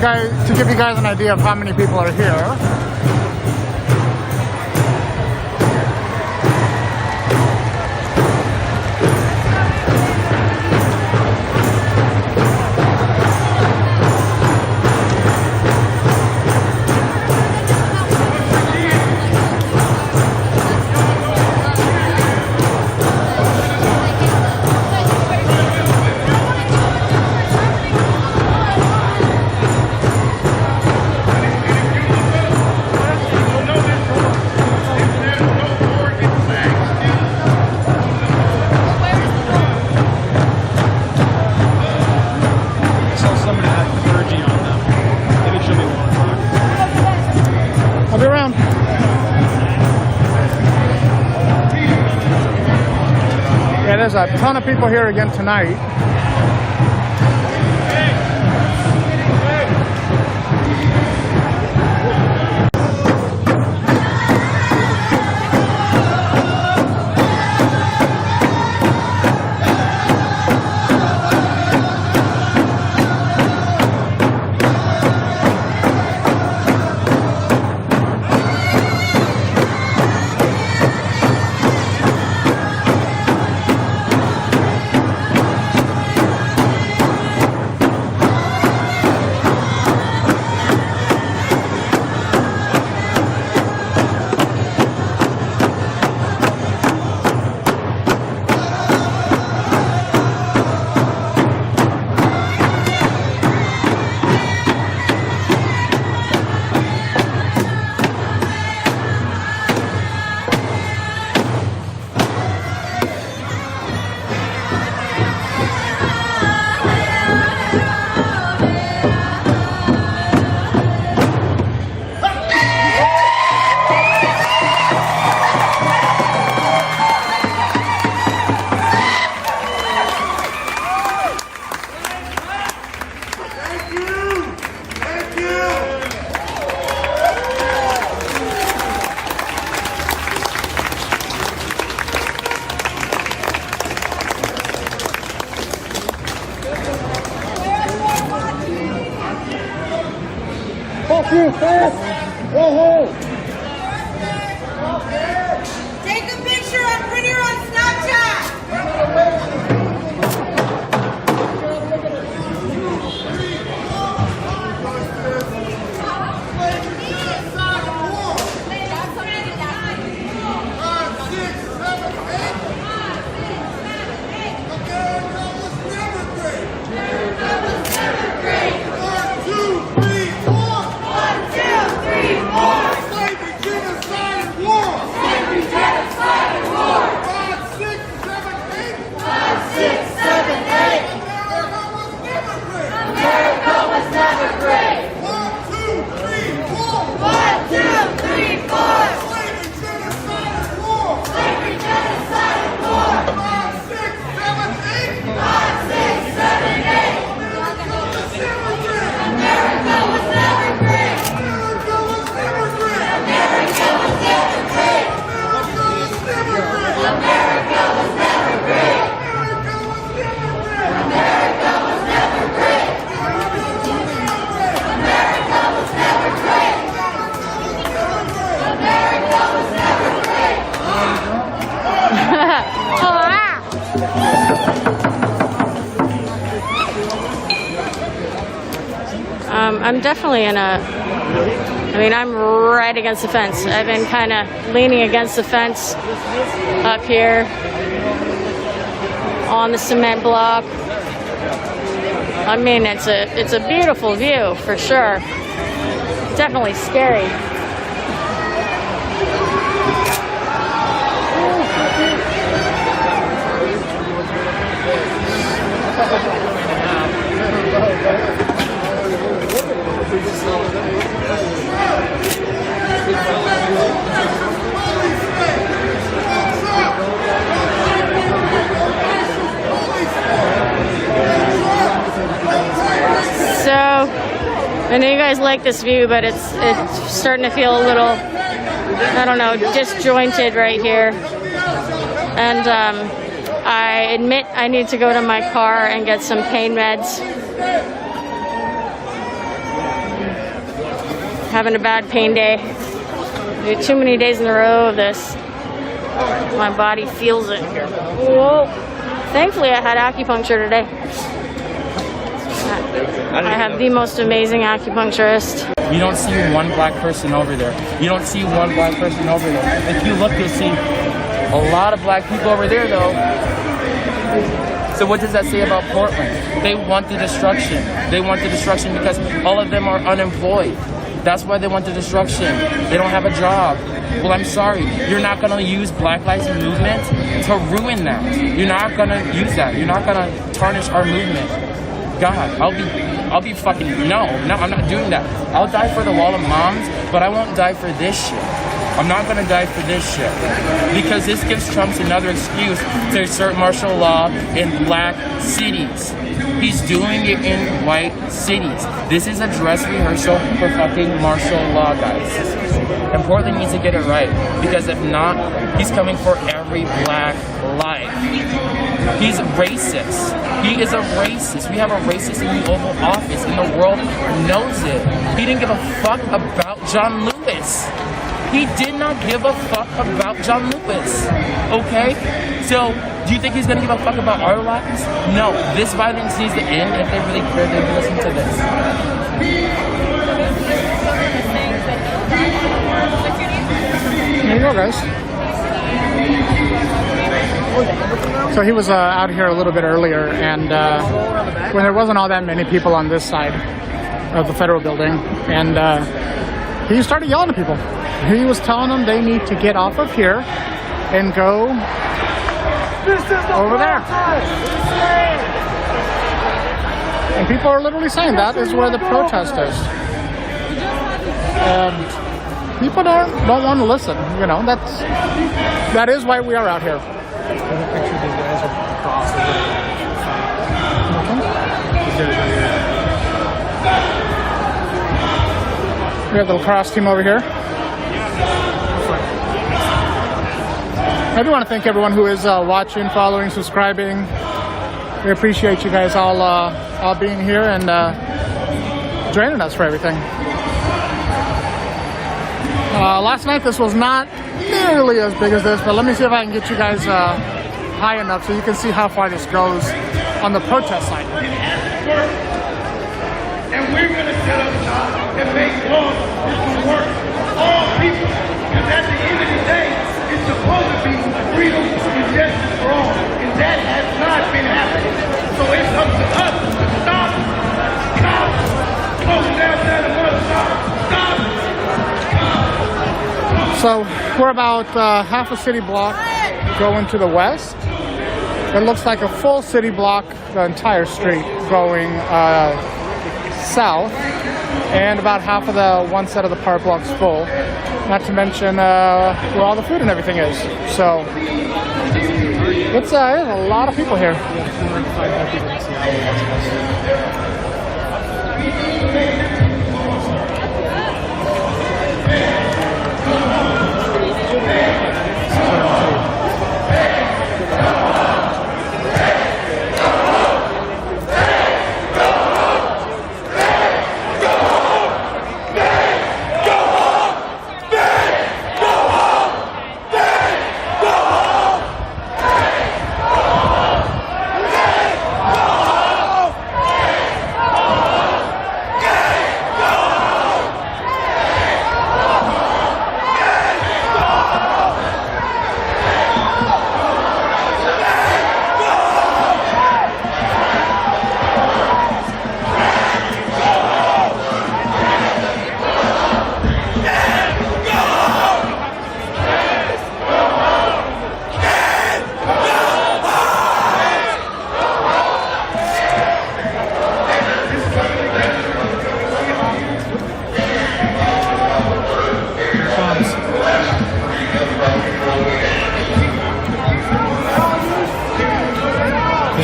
to give you guys an idea of how many people are here. I'll be around. Yeah, there's a ton of people here again tonight. Take a picture and put it on Snapchat. I'm definitely I'm right against the fence. I've been kind of leaning against the fence up here on the cement block. I mean, it's a beautiful view for sure. Definitely scary. So, I know you guys like this view, but it's starting to feel a little, I don't know, disjointed right here. And I admit I need to go to my car and get some pain meds. having a bad pain day. Too many days in a row of this. My body feels it. Whoa. Thankfully, I had acupuncture today. I have the most amazing acupuncturist. You don't see one black person over there. You don't see one black person over there. If you look, you'll see a lot of black people over there, though. So what does that say about Portland? They want the destruction. They want the destruction because all of them are unemployed. That's why they want the destruction. They don't have a job. Well, I'm sorry. You're not going to use Black Lives Movement to ruin that. You're not going to use that. You're not going to tarnish our movement. God, I'll be fucking, no, I'm not doing that. I'll die for the wall of moms, but I won't die for this shit. I'm not gonna die for this shit. Because this gives Trump another excuse to assert martial law in black cities. He's doing it in white cities. This is a dress rehearsal for fucking martial law, guys. And Portland needs to get it right. Because if not, he's coming for every black life. He's racist. He is a racist. We have a racist in the Oval Office, and the world knows it. He didn't give a fuck about John Lewis. He did not give a fuck about John Lewis. Okay? So, do you think he's gonna give a fuck about our lives? No. This violence needs to end. If they really care, they would listen to this. There you go, guys. So he was out here a little bit earlier, and when there wasn't all that many people on this side of the federal building, and he started yelling at people. He was telling them they need to get off of here and go over there. And people are literally saying that is where the protest is. And people don't want to listen. You know, that is why we are out here. We have the lacrosse team over here. I do want to thank everyone who is watching, following, subscribing. We appreciate you guys all being here and joining us for everything. Last night this was not nearly as big as this, but let me see if I can get you guys high enough so you can see how far this goes on the protest side. And we're going to set up shop and make laws that will work for all people. Because at the end of the day, it's supposed to be freedom and justice for all. And that has not been happening. So it's up to us to stop closing down that another shop. Stop. So we're about half a city block going to the west. It looks like a full city block, the entire street going south, and about half of the one set of the park block's full. Not to mention where all the food and everything is. So it's a lot of people here.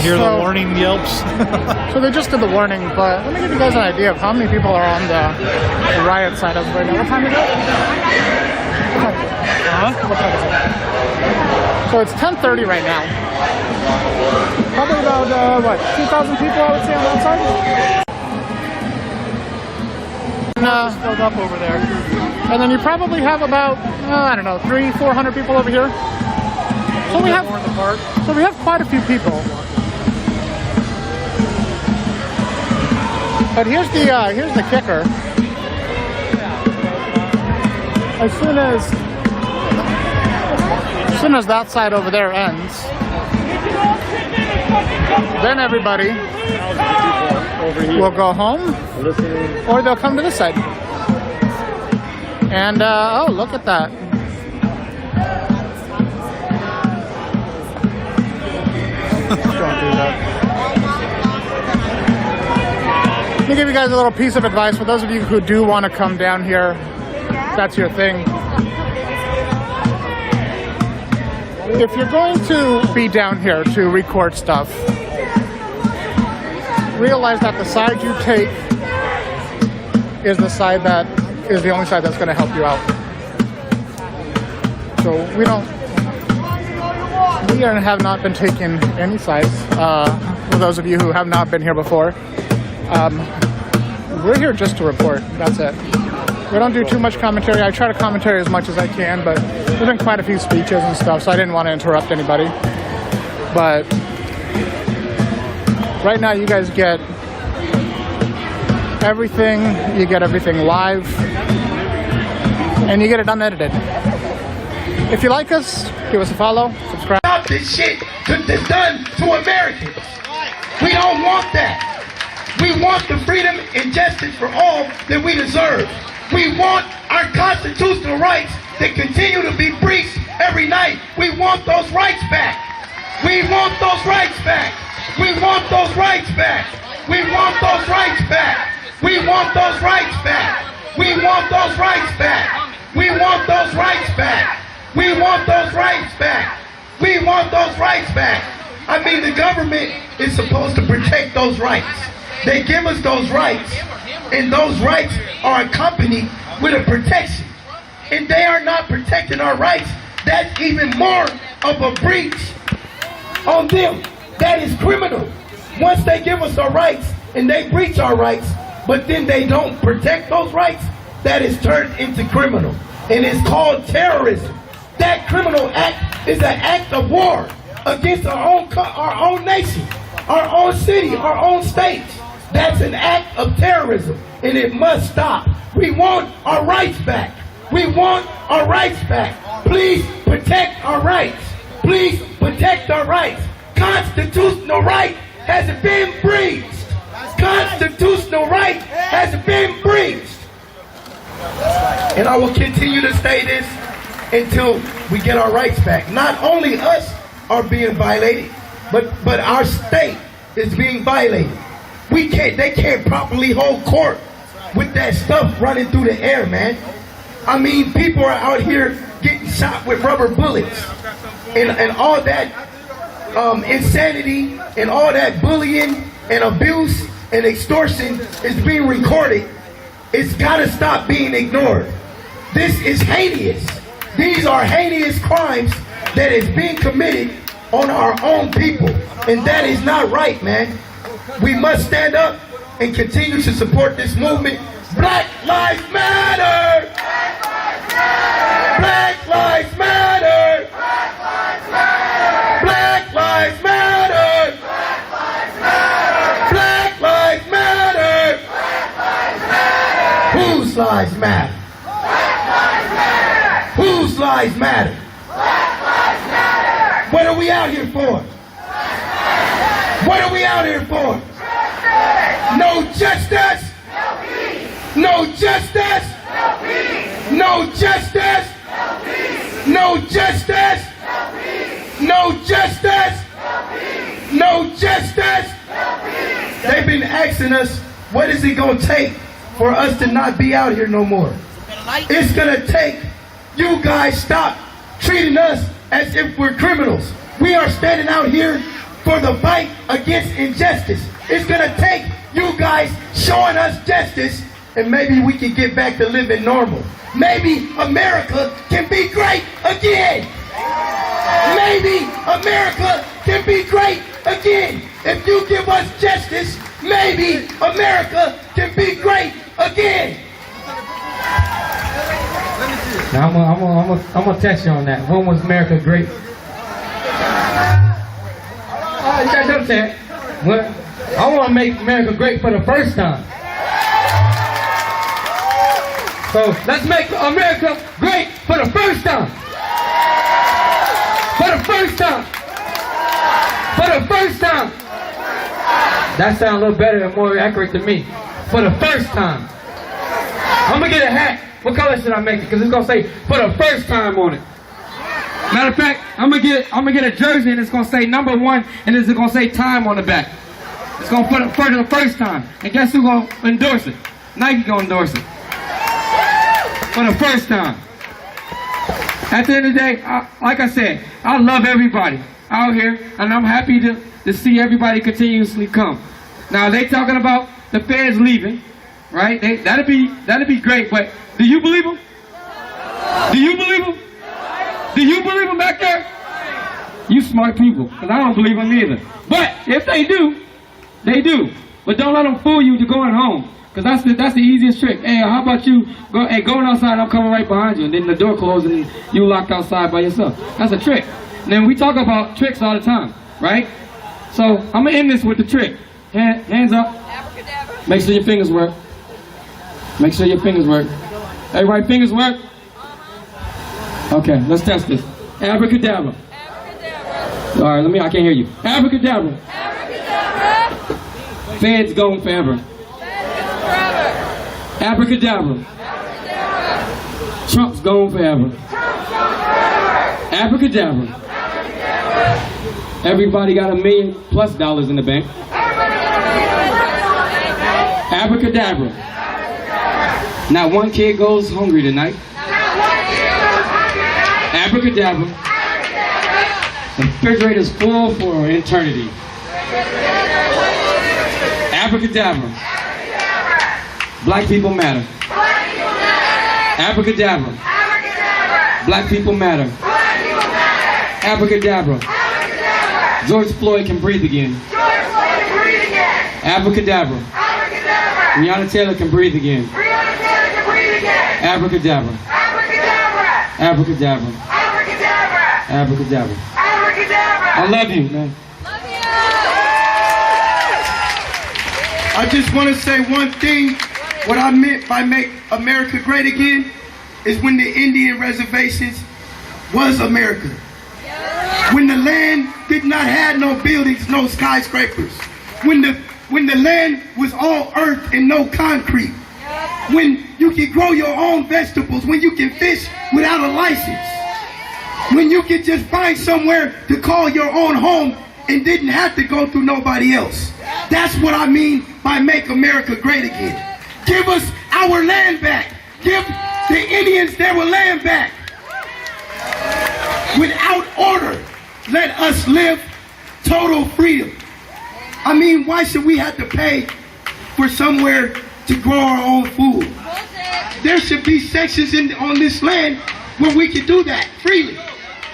Hear the warning yelps. So they just did the warning, but let me give you guys an idea of how many people are on the riot side of right now. What time is it? What time is it? So it's 10:30 right now. Probably about 2,000 people, I would say, on that side. filled up over there. And then you probably have about, I don't know, 300-400 people over here. So we have quite a few people. But here's the kicker. As soon as that side over there ends, then everybody will go home, or they'll come to this side. And oh, look at that. Don't do that. Let me give you guys a little piece of advice for those of you who do want to come down here. That's your thing. If you're going to be down here to record stuff, realize that the side you take is the side that is the only side that's going to help you out. So we have not been taking any sides. For those of you who have not been here before, we're here just to report. That's it. We don't do too much commentary. I try to commentary as much as I can, but there's been quite a few speeches and stuff, so I didn't want to interrupt anybody. But right now you guys get everything. You get everything live, and you get it unedited. If you like us, give us a follow, subscribe. Stop this shit that's done to Americans. We don't want that. We want the freedom and justice for all that we deserve. We want our constitutional rights that continue to be breached every night. We want those rights back. We want those rights back. We want those rights back. We want those rights back. We want those rights back. We want those rights back. We want those rights back. We want those rights back. We want those rights back. I mean, the government is supposed to protect those rights. They give us those rights, and those rights are accompanied with a protection. And they are not protecting our rights. That's even more of a breach on them. That is criminal. Once they give us our rights and they breach our rights, but then they don't protect those rights, that is turned into criminal. And it's called terrorism. That criminal act is an act of war against our own nation, our own city, our own state. That's an act of terrorism, and it must stop. We want our rights back. We want our rights back. Please protect our rights. Please protect our rights. Constitutional right has been breached. Constitutional right has been breached. And I will continue to say this until we get our rights back. Not only us are being violated, but our state is being violated. They can't properly hold court with that stuff running through the air, man. I mean, people are out here getting shot with rubber bullets and all that insanity and all that bullying and abuse and extortion is being recorded. It's got to stop being ignored. This is heinous. These are heinous crimes that is being committed on our own people, and that is not right, man. We must stand up and continue to support this movement. Black Lives Matter! Black Lives Matter! Black Lives Matter! Black Lives Matter! Whose lives matter? Whose lives matter? What are we out here for? What are we out here for? No justice! No justice! No justice! No justice! No justice! No justice! They've been asking us, what is it going to take for us to not be out here no more? It's going to take you guys stop treating us as if we're criminals. We are standing out here for the fight against injustice. It's going to take you guys showing us justice, and maybe we can get back to living normal. Maybe America can be great again. Maybe America can be great again. If you give us justice, maybe America can be great again. Now I'm gonna test you on that. When was America great? You got to understand. Well, I want to make America great for the first time. So let's make America great for the first time. For the first time. For the first time. That sounds a little better and more accurate to me. For the first time. I'm gonna get a hat. What color should I make it? Because it's gonna say for the first time on it. Matter of fact, I'm gonna get a jersey and it's gonna say number 1 and it's gonna say time on the back. It's gonna put it for the first time. And guess who's gonna endorse it? Nike gonna endorse it. For the first time. At the end of the day, like I said, I love everybody out here and I'm happy to see everybody continuously come. Now they talking about the feds leaving, right? That'd be great, but do you believe them? Do you believe them? Do you believe them back there? You smart people, because I don't believe them either. But if they do, they do. But don't let them fool you to going home, because that's the easiest trick. Hey, how about you going outside, I'm coming right behind you, and then the door closes and you locked outside by yourself. That's a trick. And then we talk about tricks all the time, right? So I'm going to end this with the trick. Hands up. Make sure your fingers work. Make sure your fingers work. Everybody, fingers work? Okay, let's test this. Abracadabra. All right, I can't hear you. Abracadabra. Abracadabra. Feds gone forever. Abracadabra. Abracadabra. Trump's gone forever. Abracadabra. Abracadabra. Everybody got $1 million+ in the bank. Abracadabra. Not one kid goes hungry tonight. Abracadabra. The refrigerator's full for eternity. Abracadabra. Black people matter. Abracadabra. Black people matter. Abracadabra. George Floyd can breathe again. Abracadabra. Breonna Taylor can breathe again. Abracadabra. Abracadabra. Abracadabra. I love you, man. I just want to say one thing. What I meant by make America great again is when the Indian reservations was America. When the land did not have no buildings, no skyscrapers. When the land was all earth and no concrete. When you can grow your own vegetables. When you can fish without a license. When you can just find somewhere to call your own home and didn't have to go through nobody else. That's what I mean by make America great again. Give us our land back. Give the Indians their land back. Without order, let us live total freedom. I mean, why should we have to pay for somewhere to grow our own food? There should be sections on this land where we can do that freely.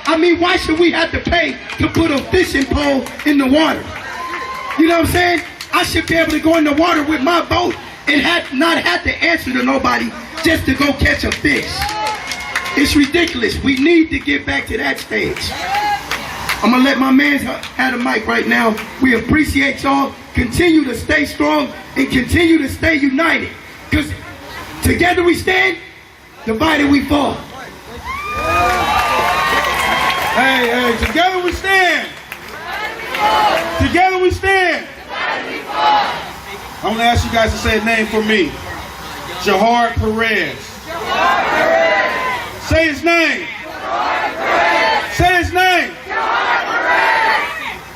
I mean, why should we have to pay to put a fishing pole in the water? You know what I'm saying? I should be able to go in the water with my boat and not have to answer to nobody just to go catch a fish. It's ridiculous. We need to get back to that stage. I'm going to let my man have the mic right now. We appreciate y'all. Continue to stay strong and continue to stay united. Because together we stand, divided we fall. Hey, together we stand. Together we stand. I want to ask you guys to say a name for me. Jahar Perez. Say his name. Say his name.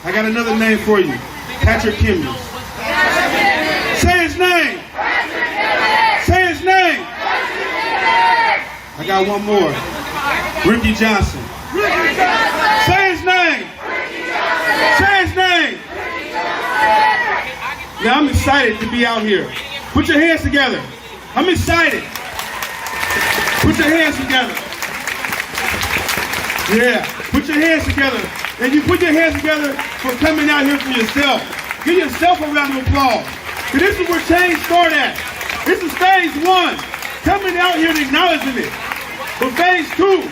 I got another name for you. Patrick Kimmy. Say his name. Say his name. I got one more. Ricky Johnson. Say his name. Say his name. Now I'm excited to be out here. Put your hands together. I'm excited. Put your hands together. Yeah, put your hands together. And you put your hands together for coming out here for yourself. Give yourself a round of applause. Because this is where change starts at. This is phase 1. Coming out here and acknowledging it. But phase 2,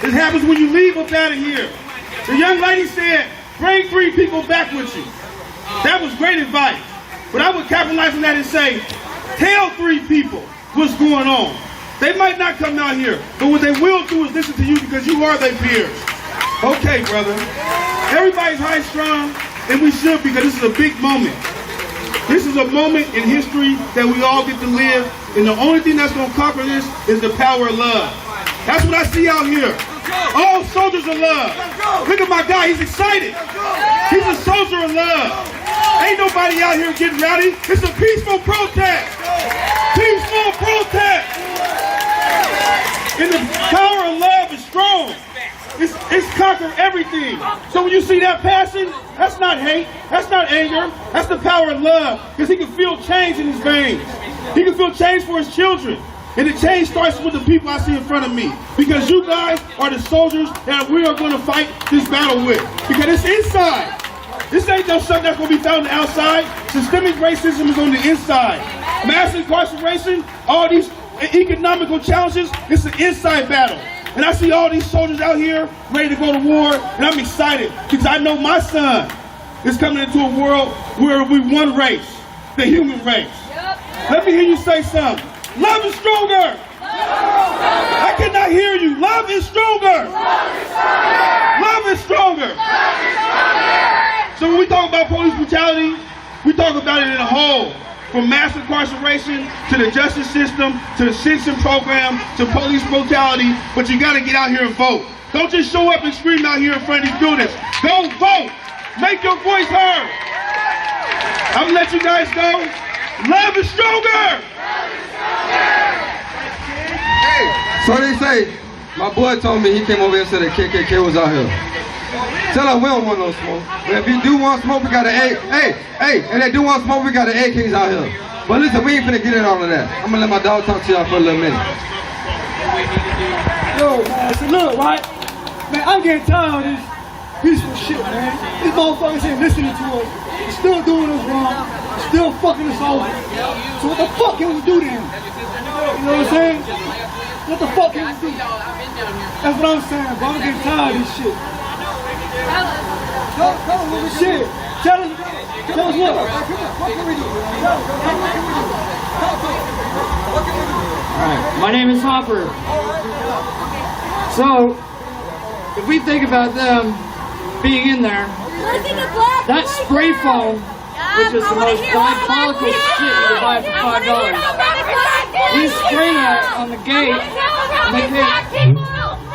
it happens when you leave up out of here. The young lady said, bring 3 people back with you. That was great advice. But I would capitalize on that and say, tell 3 people what's going on. They might not come out here, but what they will do is listen to you because you are their peers. Okay, brother. Everybody's high strung, and we should because this is a big moment. This is a moment in history that we all get to live, and the only thing that's going to conquer this is the power of love. That's what I see out here. All soldiers of love. Look at my guy, he's excited. He's a soldier of love. Ain't nobody out here getting rowdy. It's a peaceful protest. Peaceful protest. And the power of love is strong. It's conquered everything. So when you see that passion, that's not hate, that's not anger, that's the power of love. Because he can feel change in his veins. He can feel change for his children. And the change starts with the people I see in front of me. Because you guys are the soldiers that we are going to fight this battle with. Because it's inside. This ain't no something that's going to be found on the outside. Systemic racism is on the inside. Mass incarceration, all these economical challenges, it's an inside battle. And I see all these soldiers out here ready to go to war, and I'm excited because I know my son is coming into a world where we one race, the human race. Let me hear you say something. Love is stronger. I cannot hear you. Love is stronger. Love is stronger. So when we talk about police brutality, we talk about it in a whole. From mass incarceration to the justice system to the citizen program to police brutality, but you got to get out here and vote. Don't just show up and scream out here in front of these buildings. Go vote. Make your voice heard. I'm gonna let you guys go. Love is stronger. Hey, so they say, my boy told me he came over here and said that KKK was out here. Tell her we don't want no smoke. But if you do want smoke, we got an and they do want smoke, we got the AKs out here. But listen, we ain't finna get in all of that. I'm gonna let my dog talk to y'all for a little minute. Yo, man, so look, right? Man, I'm getting tired of this peaceful shit, man. These motherfuckers ain't listening to us. They're still doing us wrong. They're still fucking us over. So what the fuck can we do then? You know what I'm saying? What the fuck can we do? That's what I'm saying, bro. I'm getting tired of this shit. Tell us what we shit. Tell us what. What can we do? Alright, my name is Hopper. So, if we think about them being in there, that spray foam, which is the most diabolical shit you can buy for $5, we spray that on the gate, and they can't.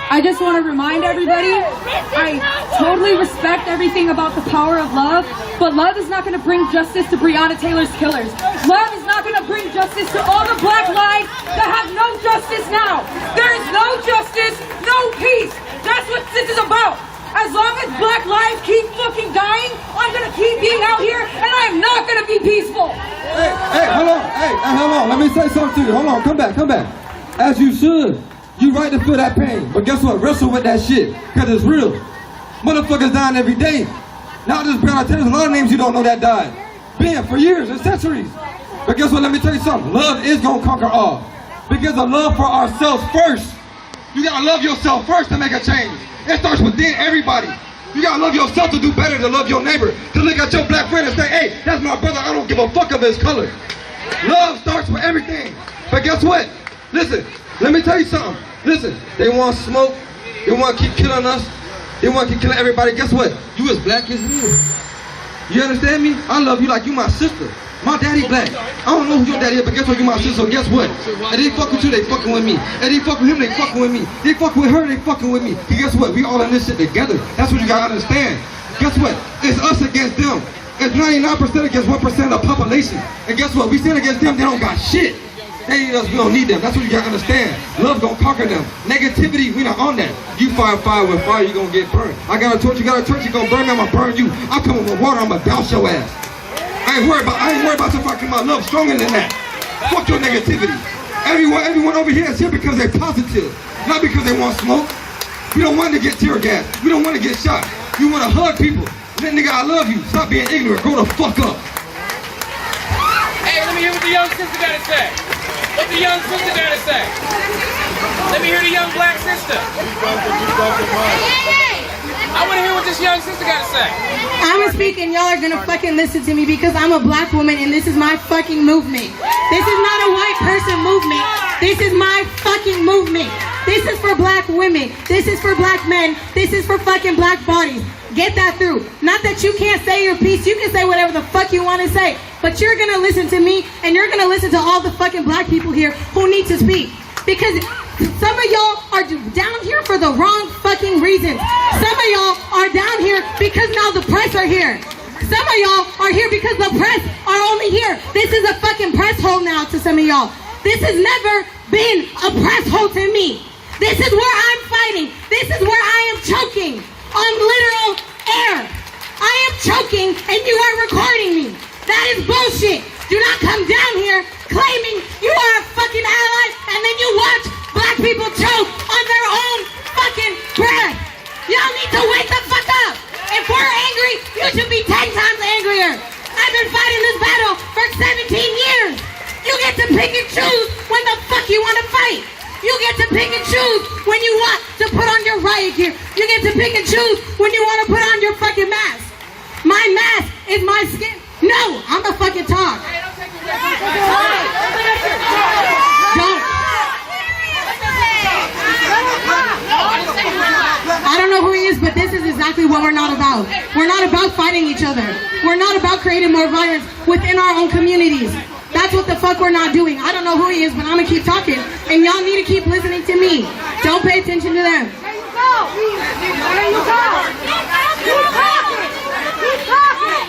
I just want to remind everybody, I totally respect everything about the power of love, but love is not going to bring justice to Breonna Taylor's killers. Love is not going to bring justice to all the black lives that have no justice now. There is no justice, no peace. That's what this is about. As long as black lives keep fucking dying, I'm going to keep being out here, and I am not going to be peaceful. Hey, hold on. Hey, hold on. Let me say something to you. Hold on. Come back. As you should. You right to feel that pain, but guess what? Wrestle with that shit, because it's real. Motherfuckers dying every day. Not just Breonna Taylor, there's a lot of names you don't know that died. Been for years and centuries. But guess what? Let me tell you something. Love is going to conquer all. Because of love for ourselves first. You got to love yourself first to make a change. It starts within everybody. You got to love yourself to do better than love your neighbor. To look at your black friend and say, hey, that's my brother. I don't give a fuck of his color. Love starts with everything. But guess what? Listen, let me tell you something. Listen, they want smoke. They want to keep killing us. They want to keep killing everybody. Guess what? You as black as me. You understand me? I love you like you my sister. My daddy black. I don't know who your daddy is, but guess what? You my sister. So guess what? And they fuck with you, they fucking with me. And they fuck with him, they fucking with me. They fuck with her, they fucking with me. And guess what? We all in this shit together. That's what you gotta understand. Guess what? It's us against them. It's 99% against 1% of the population. And guess what? We stand against them, they don't got shit. They need us, we don't need them. That's what you gotta understand. Love gonna conquer them. Negativity, we not on that. You fire fire with fire, you gonna get burned. I got a torch, you got a torch, you gonna burn me, I'm gonna burn you. I'm coming with water, I'm gonna douse your ass. I ain't worried about your fucking my love stronger than that. Fuck your negativity. Everyone over here is here because they're positive, not because they want smoke. We don't want to get tear gas. We don't want to get shot. We want to hug people. Let nigga, I love you. Stop being ignorant. Grow the fuck up. Hey, let me hear what the young sister got to say. What the young sister got to say. Let me hear the young black sister. I want to hear what this young sister got to say. I'm speaking, y'all are gonna fucking listen to me because I'm a black woman and this is my fucking movement. This is not a white person movement. This is my fucking movement. This is for black women. This is for black men. This is for fucking black bodies. Get that through. Not that you can't say your piece. You can say whatever the fuck you want to say. But you're gonna listen to me and you're gonna listen to all the fucking black people here who need to speak. Because some of y'all are down here for the wrong fucking reasons. Some of y'all are down here because now the press are here. Some of y'all are here because the press are only here. This is a fucking press hole now to some of y'all. This has never been a press hole to me. This is where I'm fighting. This is where I am choking on literal air. I am choking and you are recording me. That is bullshit. Do not come down here claiming you are a fucking ally and then you watch black people choke on their own fucking breath. Y'all need to wake the fuck up. If we're angry, you should be 10 times angrier. I've been fighting this battle for 17 years. You get to pick and choose when the fuck you want to fight. You get to pick and choose when you want to put on your riot gear. You get to pick and choose when you want to put on your fucking mask. My mask is my skin. No, I'm the fucking talk. Don't. I don't know who he is, but this is exactly what we're not about. We're not about fighting each other. We're not about creating more violence within our own communities. That's what the fuck we're not doing. I don't know who he is, but I'm gonna keep talking. And y'all need to keep listening to me. Don't pay attention to them. There you go. There you go. Keep talking. Keep talking.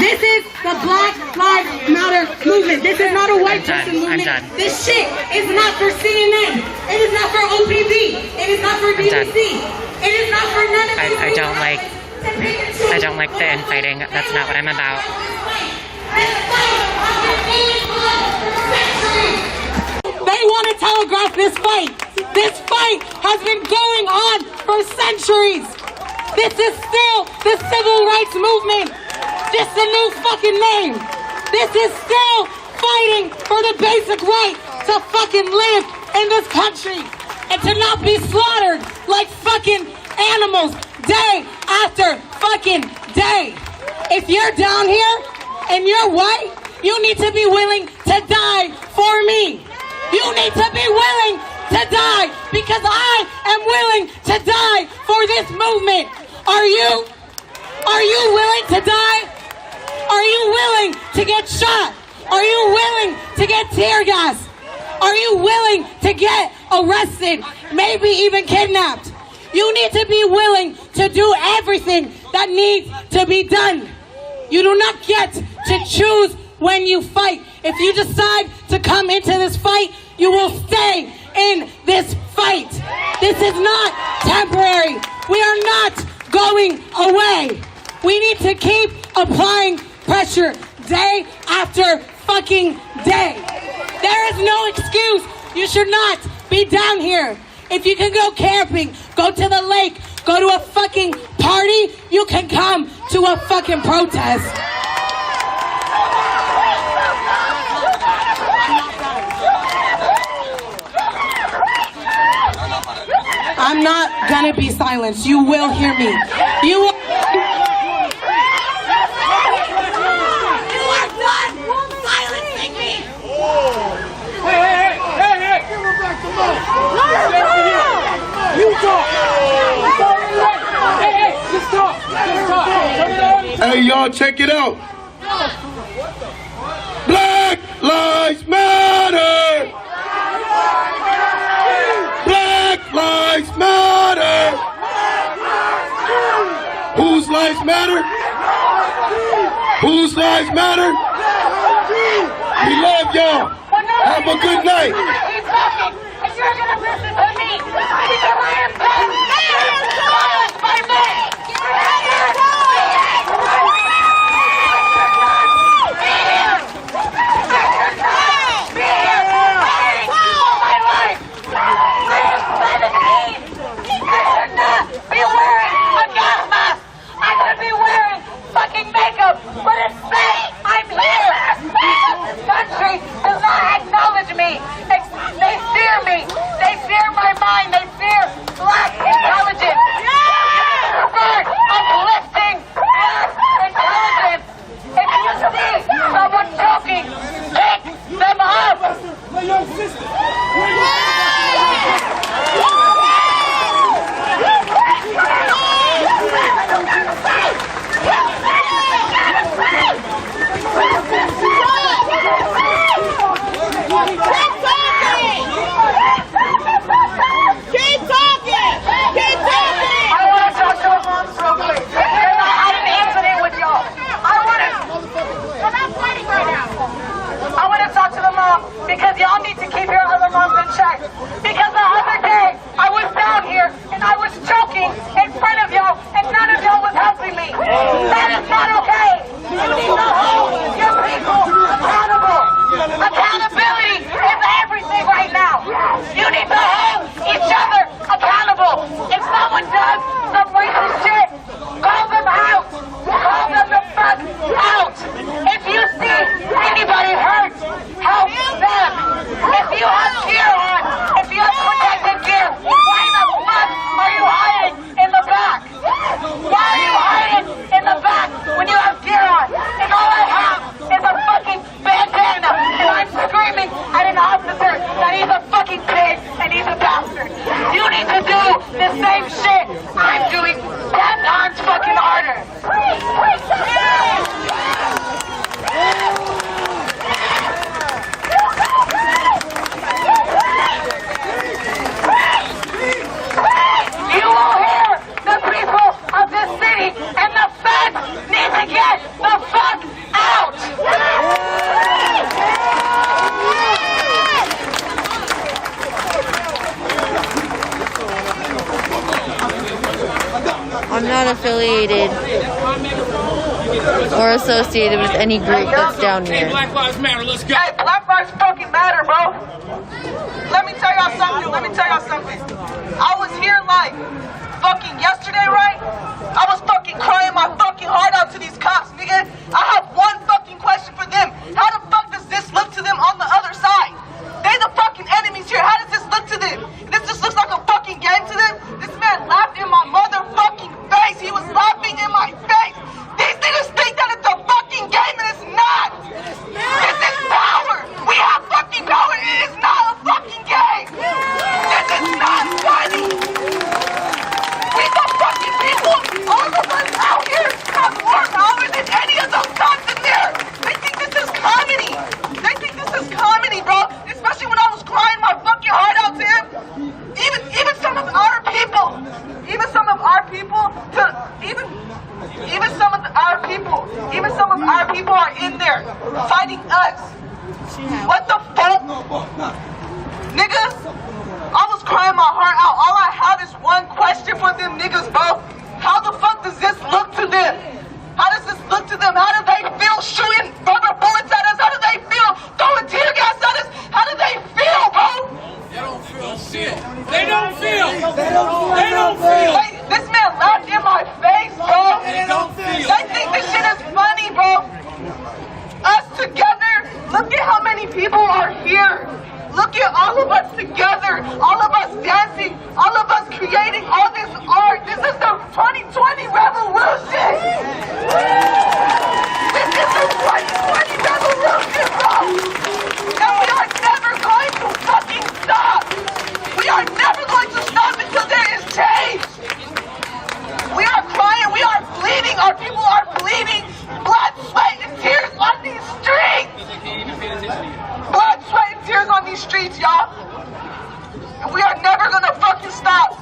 This is the Black Lives Matter movement. This is not a white person movement. This shit is not for CNN. It is not for OPB. It is not for BBC. It is not for none of these. I don't like the infighting. That's not what I'm about. They want to telegraph this fight. This fight has been going on for centuries. This is still the civil rights movement. Just a new fucking name. This is still fighting for the basic right to fucking live in this country and to not be slaughtered like fucking animals day after fucking day. If you're down here and you're white, you need to be willing to die for me. You need to be willing to die because I am willing to die for this movement. Are you? Are you willing to die? Are you willing to get shot? Are you willing to get tear gassed? Are you willing to get arrested, maybe even kidnapped? You need to be willing to do everything that needs to be done. You do not get to choose when you fight. If you decide to come into this fight, you will stay in this fight. This is not temporary. We are not going away. We need to keep applying pressure day after fucking day. There is no excuse. You should not be down here. If you can go camping, go to the lake, go to a fucking party, you can come to a fucking protest. I'm not gonna be silenced. You will hear me. You will. You are not silencing me. Hey! Give her back the mic. You talk. Hey, just talk. Hey, y'all, check it out. Black Lives Matter. Black Lives Matter. Whose lives matter? Whose lives matter? We love y'all. Have a good night. If you're gonna listen to me, because I am silenced by men. But it's safe. I'm here. This country does not acknowledge me. They fear me. They fear my mom. not affiliated or associated with any group that's down here. Black Lives Matter, let's go. Hey, Black Lives fucking matter, bro. Let me tell y'all something. I was here like fucking yesterday, right? I was fucking crying my fucking heart out to these cops, nigga. I have one fucking question for them. How the fuck does this look to them on the other side? They the fucking enemies here. How does this look to them? This just looks like a fucking game to them? This man laughed in my motherfucking face. He was laughing in my face. These niggas think that it's a fucking game and it's not. This is power. We have fucking power. It is not a fucking game. This is not funny. We the fucking people, all of us out here have more power than any of those cops in there. They think this is comedy. They think this is comedy, bro. Especially when I was crying my fucking heart out to him. Even some of our people, even some of our people are in there fighting us. What the fuck? Niggas, I was crying my heart out. All I have is one question for them niggas, bro. How the fuck does this look to them? How does this look to them? How do they feel shooting rubber bullets at us? How do they feel throwing tear gas at us? How do they feel, bro? They don't feel shit. They don't feel. They don't feel. Wait, this man laughed in my face, bro. They don't feel. They think this shit is funny, bro. Us together, look at how many people are here. Look at all of us together, all of us dancing, all of us creating all this art. This is the 2020 revolution. This is the 2020 revolution, bro. And we are never going to fucking stop. We are never going to stop until there is change. We are crying, we are bleeding, our people are bleeding. Blood, sweat, and tears on these streets. Blood, sweat, and tears on these streets, y'all. And we are never gonna fucking stop.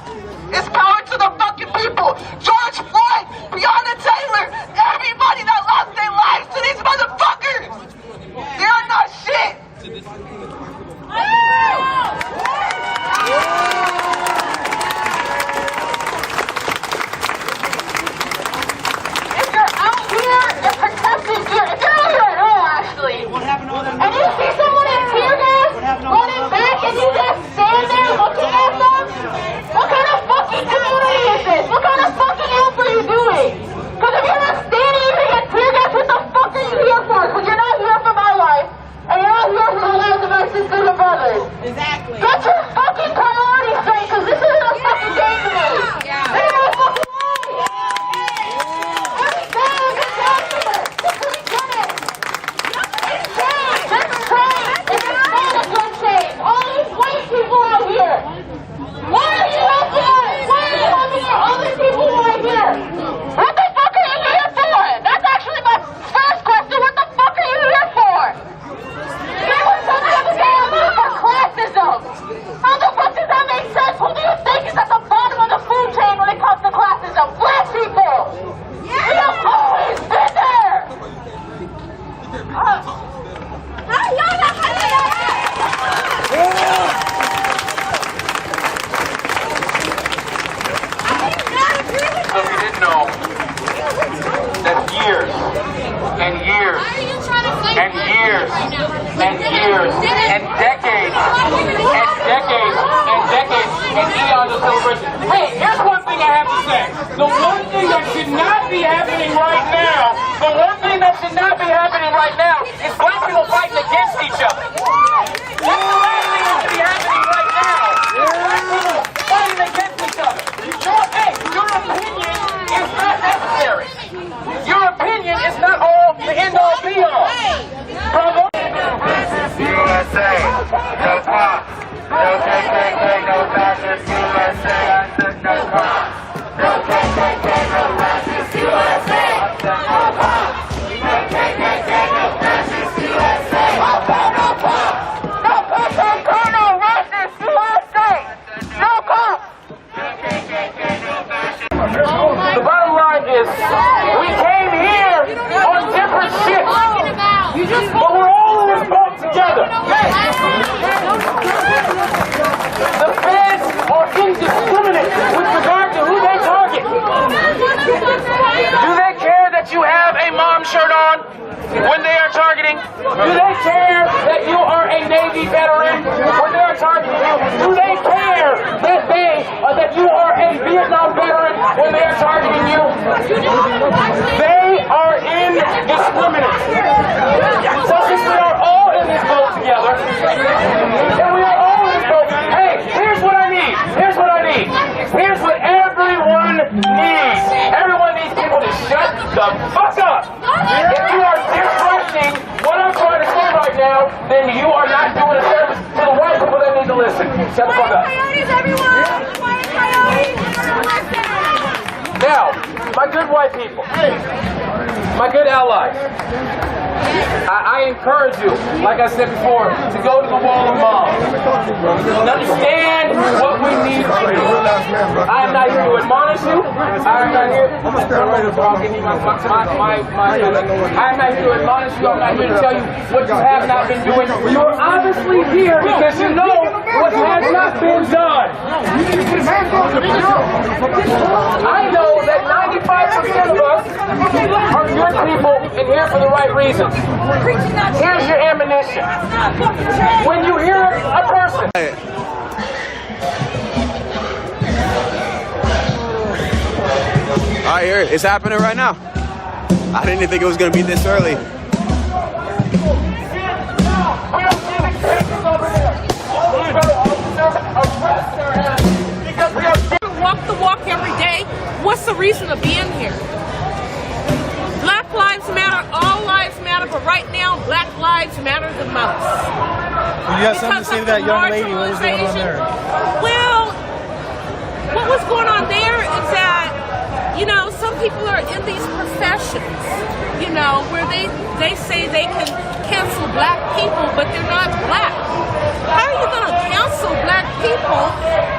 It's power to the fucking people. George Floyd, Breonna Taylor, everybody that lost their lives to these motherfuckers. They are not shit. If you're out here and protecting gear, if you're out here at all, actually, and you see someone in tear gas running back and you just stand there looking at them, what kind of fucking community is this? What kind of fucking else are you doing? Because if you're not standing here and tear gas, what the fuck are you here for? Because you're not here for my life, and you're not here for the lives of my sisters and brothers. Exactly. Get your fucking priorities straight, because this isn't a fucking game to me. Yeah. This is a fucking life. Every day is a document. This is change. It's change. It's change. It's management change. All these white people out here. Why are you helping us? Why are you helping our other people who are here? What the fuck are you here for? That's actually my first question. What the fuck are you here for? You were such a damn for classism. How the fuck does that make sense? Who do you think is at the bottom of the food chain when it comes to classism? Black people. We have always been there. So if you didn't know, that years and years and years and years and decades and decades and decades and eons of celebration. Hey, here's one thing I have to say. The one thing that should not be happening right now, is black people fighting against each other. That's the last thing that should be happening right now. Black people fighting against each other. Your opinion is not necessary. Your opinion is not all the end all be all. Bravo. USA, no cops. No KKK, no fascist USA. I said no cops. No KKK, no fascist USA. I said no cops. No KKK, no fascist USA. I said no cops. No KKK, no fascist USA. No cops. The bottom line is, we came here on different ships, but we're all in this boat together. when they are targeting? Do they care that you are a Navy veteran? When they are targeting you, do they care that you are a Vietnam veteran when they are targeting you? They are indiscriminate. So since we are all in this boat together, and we are all in this boat, hey, here's what I need. Here's what I need. Here's what everyone needs. Everyone needs people to shut the fuck up. If you are disrupting what I'm trying to say right now, then you are not doing a service to the white people that need to listen. Shut the fuck up. Now, my good white people, my good allies, I encourage you, like I said before, to go to the Wall of Mom and understand what we need to do. I am not here to admonish you. I am not here. I am not here to admonish you. I'm not here to tell you what you have not been doing. You are obviously here because you know what has not been done. I know that 95% of us are good people and here for the right reasons. Here's your ammunition. When you hear a person. I hear it. It's happening right now. I didn't think it was going to be this early. Walk the walk every day. What's the reason of being here? Black lives matter, all lives matter, but right now, black lives matter the most. Well, you have something to say to that young lady. What was going on there? Well, what was going on there is that, you know, some people are in these professions, you know, where they say they can cancel black people, but they're not black. How are you going to cancel black people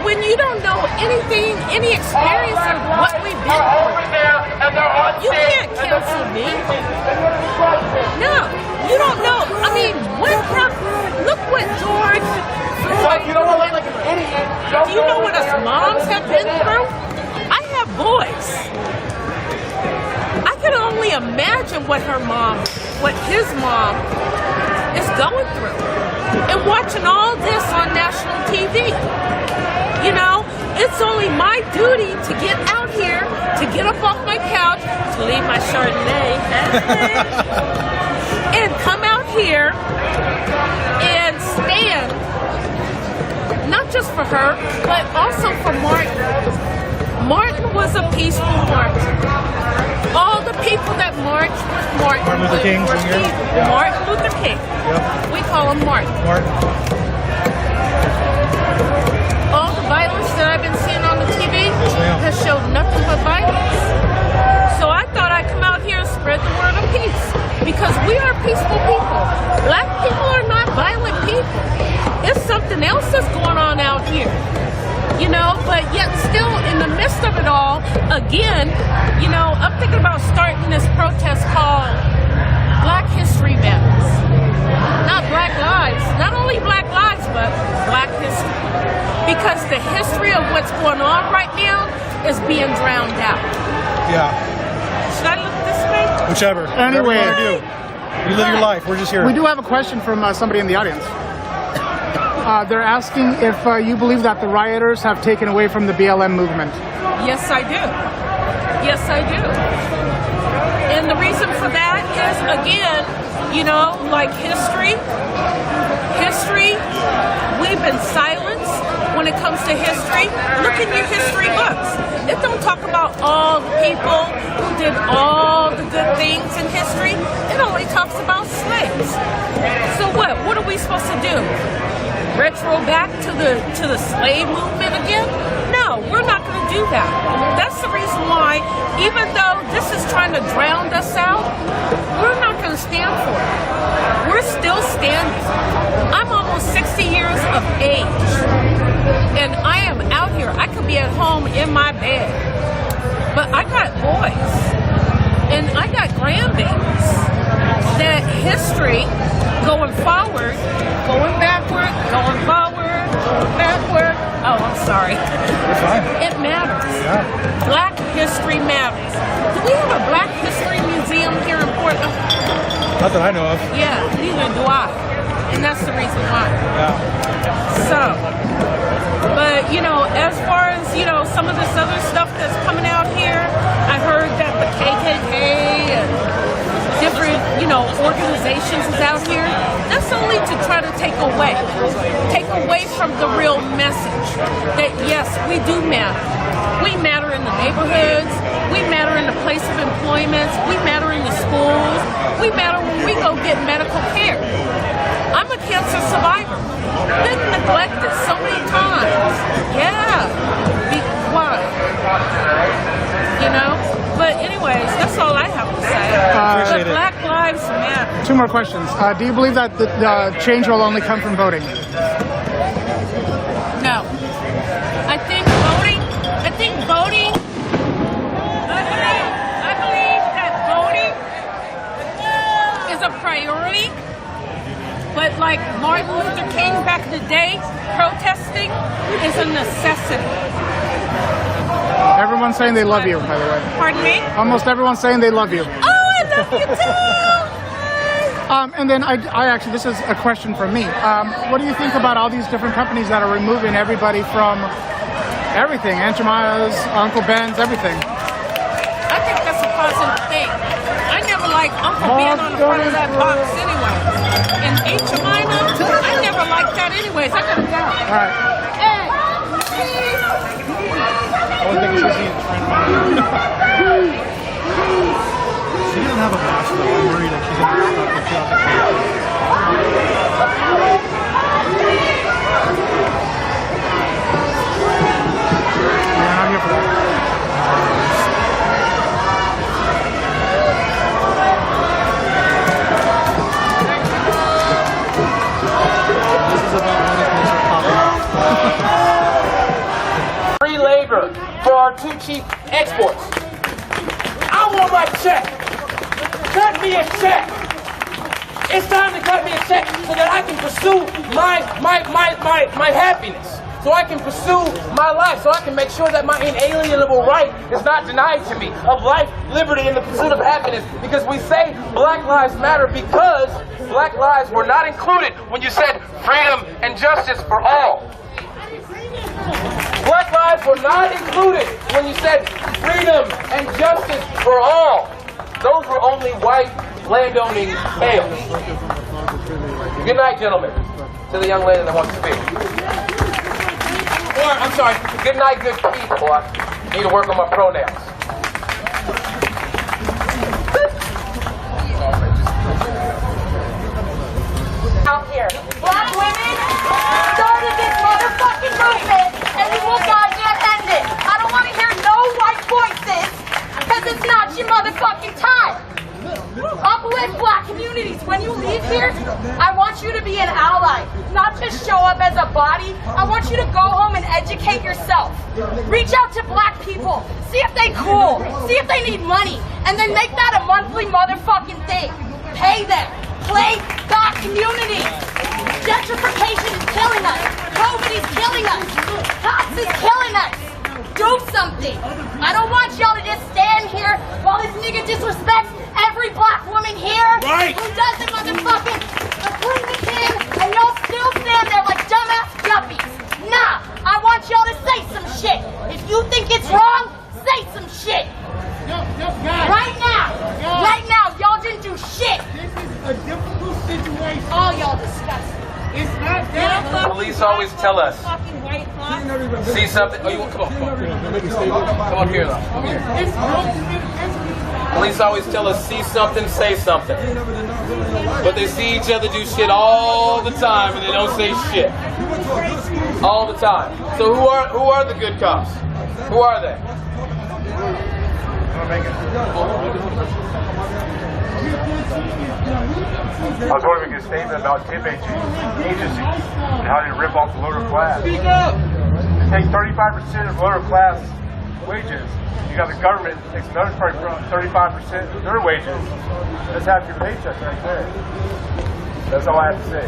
when you don't know anything, any experience of what we've been through? You can't cancel me. No, you don't know. I mean, look what George Floyd. You don't look like an idiot. Do you know what us moms have been through? I have boys. I can only imagine what his mom is going through. And watching all this on national TV. You know, it's only my duty to get out here, to get up off my couch, to leave my Chardonnay, and come out here and stand, not just for her, but also for Martin. Martin was a peaceful marcher. All the people that marched with Martin Luther King were Jr. peaceful. Martin Luther King. Yep. We call him Martin. All the violence that I've been seeing on the TV has showed nothing but violence. So I thought I'd come out here and spread the word of peace, because we are peaceful people. Black people are not violent people. It's something else that's going on out here. You know, but yet still in the midst of it all, again, you know, I'm thinking about starting this protest called Black History Matters. Not Black Lives, not only Black Lives, but Black History. Because the history of what's going on right now is being drowned out. Yeah. Should I look this way? Whichever. Anyway, whatever you want to do. You live your life. We're just here. We do have a question from somebody in the audience. They're asking if you believe that the rioters have taken away from the BLM movement. Yes, I do. Yes, I do. And the reason for that is, again, you know, like history, we've been silenced when it comes to history. Look in your history books. It don't talk about all the people who did all the good things in history. It only talks about slaves. So what are we supposed to do? Retro back to the slave movement again? No, we're not going to do that. That's the reason why, even though this is trying to drown us out, we're not going to stand for it. We're still standing. I'm almost 60 years of age, and I am out here. I could be at home in my bed, but I got boys, and I got grandbabies. That history going forward, going backward, going forward, going backward. Oh, I'm sorry. You're fine. It matters. Yeah. Black history matters. Do we have a Black History Museum here in Portland? Not that I know of. Yeah, neither do I. And that's the reason why. Yeah. So, but, you know, as far as, you know, some of this other stuff that's coming out here, I heard that the KKK and different, you know, organizations is out here. That's only to try to take away from the real message that, yes, we do matter. We matter in the neighborhoods. We matter in the place of employment. We matter in the schools. We matter when we go get medical care. I'm a cancer survivor. Been neglected so many times. Yeah. Why? You know? But anyways, that's all I have to say. But Black Lives Matter. 2 more questions. Do you believe that the change will only come from voting? No. I think voting, I believe that voting is a priority, but like Martin Luther King back in the day, protesting is a necessity. Everyone's saying they love you, by the way. Pardon me? Almost everyone's saying they love you. Oh, I love you too! And then I actually, this is a question from me. What do you think about all these different companies that are removing everybody from everything? Aunt Jemima's, Uncle Ben's, everything. I think that's a positive thing. I never liked Uncle Ben on the front of that box anyway. And Aunt Jemima, I never liked that anyways. I gotta go. All right. Hey! I was thinking she's eating She doesn't have a mask though. I'm worried that she's going to get stuck and she Yeah, I'm here for that. This is about when it makes her pop off. Free labor for our too cheap exports. I want my check. Cut me a check. It's time to cut me a check so that I can pursue my happiness. So I can pursue my life. So I can make sure that my inalienable right is not denied to me of life, liberty, and the pursuit of happiness. Because we say Black Lives Matter because Black lives were not included when you said freedom and justice for all. Black lives were not included when you said freedom and justice for all. Those were only white landowning males. Good night, gentlemen. To the young lady that wants to speak. Or, I'm sorry, good night, good people. I need to work on my pronouns. Out here. Black women started this motherfucking movement and we will goddamn end it. I don't want to hear no white voices because it's not your motherfucking time. Uplift black communities. When you leave here, I want you to be an ally, not just show up as a body. I want you to go home and educate yourself. Reach out to black people. See if they cool. See if they need money. And then make that a monthly motherfucking thing. Pay them. Play that community. Gentrification is killing us. COVID is killing us. Cops is killing us. Do something. I don't want y'all to just stand here while this nigga disrespects every black woman here who doesn't motherfucking bring the in, and y'all still stand there like dumbass guppies. Nah, I want y'all to say some shit. If you think it's wrong, say some shit. Right now, y'all didn't do shit. This is a difficult situation. All y'all disgusting. It's not that. Police always tell us, see something. Oh, you want? Come on. Come on here, though. Come here. Police always tell us, see something, say something. But they see each other do shit all the time, and they don't say shit. All the time. So who are the good cops? Who are they? I was going to make a statement about tip agency and how they rip off the lower class. Speak up! They take 35% of lower class wages. You got the government takes another 35% of their wages. That's half your paycheck right there. That's all I have to say.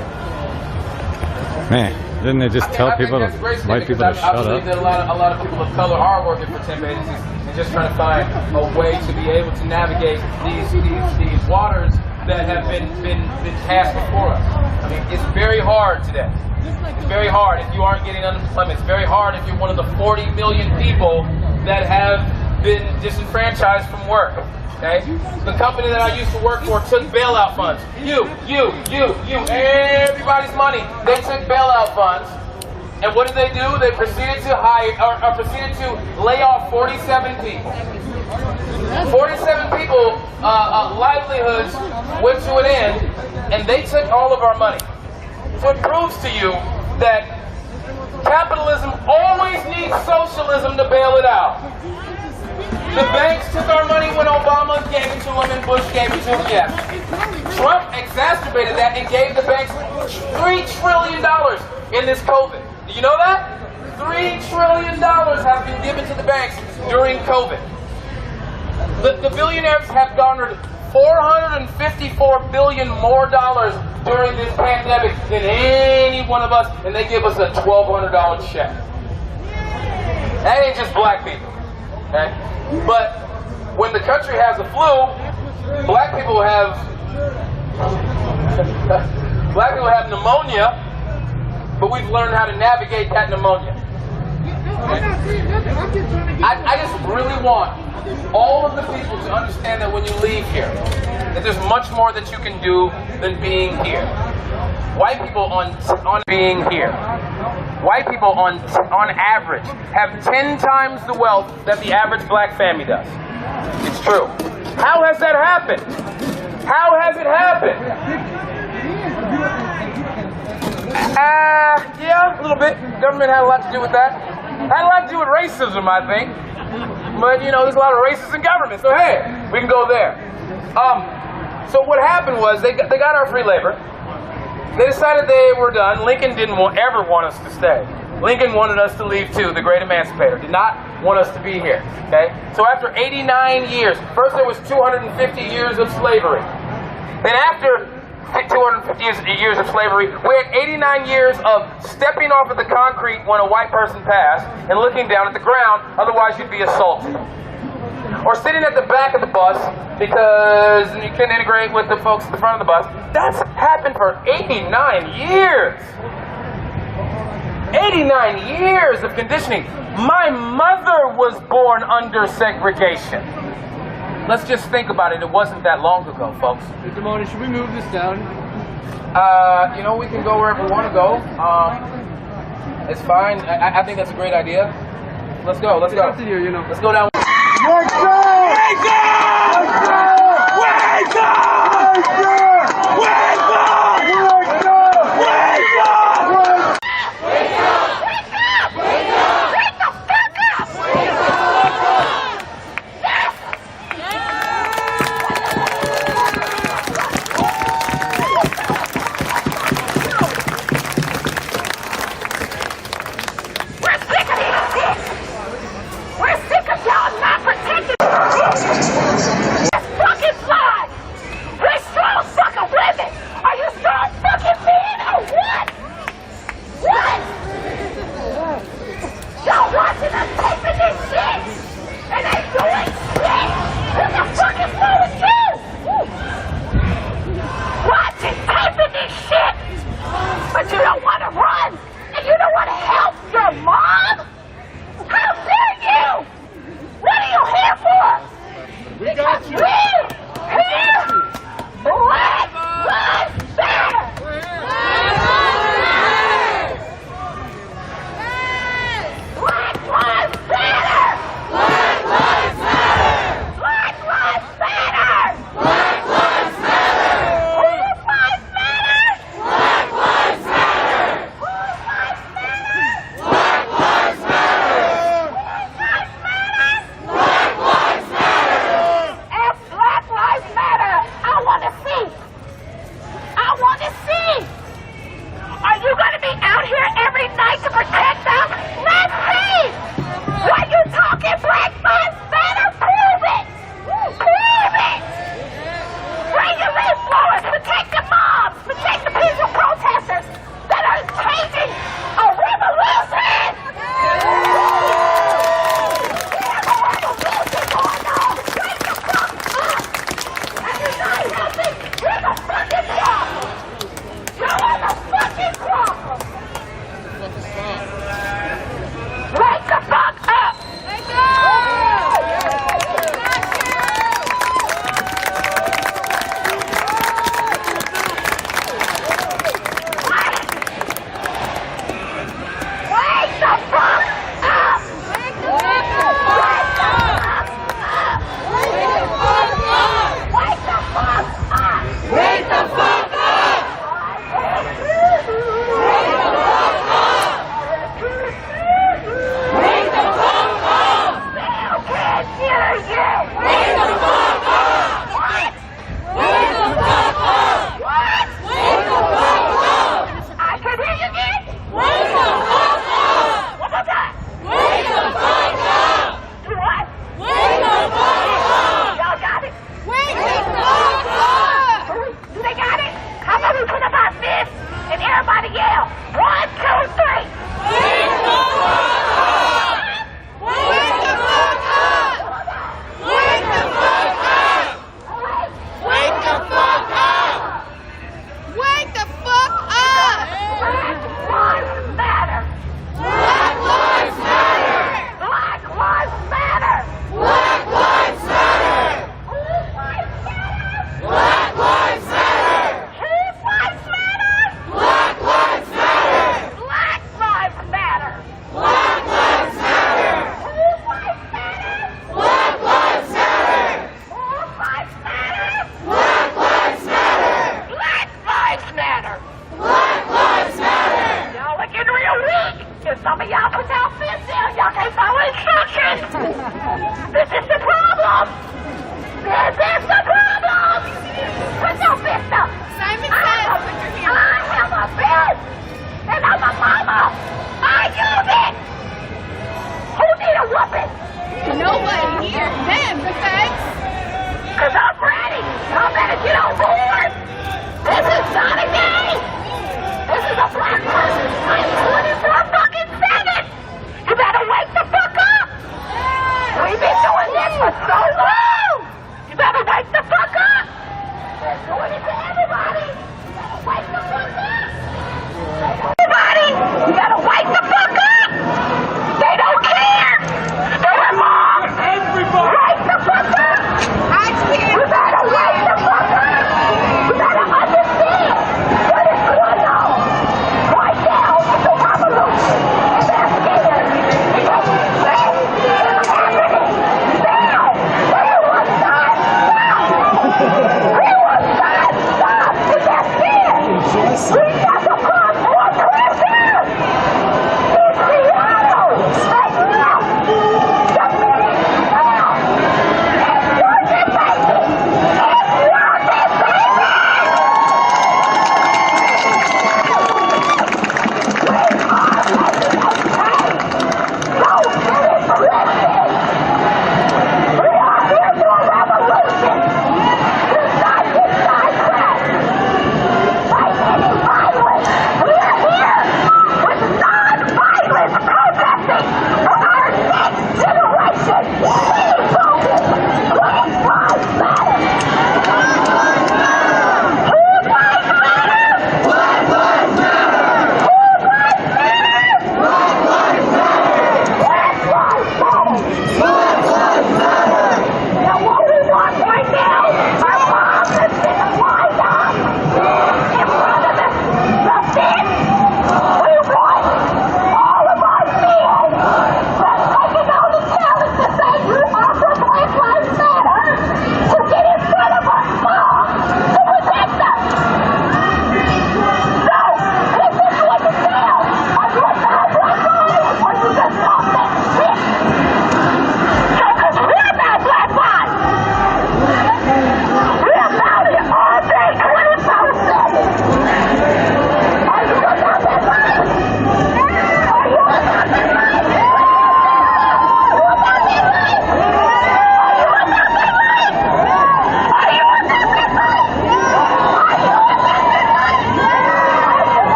Man, didn't they just tell people to white people to shut up? I believe that a lot of people of color are working for temp agencies and just trying to find a way to be able to navigate these waters that have been passed before us. I mean, it's very hard today. It's very hard if you aren't getting unemployment. It's very hard if you're one of the 40 million people that have been disenfranchised from work. Okay? The company that I used to work for took bailout funds. Everybody's money. They took bailout funds. And what did they do? They proceeded to proceeded to lay off 47 people. 47 people, livelihoods went to an end, and they took all of our money. So it proves to you that capitalism always needs socialism to bail it out. The banks took our money when Obama gave it to them and Bush gave it to them, yes. Trump exacerbated that and gave the banks $3 trillion in this COVID. Do you know that? $3 trillion have been given to the banks during COVID. The billionaires have garnered $454 billion more during this pandemic than any one of us, and they give us a $1,200 check. That ain't just black people, okay? But when the country has the flu, black people have pneumonia, but we've learned how to navigate that pneumonia. I just really want all of the people to understand that when you leave here, that there's much more that you can do than being here. White people on being here. White people on average have 10 times the wealth that the average black family does. It's true. How has that happened? How has it happened? Yeah, a little bit. Government had a lot to do with that. Had a lot to do with racism, I think. But, you know, there's a lot of racists in government, so hey, we can go there. So what happened was they got our free labor. They decided they were done. Lincoln didn't ever want us to stay. Lincoln wanted us to leave too, the great emancipator. Did not want us to be here, okay? So after 89 years, first there was 250 years of slavery. Then after 250 years of slavery, we had 89 years of stepping off of the concrete when a white person passed and looking down at the ground, otherwise you'd be assaulted. Or sitting at the back of the bus because you couldn't integrate with the folks at the front of the bus. That's happened for 89 years. 89 years of conditioning. My mother was born under segregation. Let's just think about it. It wasn't that long ago, folks. Mr. Moni, should we move this down? You know, we can go wherever we want to go. It's fine. I think that's a great idea. Let's go. Let's go. It's up to you, you know. Let's go down. Wake up! Wake up! Wake up! Wake up! Wake up! Wake up! Wake up! Wake up! Wake the fuck up! Wake up! We're sick of y'all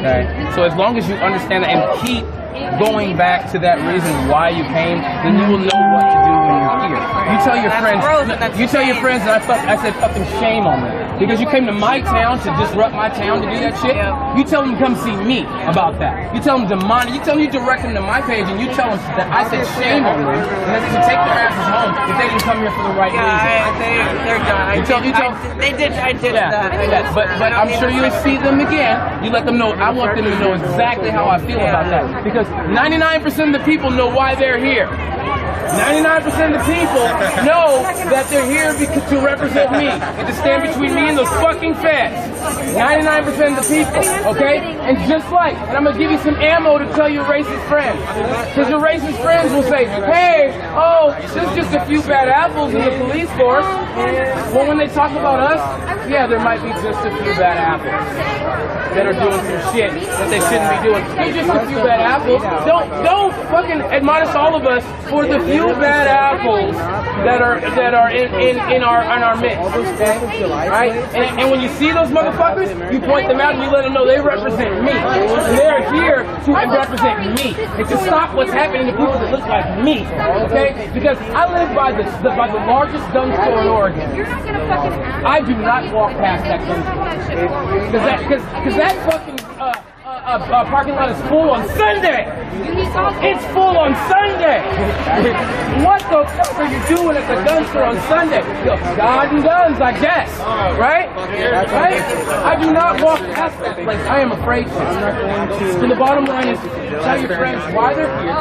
okay? So as long as you understand that and keep going back to that reason why you came, then you will know what to do when you're here. You tell your friends, that I said fucking shame on them. Because you came to my town to disrupt my town to do that shit. You tell them to come see me about that. You tell them to monitor, you tell them you direct them to my page and you tell them that I said shame on them and that they should take their asses home if they didn't come here for the right reason. They're done. I did that. But I'm sure you'll see them again. You let them know, I want them to know exactly how I feel about that. Because 99% of the people know why they're here. 99% of the people know that they're here to represent me and to stand between me and those fucking feds. 99% of the people, okay? And just like, and I'm gonna give you some ammo to tell your racist friends. Because your racist friends will say, hey, oh, there's just a few bad apples in the police force. Well, when they talk about us, yeah, there might be just a few bad apples that are doing some shit that they shouldn't be doing. They're just a few bad apples. Don't fucking admonish all of us for the few bad apples that are in our midst. Right? And when you see those motherfuckers, you point them out and you let them know they represent me. And they're here to represent me. And to stop what's happening to people that look like me. Okay? Because I live by the largest gun store in Oregon. I do not walk past that gun store. Because that fucking parking lot is full on Sunday. It's full on Sunday. What the fuck are you doing at the gun store on Sunday? God and guns, I guess. Right? Right? I do not walk past that place. I am afraid to. So the bottom line is, tell your friends why they're here.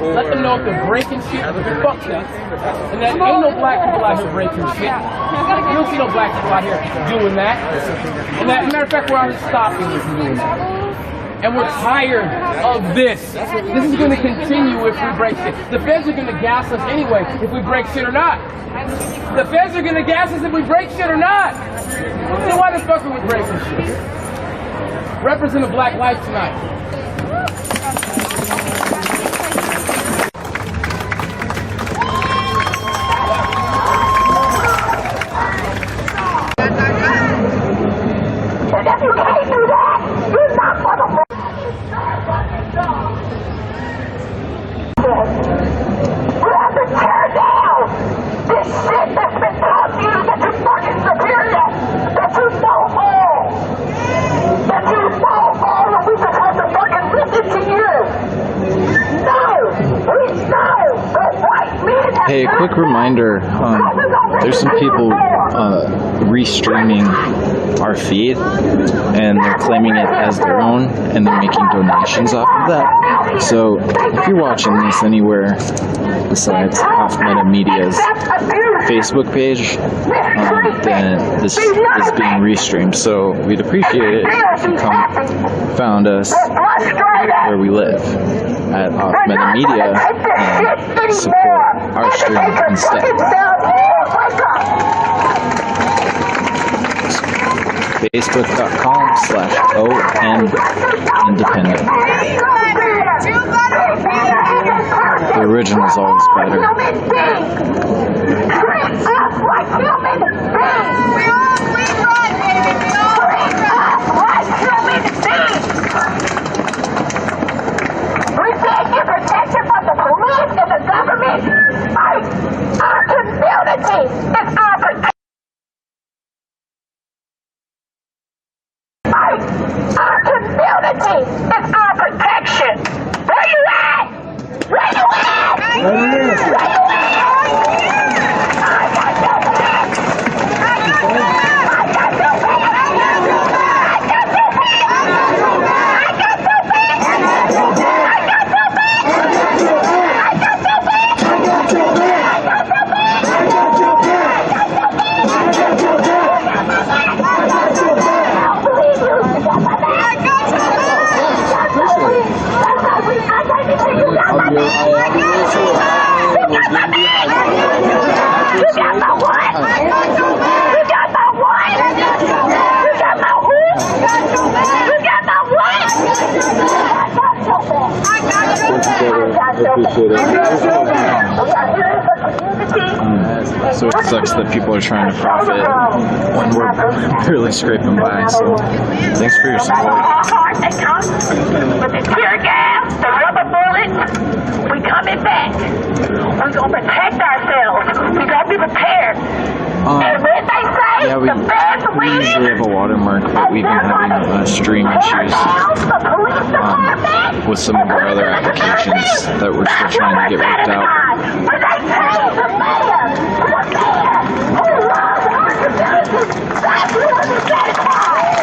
Let them know if they're breaking shit, fuck them. And that ain't no black people out here breaking shit. You don't see no black people out here doing that. And that, matter of fact, we're out here stopping you from doing that. And we're tired of this. This is going to continue if we break shit. The feds are going to gas us anyway if we break shit or not. The feds are going to gas us if we break shit or not. So why the fuck are we breaking shit? Represent a black life tonight. Hey, a quick reminder, there's some people restreaming our feed, and they're claiming it as their own, and they're making donations off of that. So, if you're watching this anywhere besides Half Meta Media's Facebook page, then this is being restreamed. So, we'd appreciate it if you found us where we live at Half Meta Media and support our stream instead. Facebook.com/ON-independent. The original is always better. We can't get protection from the police and the government. Our community is our protection. Our community is our protection. Where you at? Where you at? Where you at? I got your back. I got your back. I got your back. I got your back. I got your back. I got your back. I got your back. I got your back. I got your back. I got your back. I got your back. I got your back. I got your back. I believe you. I got my back. I got your back. I got to see you got my back. I got your back. You got my back. You got my what? I got your back. You got my what? I got your back. You got my who? I got your back. You got my what? I got your back. I got your back. I got your back. I got your back. I got your back. So it sucks that people are trying to profit when we're barely scraping by. So thanks for your support. With the tear gas, the rubber bullets, we coming back. We're gonna protect ourselves. We gotta be prepared. And when they say Yeah, we usually have a watermark, but we've been having stream issues with some of our other applications that we're still trying to get worked out. when they change the mayor, who's there? Who loves our community? That's who is satisfied.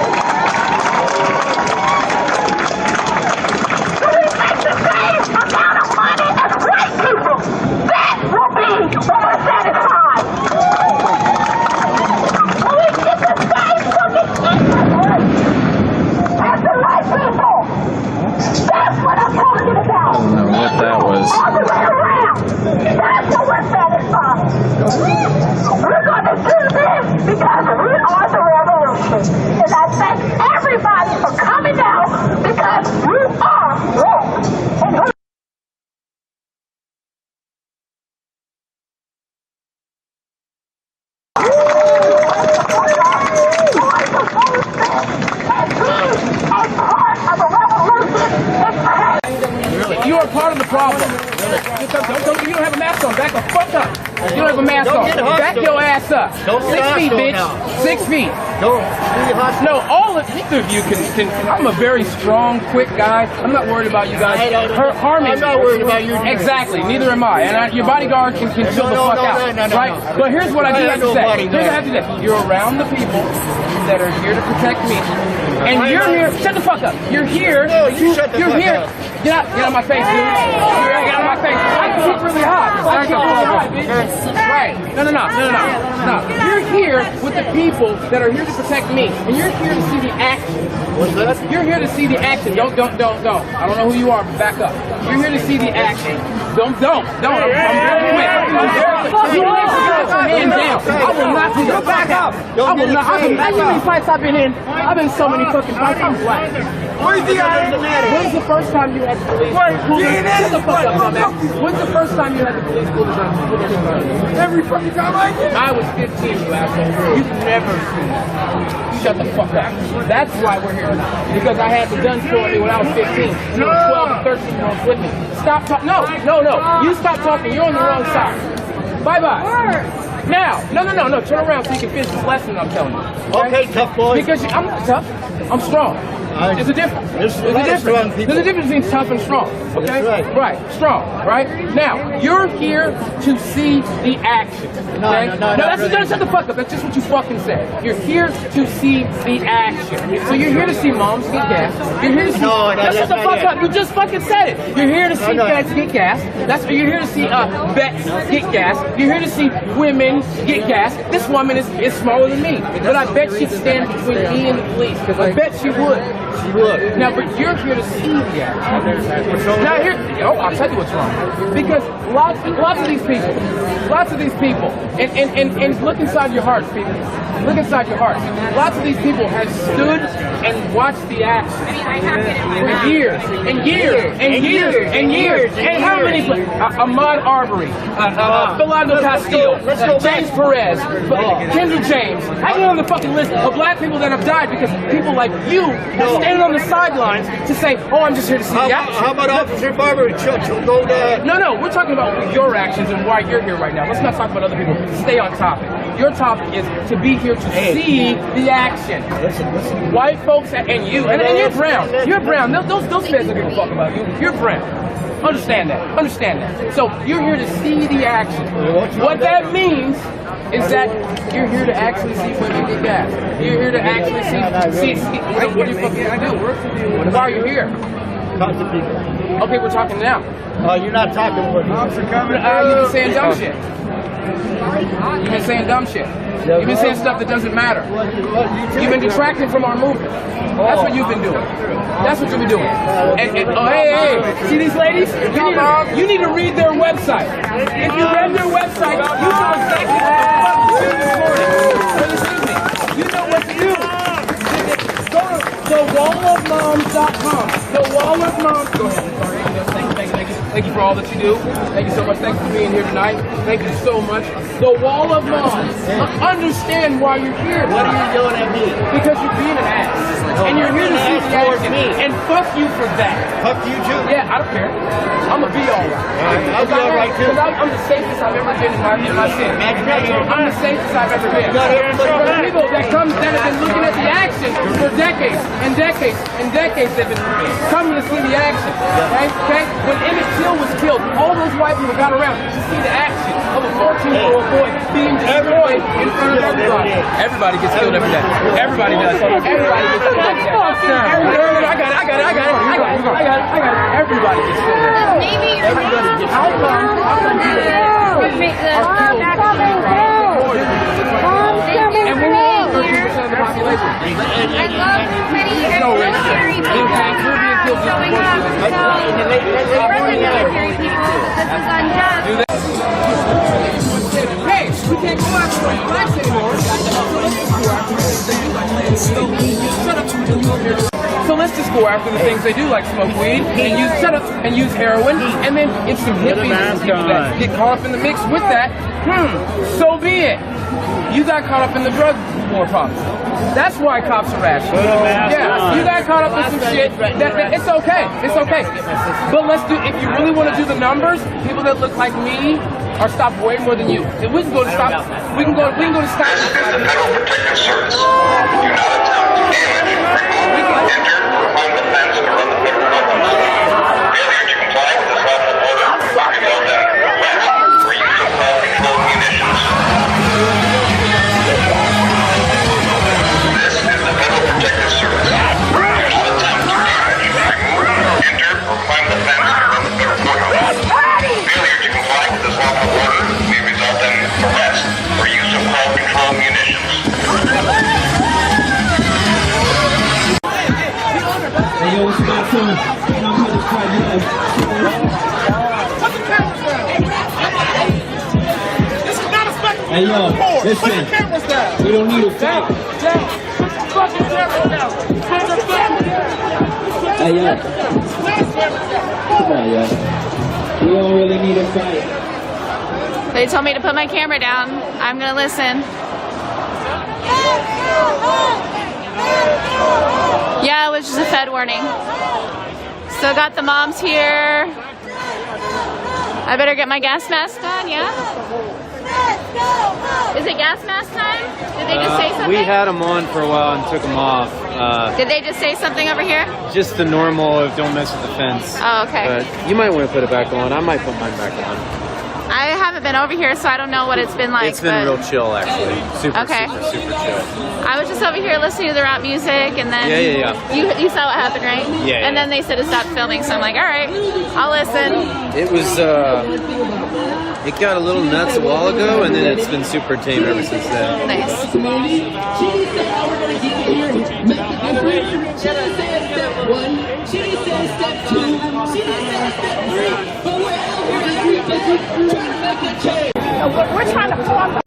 Do we make the same amount of money as white people? That will be when we're satisfied. Do we get the same fucking as the white people? That's what I'm talking about. I don't know what that was. All the way around. That's what we're satisfied. We're going to do this because we are the revolution. And I thank everybody for coming out because we are woke. And who You are part of the problem. You don't have a mask on. Back the fuck up. You don't have a mask on. Back your ass up. 6 feet, bitch. 6 feet. No, all of either of you can. I'm a very strong, quick guy. I'm not worried about you guys harming. I'm not worried about you. Exactly. Neither am I. And your bodyguard can chill the fuck out. Right? But here's what I do have to say. Here's what I have to say. You're around the people that are here to protect me. And you're here. Shut the fuck up. You're here. You're here. Get out my face, dude. Get out of my face. I can keep really hot. I can keep really hot, bitch. Right. No. You're here with the people that are here to protect me. And you're here to see the action. What's that? You're here to see the action. Don't. I don't know who you are, but back up. You're here to see the action. Don't. I'm very quick. You need to put your hand down. I will not do that. Back up. I will not. How many fights I've been in? I've been in so many fucking fights. I'm black. When's the first time you had the police? Shut the fuck up, man. When's the first time you had the police pull the gun? Every fucking time I was 15, you asshole. You've never seen that. Shut the fuck up. That's why we're here now. Because I had the guns pulled me when I was 15. And there were 12 and 13 year olds with me. Stop talking. No. You stop talking. You're on the wrong side. Bye-bye. Now. No. Turn around so you can finish this lesson I'm telling you. Okay, tough boy. Because I'm not tough. I'm strong. There's a difference. There's a difference between tough and strong. Okay? Right. Strong. Right? Now, you're here to see the action. Okay? No, shut the fuck up. That's just what you fucking said. You're here to see the action. So you're here to see moms get gas. You're here to see. Shut the fuck up. You just fucking said it. You're here to see vets get gas. You're here to see vets get gas. You're here to see women get gas. This woman is smaller than me, but I bet she'd stand between me and the police. I bet she would. Now, but you're here to see the action. Now I'll tell you what's wrong. Because lots of these people, and look inside your hearts, people. Look inside your hearts. Lots of these people have stood and watched the action for years and years and years and years. And how many? Ahmaud Arbery, Philando Castile, James Perez, Kendra James. I get on the fucking list of black people that have died because people like you are standing on the sidelines to say, "Oh, I'm just here to see the action." How about Officer Barber? No, we're talking about your actions and why you're here right now. Let's not talk about other people. Stay on topic. Your topic is to be here to see the action. Listen. White folks and you, and you're brown. You're brown. Those feds don't give a fuck about you. You're brown. Understand that. So you're here to see the action. What that means is that you're here to actually see women get gas. You're here to actually see what do you fucking do? Why are you here? Talk to people. Okay, we're talking now. You're not talking with me. You've been saying dumb shit. You've been saying dumb shit. You've been saying stuff that doesn't matter. You've been detracting from our movement. That's what you've been doing. And hey, see these ladies? You need to read their website. If you read their website, you know exactly what the fuck you did this morning. Excuse me. You know what to do. Go to thewallofmoms.com. Thewallofmoms. Go ahead. Sorry. Thank you. for all that you do. Thank you so much. Thanks for being here tonight. Thank you so much. The Wall of Moms. Understand why you're here. What are you yelling at me? Because you're being an ass. And you're here to see the action. And fuck you for that. Fuck you too. Yeah, I don't care. I'm gonna be alright. I'll be alright too. I'm the safest I've ever been in my city. I'm the safest I've ever been. But for the people that have been looking at the action for decades and decades and decades, they've been coming to see the action. Right? Okay? When Emmett Till was killed, all those white people got around to see the action of a 14-year-old boy being destroyed in front of everybody. Everybody gets killed every day. Everybody does. Everybody gets killed every day. I got it. Everybody gets killed every day. Maybe Everybody gets killed. And we're all 13% of the population. I love many military people showing up. Military people, this is unjust. Hey, we can't go after those blacks anymore. So let's just go after the things they do, like smoke weed and use heroin, and then it's some hippies that get caught up in the mix with that. So be it. You got caught up in the drug war problem. That's why cops are rational. Yeah, you got caught up in some shit. It's okay. It's okay. But let's do. If you really want to do the numbers, people that look like me are stopped way more than you. If we can go to stop. We can go to stop. This is the Federal Protective Service. Do not attempt to damage, remove, enter, or climb the fence or run the federal government. Failure to comply with this lawful order will result in arrest or use of controlled munitions. This is the Federal Protective Service. Do not attempt to damage, remove, enter, or climb the fence or run the federal courthouse. Failure to comply with this lawful order may result in arrest or use of controlled munitions. Hey, yo, what's about son? I'm here to fight love. This is not a spectacle. Hey, yo, listen. Put the cameras down. We don't need a fight. Fucking cameras down. Put the cameras down. Hey, yo. Come on, yo. We don't really need a fight. They told me to put my camera down. I'm gonna listen. Yeah, it was just a Fed warning. Still got the moms here. I better get my gas mask on, yeah? Is it gas mask time? Did they just say something? We had them on for a while and took them off. Did they just say something over here? Just the normal of don't mess with the fence. Oh, okay. But you might want to put it back on. I might put mine back on. I haven't been over here, so I don't know what it's been like. It's been real chill, actually. Super chill. I was just over here listening to the rap music, and then You saw what happened, right? Yeah. And then they said to stop filming, so I'm like, all right, I'll listen. It was, it got a little nuts a while ago, and then it's been super tame ever since then. Nice. We're trying to talk.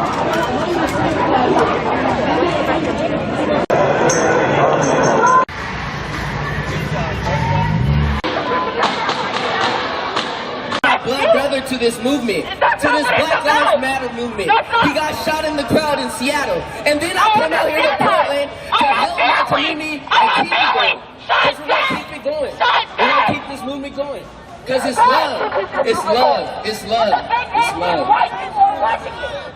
Black brother to this movement, to this Black Lives Matter movement. He got shot in the crowd in Seattle, and then I come out here to Portland to help my community and keep it going. Because we're gonna keep it going. We're gonna keep this movement going. Because it's love. It's love. It's love. It's love.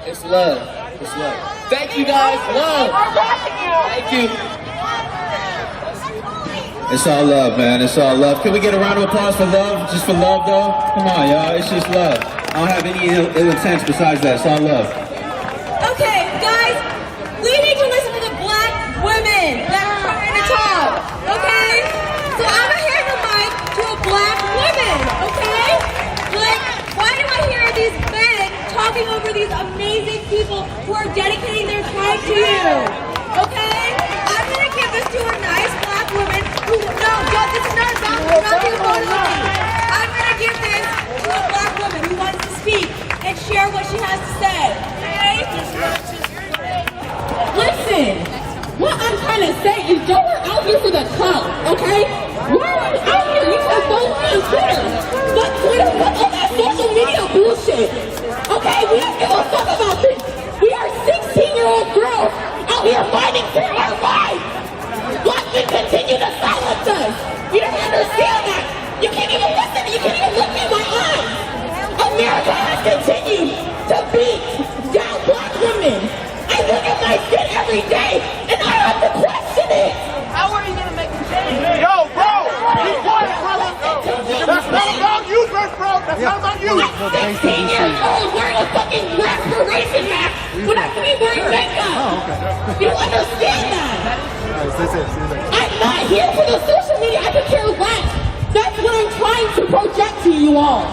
It's love. It's love. Thank you guys. Love. Thank you. It's all love, man. It's all love. Can we get a round of applause for love? Just for love, though? Come on, y'all. It's just love. I don't have any ill intents besides that. It's all love. Okay, guys, we need to listen to the black women that are trying to talk, okay? So I'm gonna hand the mic to a black woman, okay? Like, why do I hear these men talking over these amazing people who are dedicating their time to you, okay? I'm gonna give this to a nice black woman who, this is not about nothing going on. I'm gonna give this to a black woman who wants to speak and share what she has to say, okay? Listen, what I'm trying to say is y'all are out here for the clout, okay? We're out here, you can follow me on Twitter, but Twitter, You can't even listen. You can't even look me in my eyes. America has continued to beat down black women. I look at my shit every day, and I have to question it. How are you gonna make a change? Yo, bro, be quiet, brother. That's not about you, bro. That's not about you. I'm 16 years old wearing a fucking respiration mask when I could be wearing makeup. You understand that? I'm not here for the social media. I could care less. That's what I'm trying to project to you all.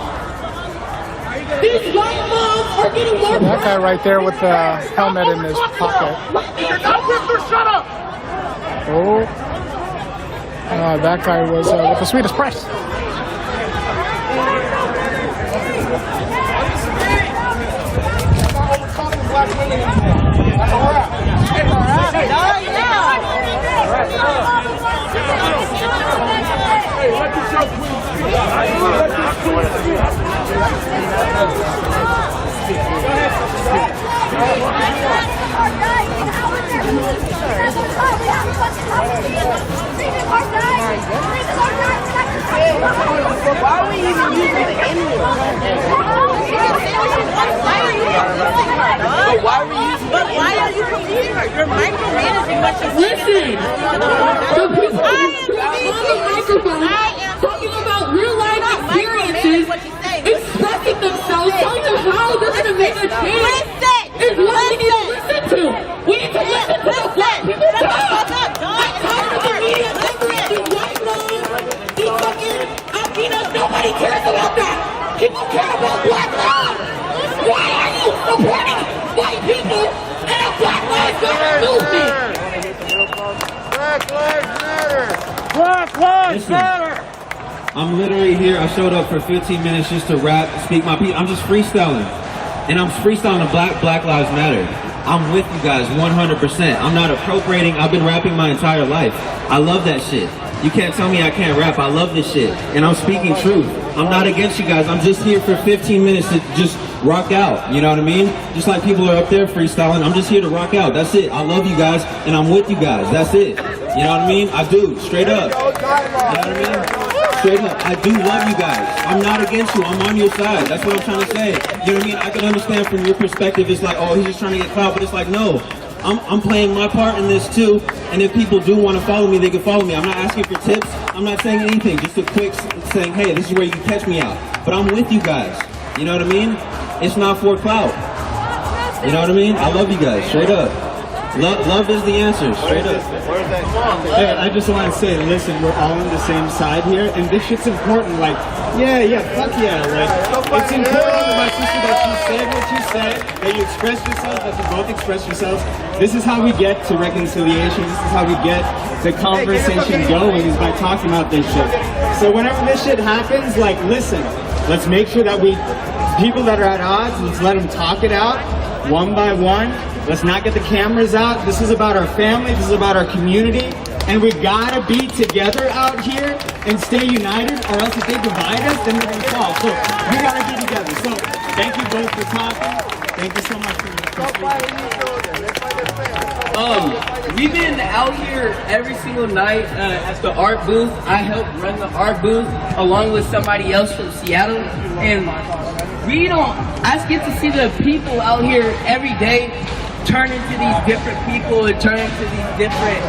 These white moms are getting more. That guy right there with the helmet in his pocket. You're not with her, shut up. Oh, that guy was with the Swedish press. Why are we even using the N-word? Why are you confusing her? You're micromanaging what she's saying. Listen! The people on the microphone talking about real life experiences, expressing themselves, telling them how they're going to make a change. Is what we need to listen to. We need to listen to the black people talk. I'm tired of the media covering these white laws, these fucking Latinos. Nobody cares about that. People care about black lives. Why are you supporting white people in a Black Lives Matter movement? Black Lives Matter. Black Lives Matter. I'm literally here. I showed up for 15 minutes just to rap, speak my piece. I'm just freestyling. And I'm freestyling to Black Lives Matter. I'm with you guys 100%. I'm not appropriating. I've been rapping my entire life. I love that shit. You can't tell me I can't rap. I love this shit. And I'm speaking truth. I'm not against you guys. I'm just here for 15 minutes to just rock out. You know what I mean? Just like people are up there freestyling. I'm just here to rock out. That's it. I love you guys and I'm with you guys. That's it. You know what I mean? I do. Straight up. You know what I mean? Straight up. I do love you guys. I'm not against you. I'm on your side. That's what I'm trying to say. You know what I mean? I can understand from your perspective. It's like, oh, he's just trying to get clout. But it's like, no. I'm playing my part in this too, and if people do want to follow me, they can follow me. I'm not asking for tips. I'm not saying anything. Just a quick saying, hey, this is where you can catch me out. But I'm with you guys. You know what I mean? It's not for clout. You know what I mean? I love you guys. Straight up. Love is the answer. Straight up. Hey, I just want to say, listen, we're all on the same side here, and this shit's important. Like, yeah, fuck yeah. Like, it's important, my sister, that you said what you said, that you expressed yourself, that you both expressed yourselves. This is how we get to reconciliation. This is how we get the conversation going, is by talking about this shit. So whenever this shit happens, like, listen, let's make sure that people that are at odds, let's let them talk it out, one by one. Let's not get the cameras out. This is about our family. This is about our community. And we gotta be together out here and stay united, or else if they divide us, then we're gonna fall. So we gotta be together. So thank you both for talking. Thank you so much for We've been out here every single night at the art booth. I help run the art booth along with somebody else from Seattle. And I get to see the people out here every day turn into these different people and turn into these different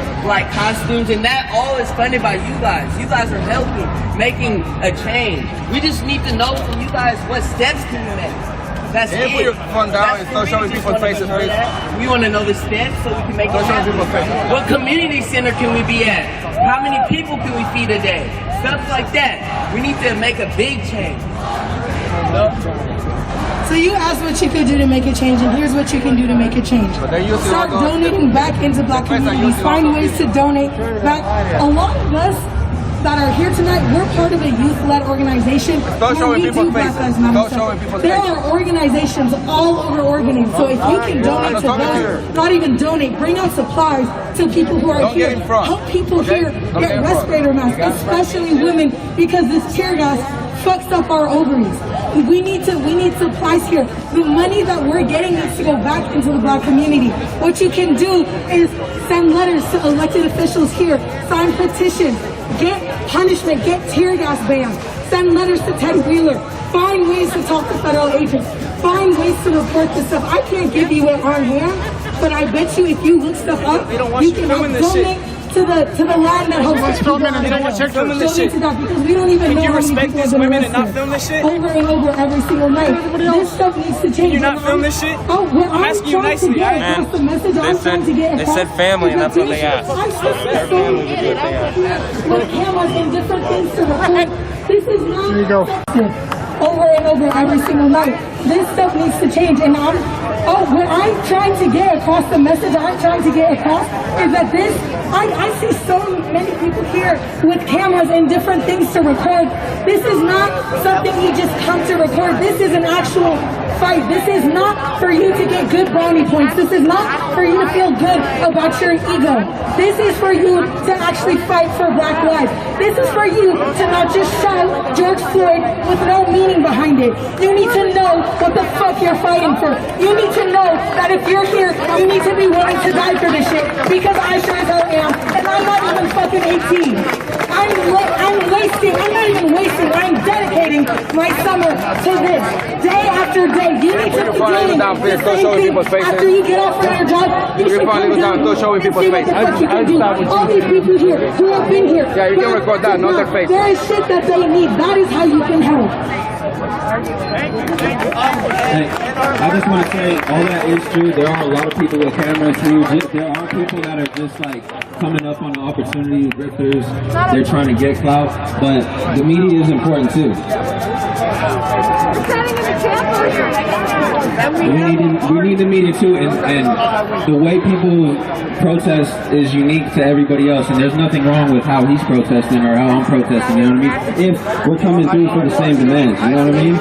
costumes, and that all is funded by you guys. You guys are helping, making a change. We just need to know from you guys what steps can we make. That's it. Put your phone down and start showing people's faces. We want to know the steps so we can make it happen. What community center can we be at? How many people can we feed a day? Stuff like that. We need to make a big change. So you asked what you could do to make a change, and here's what you can do to make a change. Start donating back into black communities. Find ways to donate back. A lot of us that are here tonight, we're part of a youth-led organization where we do Black Lives Matter stuff. There are organizations all over Oregon, so if you can donate to those, not even donate, bring out supplies to people who are here. Help people here get respirator masks, especially women, because this tear gas fucks up our ovaries. We need supplies here. The money that we're getting needs to go back into the black community. What you can do is send letters to elected officials here, sign petitions. get punishment, get tear gas bans, send letters to Ted Wheeler, find ways to talk to federal agents, find ways to report this stuff. I can't give you it on hand, but I bet you if you look stuff up, you can help donate to the land that helps us people on the ground. Donate to that, because we don't even know how many people have been arrested over and over every single night. This stuff needs to change. You're not film this shit? Oh, what I'm trying to get across the message, I'm trying to get across. They said family, and that's what they asked. Their family would do what they asked. With cameras and different things to record. This is not over and over every single night. This stuff needs to change, and what I'm trying to get across, the message I'm trying to get across is that I see so many people here with cameras and different things to record. This is not something you just come to record. This is an actual fight. This is not for you to get good brownie points. This is not for you to feel good about your ego. This is for you to actually fight for Black lives. This is for you to not just shout George Floyd with no meaning behind it. You need to know what the fuck you're fighting for. You need to know that if you're here, you need to be willing to die for this shit, because I sure as hell am, and I'm not even fucking 18. I'm not even wasting, I'm dedicating my summer to this. Day after day, you need to be doing the same thing after you get off from your job. You should come down and see what the fuck you can do. All these people here who have been here. Yeah, you can record that, not their face. There is shit that they need. That is how you can help. Hey, I just want to say, all that is true. There are a lot of people with cameras who there are people that are just like coming up on the opportunity, grifters. They're trying to get clout, but the media is important too. We need the media too, and the way people protest is unique to everybody else, and there's nothing wrong with how he's protesting or how I'm protesting, you know what I mean? If we're coming through for the same demands, you know what I mean?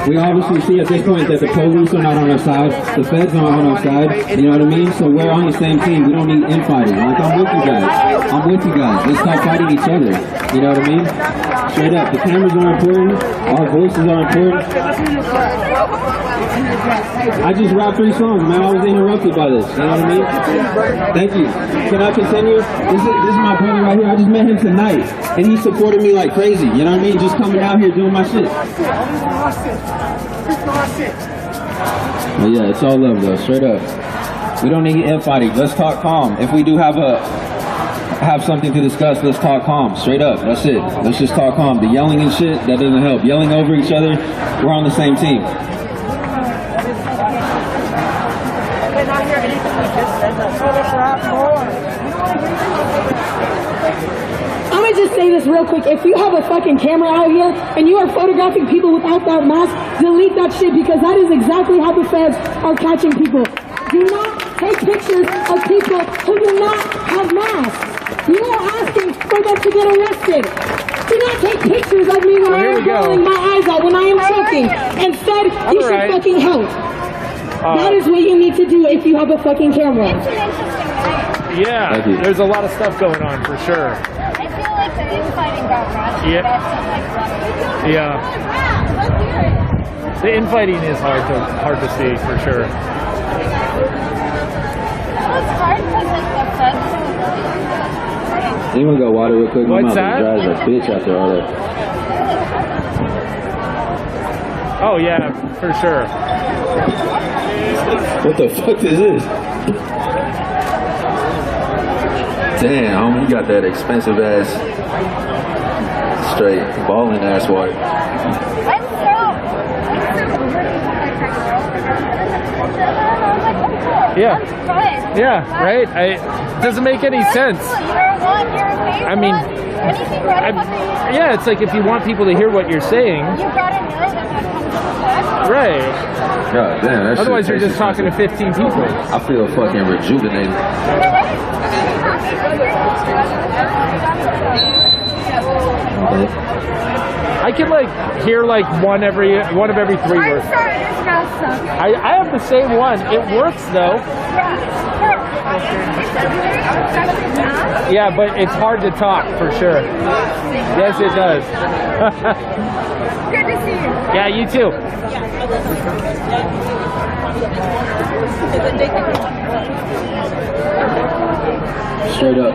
We obviously see at this point that the police are not on our side, the feds aren't on our side, you know what I mean? So we're on the same team, we don't need infighting. Like, I'm with you guys, let's stop fighting each other, you know what I mean? Straight up, the cameras are important, our voices are important. I just rapped 3 songs, man. I was interrupted by this. You know what I mean? Thank you. Can I continue? This is my brother right here. I just met him tonight, and he supported me like crazy. You know what I mean? Just coming out here doing my shit. But yeah, it's all love though. Straight up. We don't need infighting. Let's talk calm. If we do have something to discuss, let's talk calm. Straight up. That's it. Let's just talk calm. The yelling and shit, that doesn't help. Yelling over each other, we're on the same team. I'm gonna just say this real quick. If you have a fucking camera out here and you are photographing people without that mask, delete that shit, because that is exactly how the feds are catching people. Do not take pictures of people who do not have masks. You are asking for them to get arrested. Do not take pictures of me when I am rolling my eyes out, when I am choking. Instead, you should fucking help. That is what you need to do if you have a fucking camera. Yeah, there's a lot of stuff going on for sure. I feel like the infighting got rushed. Yeah. The infighting is hard to see for sure. It's hard because the feds. You want to go water real quick? What's that? Dry as a bitch after all that. Oh yeah, for sure. What the fuck is this? Damn, you got that expensive ass, straight balling ass water. Yeah. Yeah, right? It doesn't make any sense. I mean, yeah, it's like if you want people to hear what you're saying. Right. God damn, otherwise you're just talking to 15 people. I feel fucking rejuvenated. I can like hear like one of every 3 words. I have the same one. It works though. Yeah, but it's hard to talk for sure. Yes, it does. Good to see you. Yeah, you too. Yeah. Straight up.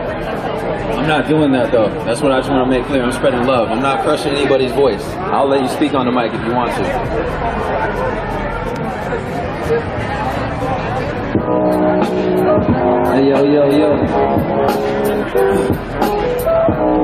I'm not doing that though. That's what I just want to make clear. I'm spreading love. I'm not crushing anybody's voice. I'll let you speak on the mic if you want to. Hey, yo.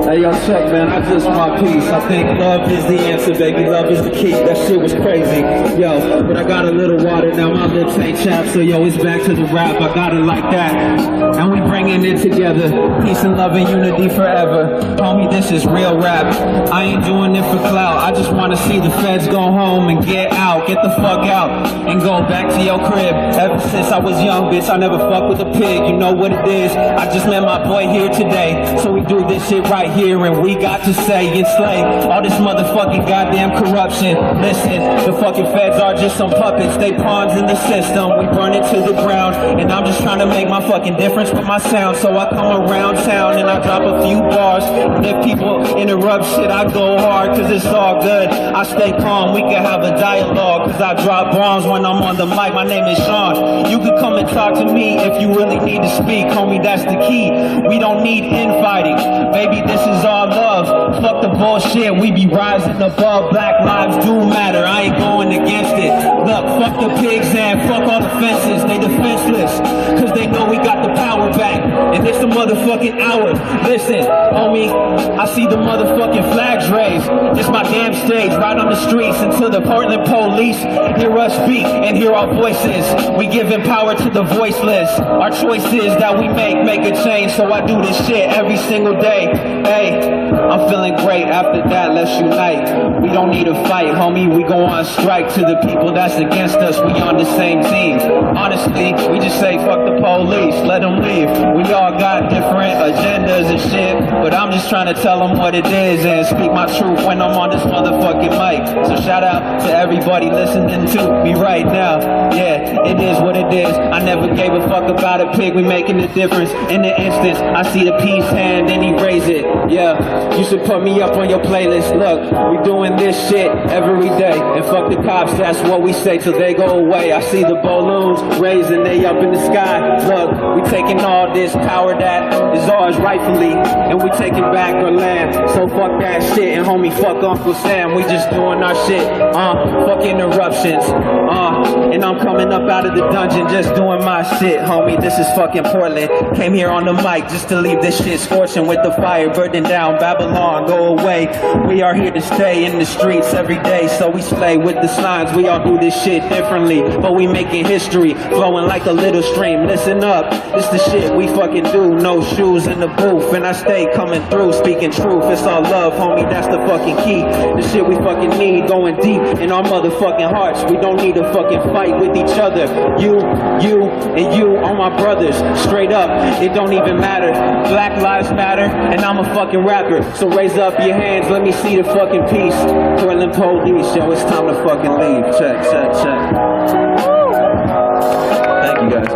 Hey, yo, check, man, I just my piece. I think love is the answer, baby. Love is the key. That shit was crazy. Yo, but I got a little water now. My lips ain't chapped, so yo, it's back to the rap. I got it like that. And we bringing it together. Peace and love and unity forever. Homie, this is real rap. I ain't doing it for clout. I just want to see the feds go home and get out. Get the fuck out and go back to your crib. Ever since I was young, bitch, I never fuck with a pig. You know what it is. I just met my boy here today. So we do this shit right here and we got to say and slay all this motherfucking goddamn corruption. Listen, the fucking feds are just some puppets. They pawns in the system. We burn it to the ground. And I'm just trying to make my fucking difference with my sound. So I come around town and I drop a few bars. And if people interrupt shit, I go hard cause it's all good. I stay calm, we can have a dialogue cause I drop bombs when I'm on the mic. My name is Sean. You can come and talk to me if you really need to speak. Homie, that's the key. We don't need infighting. Baby, this is all love. Fuck the bullshit, we be rising above. Black lives do matter, I ain't going against it. Look, fuck the pigs and fuck all the fences. They defenseless, cause they know we got the power back. And it's the motherfucking hour. Listen, homie, I see the motherfucking flags raised. It's my damn stage, right on the streets until the Portland police hear us speak and hear our voices. We giving power to the voiceless. Our choices that we make a change. So I do this shit every single day. Hey, I'm feeling great. After that, let's unite. We don't need a fight, homie. We go on strike to the people that's against us. We on the same team. Honestly, we just say fuck the police, let them leave. We all got different agendas and shit, but I'm just trying to tell them what it is and speak my truth when I'm on this motherfucking mic. So shout out to everybody listening to me right now. Yeah, it is what it is. I never gave a fuck about a pig. We making a difference in the instance. I see the peace hand and he raise it. Yeah, you should put me up on your playlist. Look, we doing this shit every day. And fuck the cops, that's what we say till they go away. I see the balloons raising, they up in the sky. Look, we taking all this power that is ours rightfully, and we taking back our land. So fuck that shit, and homie, fuck Uncle Sam. We just doing our shit. Fuck interruptions. And I'm coming up out of the dungeon just doing my shit, homie. This is fucking Portland. Came here on the mic just to leave this shit scorching with the fire burning down. Babylon, go away. We are here to stay in the streets every day, so we slay with the signs. We all do this shit differently, but we making history, flowing like a little stream. Listen up, this the shit we fucking do. No shoes in the booth, and I stay coming through, speaking truth. It's all love, homie, that's the fucking key. The shit we fucking need, going deep in our motherfucking hearts. We don't need to fucking fight with each other. You, and you are my brothers. Straight up, it don't even matter. Black lives matter, and I'm a fucking rapper. So raise up your hands, let me see the fucking peace. Portland police, yo, it's time to fucking leave. Check. Thank you guys.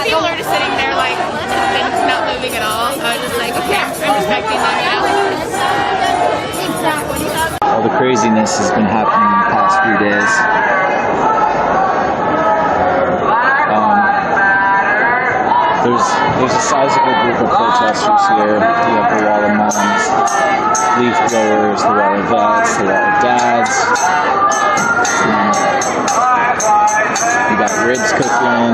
People are just sitting there like not moving at all. So I was just like, okay, I'm respecting them, you know? All the craziness has been happening in the past few days. There's a sizable group of protesters here. You have the wall of moms, leaf blowers, the wall of vets, the wall of dads. We got ribs cooking.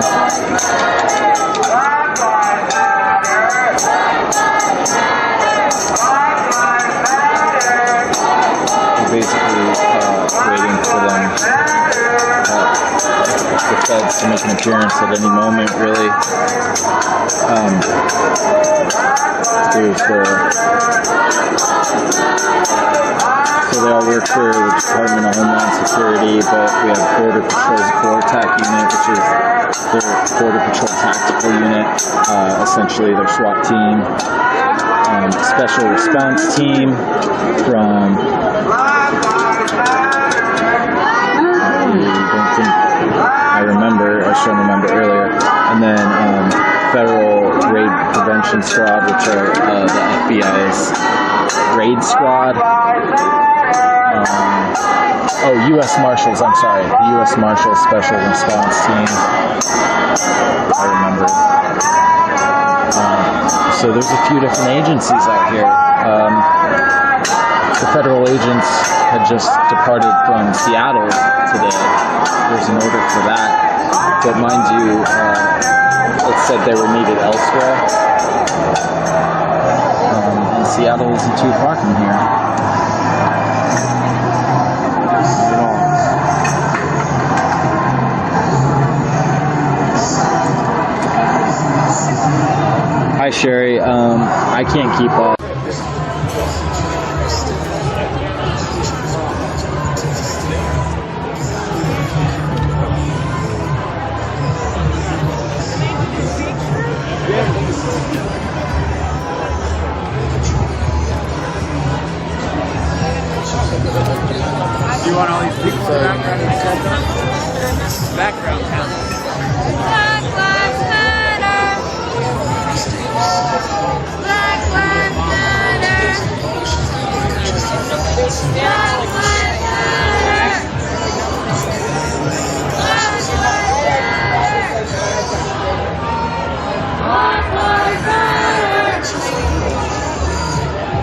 We're basically waiting for them, the make an appearance at any moment, really. So they all work for the Department of Homeland Security, but we have Border Patrol's BORTAC unit, which is their Border Patrol Tactical Unit, essentially their SWAT team. Special Response Team from I was trying to remember earlier, and then Federal Raid Prevention Squad, which are the FBI's raid squad. U.S. Marshals, I'm sorry, the U.S. Marshals Special Response Team. I remember. So there's a few different agencies out here. The federal agents had just departed from Seattle today. There's an order for that. But mind you, it said they were needed elsewhere. And Seattle isn't too far from here. Hi Sherry, I can't keep up. Do you want all these people in the background? Black Lives Matter. Black Lives Matter. Black Lives Matter. Black Lives Matter.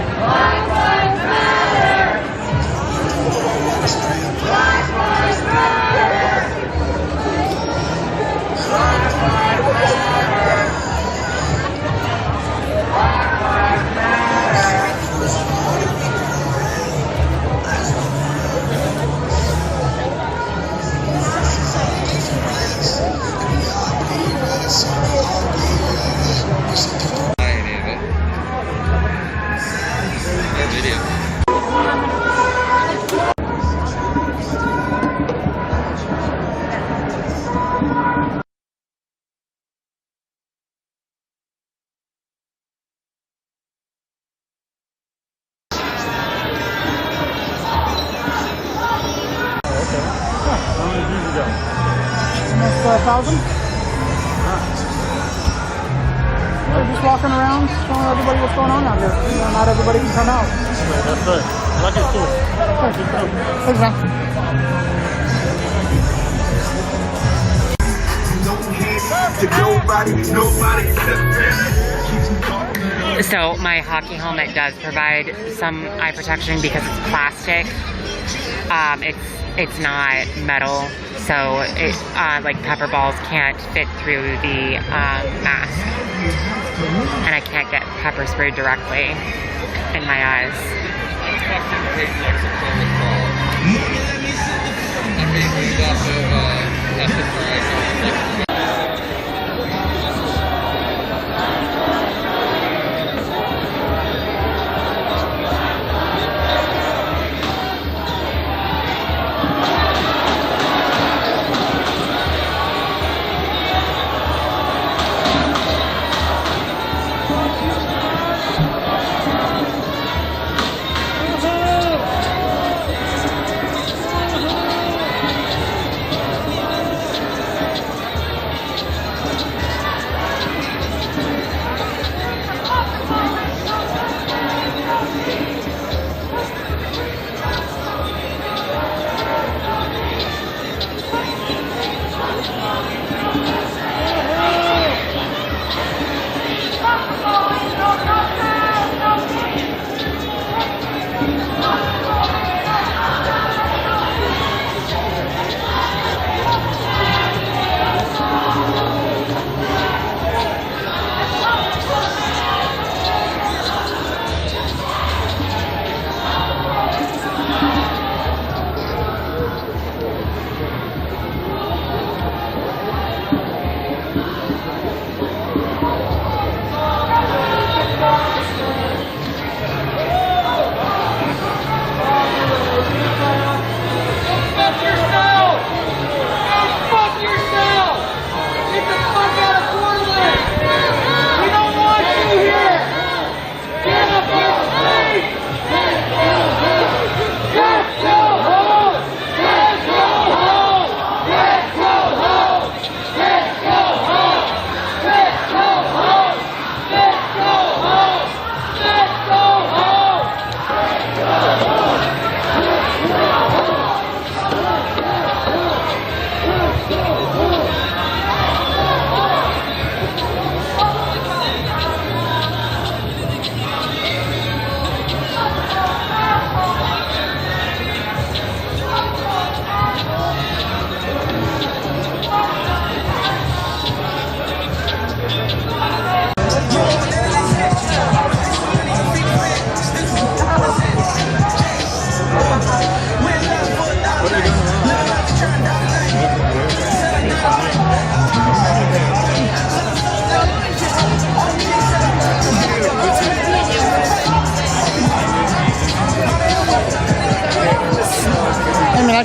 Black Lives Matter. Black Lives Matter. Black Lives Matter. Almost 1,000? We're just walking around, showing everybody what's going on out here. You know, not everybody can come out. That's right. Like it's cool. Thanks, man. So my hockey helmet does provide some eye protection because it's plastic. It's not metal, so it like pepper balls can't fit through the mask, and I can't get pepper sprayed directly in my eyes.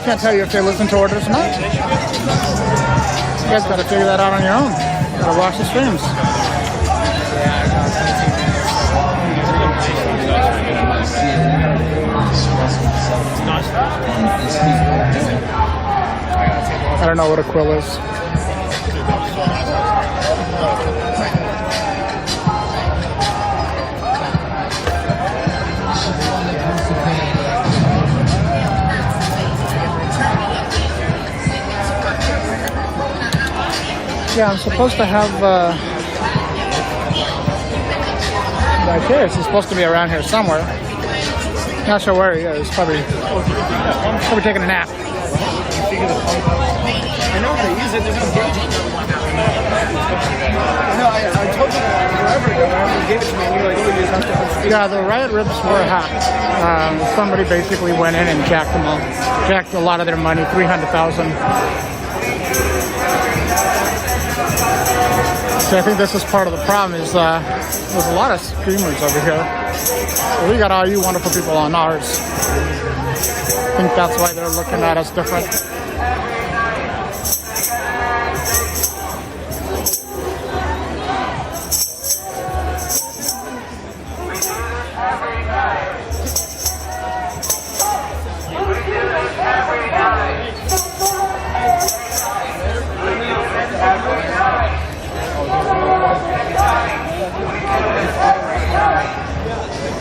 can't tell you if they listen to orders or not. You guys got to figure that out on your own. Got to watch the streams. I don't know what a quill is. Yeah, I'm supposed to have right here. He's supposed to be around here somewhere. Not sure where he is. Probably taking a nap. I know how to use it. There's no gauge. No, I told you forever ago. Whenever you gave it to me, you just have to. Yeah, the riot ribs were hacked. Somebody basically went in and jacked them all. Jacked a lot of their money, $300,000. So I think this is part of the problem. Is there's a lot of streamers over here. So we got all you wonderful people on ours. I think that's why they're looking at us different.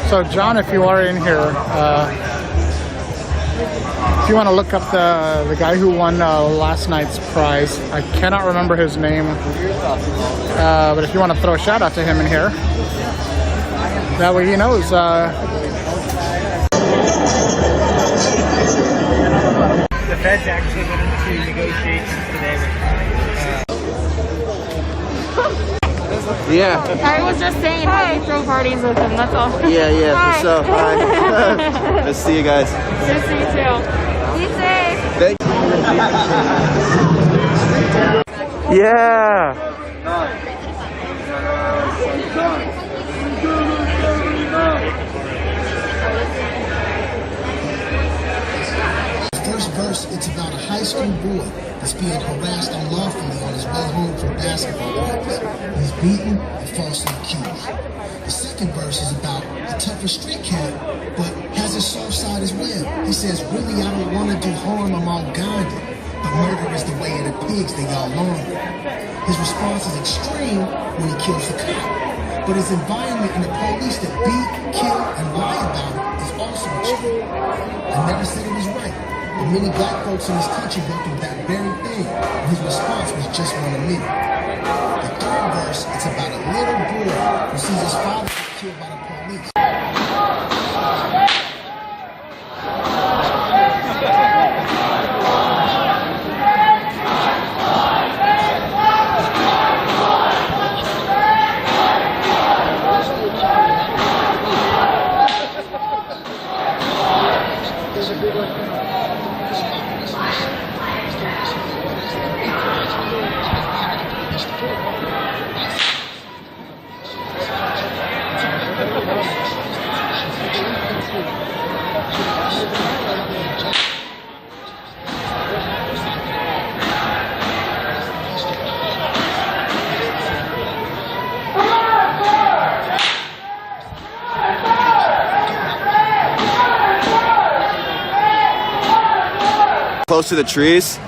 So John, if you are in here, if you want to look up the guy who won last night's prize, I cannot remember his name, but if you want to throw a shout out to him in here, that way he knows. The Fed's actually went into negotiations today with Yeah. I was just saying, how you throw parties with them, that's all. Yeah, Hi. for sure. Hi. Nice to see you guys. Good to see you too. Be safe. Thank you. Yeah. First verse, it's about a high school boy that's being harassed unlawfully on his way home from basketball practice. He's beaten and falsely accused. The second verse is about the tougher street cat, but has his soft side as well. He says, really, I don't want to do harm, I'm all guided, but murder is the way of the pigs, they all longer. His response is extreme when he kills the cop, but his environment and the police that beat, kill, and lie about it is also extreme. I never said it was right. But many black folks in this country go through that very thing, and his response was just one of many. The third verse, it's about a little boy who sees his father get killed by the police. There's a big one. Close to the trees,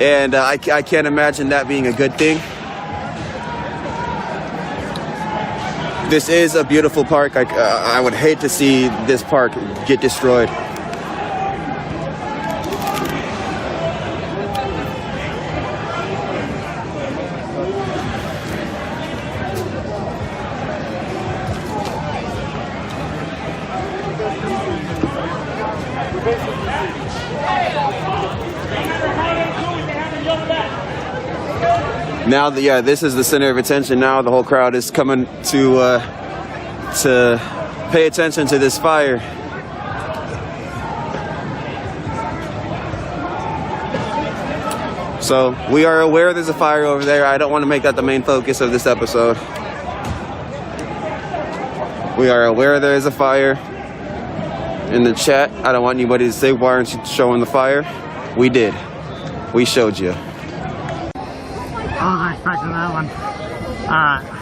and I can't imagine that being a good thing. This is a beautiful park. I would hate to see this park get destroyed. Now, yeah, this is the center of attention. Now the whole crowd is coming to pay attention to this fire. So we are aware there's a fire over there. I don't want to make that the main focus of this episode. We are aware there is a fire. In the chat, I don't want anybody to say, why aren't you showing the fire? We did. We showed you. I wasn't expecting that one. Alright.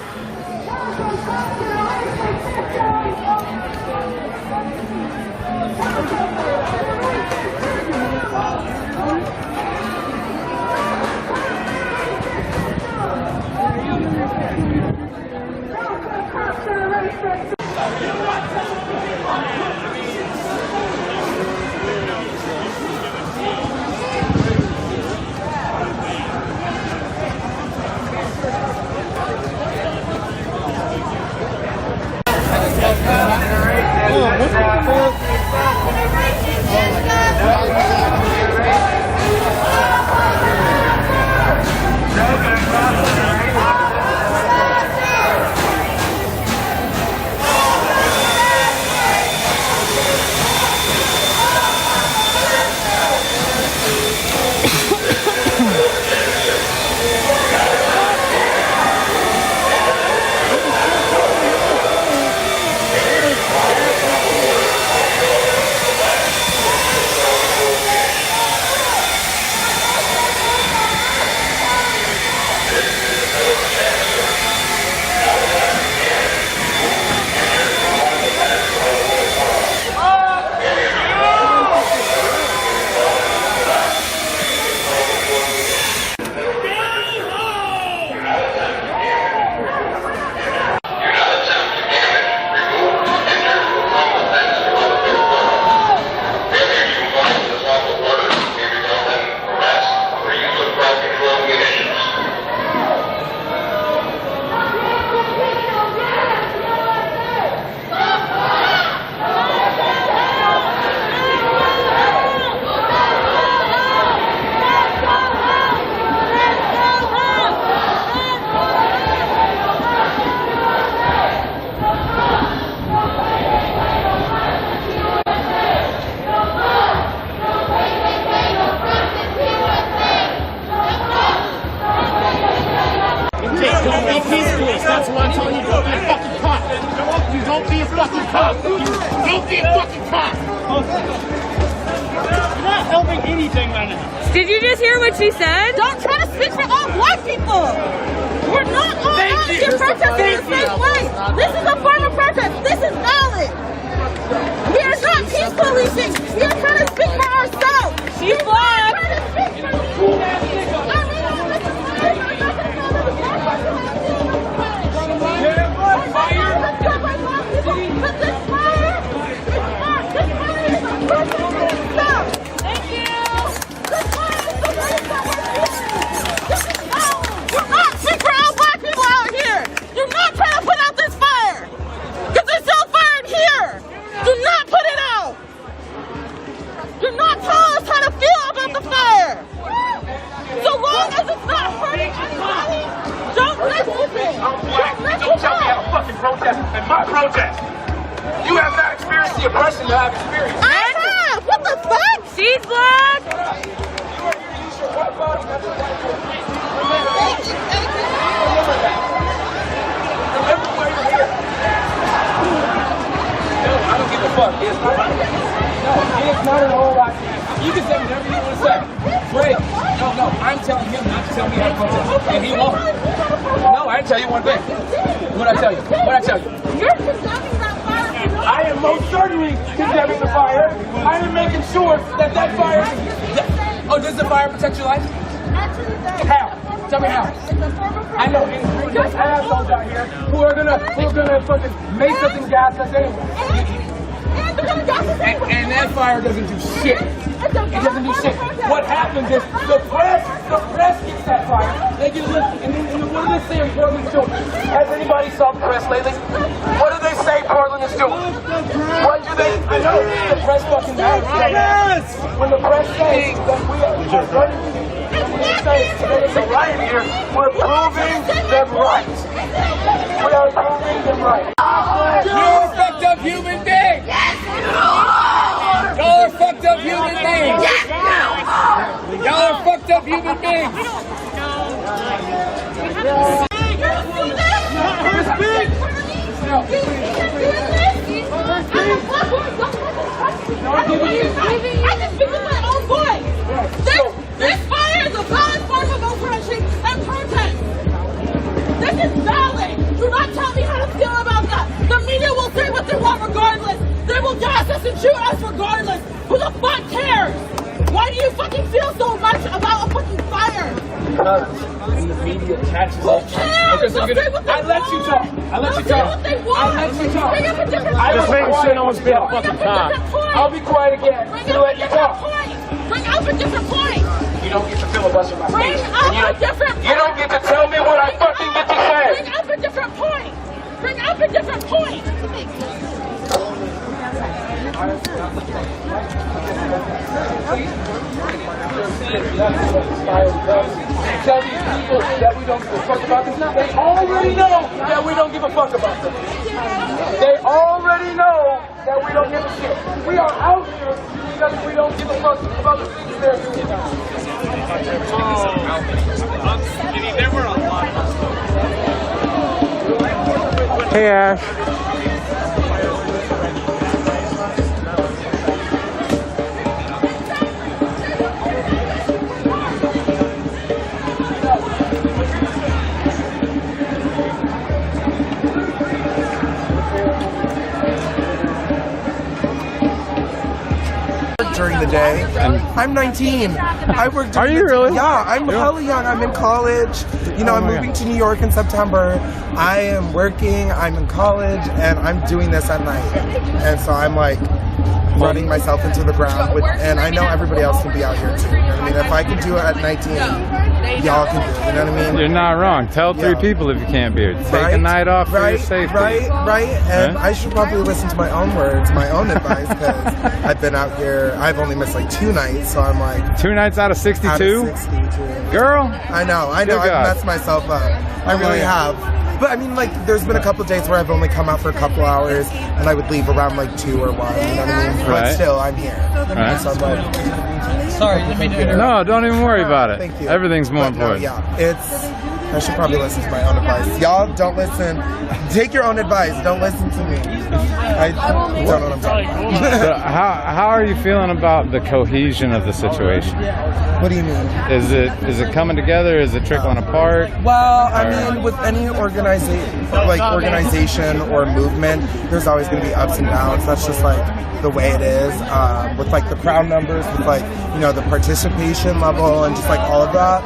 That's what I'm telling you. Don't be a fucking cop. You don't be a fucking cop. You don't be a fucking cop. You're not helping anything right now. Did you just hear what she said? Don't try to speak for all black people. We're not all out here protesting the same way. This is a form of protest. This is valid. We are not peace policing. We are trying to speak for ourselves. She's black. Protest and my protest. You have not experienced the oppression that I've experienced. I have. What the fuck? She's black. Remember why you're here. No, I don't give a fuck. It's not an all right. You can say whatever you want to say. Great. No, I'm telling him not to tell me how to protest. And he won't. No, I didn't tell you one thing. What'd I tell you? What'd I tell you? You're condemning that fire. I am most certainly condemning the fire. I am making sure that fire... Oh, does the fire protect your life? How? Tell me how. I know there's assholes out here who are gonna fucking make something gas us anyway. And that fire doesn't do shit. It doesn't do shit. What happens is the press gets that fire. They get lit. And what do they say in Portland is doing? Has anybody saw the press lately? What do they say Portland is doing? What do they? I know the press fucking matters. When the press says that we are running, when they say that it's a riot here, we're proving them right. We are proving them right. You're a fucked up human being. Yes, you are. Y'all are fucked up human beings. Yes, you are. Y'all are fucked up human beings. I can speak with my own voice. regardless. They will gas us and shoot us regardless. Who the fuck cares? Why do you fucking feel so much about a fucking fire? And the media catches Who cares? Okay, so I let you talk. I let you talk. They want. I let you talk. Bring up a different I point. just making sure no one's being a fucking cop. I'll be quiet again. Bring up a different point. Bring up a different point. You don't get to filibuster my Bring speech. up a different point. You don't get to tell me what I fucking get to say. Bring up a different point. Bring up a different point. Tell these people that we don't give a fuck about this. They already know that we don't give a fuck about them. They already know that we don't give a shit. We are out here because we don't give a fuck about the things they're doing. There were a lot. Hey, Ash. During the day. I'm 19. I work. Are you really? Yeah, I'm hella young. I'm in college. You know, I'm moving to New York in September. I am working. I'm in college, and I'm doing this at night. And so I'm like running myself into the ground. And I know everybody else can be out here too. You know what I mean? If I can do it at 19, y'all can do it. You know what I mean? You're not wrong. Tell 3 people if you can't be here. Take a night off for your safety. Right. And I should probably listen to my own words, my own advice, because I've been out here. I've only missed like 2 nights, so I'm like 2 nights out of 62. Out of 62. Girl. I know. I've messed myself up. I really have. But I mean, like, there's been a couple days where I've only come out for a couple hours, and I would leave around like 2 or 1. You know what I mean? But still, I'm here. Right. So I'm like, sorry, didn't mean to interrupt. No, don't even worry about it. Thank you. Everything's more important. No, yeah, I should probably listen to my own advice. Y'all don't listen. Take your own advice. Don't listen to me. I don't know what I'm talking about. So how are you feeling about the cohesion of the situation? What do you mean? Is it coming together? Is it trickling apart? Well, I mean, with any organization or movement, there's always going to be ups and downs. That's just like the way it is. With like the crowd numbers, with like, you know, the participation level and just like all of that.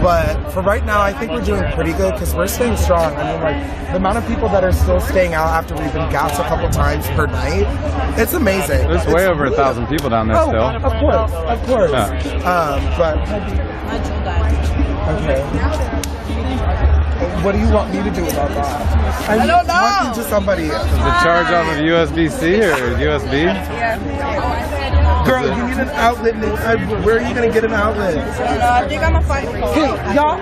But for right now, I think we're doing pretty good because we're staying strong. I mean, like, the amount of people that are still staying out after we've been gassed a couple times per night, it's amazing. There's way over 1,000 people down there still. Of course. Yeah. But, okay. What do you want me to do about that? I don't know. Talking to somebody. Is it charge off of USB-C or USB? Girl, you need an outlet. Where are you going to get an outlet? I think I'm going to fight for Hey, y'all,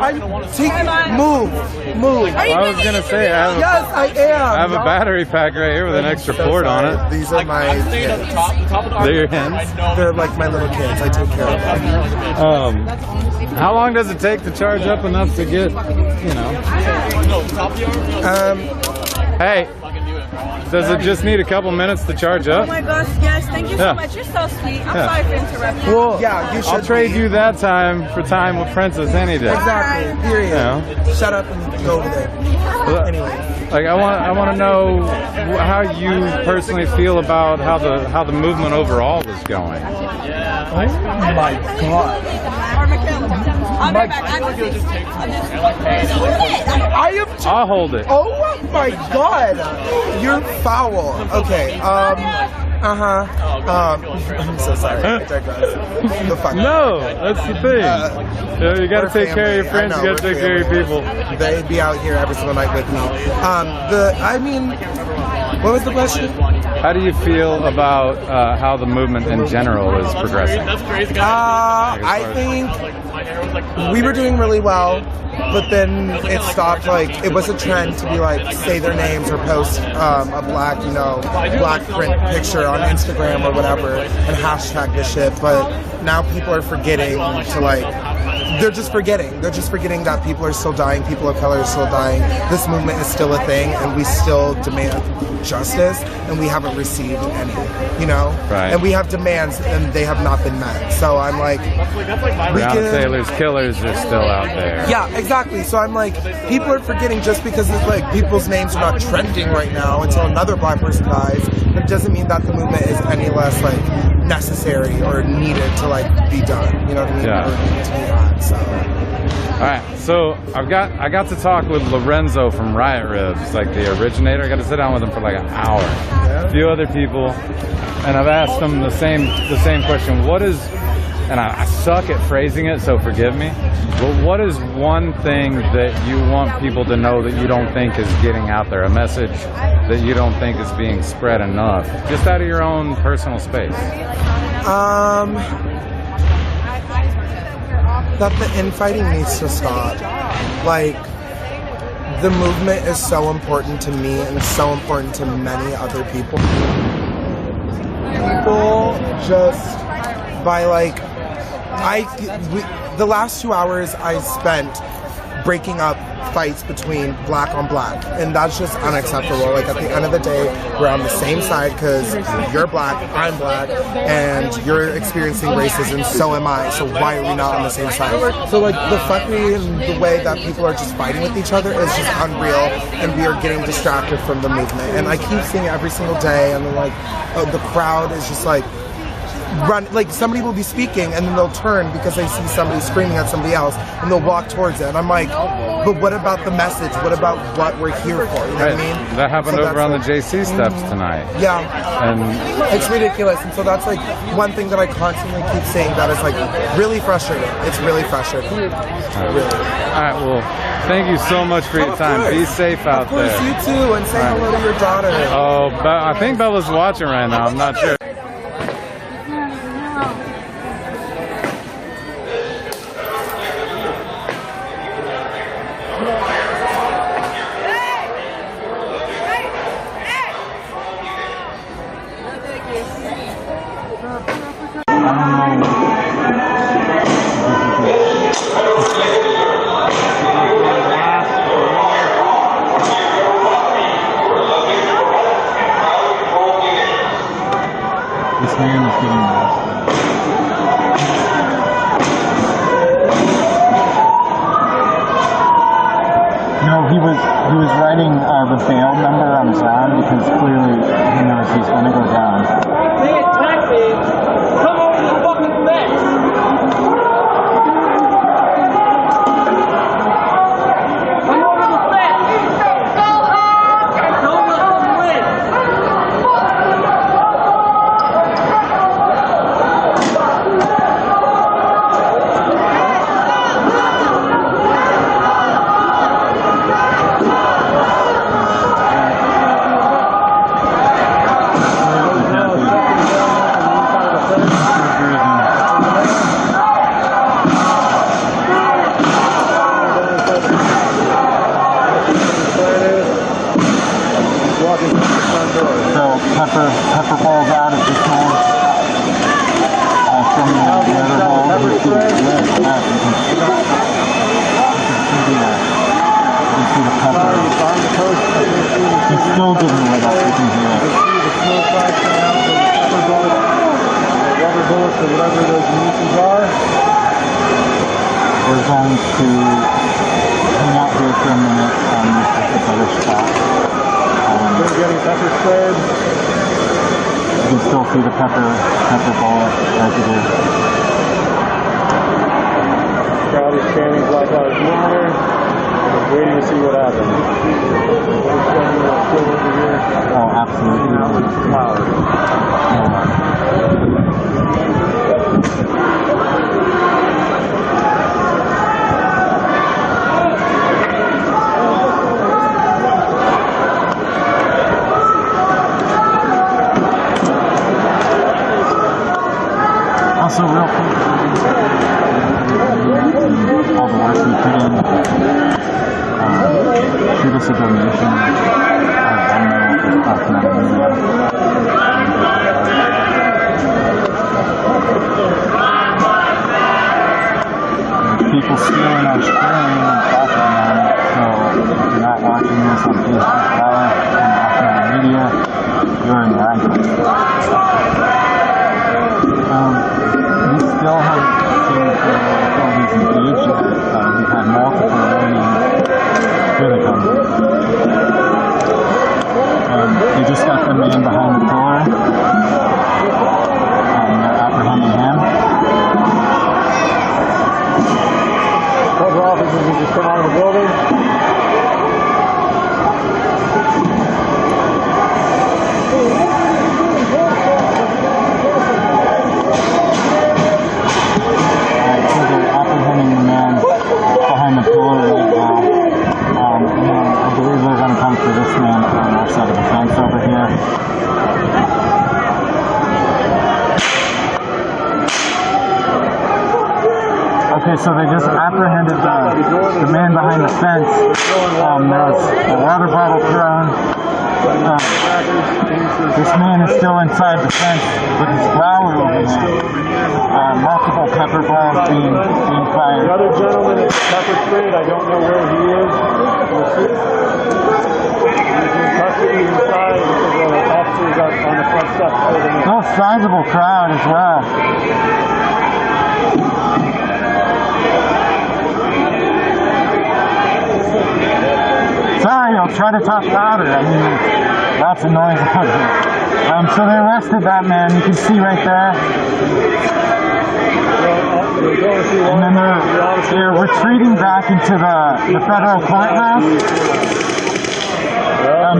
move. I was going to say, yes, I am. I have a battery pack right here with an extra port on it. These are my kids. They're your hens? They're like my little kids. I take care of them. How long does it take to charge up enough to get, you know? Hey, does it just need a couple minutes to charge up? Oh my gosh, yes, thank you so much. You're so sweet. I'm sorry for interrupting. Well, yeah, you should. I'll trade you that time for time with Princess any day. Exactly. Period. You know? Shut up and go over there. Anyway. Like I want to know how you personally feel about how the movement overall is going. Oh my God. I'll be back. I'll hold it. Oh my God. You're foul. Okay. I'm so sorry. I digress. The fuck. No, that's the thing. You gotta take care of your friends. You gotta take care of your people. They be out here every single night with me. What was the question? How do you feel about how the movement in general is progressing? I think we were doing really well, but then it stopped. Like, it was a trend to be like, say their names or post a black print picture on Instagram or whatever and hashtag this shit. But now people are forgetting to like they're just forgetting. They're just forgetting that people are still dying, people of color are still dying. This movement is still a thing, and we still demand justice, and we haven't received any, you know? Right. And we have demands, and they have not been met. So I'm like, Breonna Taylor's killers are still out there. yeah, exactly. So I'm like, people are forgetting just because it's like people's names are not trending right now until another black person dies. It doesn't mean that the movement is any less like necessary or needed to like be done. You know what I mean? Yeah. Or needed to be had, so. All right, so I got to talk with Lorenzo from Riot Ribs, like the originator. I got to sit down with him for like an hour. A few other people, and I've asked them the same question. What is, and I suck at phrasing it, so forgive me, but what is one thing that you want people to know that you don't think is getting out there, a message that you don't think is being spread enough, just out of your own personal space? That the infighting needs to stop. Like, the movement is so important to me and so important to many other people. People just, by like, the last 2 hours I spent breaking up fights between black on black, and that's just unacceptable. Like, at the end of the day, we're on the same side because you're black, I'm black, and you're experiencing racism, so am I. So why are we not on the same side? So like, the fuckery and the way that people are just fighting with each other is just unreal, and we are getting distracted from the movement. And I keep seeing it every single day, and then like, the crowd is just like, run, like somebody will be speaking and then they'll turn because they see somebody screaming at somebody else, and they'll walk towards it, and I'm like, but what about the message? What about what we're here for? You know what I mean? That happened So over on the like, JC steps tonight. yeah, And it's ridiculous. And so that's like one thing that I constantly keep saying that is like really frustrating. It's really frustrating. Really. All right, well, thank you so much for your time. Be safe out there. Of course, you too, and say hello to your daughter. Oh, I think Bella's watching right now. I'm not sure. This man is getting arrested. No, he was writing the bail number on his arm because clearly he knows he's going to go down. They attack me. Come over to the fucking fence. Come over to the fence. Go home. Don't let them win. So Pepper falls out at this moment. From the other ball, you can see the red. You can see the Pepper. He's still getting lit up. You can hear it. Rubber bullets or whatever those munitions are. We're going to hang out here for a minute on this other spot. They're getting pepper sprayed. You can still see the pepper bullet residue. Crowd is chanting Black Lives Matter. Waiting to see what happens. Oh, absolutely. Also, real quick, all the work we put in, shoot us a donation. People door. They're apprehending him. Other officers have just come out of the building. Apprehending the man behind the pillar right now. And I believe they're going to come for this man on our side of the fence over here. Okay, so they just apprehended the man behind the fence. There was a water bottle thrown. This man is still inside the fence with his flower over there. Multiple pepper balls being fired. The other gentleman is pepper sprayed. I don't know where he is. He's in custody inside because the officers are on the front steps holding him. Oh, sizable crowd as well. Sorry, I'll try to talk louder. I mean, lots of noise out here. So they arrested that man. You can see right there. And then they're retreating back into the federal courthouse.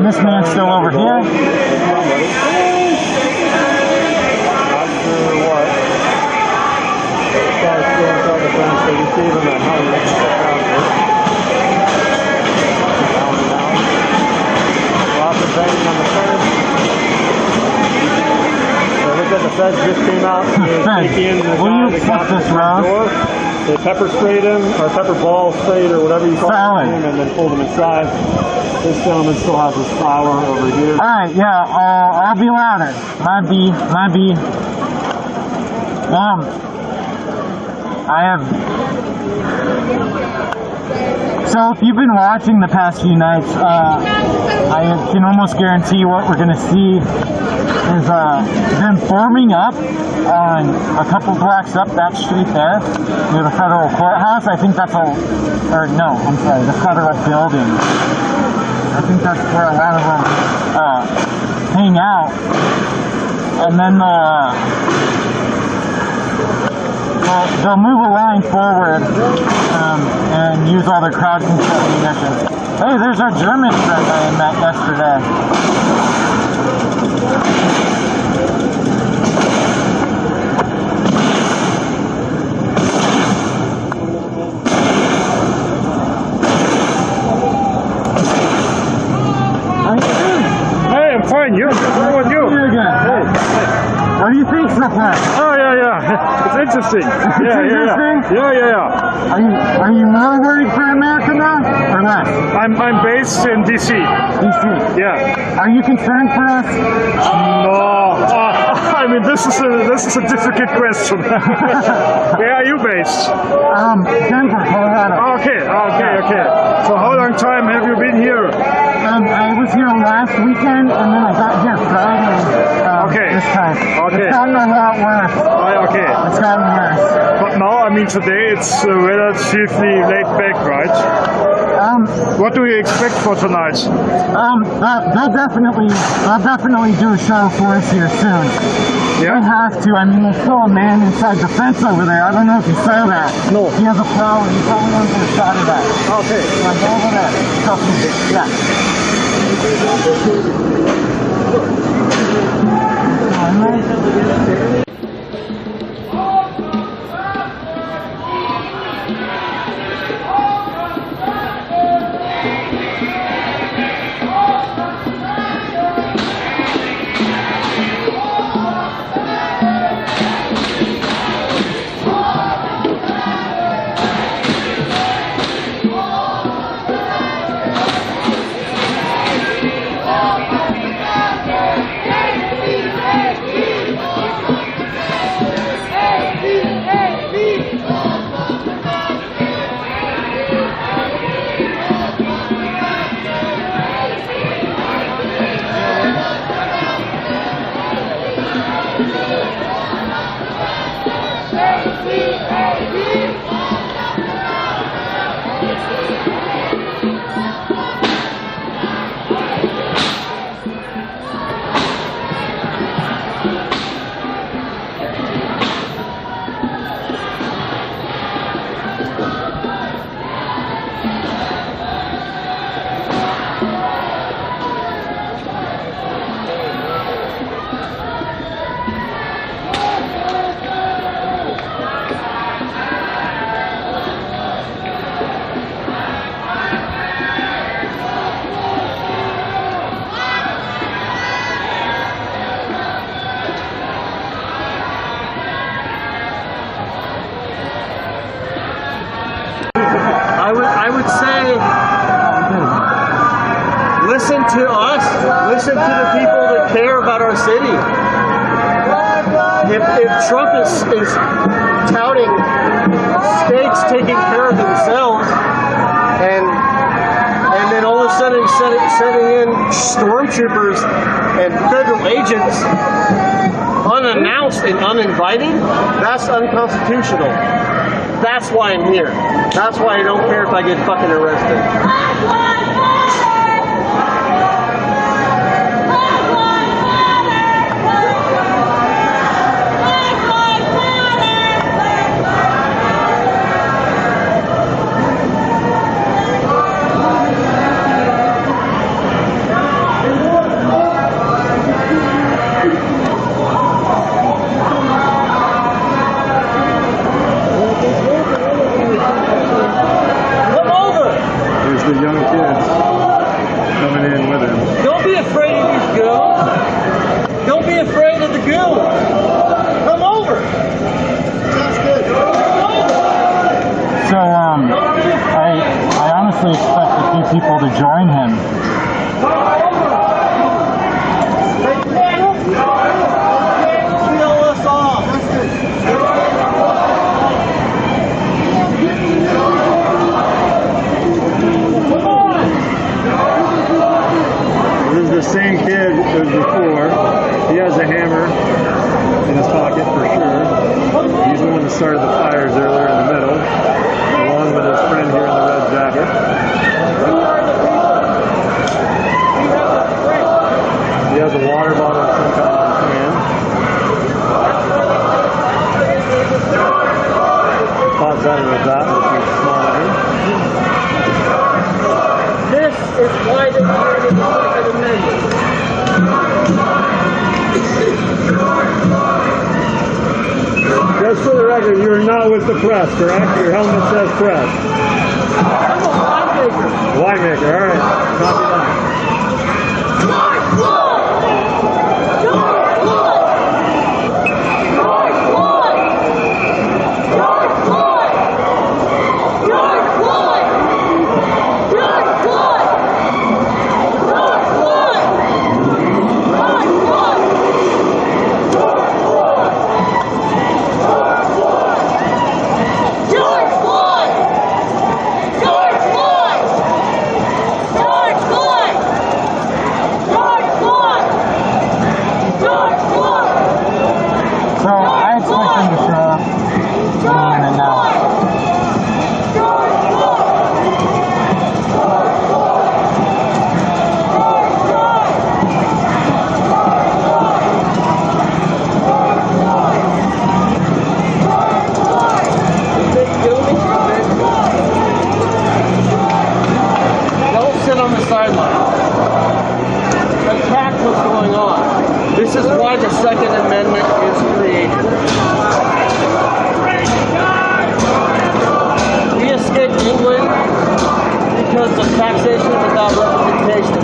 This man's still over here. Not sure what. This guy's still inside the fence. They just gave him a helmet. Lots of banging on the fence. So look at the feds just came out to take in the guy that got to the front door. They pepper sprayed him, or pepper ball sprayed, or whatever you call it, and then pulled him inside. This gentleman still has his flower over here. Alright, yeah, I'll be louder. Might be. So if you've been watching the past few nights, I can almost guarantee what we're gonna see is them forming up on a couple blocks up that street there near the federal courthouse. I think that's the federal building. I think that's where a lot of them hang out. And then they'll move a line forward and use all their crowd control munitions. Hey, there's our German friend I met yesterday. Hey, I'm fine. You? How about you? Hey. What do you think so far? Oh yeah. It's interesting. Interesting? Yeah. Are you more worried for America now, or less? I'm based in DC. DC. Yeah. Are you concerned for us? No. I mean, this is a difficult question. Where are you based? Denver, Colorado. Okay. So how long time have you been here? I was here last weekend, and then I got here Friday. This time. Okay. It's gotten a lot worse. Okay. It's gotten worse. But now, I mean, today it's relatively laid back, right? What do you expect for tonight? They'll definitely do a show for us here soon. Yeah? They have to. I mean, there's still a man inside the fence over there. I don't know if you saw that. No. He has a flower. He probably wants to get a shot of that. Okay. Yeah, go over there. Yeah. listen to the people that care about our city. If Trump is touting states taking care of themselves, and then all of a sudden setting in stormtroopers and federal agents unannounced and uninvited, that's unconstitutional. That's why I'm here. That's why I don't care if I get fucking arrested. The young kids coming in with him. Don't be afraid of these girls. Don't be afraid of the girls. Come over. Sounds good. So, I honestly expect a few people to join him. Kill us off. This is the same kid as before. He has a hammer in his pocket for sure. He's the one that started the fires earlier in the middle, along with his friend here in the red jacket. He has a water bottle of some kind in his hand. Pops out of that, which is smiling. This is why they created the Second Amendment. Just for the record, you're not with the press, correct? Your helmet says press. I'm a winemaker. Winemaker, all right. Copy that. This is why the Second Amendment is created. We escaped England because of taxation without representation.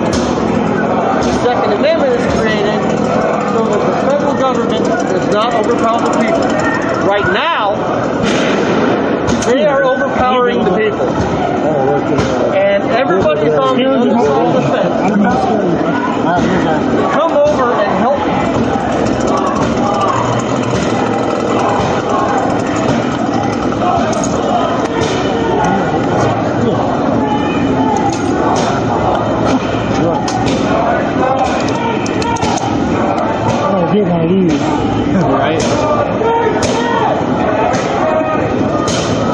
The Second Amendment is created so that the federal government does not overpower the people. Right now, they are overpowering the people. And everybody's on the other side of the fence. Come over and help me. Oh, get my leaves. Right?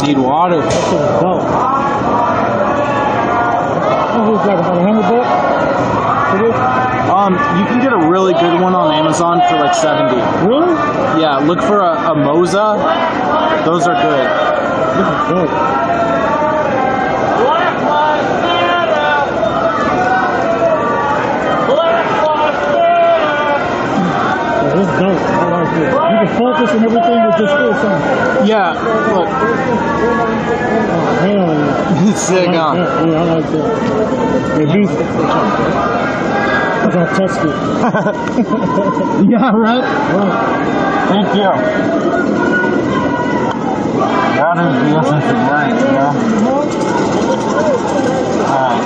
Need water. You can get a really good one on Amazon for like 70. Really? Yeah, look for a Moza. Those are good. This is good. Black Lives Matter! Black Lives Matter! Yeah, this is dope. I like this. You can focus and everything with just this, huh? Yeah, look. Oh, hell yeah. It's sick, huh? Yeah, I like that. At least I got tested. Yeah, right? Thank you. That is the essence of life, you know? Alright.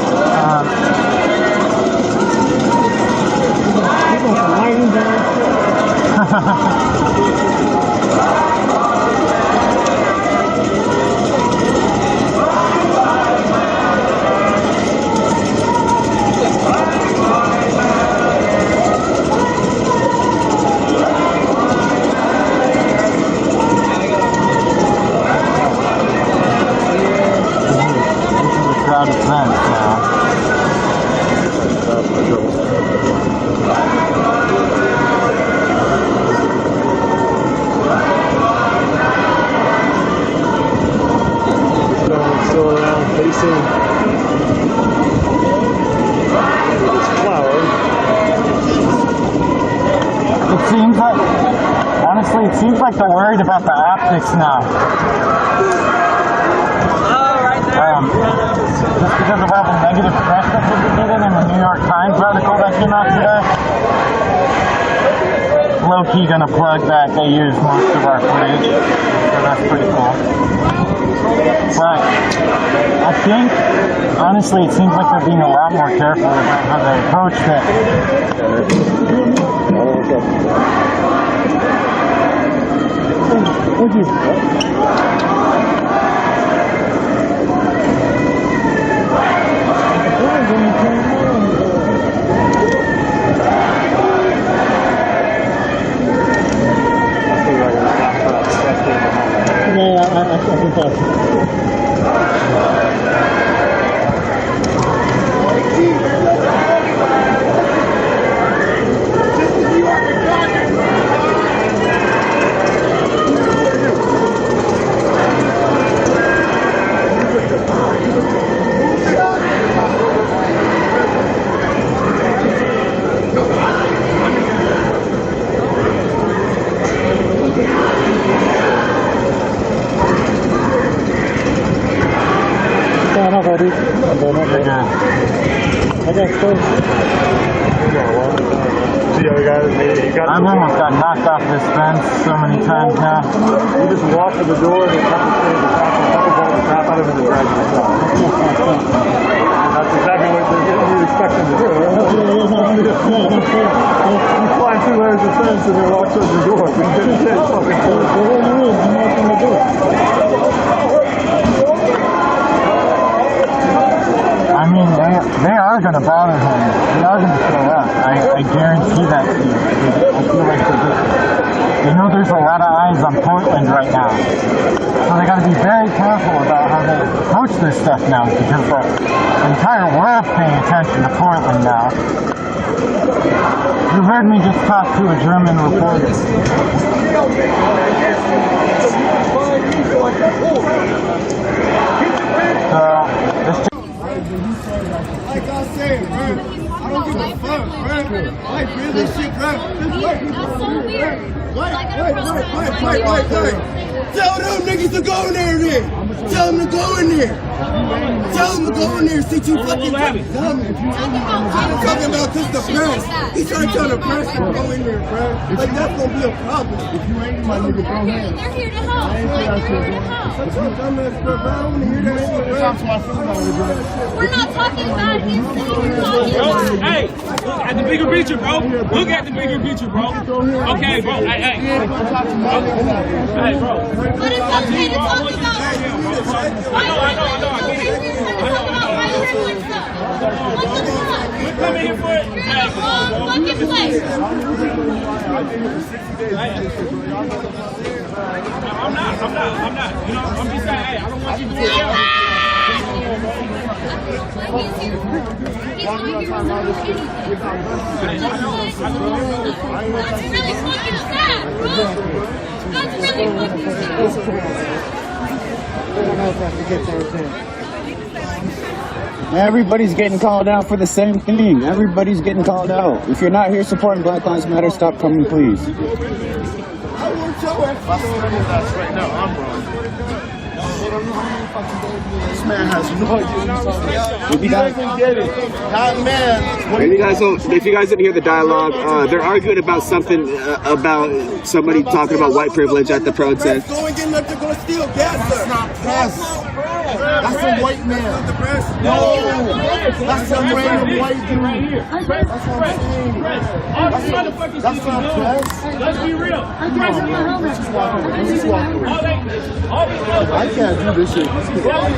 Still around facing this flower. It seems like, honestly, it seems like they're worried about the optics now. Just because of all the negative press that we've been getting in the New York Times article that came out today. Low-key gonna plug that they use most of our footage, so that's pretty cool. But I think, honestly, it seems like they're being a lot more careful about how they approach it. Would you? Yeah, I think that's I've almost got knocked off this fence so many times now. You just walk to the door and pepper ball the crap out of him and drag him inside. That's exactly what you expect him to do. You climb 2 layers of fence and then walk towards the door. But you didn't say something. I mean, they are going to bother him. They are going to show up. I guarantee that to you. I feel like they know there's a lot of eyes on Portland right now. So they got to be very careful about how they approach this stuff now, because the entire world's paying attention to Portland now. You heard me just talk to a German reporter. Like I said, man, I don't give a fuck, man. Like, man, this shit, man. This white people over here, man. Wait. Tell them niggas to go in there then. Tell them to go in there. Tell them to go in there. See, you fucking dummy. I'm talking about just the press. He's trying to tell the press to go in there, bro. Like, that's gonna be a problem. If you ain't my nigga, go ahead. They're here to help. They're here to help. That's what dumbass, bro. I don't want to hear that shit, bro. We're not talking about him. Hey, look at the bigger picture, bro. Look at the bigger picture, bro. Okay, bro. Hey, bro. But it's okay to talk about. I know. We're coming here for it. You're in the wrong fucking place. I'm not. You know, I'm just saying, hey, I don't want you doing that. That's really fucking sad, bro. That's really fucking sad. Everybody's getting called out for the same thing. Everybody's getting called out. If you're not here supporting Black Lives Matter, stop coming, please. I want your ass. Right now, I'm wrong. This man has no idea. He doesn't get it. That man. If you guys didn't hear the dialogue, they're arguing about something about somebody talking about white privilege at the protest. Going in there, they're going to steal gas. That's not press. That's a white man. No, that's a random white dude. That's what I'm saying. That's not press. Let's be real. Just walk away. Just walk away. I can't do this shit. Walk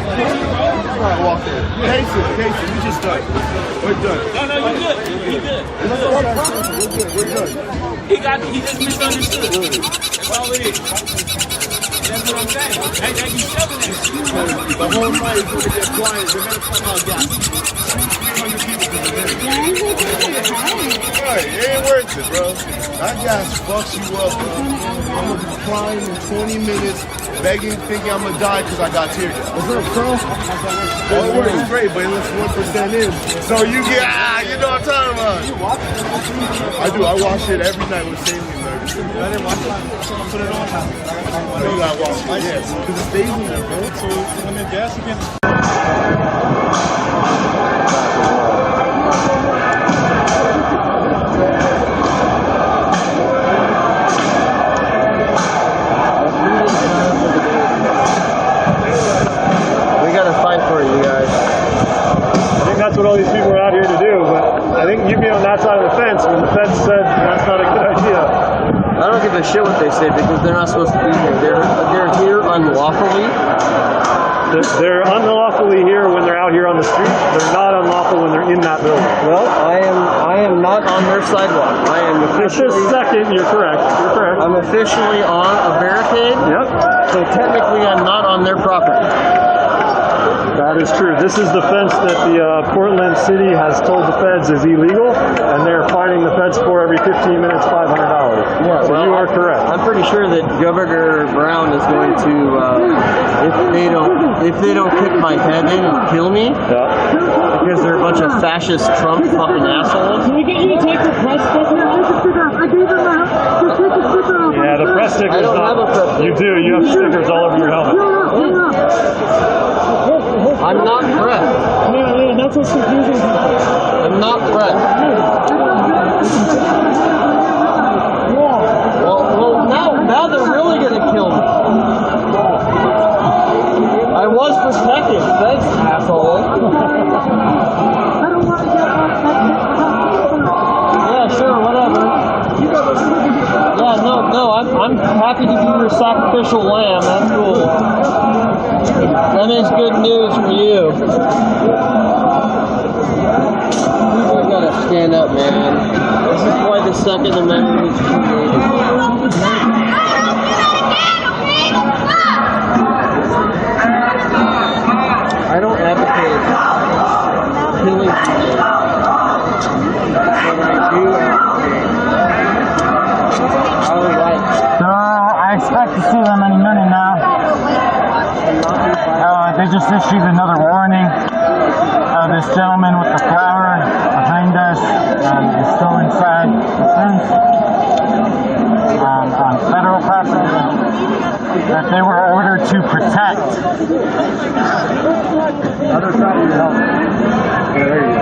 away. Casey, we just done. We're done. No, you're good. You're good. We're good. He just misunderstood. That's all it is. That's what I'm saying. Hey, you shoving that. The whole night is going to get quiet. They're going to come out gas. 300 people in a minute. Right, it ain't worth it, bro. That gas fucks you up, bro. I'm going to be crying in 20 minutes, begging, thinking I'm going to die because I got tear gas. What's up, bro? Well, it works great, but unless 1% in. So you get, you know what I'm talking about. I do. I watch it every night with Sammy and everything. I didn't watch it. Put it on. You got to watch it. Yes, because it stays in there, bro. So when the gas again. That's what all these people are out here to do, but I think you'd be on that side of the fence when the fence said that's not a good idea. I don't give a shit what they say because they're not supposed to be here. They're here unlawfully. They're unlawfully here when they're out here on the street. They're not unlawful when they're in that building. Well, I am not on their sidewalk. I am officially. Just a second, you're correct. You're correct. I'm officially on a barricade. Yep. So technically, I'm not on their property. That is true. This is the fence that the Portland City has told the feds is illegal, and they're fining the feds for every 15 minutes $500. Yeah, so well, you are correct. I'm pretty sure that Governor Brown is going to, if they don't kick my head in and kill me, because they're a bunch of fascist Trump fucking assholes. Can we get you to take the press sticker? I gave them that. Just take the sticker off. Yeah, the press sticker. I don't have a press sticker. You do. You have stickers all over your helmet. I'm not pressed. Yeah, that's what's confusing. I'm not pressed. Well, now they're really gonna kill me. I was protected, thanks, asshole. Yeah, sure, whatever. Yeah, no, I'm happy to be your sacrificial lamb. That's cool. That is good news for you. People gotta stand up, man. This is why the Second Amendment is created. I don't advocate killing people, but I do advocate our rights. So I expect to see them any minute now. They just issued another warning. This gentleman with the flower behind us is still inside the fence on federal property that they were ordered to protect. Other side of your helmet. Yeah, there you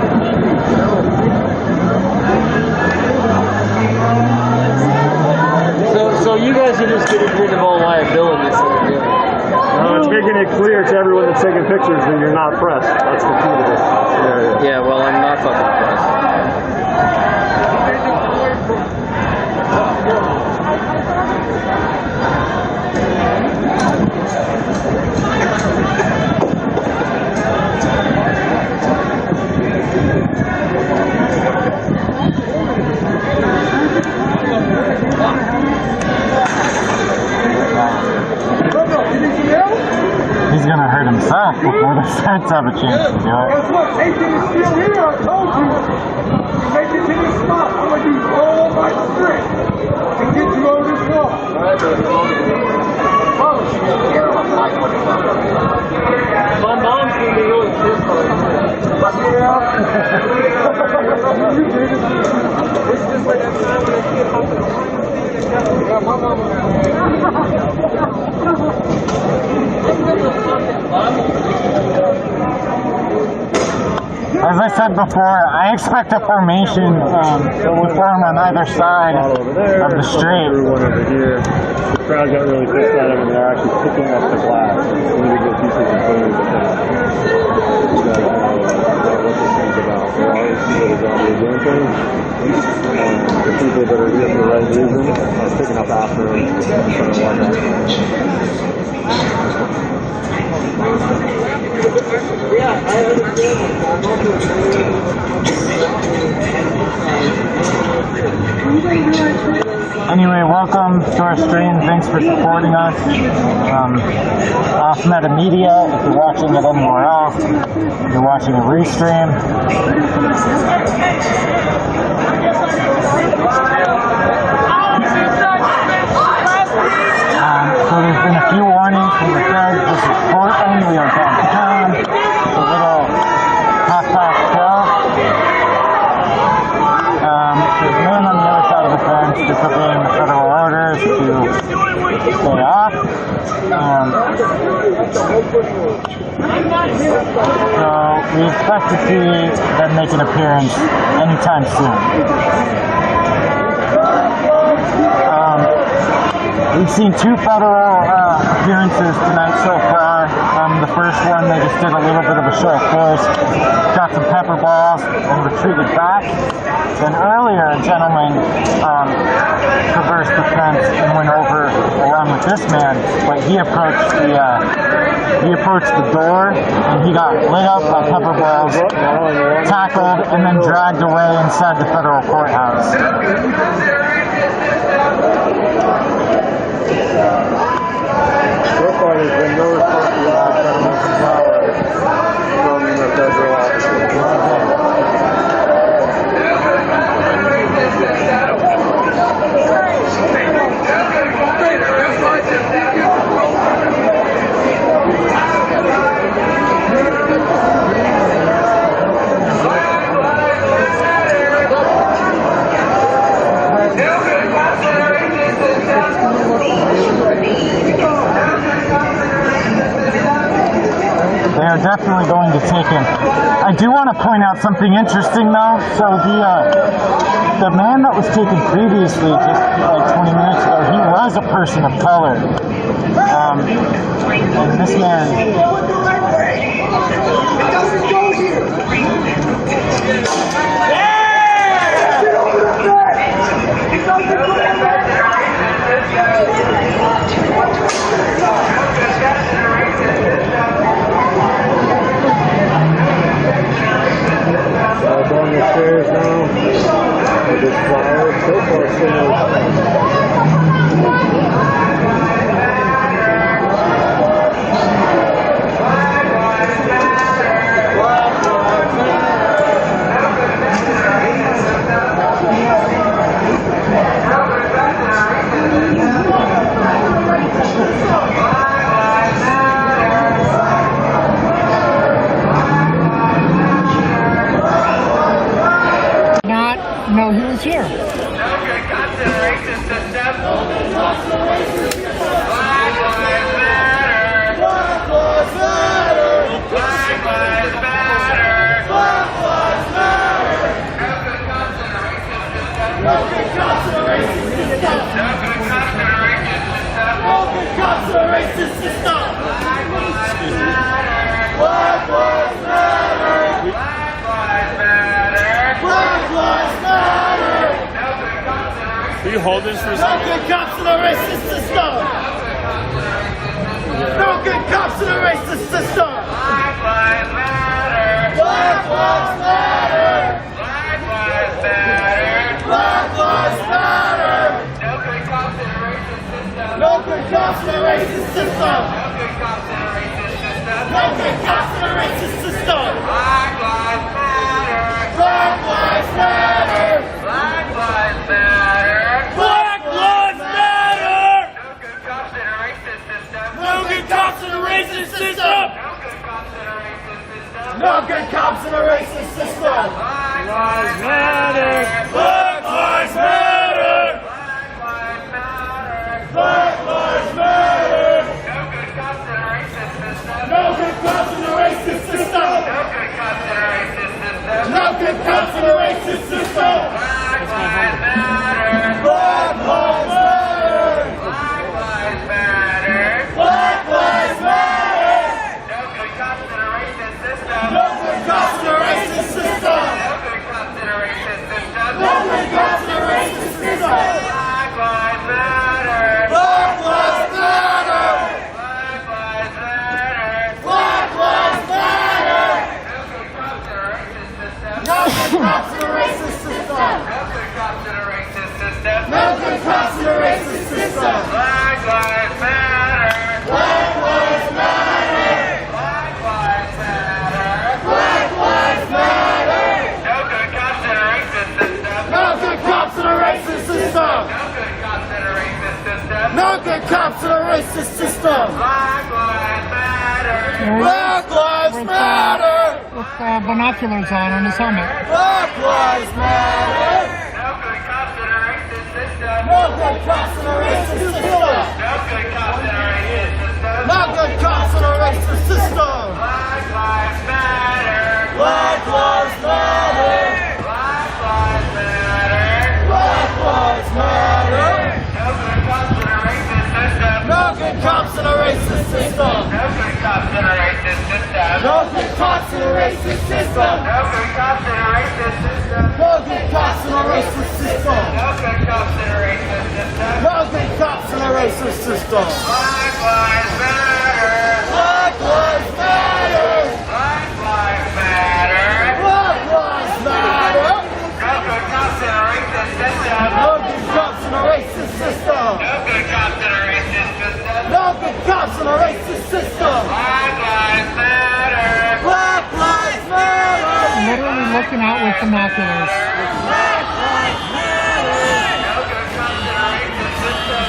go. So you guys are just getting rid of all liabilities. No, it's making it clear to everyone that's taking pictures that you're not pressed. That's the key to this. Yeah, well, I'm not fucking pressed. He's gonna hurt himself before the feds have a chance to do it. Guess what? Nathan is still here, I told you. You make it to this spot, I'm gonna use all my strength to get you over this wall. My mom's gonna be really pissed on It's just like that time when I get home. Yeah, my mom was As I said before, I expect a formation to form on either side of the street. One over here. The crowd got really pissed at him, and they're actually picking up the glass. Individual pieces of food. You guys know what this thing's about. There are people that are doing things. The people that are here for the right reason are picking up after them and trying to watch out. Yeah, I Anyway, welcome to our stream. Thanks for supporting us. Off Meta Media, if you're watching it anywhere else, you're watching a restream. So there's been a few warnings from the feds. This is Portland. We are downtown. It's a little half-past 12. There's men on the other side of the fence disobeying the federal orders to stay off. So we expect to see them make an appearance anytime soon. We've seen two federal appearances tonight so far. The first one, they just did a little bit of a show of force, got some pepper balls, and retreated back. Then earlier, a gentleman traversed the fence and went over along with this man, but he approached the door, and he got lit up by pepper balls, tackled, and then dragged away inside the federal courthouse. So far, there's been no response to the power from the federal officers. They are definitely going to take him. I do want to point out something interesting though. So the man that was taken previously, just like 20 minutes ago, he was a person of color. And this man... Up on the stairs now. With this flower. So far, No, he was here. Will you hold this for a second? No good cops in the racist system! No good cops in the racist system! Black lives matter! Black lives matter! Black lives matter! Black lives matter! No good cops in the racist system! No good cops in the racist system! No good cops in the racist system! Black lives matter! Black lives matter! Black lives matter! Black lives matter! No good cops in a racist system! No good cops in a racist system! Black lives matter! Black lives matter! Black lives matter! No good cops in a racist system! No good cops in a racist system! No good cops in a racist system. Black Lives Matter. Black Lives Matter. With binoculars on his helmet. Black Lives Matter. No good cops in a racist system. No good cops in a racist system. No good cops in a racist system. Black Lives Matter. Black Lives Matter. Black Lives Matter. Black Lives Matter. No good cops in a racist system. No good cops in a racist system. No good cops in a racist system. No good cops in a racist system. No good cops in a racist system. No good cops in a racist system. No good cops in a racist system. Black Lives Matter. Black Lives Matter. Black Lives Matter. Black Lives Matter. No good cops in a racist system. No good cops in a racist system. No good cops in a racist system. No good cops in a racist system. Black Lives Matter. Black Lives Matter. Literally looking out with binoculars. Black Lives Matter. No good cops in a racist system.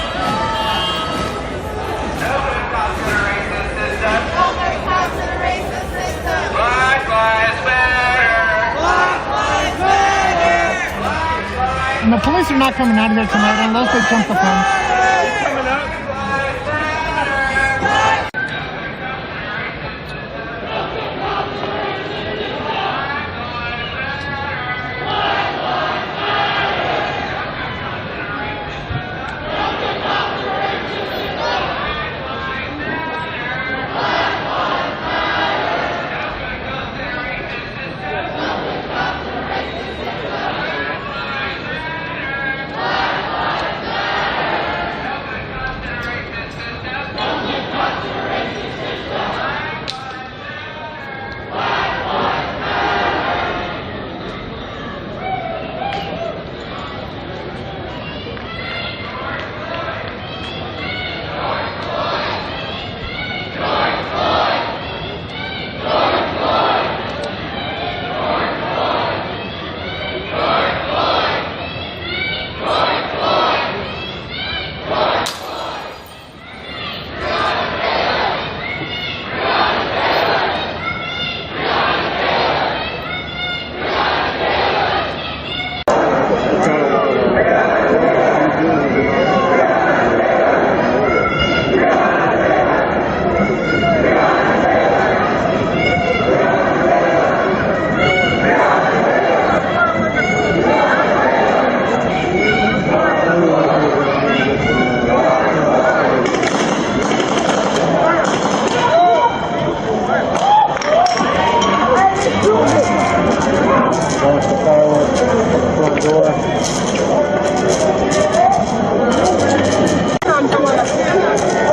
No good cops in a racist system. No good cops in a racist system. Black Lives Matter. Black Lives Matter. Black Lives And the police are not coming out of here tonight unless they jump the fence.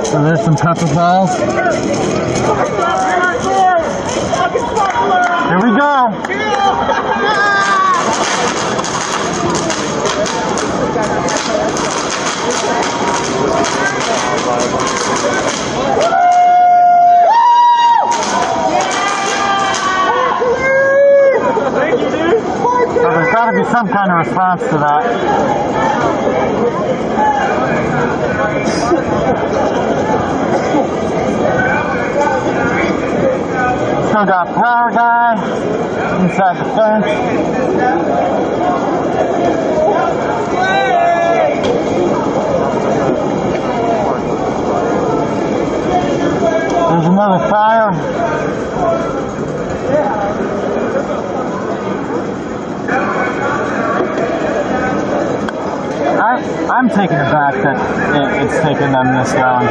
So there's some pepper balls. Here we go. Thank you, dude. So there's got to be some kind of response to that. Still got power guy inside the fence. There's another fire. I'm taking it back that it's taken them this long.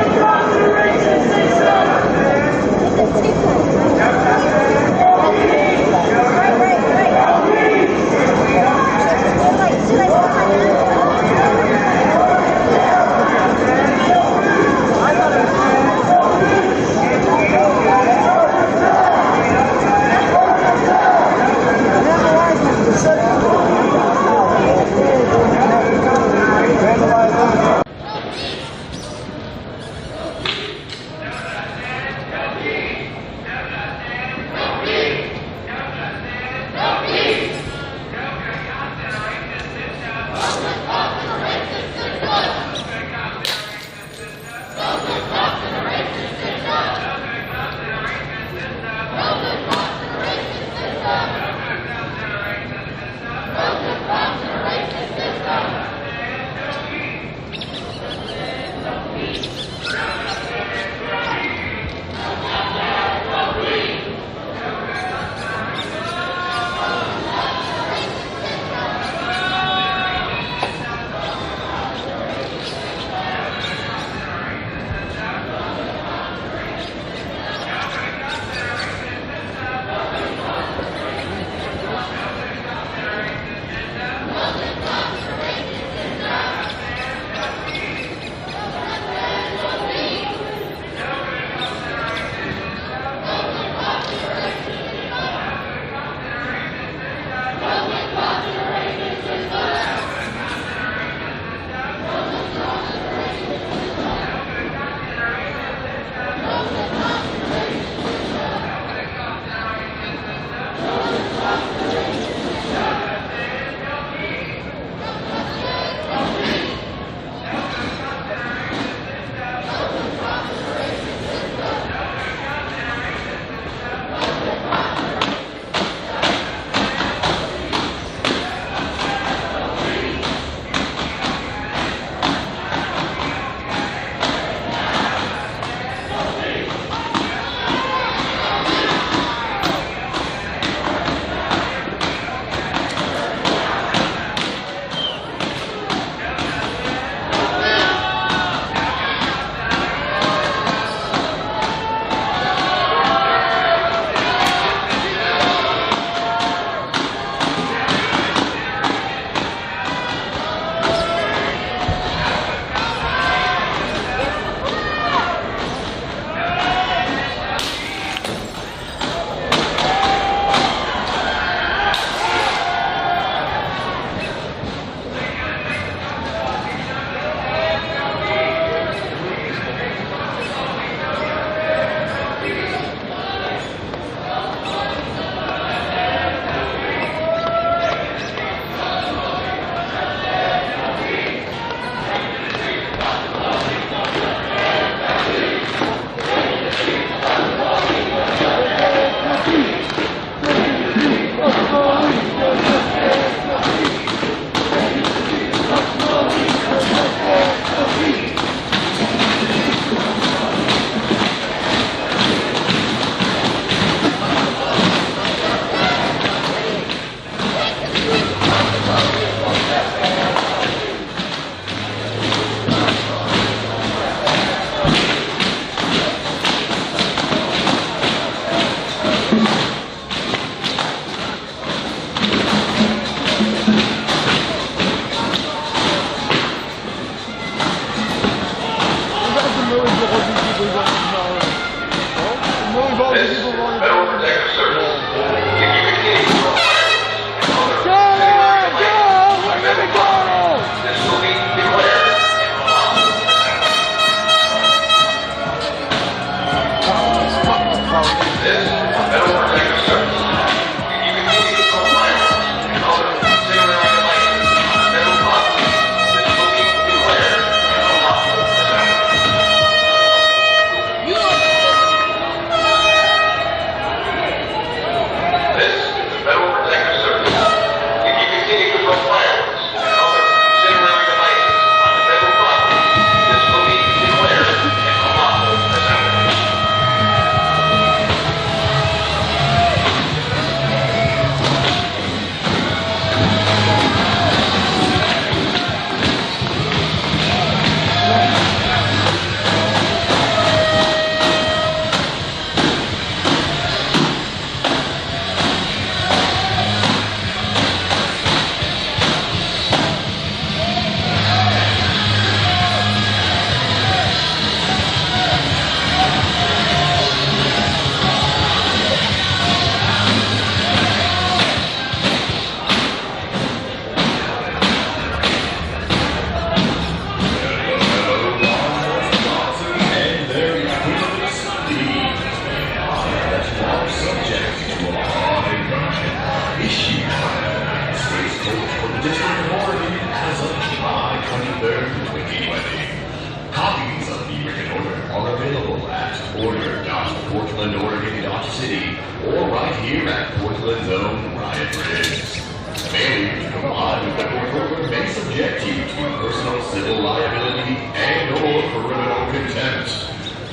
City, or right here at Portland's own Riot Ridge. Failure to comply with federal order may subject you to personal civil liability and/or criminal contempt.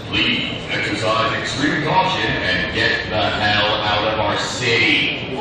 Please exercise extreme caution and get the hell out of our city.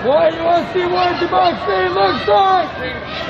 Why do you want to see what democracy looks like?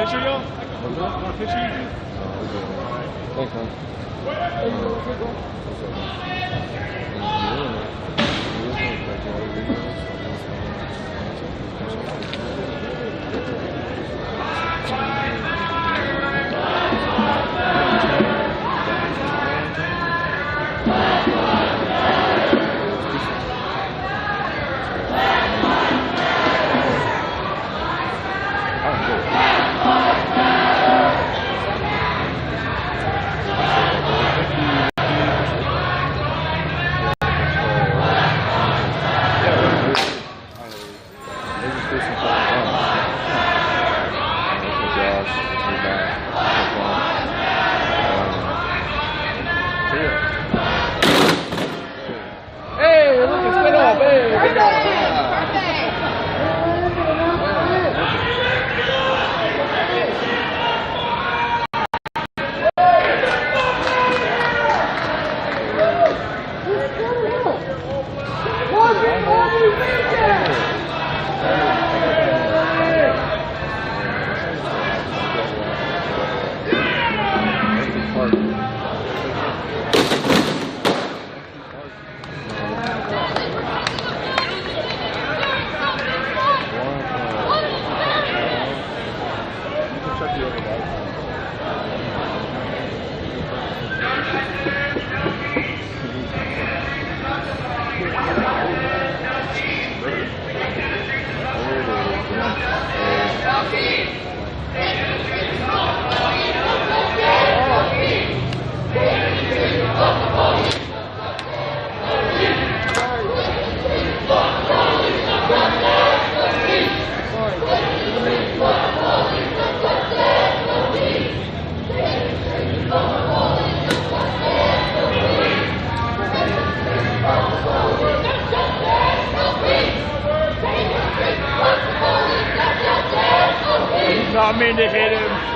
picture, yo? Want a picture, you? Thanks, I mean to hit him.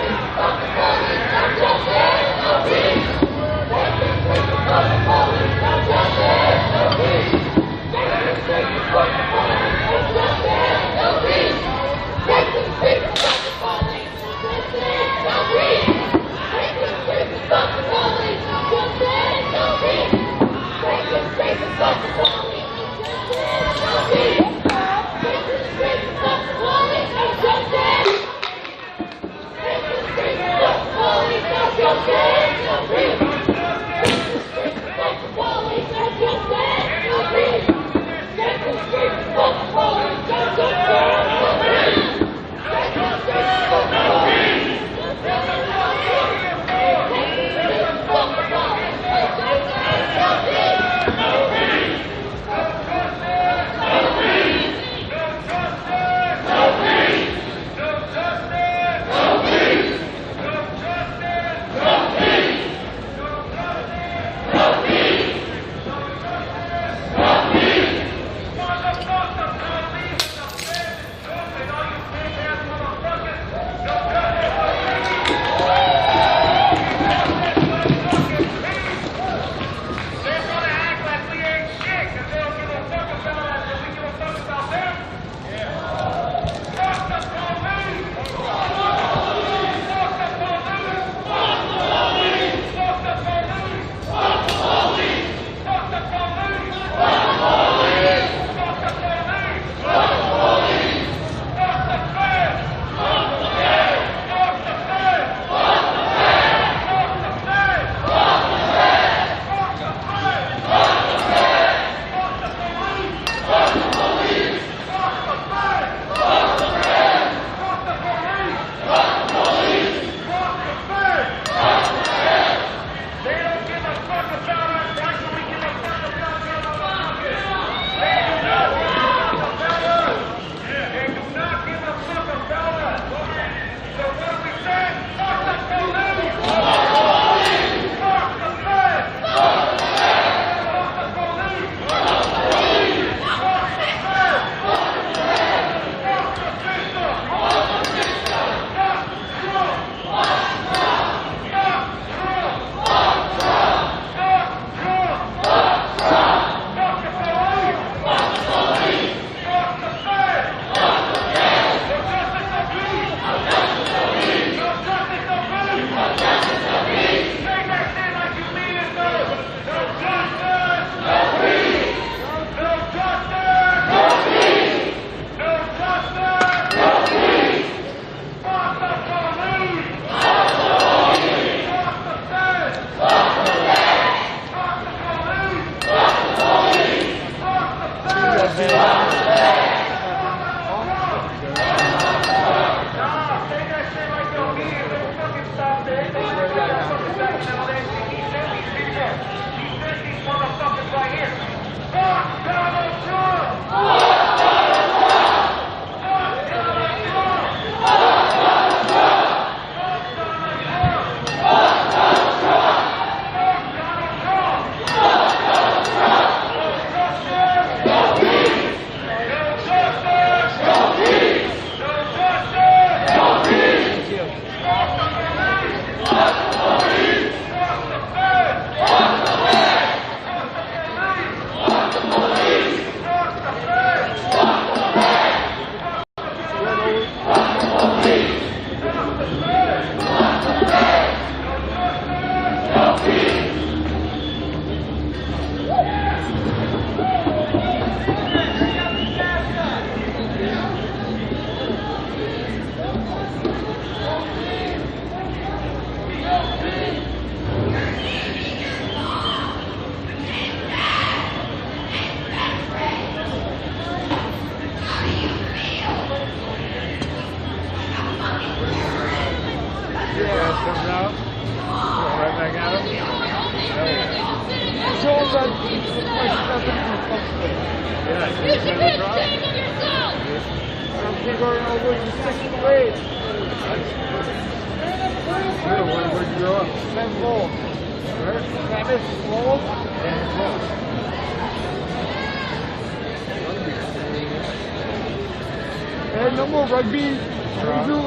No more rugby. We do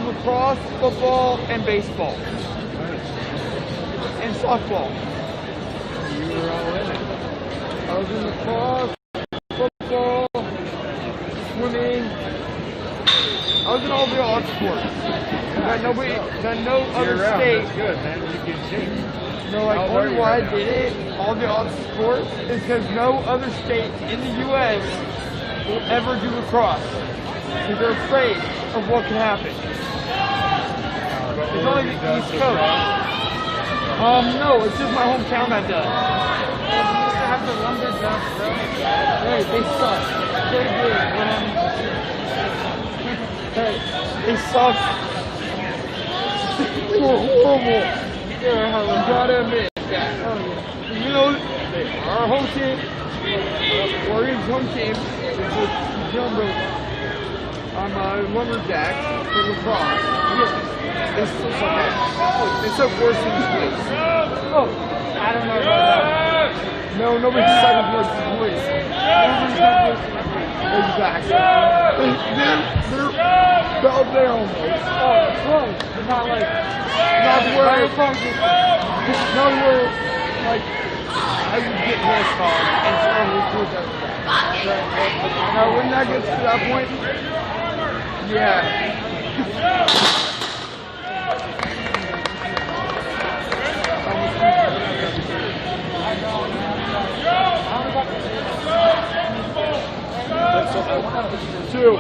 lacrosse, football, and baseball. And softball. You were all in it. I was in lacrosse, football, swimming. I was in all the odd sports. That no other state. Good, man. You can change. No, like only why I did it, all the odd sports, is because no other state in the U.S. will ever do lacrosse. Because they're afraid of what can happen. It's only the East Coast. No, it's just my hometown that does. They have the lumberjacks, bro. Hey, they suck. They're good, hey, they suck. They were horrible. Yeah, I gotta admit that. You know, our home team, Oregon's home team, is just jumbo. I'm lumberjacks for lacrosse. It's so bad. It's up worse than this place. Oh, I don't know about that. No, nobody's sucking worse than this place. Nobody's sucking worse than this place. Exactly. They're out there almost. Oh, close. But not like, not where like, I would get pissed off and struggle with that. Now, when that gets to that point, yeah. Two.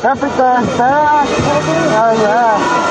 Africa, Sarah. Oh yeah.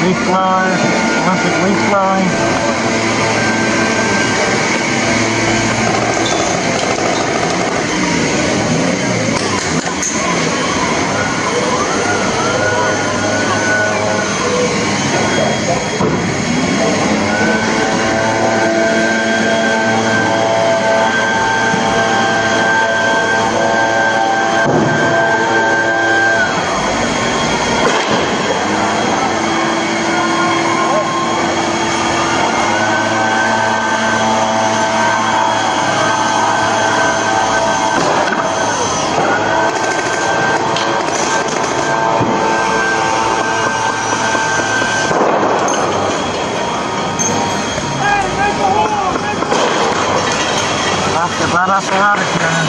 Leaf blower, Olympic leaf blowing. Right off the ladder cannon.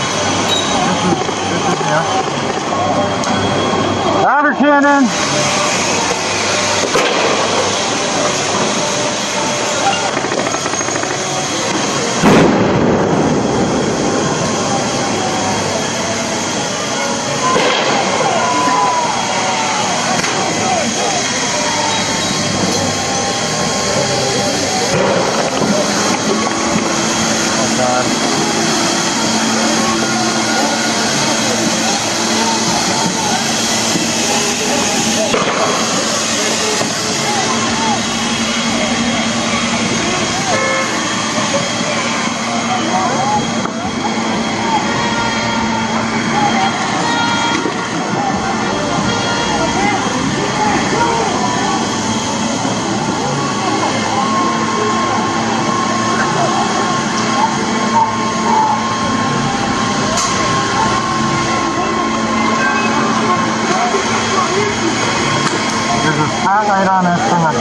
This is yeah. Ladder cannon. Oh God.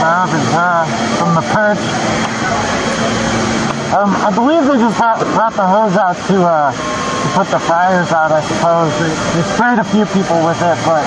have is from the perch. I believe they just brought the hose out to put the fires out, I suppose. They sprayed a few people with it, but...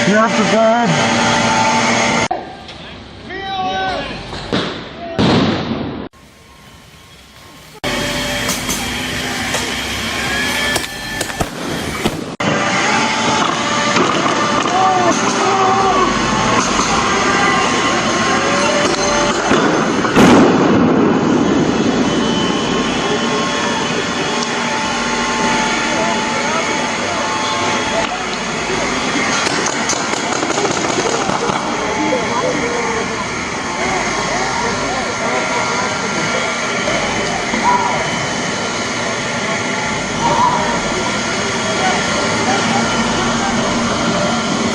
You're up to bed.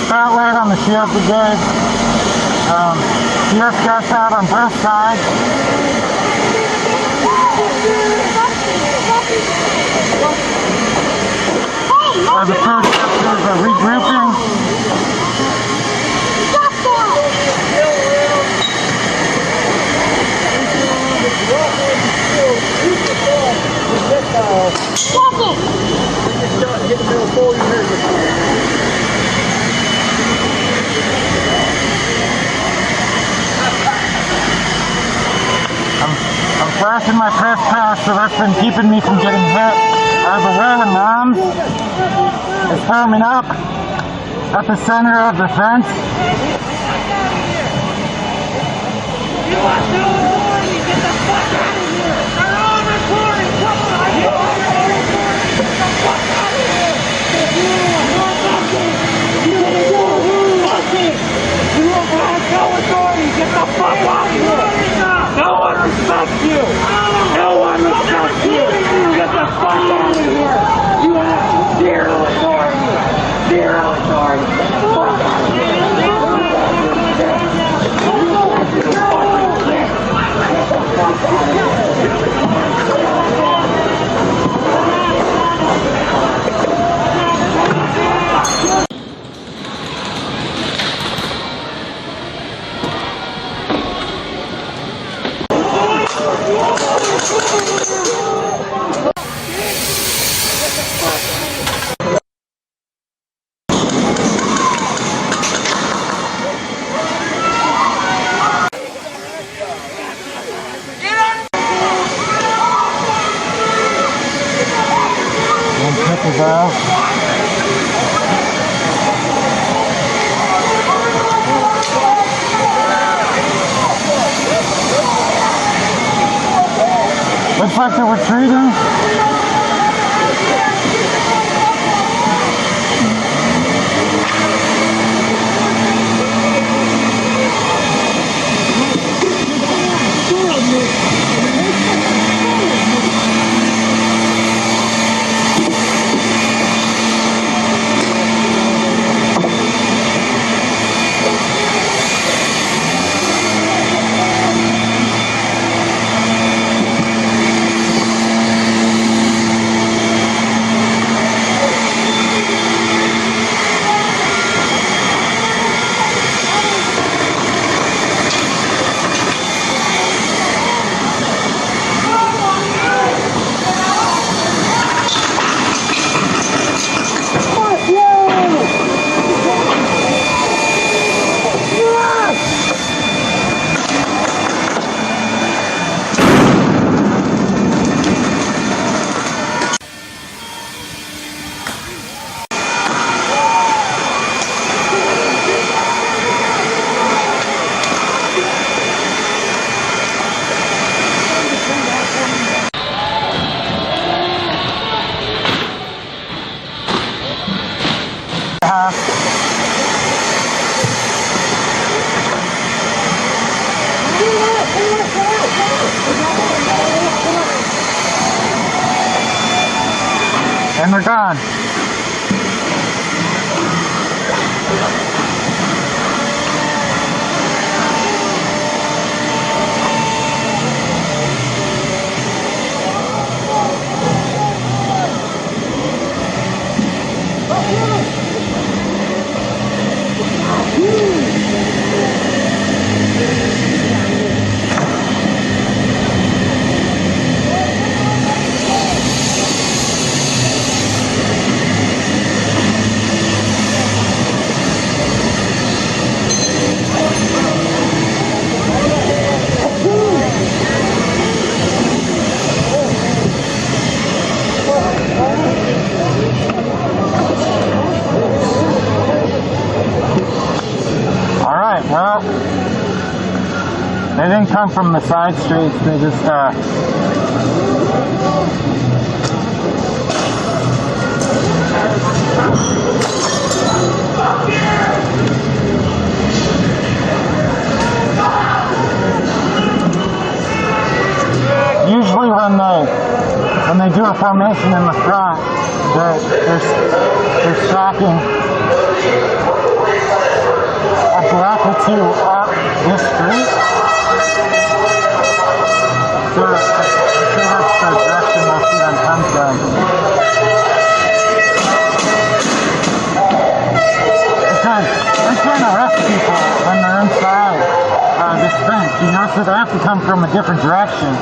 Spotlight on the shield brigade. CS gas out on both sides. The first sectors are regrouping. I'm flashing my press pass, so that's been keeping me from getting hit. The way the moms is forming up at the center of the fence. You are no warning! Get the fuck out of here! They're all recording! Come on! Get the fuck out of here! You have no authority! Get the fuck out of here! No one respects you! No one respects you! Get the fuck out of here! You have zero authority! Zero authority! Get the fuck out of here! Looks like they're retreating. we're gone. Alright, well, they didn't come from the side streets, they just, usually when they do a formation in the front, they're stacking a block or two up this street. So that's the direction most of them come from. Because they can't arrest people when they're inside this fence, you know, so they have to come from a different direction.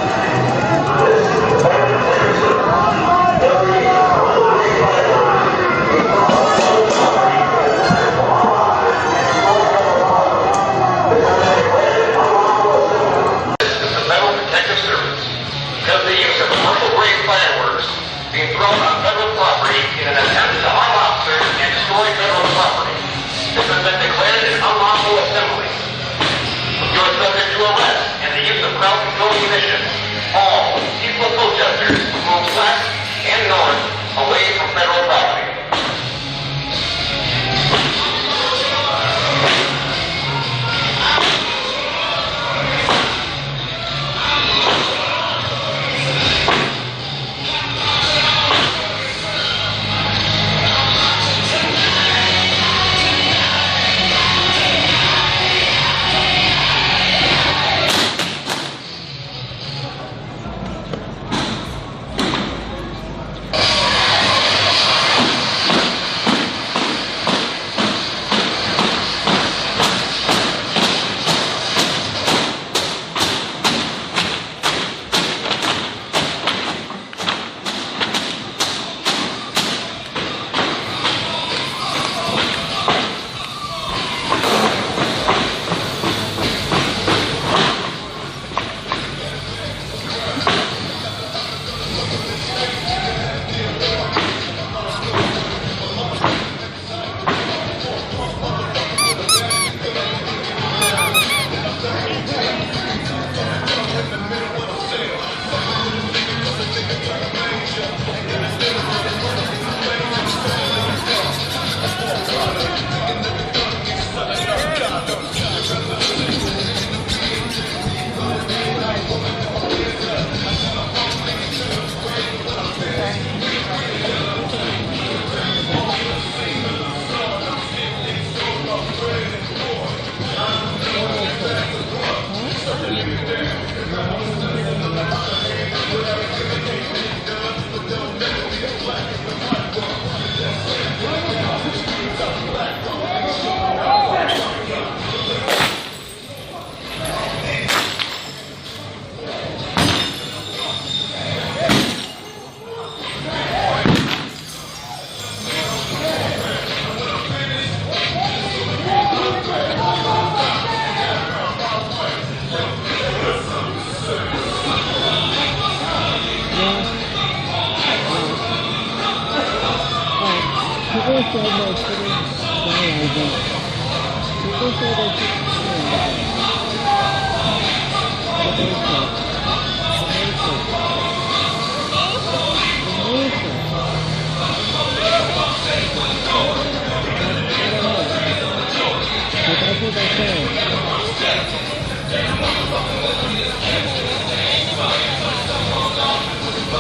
Being thrown on federal property in an attempt to harm officers and destroy federal property. This has been declared an unlawful assembly. You are subject to arrest and the use of crowd control munitions. All peaceful protesters move west and north away from federal property.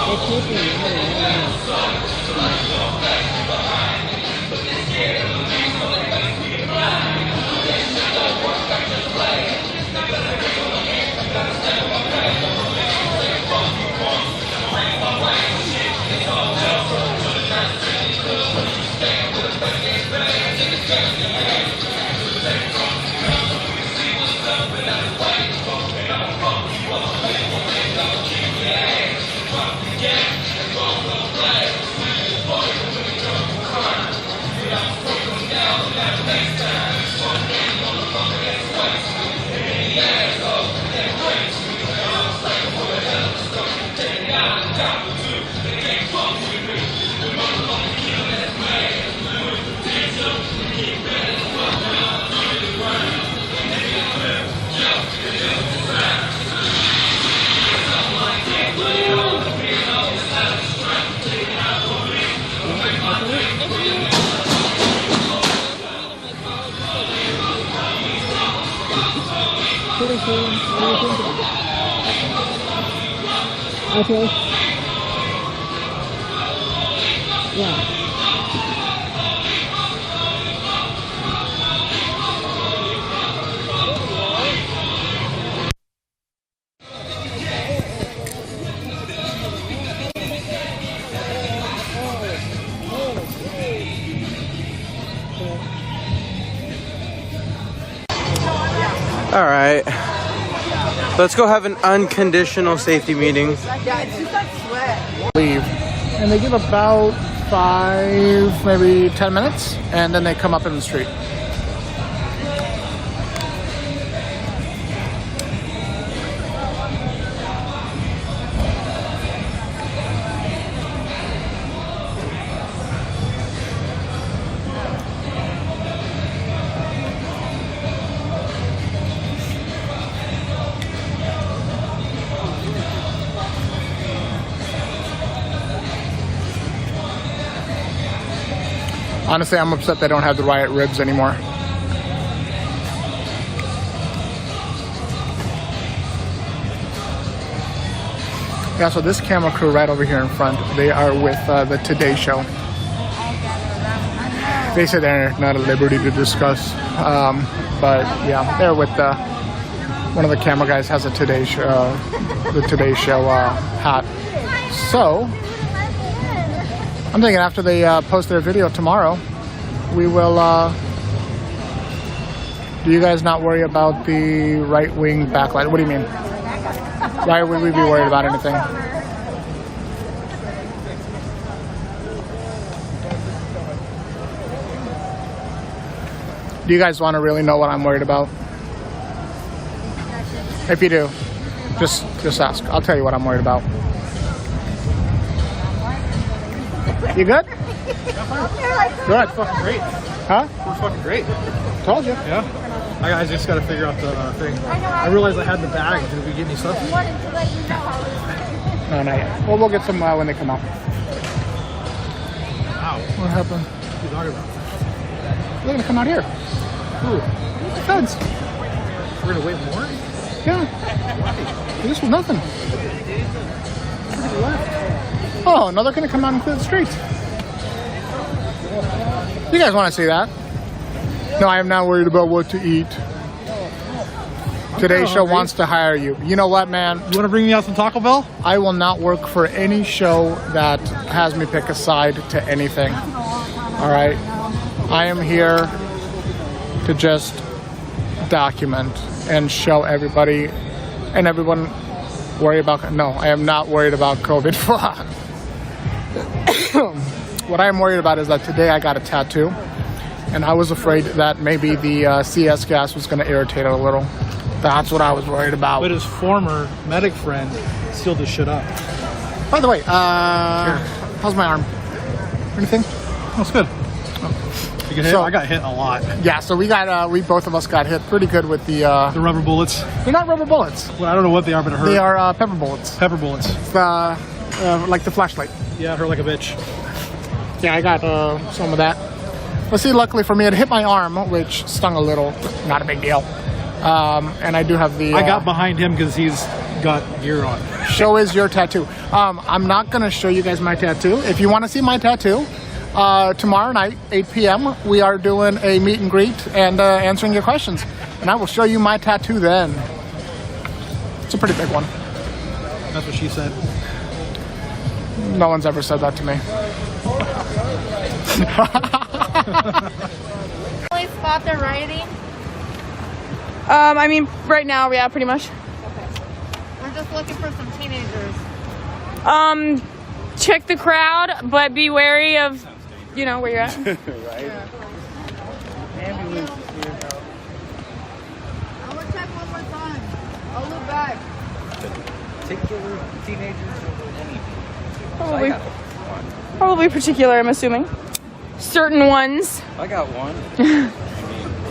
They're taking Okay. Yeah. All right. Let's go have an unconditional safety meeting. Yeah, it's just like sweat. Leave. And they give about 5, maybe 10 minutes, and then they come up in the street. Honestly, I'm upset they don't have the riot ribs anymore. Yeah, so this camera crew right over here in front, they are with the Today Show. They say they're not at liberty to discuss, but yeah, they're with one of the camera guys has a Today Show, the Today Show hat. So I'm thinking after they post their video tomorrow, we will. Do you guys not worry about the right-wing backlash? What do you mean? Why would we be worried about anything? Do you guys want to really know what I'm worried about? If you do, just ask. I'll tell you what I'm worried about. You good? Good. Fucking great. Huh? We're fucking great. Told you. Yeah. I just got to figure out the thing. I realized I had the bag. Did we get any stuff? No, not yet. Well, we'll get some when they come out. Wow. What happened? What are you talking about? They're gonna come out here. Who? The feds. We're gonna wait more? Yeah. Why? This was nothing. Everybody left. Oh, now they're gonna come out and clear the streets. You guys want to see that? No, I am not worried about what to eat. Today's Show wants to hire you. You know what, man? You want to bring me out some Taco Bell? I will not work for any show that has me pick a side to anything. All right? I am here to just document and show everybody and everyone worry about. No, I am not worried about COVID. What I am worried about is that today I got a tattoo, and I was afraid that maybe the CS gas was going to irritate it a little. That's what I was worried about. But his former medic friend sealed this shit up. By the way, how's my arm? Anything? That's good. You get hit? So, I got hit a lot. Yeah, so we both of us got hit pretty good with the rubber bullets. They're not rubber bullets. Well, I don't know what they are, but it hurt. They are pepper bullets. Pepper bullets. It's like the flashlight. Yeah, it hurt like a bitch. Yeah, I got some of that. But see, luckily for me, it hit my arm, which stung a little. Not a big deal. And I do have the... I got behind him because he's got gear on. Show is your tattoo. I'm not going to show you guys my tattoo. If you want to see my tattoo, tomorrow night, 8 p.m., we are doing a meet and greet and answering your questions. And I will show you my tattoo then. It's a pretty big one. That's what she said. No one's ever said that to me. Really spot they're rioting? I mean, right now, yeah, pretty much. We're just looking for some teenagers. Check the crowd, but be wary of, you know, where you're at. I'm Right. gonna check one more time. I'll look back. Particular teenagers over any. Probably particular, I'm assuming. Certain ones. I got one.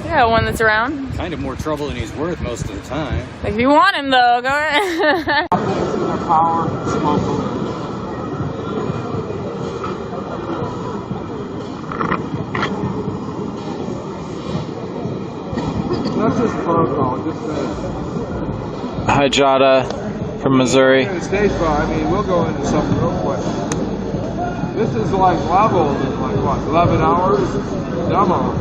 Yeah, one that's around. Kind of more trouble than he's worth most of the time. If you want him, though, go ahead. Not just protocol, just Hi, Jada. from Missouri. In the stage bar, I mean, we'll go into something real quick. This is like leveled in like what, 11 hours? Demo.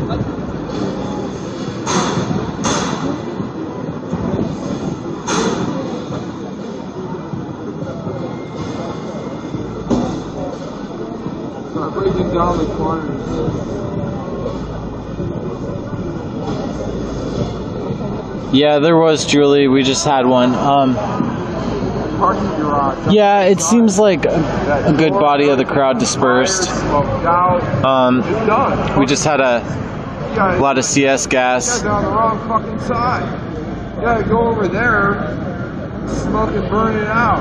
Start breaking down the corners. Yeah, there was, Julie. We just had one. Parking garage. Yeah, it seems like a good body of the crowd dispersed. We just had a lot of CS gas. You guys are on the wrong fucking side. You gotta go over there, smoke and burn it out.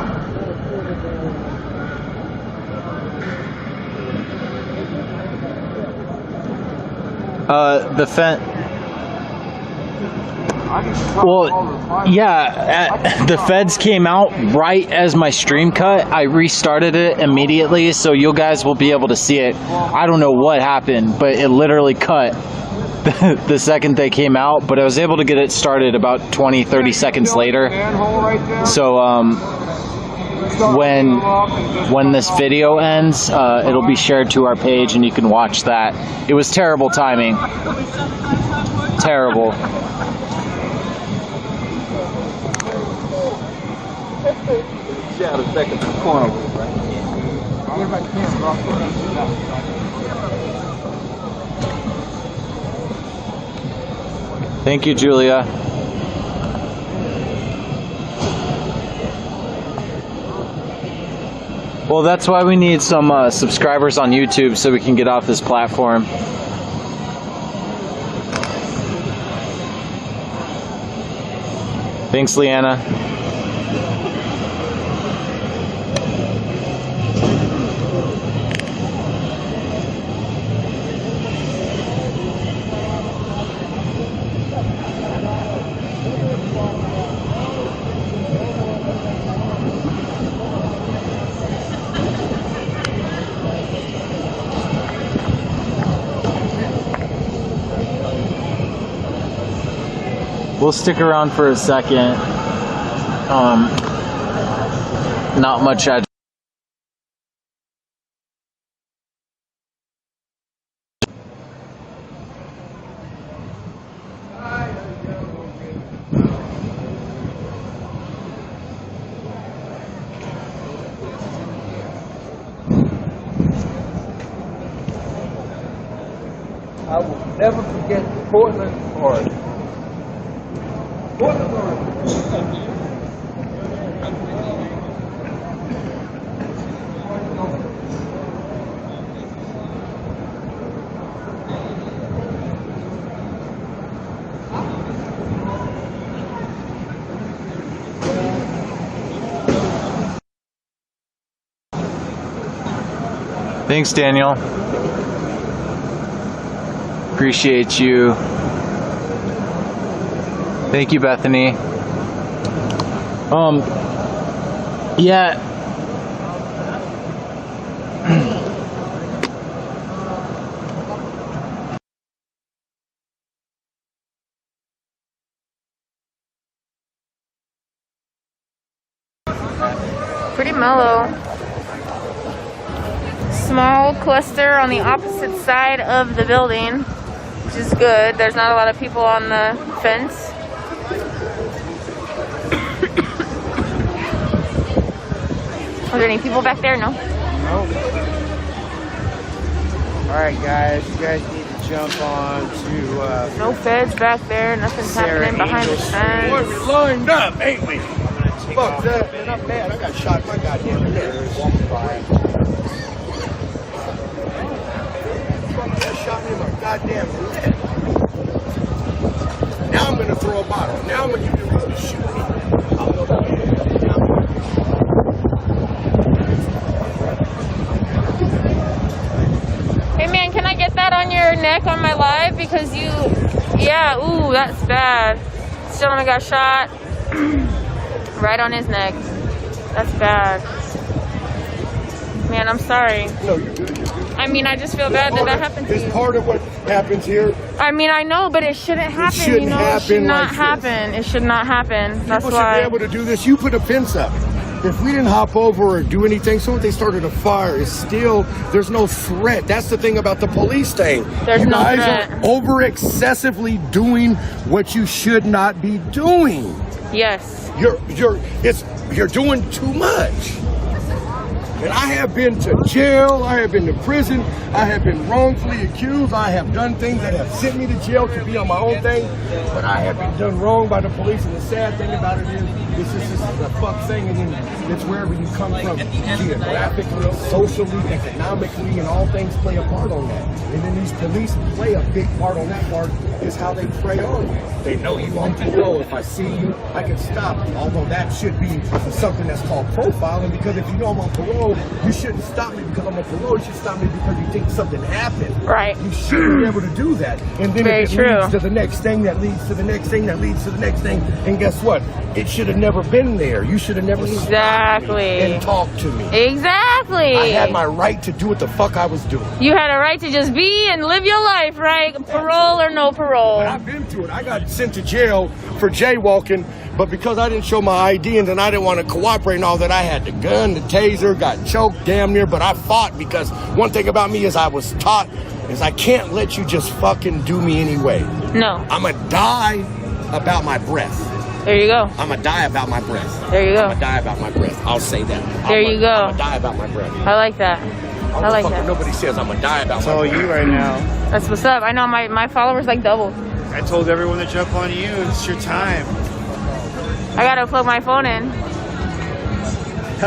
The fence. Well, yeah, the feds came out right as my stream cut. I restarted it immediately, so you guys will be able to see it. I don't know what happened, but it literally cut the second they came out, but I was able to get it started about 20-30 seconds later. So when this video ends, it'll be shared to our page and you can watch that. It was terrible timing. Terrible. Yeah, the second corner, right? Thank you, Julia. Well, that's why we need some subscribers on YouTube so we can get off this platform. Thanks, Leanna. We'll stick around for a second. Not much I will never forget Portland, Oregon. Portland, Oregon. Thanks, Daniel. Appreciate you. Thank you, Bethany. Yeah. Pretty mellow. Small cluster on the opposite side of the building, which is good. There's not a lot of people on the fence. Are there any people back there? No. Nope. Alright guys, you guys need to jump on to no feds back there, nothing's happening behind the fence. Boy, we lined up, ain't we? Fuck that, man, I'm mad. I got shot in my goddamn ears. Shot me in my goddamn head. Now I'm gonna throw a bottle. Now I'm gonna give you a reason to shoot me. Hey man, can I get that on your neck on my live? Because you, yeah, ooh, that's bad. This gentleman got shot right on his neck. That's bad. Man, I'm sorry. No, you're good. I mean, I just feel bad that happened to you. It's part of what happens here. I mean, I know, but it shouldn't happen. It shouldn't you know, happen it should not like happen. It should not happen. That's People why. should be able to do this. You put a fence up. if we didn't hop over or do anything, so if they started a fire, it's still, there's no threat. That's the thing about the police thing. There's you no guys threat. are over excessively doing what you should not be doing. Yes. You're doing too much. And I have been to jail, I have been to prison, I have been wrongfully accused, I have done things that have sent me to jail to be on my own thing, but I have been done wrong by the police, and the sad thing about it is, this is a fuck thing, and then it's wherever you come from, geographically, socially, economically, and all things play a part on that. And then these police play a big part on that part, is how they prey on you. They know you on parole. If I see you, I can stop you. Although that should be something that's called profiling, because if you know I'm on parole, you shouldn't stop me because I'm on parole. You should stop me because you think something happened. Right. You shouldn't be able to do that. And then Very it true. leads to the next thing that leads to the next thing that leads to the next thing. And guess what? It should have never been there. You should have never stopped me and talked to me. Exactly. I had my right to do what the fuck I was doing. You had a right to just be and live your life, right? Parole or no parole. But I've been through it. I got sent to jail for jaywalking, but because I didn't show my ID and then I didn't want to cooperate and all that, I had the gun, the taser, got choked damn near, but I fought because one thing about me is I was taught is I can't let you just fucking do me anyway. No. I'ma die about my breath. There you go. I'ma die about my breath. There you go. I'ma die about my breath. I'll say that. There you go. I'ma die about my breath. I like that. I like that. Nobody says I'ma die about It's my all breath. you right now. That's what's up. I know my followers like double. I told everyone to jump on you. It's your time. I gotta plug my phone in. I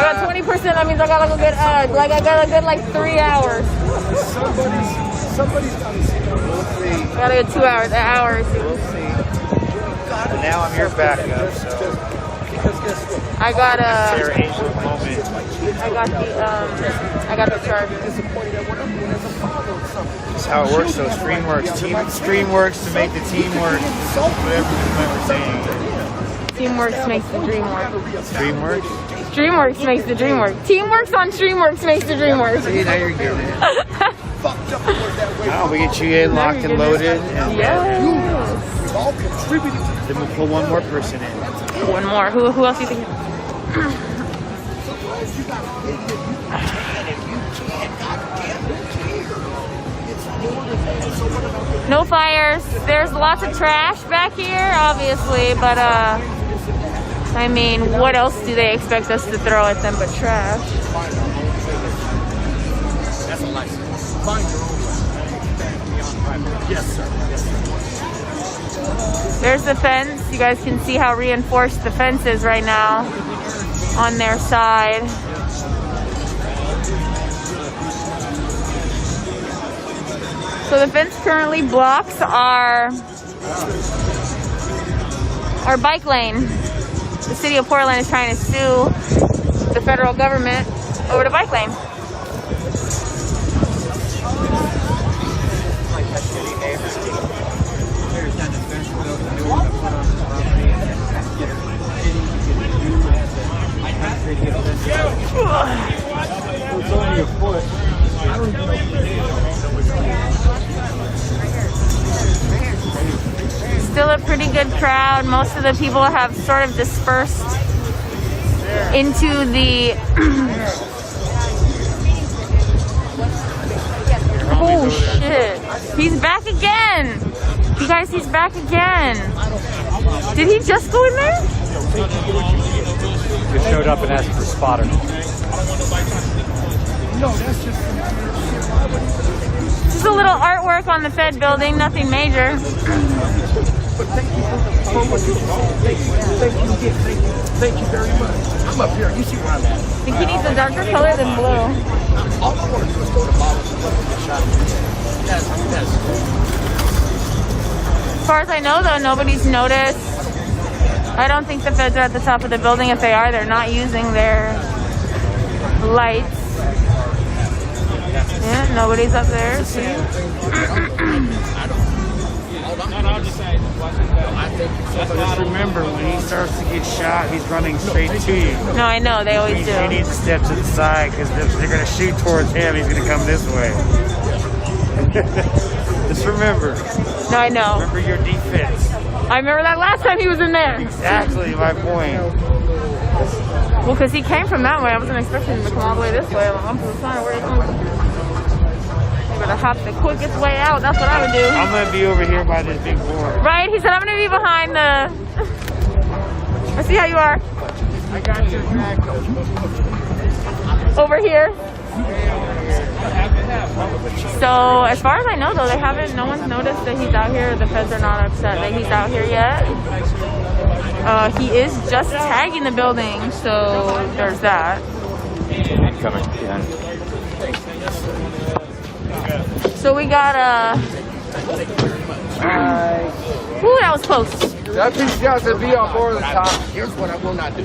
got 20%. That means I got like a good I got a good like 3 hours. Somebody's got to see. We'll see. I got a good 2 hours. An hour or two. We'll see. And now I'm your backup, so. I got Sarah Angel moment. I got the charger. That's how it works, though. Stream works. Stream works to make the team work. Whatever we're saying. Teamwork makes the dream work. Streamworks? Streamworks makes the dream work. Teamworks on Streamworks makes the dream work. See, now you're getting it. Oh, we get you in, locked and loaded. And then we'll pull one more person in. One more. Who else do you think? No fires. There's lots of trash back here, obviously, but I mean, what else do they expect us to throw at them but trash? That's a license. Find your own license. Yes, sir. There's the fence. You guys can see how reinforced the fence is right now on their side. So the fence currently blocks our bike lane. The city of Portland is trying to sue the federal government over the bike lane. It's only a foot. Still a pretty good crowd. Most of the people have sort of dispersed into the oh shit, he's back again. You guys, he's back again. Did he just go in there? Just showed up and asked for a spotter. Just a little artwork on the Fed building, nothing major. Thank you very much. I'm up here. You see where I'm at. I think he needs a darker color than blue. All I want to do is go to bottles and let them get shot. That's As far as I know, though, nobody's noticed. I don't think the feds are at the top of the building. If they are, they're not using their lights. Yeah, nobody's up there. See? Just remember, when he starts to get shot, he's running straight to you. No, I know. They always do. He needs to step to the side because they're going to shoot towards him. He's going to come this way. Just remember. No, I know. Remember your defense. I remember that last time he was in there. Exactly my point. Well, because he came from that way. I wasn't expecting him to come all the way this way. I'm just trying where he comes. You better hop the quickest way out. That's what I would do. I'm gonna be over here by this big board. Right? He said, I'm going to be behind the... I see how you are. I got you. Over here. So, as far as I know, though, no one's noticed that he's out here. The feds are not upset that he's out here yet. He is just tagging the building, so there's that. Coming. Yeah. So we got ooh, that was close. That piece got to be up over the top. Here's what I will not do.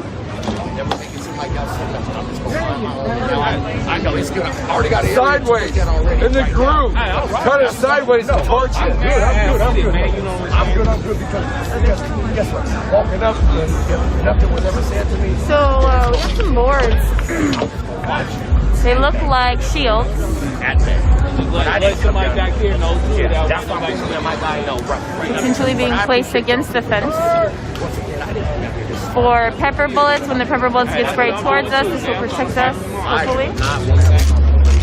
Never make it seem like y'all said nothing. I'm just going to find my own. Now I know it's good. I already got it. Sideways. In the groove. Cut it sideways and torch it. I'm good because guess what? Walking up, nothing was ever said to me. So we got some boards. They look like shields. Potentially being placed against the fence. For pepper bullets, when the pepper bullets get sprayed towards us, this will protect us, hopefully.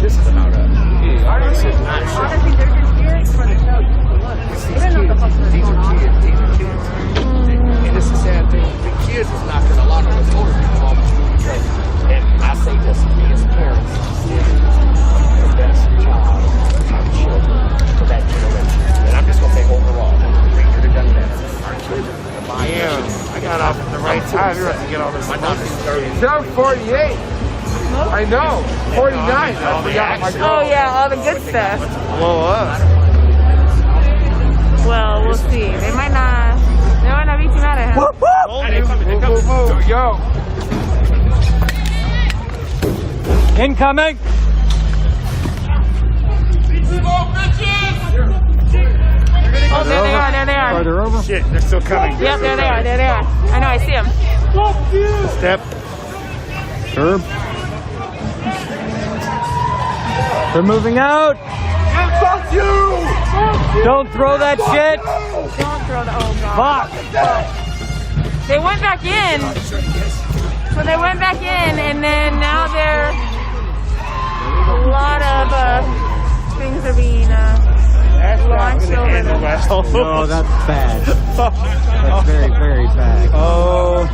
This is about us. These are kids. And it's the sad thing. The kids is knocking a lot of us older people off the street. And I say this, we as parents did the best job of children for that generation. And I'm just going to say overall, we could have done better. Our children, I got off at the right time. You're to get all this. My daughter's 30. 748. I know. 49. I forgot my Oh yeah, all the good stuff. Blow up. Well, we'll see. They might not be too mad at him. Move. Yo. Incoming! Oh, there they are. Farther over? Shit, they're still coming. Yep, there they are. I know, I see them. Step. Curb. They're moving out! And fuck you! Don't throw that shit! Don't throw the, oh god. Fuck! They went back in. So they went back in, and then now a lot of things are being launched over them. No, that's bad. That's very, very bad. Oh.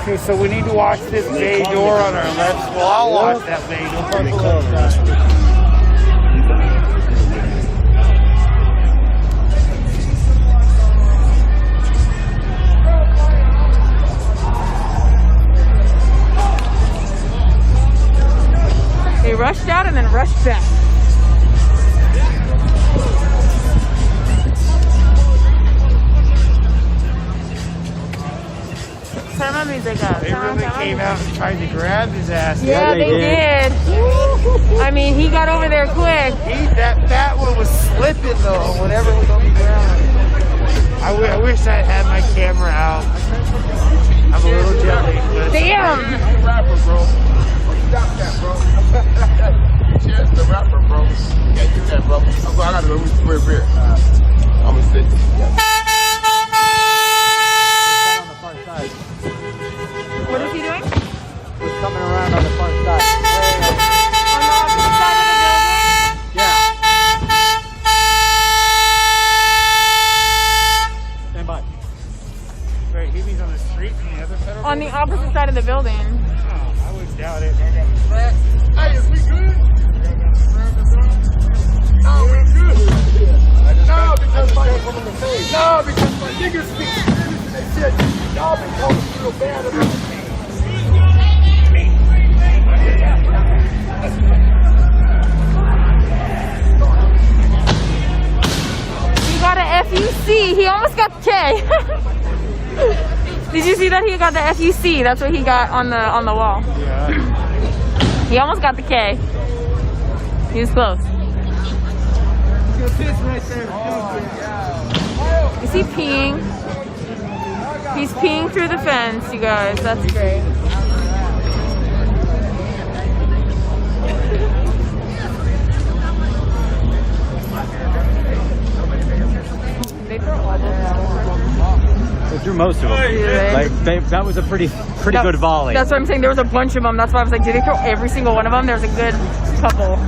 Okay, so we need to watch this bay door on our left. Well, I'll watch that bay door. They rushed out and then rushed back. They really came out and tried to grab his ass. Yeah, they did. I mean, he got over there quick. That fat one was slipping though, whatever was on the ground. I wish I had my camera out. I'm a little jelly. Damn! Rapper, bro. Stop that, bro. Cheers to the rapper, bro. Yeah, do that, bro. I gotta go real beer. I'm gonna sit. What is he doing? He's coming around on the far side. On the opposite side of the building? Yeah. Stand by. Wait, he means on the street from the other federal? On the opposite side of the building. Oh, I would doubt it. Hey, is we good? No, we're good. No, because my niggas speak Spanish and they said, y'all been talking real bad about me. He got an FUC. He almost got the K. Did you see that he got the FUC? That's what he got on the wall. Yeah. He almost got the K. He was close. Is he peeing? He's peeing through the fence, you guys. That's great. They throw all those. They threw most of them. Like that was a pretty good volley. That's what I'm saying. There was a bunch of them. That's why I was like, did they throw every single one of them? There was a good couple.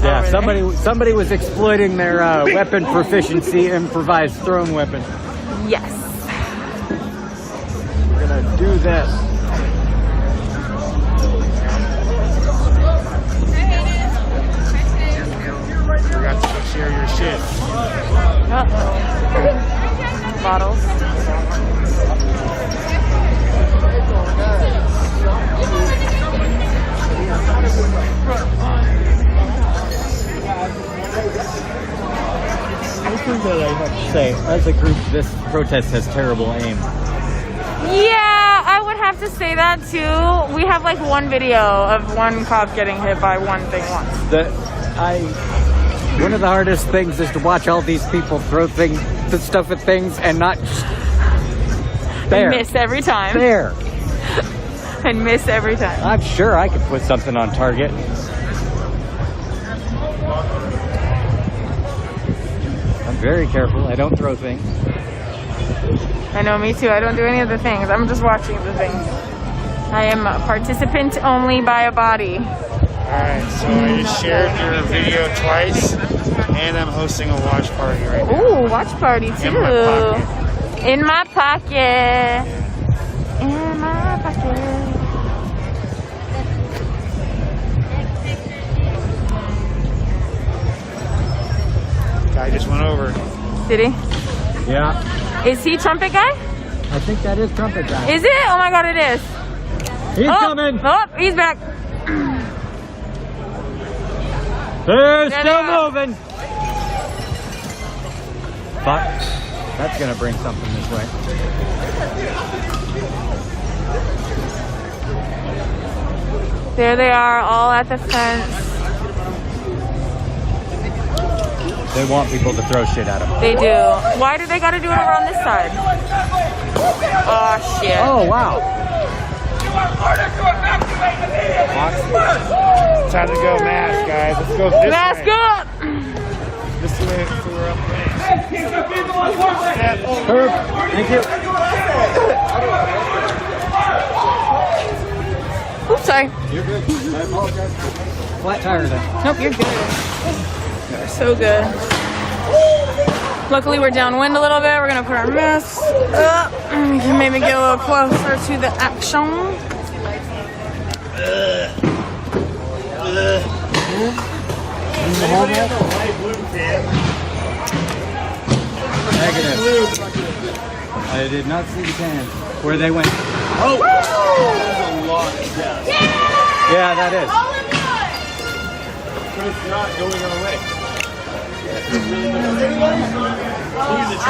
Yeah, somebody was exploiting their weapon proficiency, improvised thrown weapon. Yes. We're gonna do this. Forgot to share your shit. Bottles. That I have to say, as a group, this protest has terrible aim. Yeah, I would have to say that too. We have like one video of one cop getting hit by one thing once. One of the hardest things is to watch all these people throw stuff at things and not there. And miss every time. There. And miss every time. I'm sure I could put something on target. I'm very careful. I don't throw things. I know, me too. I don't do any of the things. I'm just watching the things. I am a participant only by a body. Alright, so I just shared your video twice, and I'm hosting a watch party right now. Ooh, watch party too. In my pocket. In my pocket. Guy just went over. Did he? Yeah. Is he trumpet guy? I think that is trumpet guy. Is it? Oh my god, it is. He's coming. Oh, he's back. They're still moving. Fuck. That's gonna bring something this way. There they are, all at the fence. They want people to throw shit at them. They do. Why do they gotta do it over on this side? Oh shit. Oh wow. Time to go mask, guys. Let's go this Mask way. up! This way, so we're up there. Herb, thank you. Oops, sorry. You're good. I apologize. Flat tire then. Nope, you're good. You're so good. Luckily, we're downwind a little bit. We're gonna put our masks up. We can maybe get a little closer to the action. Negative. I did not see the can. Where they went. Oh! That's a lot of gas. Yeah, that is. But it's not going away. I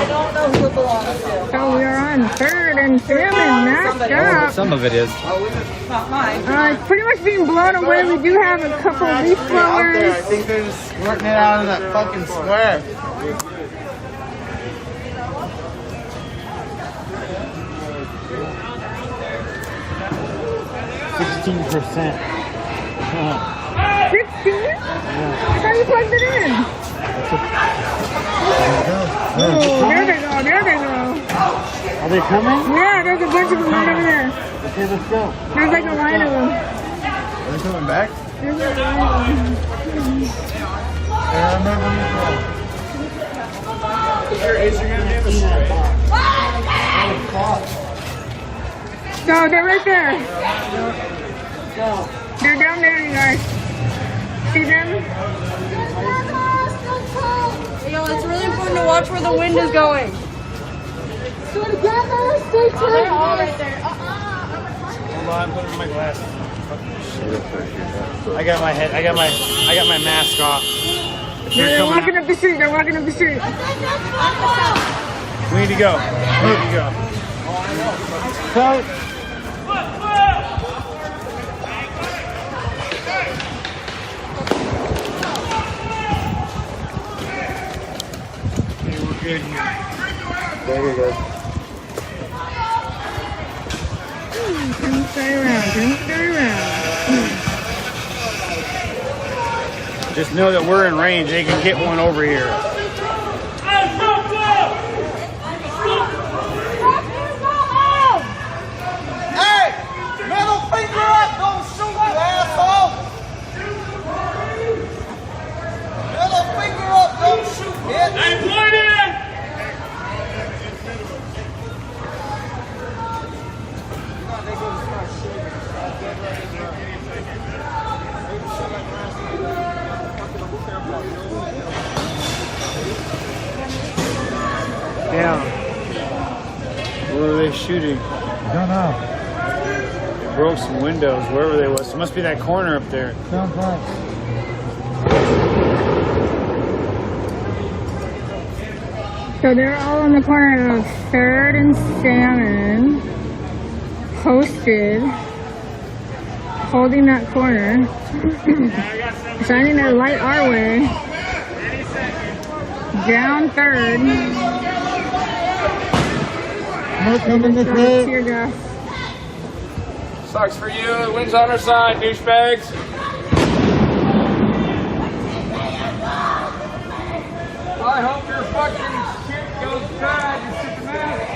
don't know who it belongs to. So we are on 3rd and 7, masked up. Some of it is. Not mine. It's pretty much being blown away. We do have a couple of leaf blowers. I think they're just squirting it out of that fucking square. %. 16? Yeah. I thought you plugged it in. Oh, there they go, there they go. Are they coming? Yeah, there's a bunch of them right over there. Okay, let's go. There's like a line of them. Are they coming back? There's a line of them. Yeah, remember me. Is your gonna name a straight? So they're right there. They're down there, you guys. See them? Yo, it's really important to watch where the wind is going. So together, stay tuned. They're all right there. Hold on, I'm putting my glasses on. I got my head. I got my mask off. They're walking up the street. They're walking up the street. We need to go. We need to go. So, Good here. very good. Don't stay around. Don't stay around. Just know that we're in range. They can get one over here. shooting? I don't know. They broke some windows wherever they was. It must be that corner up there. Sounds like. So they're all in the corner of 3rd and Salmon, posted, holding that corner, shining their light our way, down 3rd. No coming this way. Tear gas. Sucks for you. The wind's on our side, douchebags. I hope your fucking shit goes bad, you systematic.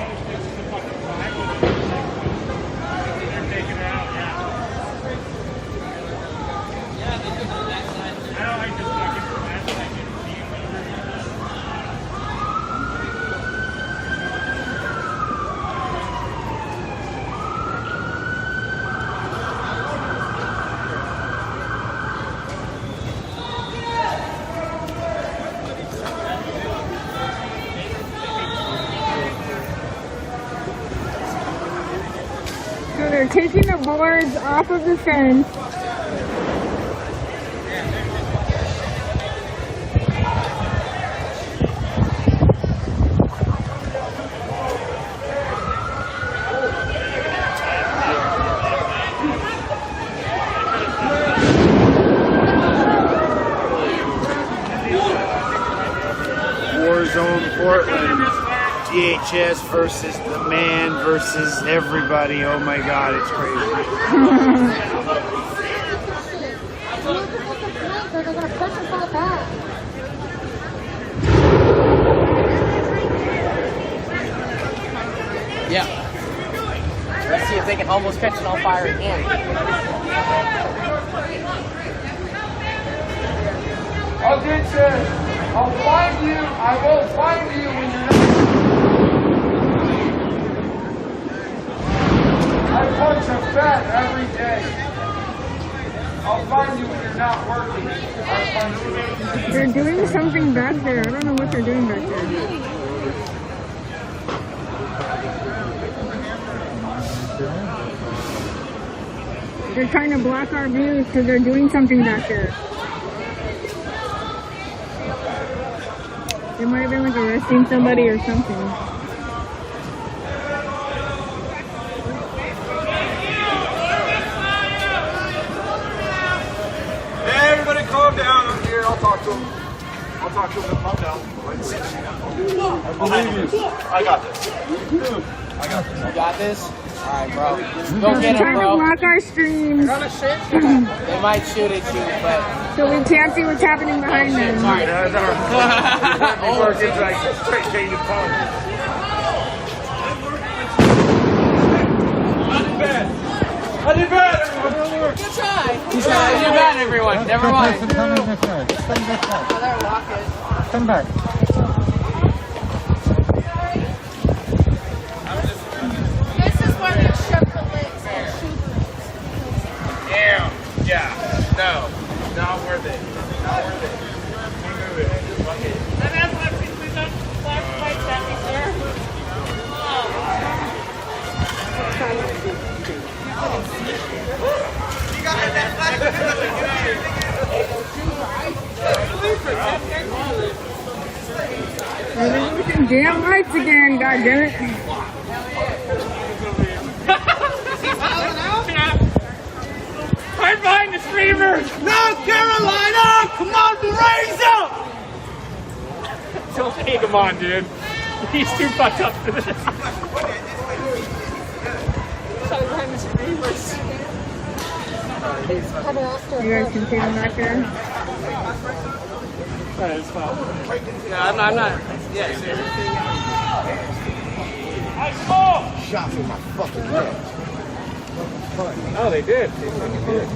So they're taking the boards off of the fence. Warzone Portland. DHS versus the man versus everybody. Oh my God, it's crazy. Yeah. Let's see if they can almost catch it on fire again. I'll get you. I'll find you. I will find you when you're not. I punch a fat every day. I'll find you when you're not working. I'll punch you. They're doing something back there. I don't know what they're doing back there. They're trying to block our views because they're doing something back there. They might have been like arresting somebody or something. Hey, everybody calm down. I'm here. I'll talk to him. I'll talk to him. Calm down. I believe you. I got this. I got this. You got this? Alright, bro. Go get him, Trying to bro. block our streams. They might shoot at you, but... So we can't see what's happening behind them. Sorry. Oh, it's like straight King of Punk. I did bad, everyone. Good try. You did bad, everyone. Never mind. Come back. This is where they shook the lids and shoot Yeah. No. Not worth it. Not worth it. Move it. Fuck it. Let me ask my please don't flashlights at me, sir. They're looking damn lights again, goddammit. Right behind the streamer! North Carolina! Come on, Razor! Don't take him on, dude. He's too fucked up for this. Behind the streamers. You guys can see them back there? It's fine. No, I'm not. Yeah, Shot me in my fucking neck. oh, they did. They fucking did.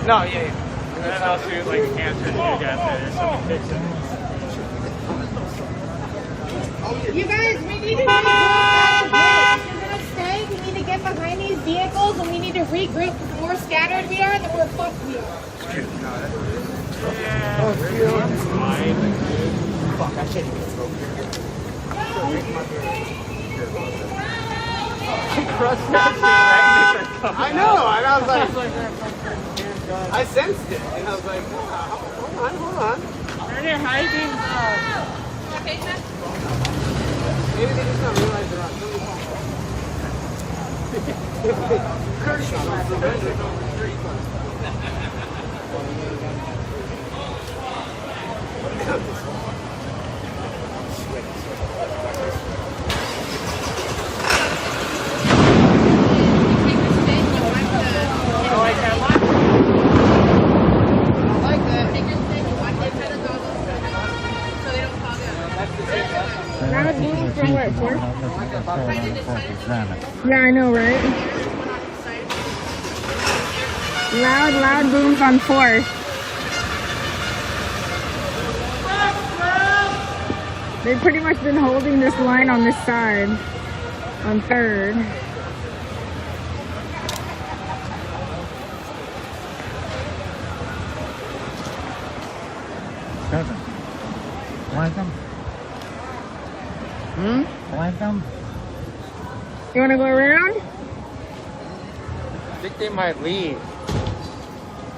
No, yeah. And then I'll shoot like a cancer to you guys there. Something fix it. You guys, we need to get behind these vehicles and we need to group, the more scattered we are, the more fucked we are. Fuck, I shouldn't get over here. I know, and I was like, I sensed it, and I was like, hold on. Are they hiding? Maybe they just don't realize they're on. Loud booms from what, fourth? Yeah, I know, right? Loud booms on fourth. They've pretty much been holding this line on this side, on third. Like them? Like them? You want to go around? I think they might leave.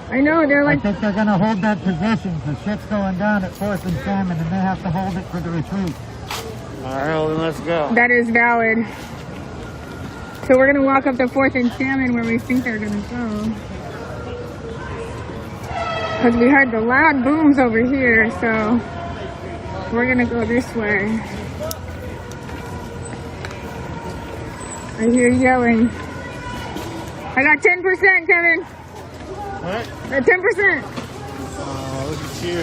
I know, they're like... I think they're going to hold that position because shit's going down at 4th and Salmon and they have to hold it for the retreat. Alright, well then let's go. That is valid. So we're going to walk up to 4th and Salmon where we think they're going to go. Because we heard the loud booms over here, so we're going to go this way. I hear yelling. I got 10%, Kevin. What? 10%. Oh, look at you.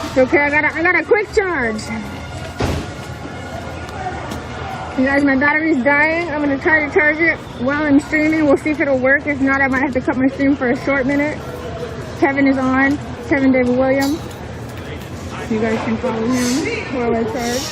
It's okay, I got a quick charge. You guys, my battery's dying. I'm gonna try to charge it while I'm streaming. We'll see if it'll work. If not, I might have to cut my stream for a short minute. Kevin is on. Kevin David Williams. You guys can follow him while I charge.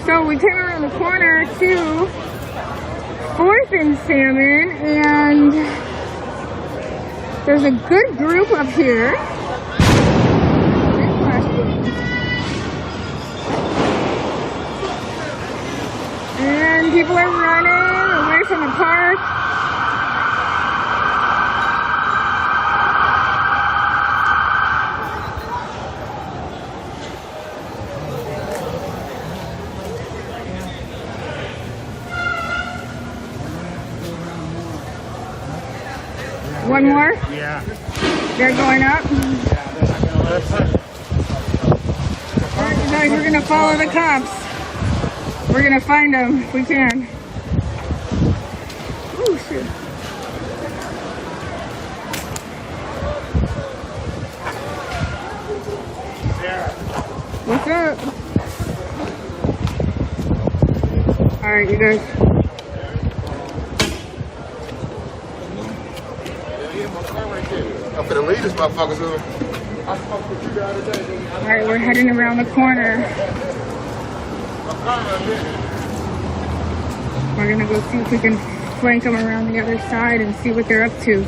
So we came around the corner to 4th and Salmon, and there's a good group up here. And people are running away from the park. One more? Yeah. They're going up? Yeah, they're not gonna let us. Alright, guys, we're gonna follow the cops. We're gonna find them if we can. Oh, shit. What's up? Alright, you guys. I'm gonna leave this motherfucker soon. Alright, we're heading around the corner. We're gonna go see if we can flank them around the other side and see what they're up to.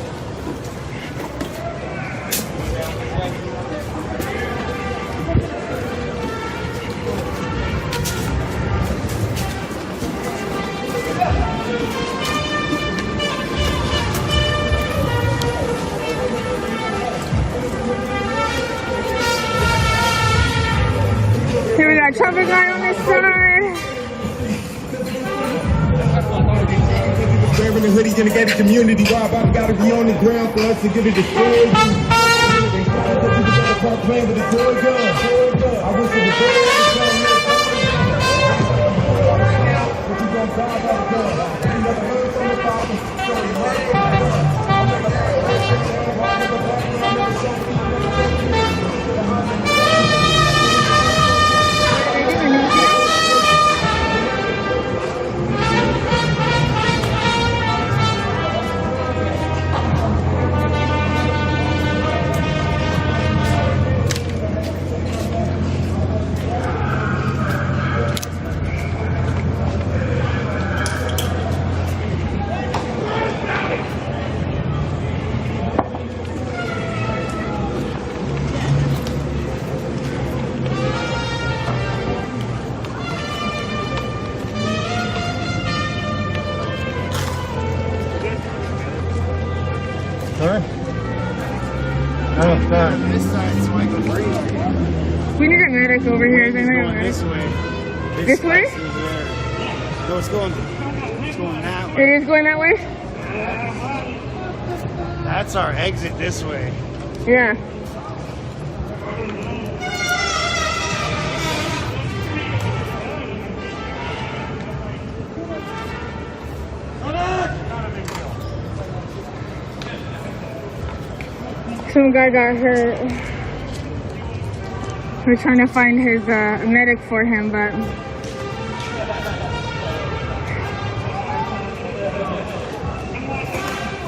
Here we got a traffic light on this side. Wearing the hoodies in the gated community, why I gotta be on the ground for us to get it destroyed. Playing with the toy gun. I wish it was Sorry? Oh, sorry. This side so I can breathe. We need a medic over here. Is anyone Going this way. This way? No, it's going that way. It is going that way? That's our exit this way. Yeah. Some guy got hurt. We're trying to find his medic for him, but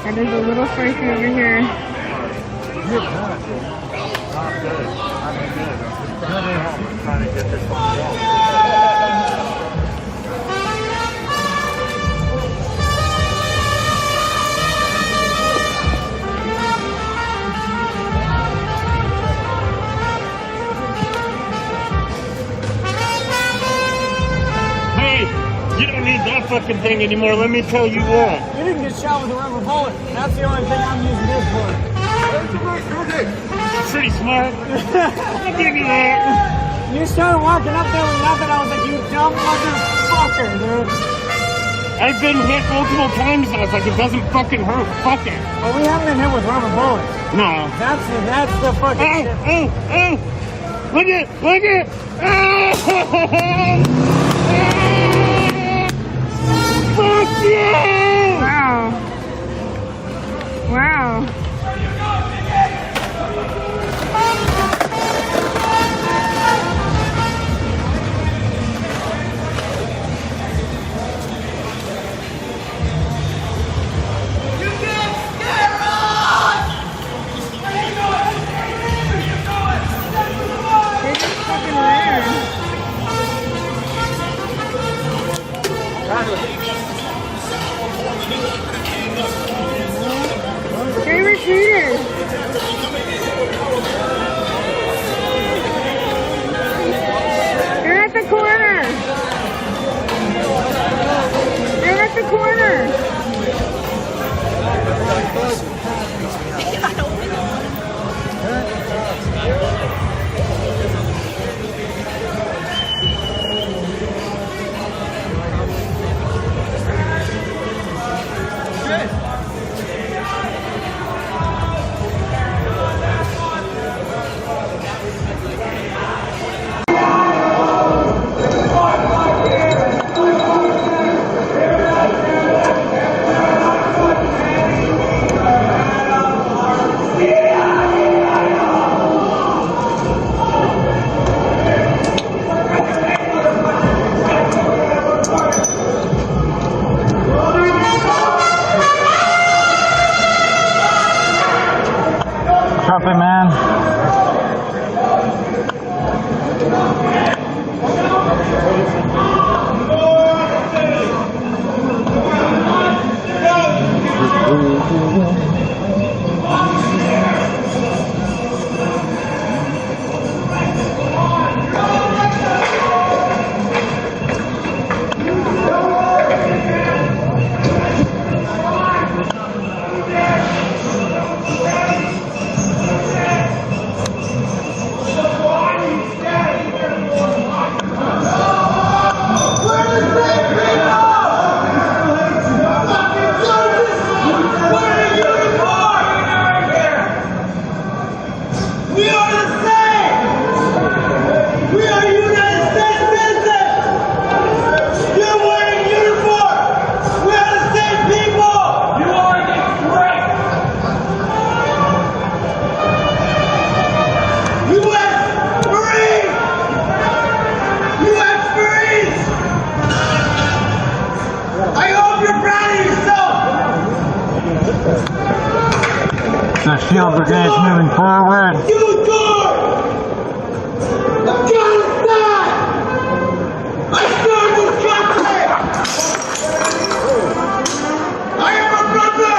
it is a little spicy over here. Trying to get this one going. You don't need that fucking thing anymore, let me tell you what. You didn't get shot with a rubber bullet. That's the only thing I'm using this for. Pretty smart. I'll give you that. You started walking up there with nothing. I was like, you dumb motherfucker, dude. I've been hit multiple times and I was like, it doesn't fucking hurt. Fuck it. Well, we haven't been hit with rubber bullets. No. That's the fucking shit. Look it! Look it! Fuck yeah! Wow. Wow. They retreated. They're at the corner. They're at the corner. Trumpet man. The shield brigade is moving forward. I served this country! I am a brother!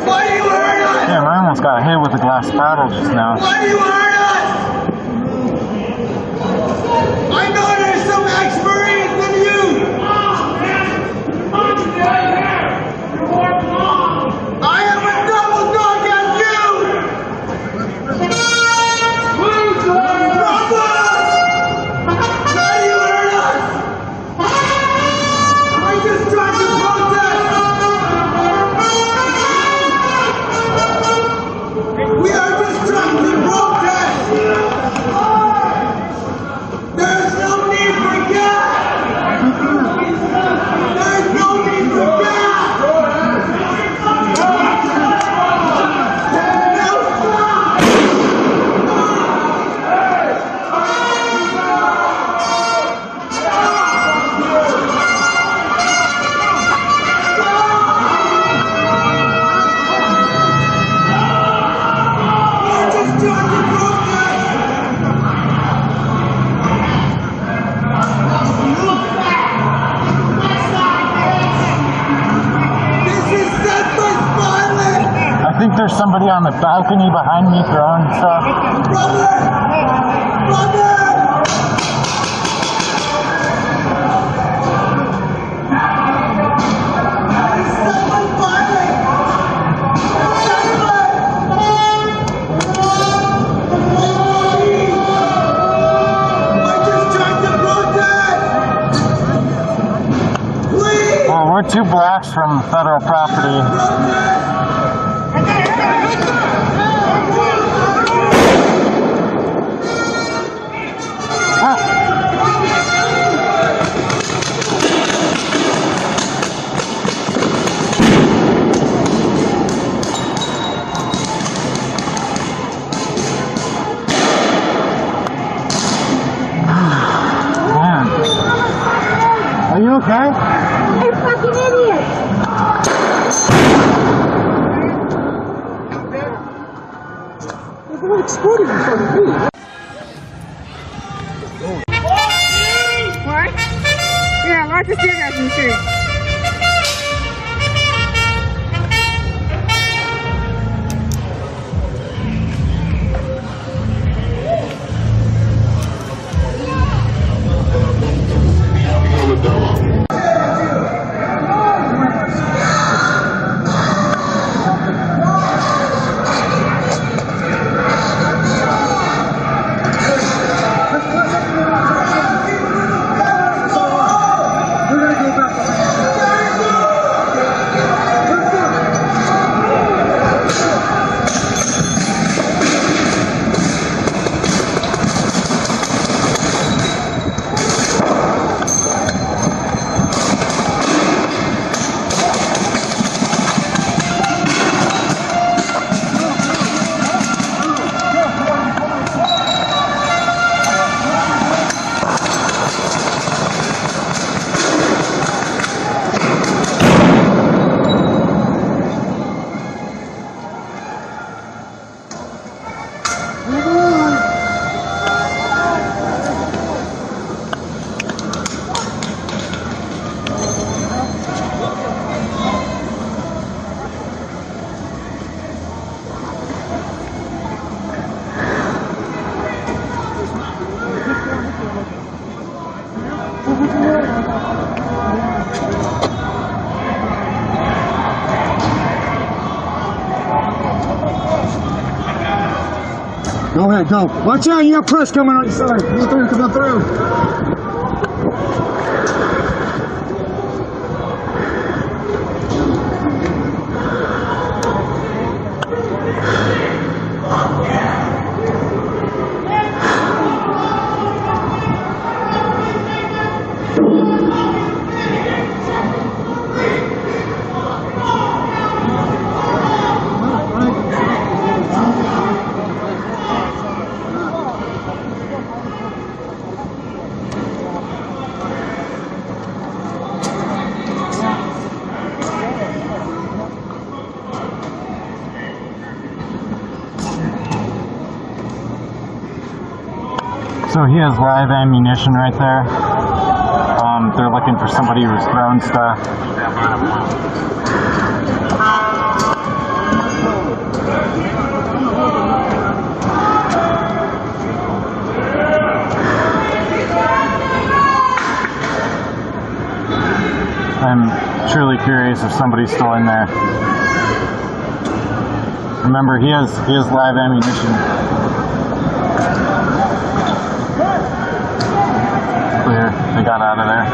Why do you hurt us? Damn, I almost got hit with a glass bottle just now. Why do you hurt us? I know there's some ex-Marines than you! I am a double think there's somebody on the balcony behind me throwing stuff. Well, we're 2 blocks from federal property. Are you okay? You're a fucking idiot! What exploded in front of me? What? Yeah, lots of tear gas in the street. Go ahead, go. Watch out, you got press coming on your side. Come through. So he has live ammunition right there. They're looking for somebody who's throwing stuff. I'm truly curious if somebody's still in there. Remember, he has live ammunition. Clear. They got out of there.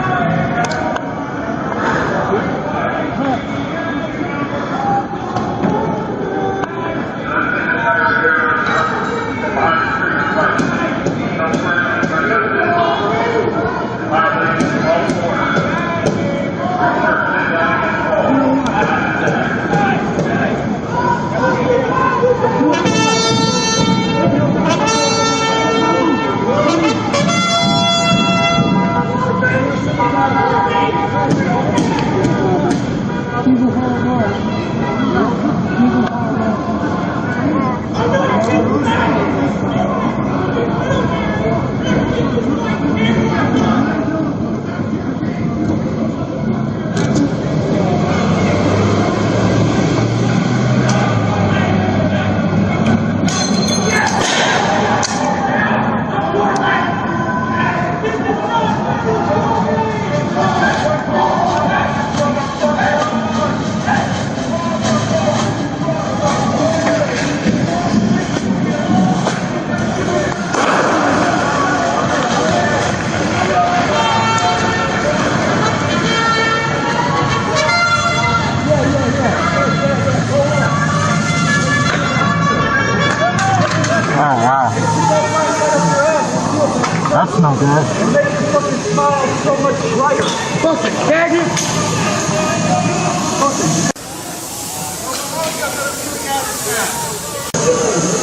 smell good. It makes the fucking smile so much brighter. Fucking faggot.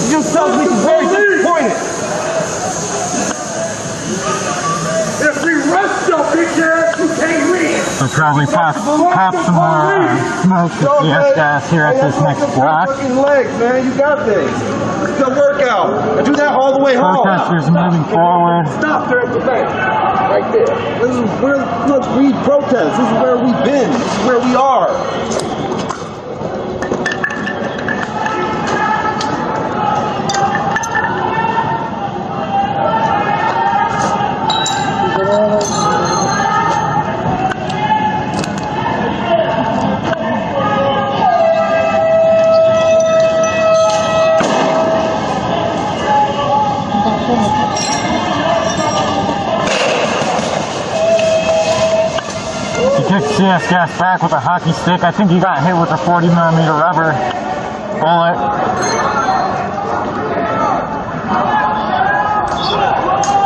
You tells me he's very disappointed. If we rest your bitch ass, you can't read. We'll probably pop some more smoke with CS gas here at this next block. Legs, man, you got this. It's a workout. I do that all the way home. Protesters moving forward. Stop, they're at the bank. Right there. This is where, look, we protest. This is where we've been. This is where we are. CS gas back with a hockey stick. I think he got hit with a 40mm rubber bullet.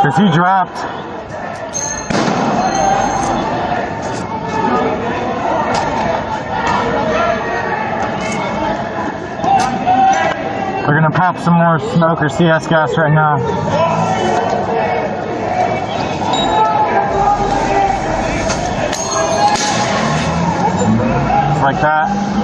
Because he dropped. We're gonna pop some more smoke or CS gas right now. Like that.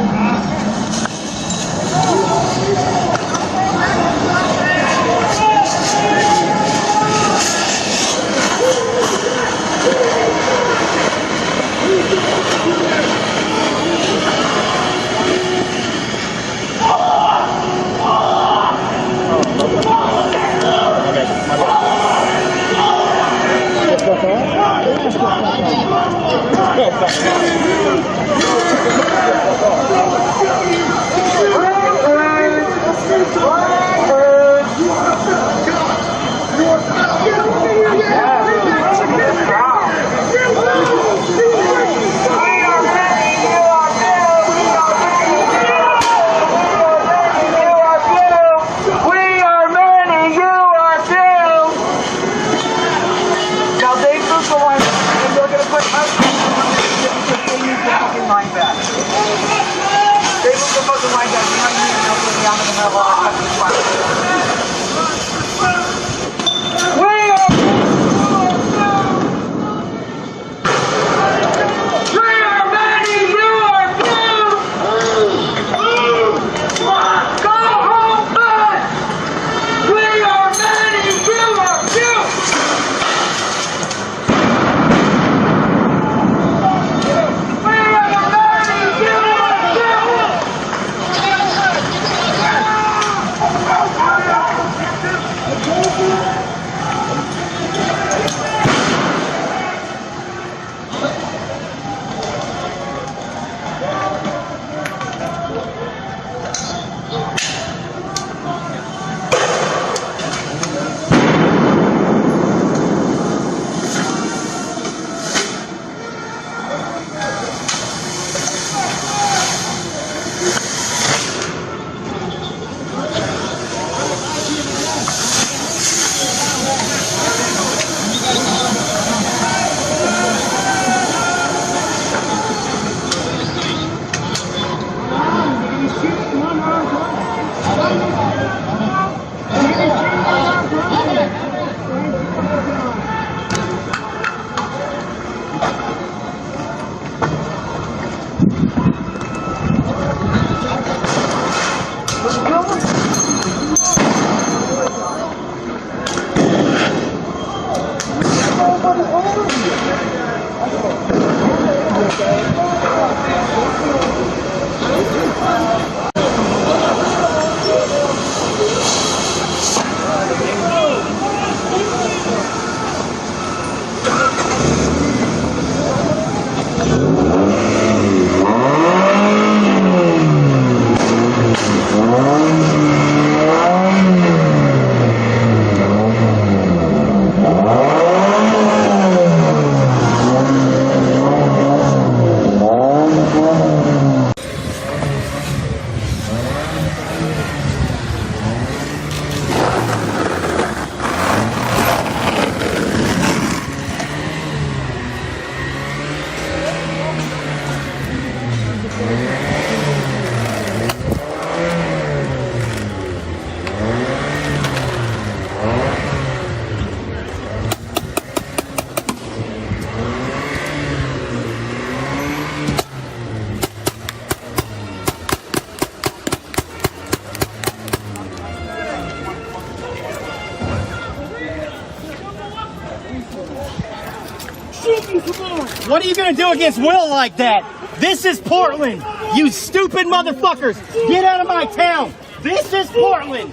What are you gonna do against Will like that? This is Portland, you stupid motherfuckers. Get out of my town. This is Portland.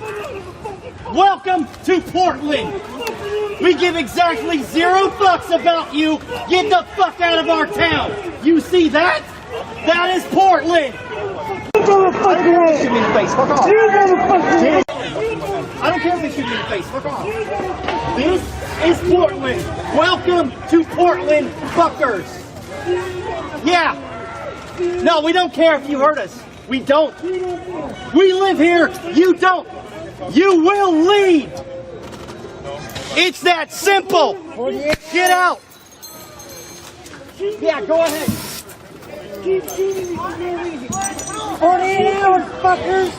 Welcome to Portland. We give exactly 0 fucks about you. Get the fuck out of our town. You see that? That is Portland. Shoot me in the face. Fuck off. I don't care if they shoot me in the face. Fuck off. This is Portland. Welcome to Portland, fuckers. Yeah. No, we don't care if you hurt us. We don't. We live here. You don't. You will lead. It's that simple. Get out. Yeah, go ahead. 48 hours, fuckers.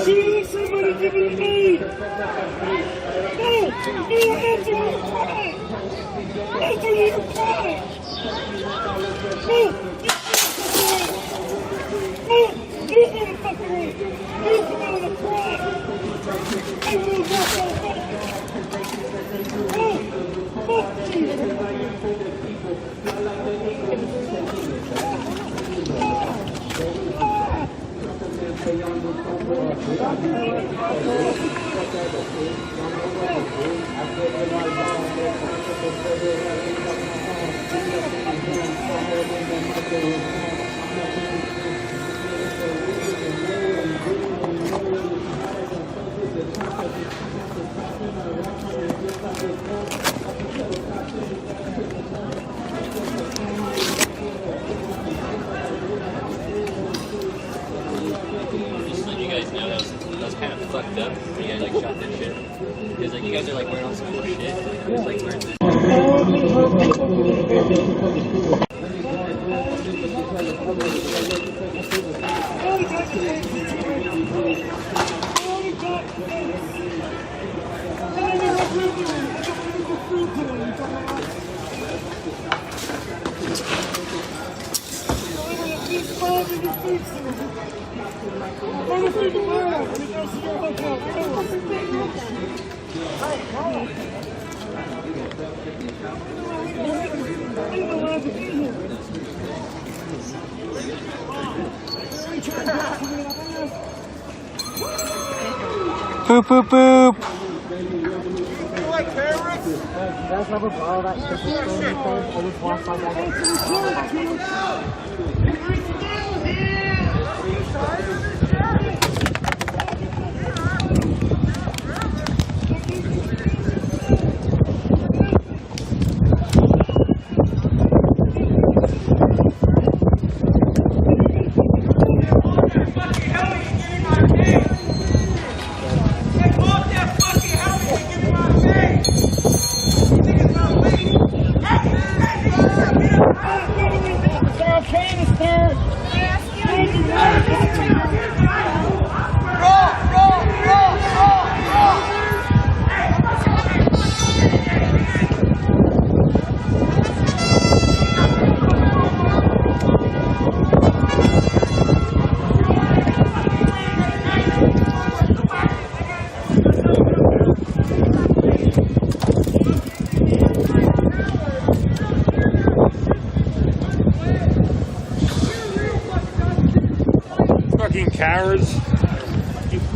See somebody give it me! No! No, answer your cry! Answer your cry! No! No! You motherfucker! You come out of the cry! I will not go back! No! Fuck you! Fucked up. You guys like shot that shit. Because like you guys are like wearing all some cool shit. It's like wearing this. Boop, boop, boop. You like terrorists? You guys ever borrow that Christmas thing always walks like that? Cowards.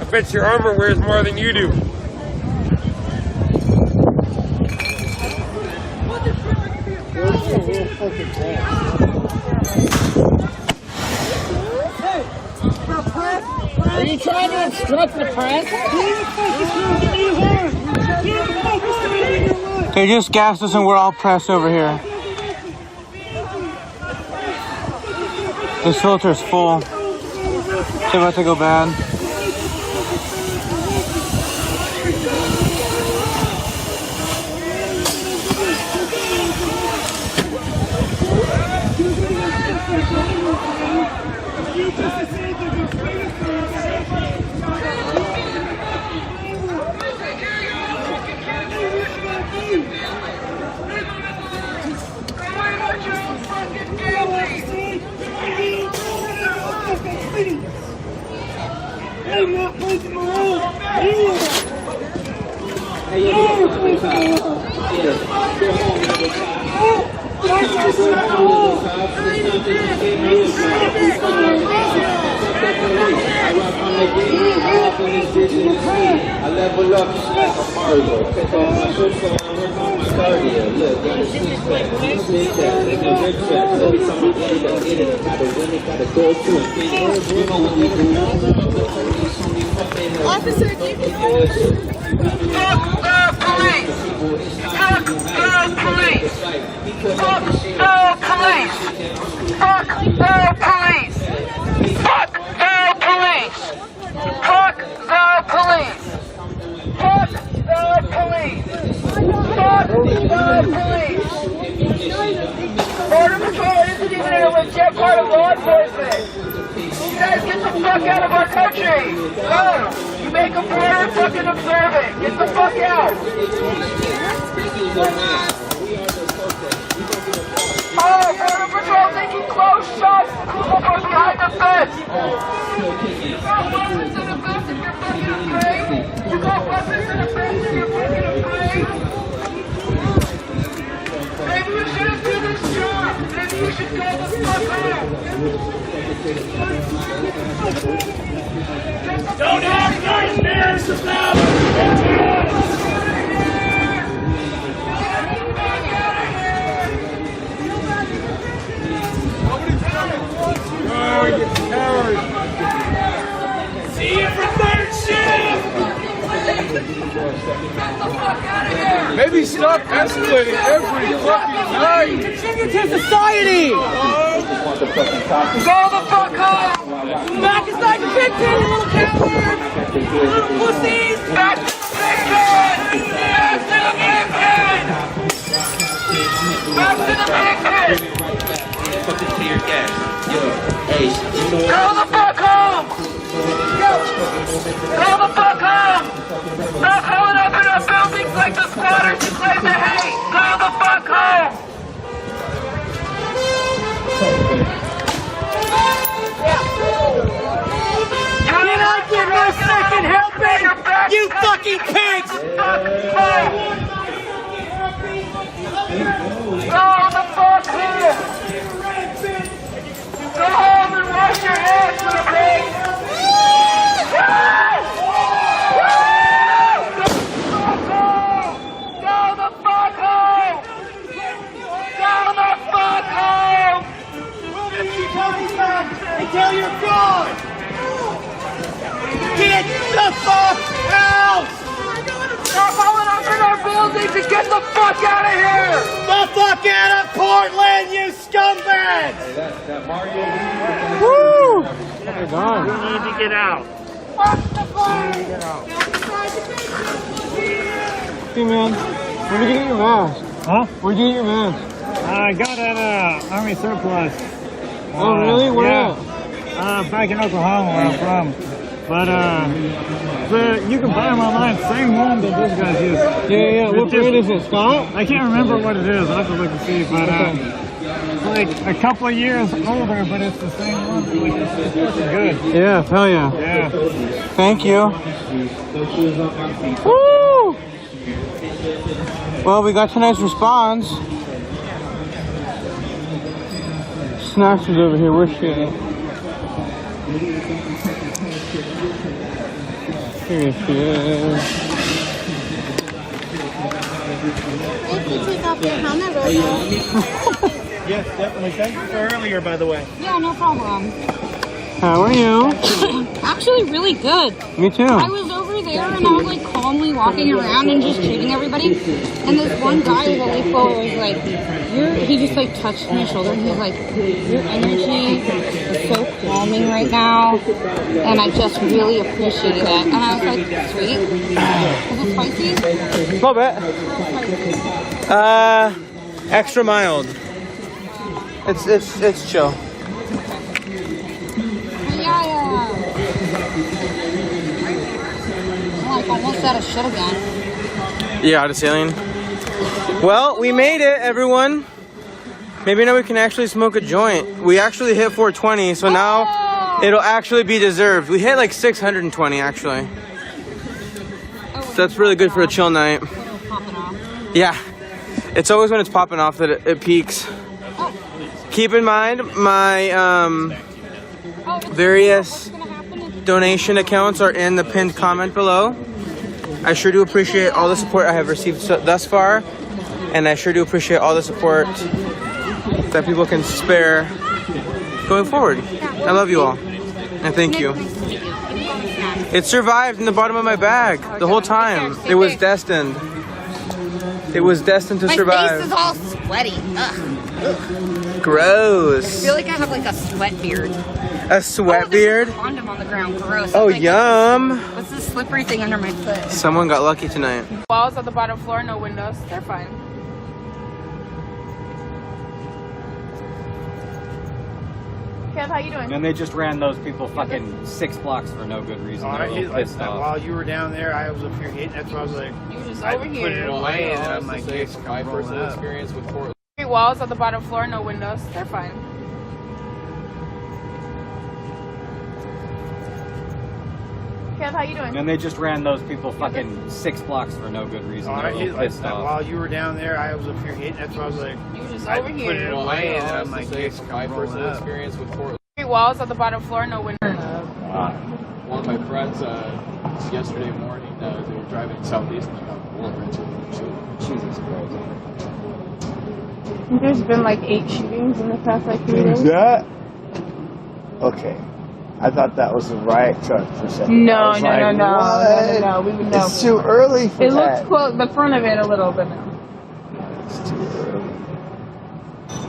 I bet your armor wears more than you do. Are you trying to obstruct the press? They just gassed us and we're all pressed over here. This filter's full. It's about to go bad. I level up like a Mario. Pick up my social, I work on my cardio. Look, got a sweet track, big track, make a big track. Every time I get it, gotta win it, gotta go to it. You know what we do. Officer, keep it. Fuck the police! Fuck the police! Fuck the police! Fuck the police! Fuck the police! Fuck the police! Fuck the police! Fuck the police! Border Patrol isn't even a legit part of law enforcement! You guys get the fuck out of our country! Go! You make a border fucking observant! Get the fuck out! Oh, Border Patrol taking close shots from behind the fence! You got weapons in the fence and you're fucking afraid? You got weapons in the fence and you're fucking afraid? Maybe you shouldn't do this job! Maybe you should go the fuck home! Don't have nightmares about it! See you for third shift! Maybe stop escalating every fucking night. Contribute to society! Go the fuck home! Back inside the big pen, you little cowards! Little pussies! Back to the big pen! Back to the big pen! Back to the big pen! Fucking tear gas. Yo, hey, you know Go the fuck home! Go the fuck home! Stop pulling up in our buildings like the squatters you claim to hate! Go the fuck home! Can I get my second helping? You fucking pigs! Go the fuck here! Go home and wash your hands, little pig! Go the fuck home! Go the fuck home! We'll just keep coming back until you're gone! Get the fuck out! Stop pulling up in our buildings and get the fuck out of here! The fuck out of Portland, you scumbags! Woo! They're gone. We need to get out. Hey man, where'd you get your mask? Huh? Where'd you get your mask? I got it at Army Surplus. Oh really? Where at? Back in Oklahoma where I'm from. But you can buy them online. Same one that those guys use. Yeah. What brand is it? Scott? I can't remember what it is. I'll have to look and see. But it's like a couple of years older, but it's the same one. Like, it's fucking good. Yeah, hell yeah. Yeah. Thank you. Woo! Well, we got tonight's response. Snacks is over here. Where's she at? Here she is. If you take off your helmet, Rosa. Yes, definitely. Thank you for earlier, by the way. Yeah, no problem. How are you? Actually, really good. Me too. I was over there and I was like calmly walking around and just treating everybody. And this one guy with a leaf blower was like, he just like touched my shoulder and he was like, your energy is so calming right now. And I just really appreciated it. And I was like, sweet. Was it spicy? A little bit. Extra mild. It's chill. Yeah. I'm like almost out of shit again. Yeah, out of ceiling. Well, we made it, everyone. Maybe now we can actually smoke a joint. We actually hit 420, so now it'll actually be deserved. We hit like 620 actually. So that's really good for a chill night. Yeah, it's always when it's popping off that it peaks. Keep in mind my various donation accounts are in the pinned comment below. I sure do appreciate all the support I have received thus far, and I sure do appreciate all the support that people can spare going forward. I love you all, and thank you. It survived in the bottom of my bag the whole time. It was destined. It was destined to survive. My face is all sweaty. Ugh. Gross. I feel like I have like a sweat beard. A sweat beard? There's a condom on the ground. Gross. Oh, Like, yum. What's this slippery thing under my foot? Someone got lucky tonight. Walls on the bottom floor, no windows. They're fine. Kev, how you doing? And they just ran those people fucking 6 blocks for no good reason. They're a little pissed off. While you were down there, I was up here hitting. That's why I was like, You were just I over put here. it away, and I'm like, my personal experience with Portland. Walls on the bottom floor, no windows. They're fine. Kev, how you doing? And they just ran those people fucking 6 blocks for no good reason. They're a little pissed off. while you were down there, I was up here hitting. That's why I was like, You were just I over put here. it away, and I'm like, my personal experience with Portland. Walls on the bottom floor, no windows. One of my friends yesterday morning, they were driving southeast and got bullet wrenches. Jesus Christ. There's been like 8 shootings in the past like 3 days. that? Okay. I thought that was the riot truck for a second. No. We would know. It's too early for It that. looks close, the front of it a little bit now. It's too early.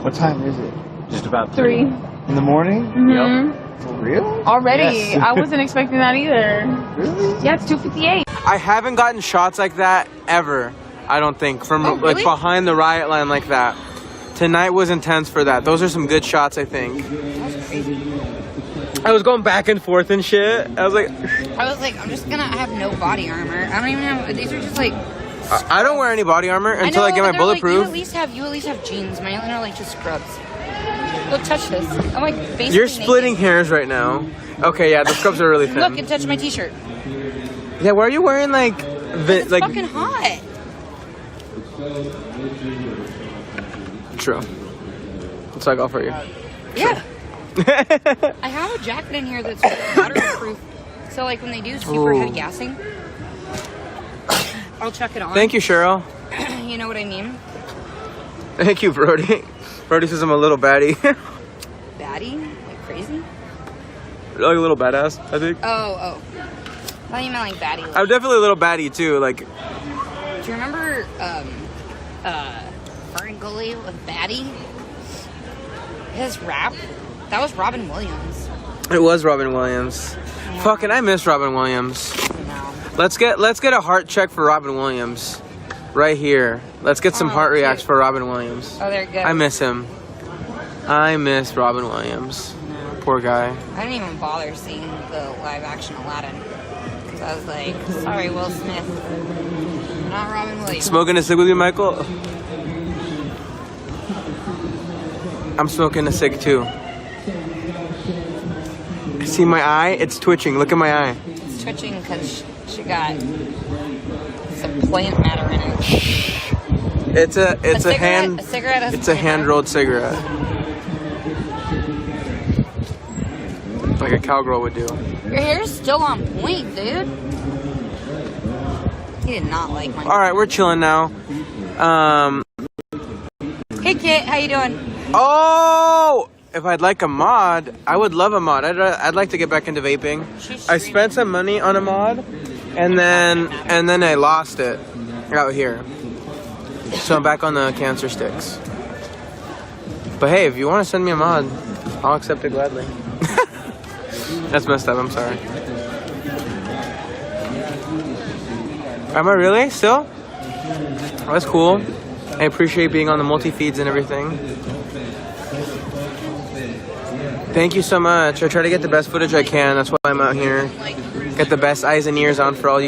What time is it? Just about 3. In the morning? Mm-hmm. For real? Already. Yes. I wasn't expecting that either. Really? Yeah, it's 2:58. I haven't gotten shots like that ever, I don't think, from like behind the riot line like that. Tonight was intense for that. Those are some good shots, I think. I was going back and forth and shit. I was like, I'm just gonna have no body armor. I don't even have, these are just like. I don't wear any body armor until I get my bulletproof. Like, you at least have jeans. Mine are like just scrubs. Look, touch this. I'm like basically You're splitting hairs right now. Okay, yeah, the scrubs are really thin. Look and touch my t-shirt. Yeah, why are you wearing like It's fucking hot. True. It's like all for you. Yeah. I have a jacket in here that's waterproof. So like when they do super heavy gassing, I'll chuck it on. Thank you, Cheryl. You know what I mean? Thank you, Brody. Brody says I'm a little baddie. Baddie? Like crazy? Like a little badass, I think. Oh. I thought you meant like baddie. I'm definitely a little baddie too. Like, do you remember Ferngully with Baddie? His rap? That was Robin Williams. it was Robin Williams. Yeah. Fucking, I miss Robin Williams. Let's get a heart check for Robin Williams. Right here. Let's get some heart reacts for Robin Williams. Oh, there it goes. I miss him. I miss Robin Williams. Poor guy. I didn't even bother seeing the live action Aladdin. Because I was like, sorry, Will Smith. Not Robin Williams. Smoking a cig with you, Michael? I'm smoking a cig too. See my eye? It's twitching. Look at my eye. It's twitching because she got some plant matter in it. It's a cigarette. It's a hand-rolled cigarette. Like a cowgirl would do. Your hair's still on point, dude. He did not like my. All right, we're chilling now. Hey, Kit, how you doing? Oh, if I'd like a mod, I would love a mod. I'd like to get back into vaping. I spent some money on a mod, and then I lost it out here. So I'm back on the cancer sticks. But hey, if you want to send me a mod, I'll accept it gladly. That's messed up, I'm sorry. Am I really? Still? Oh, that's cool. I appreciate being on the multi-feeds and everything. Thank you so much. I try to get the best footage I can. That's why I'm out here. Get the best eyes and ears on for all you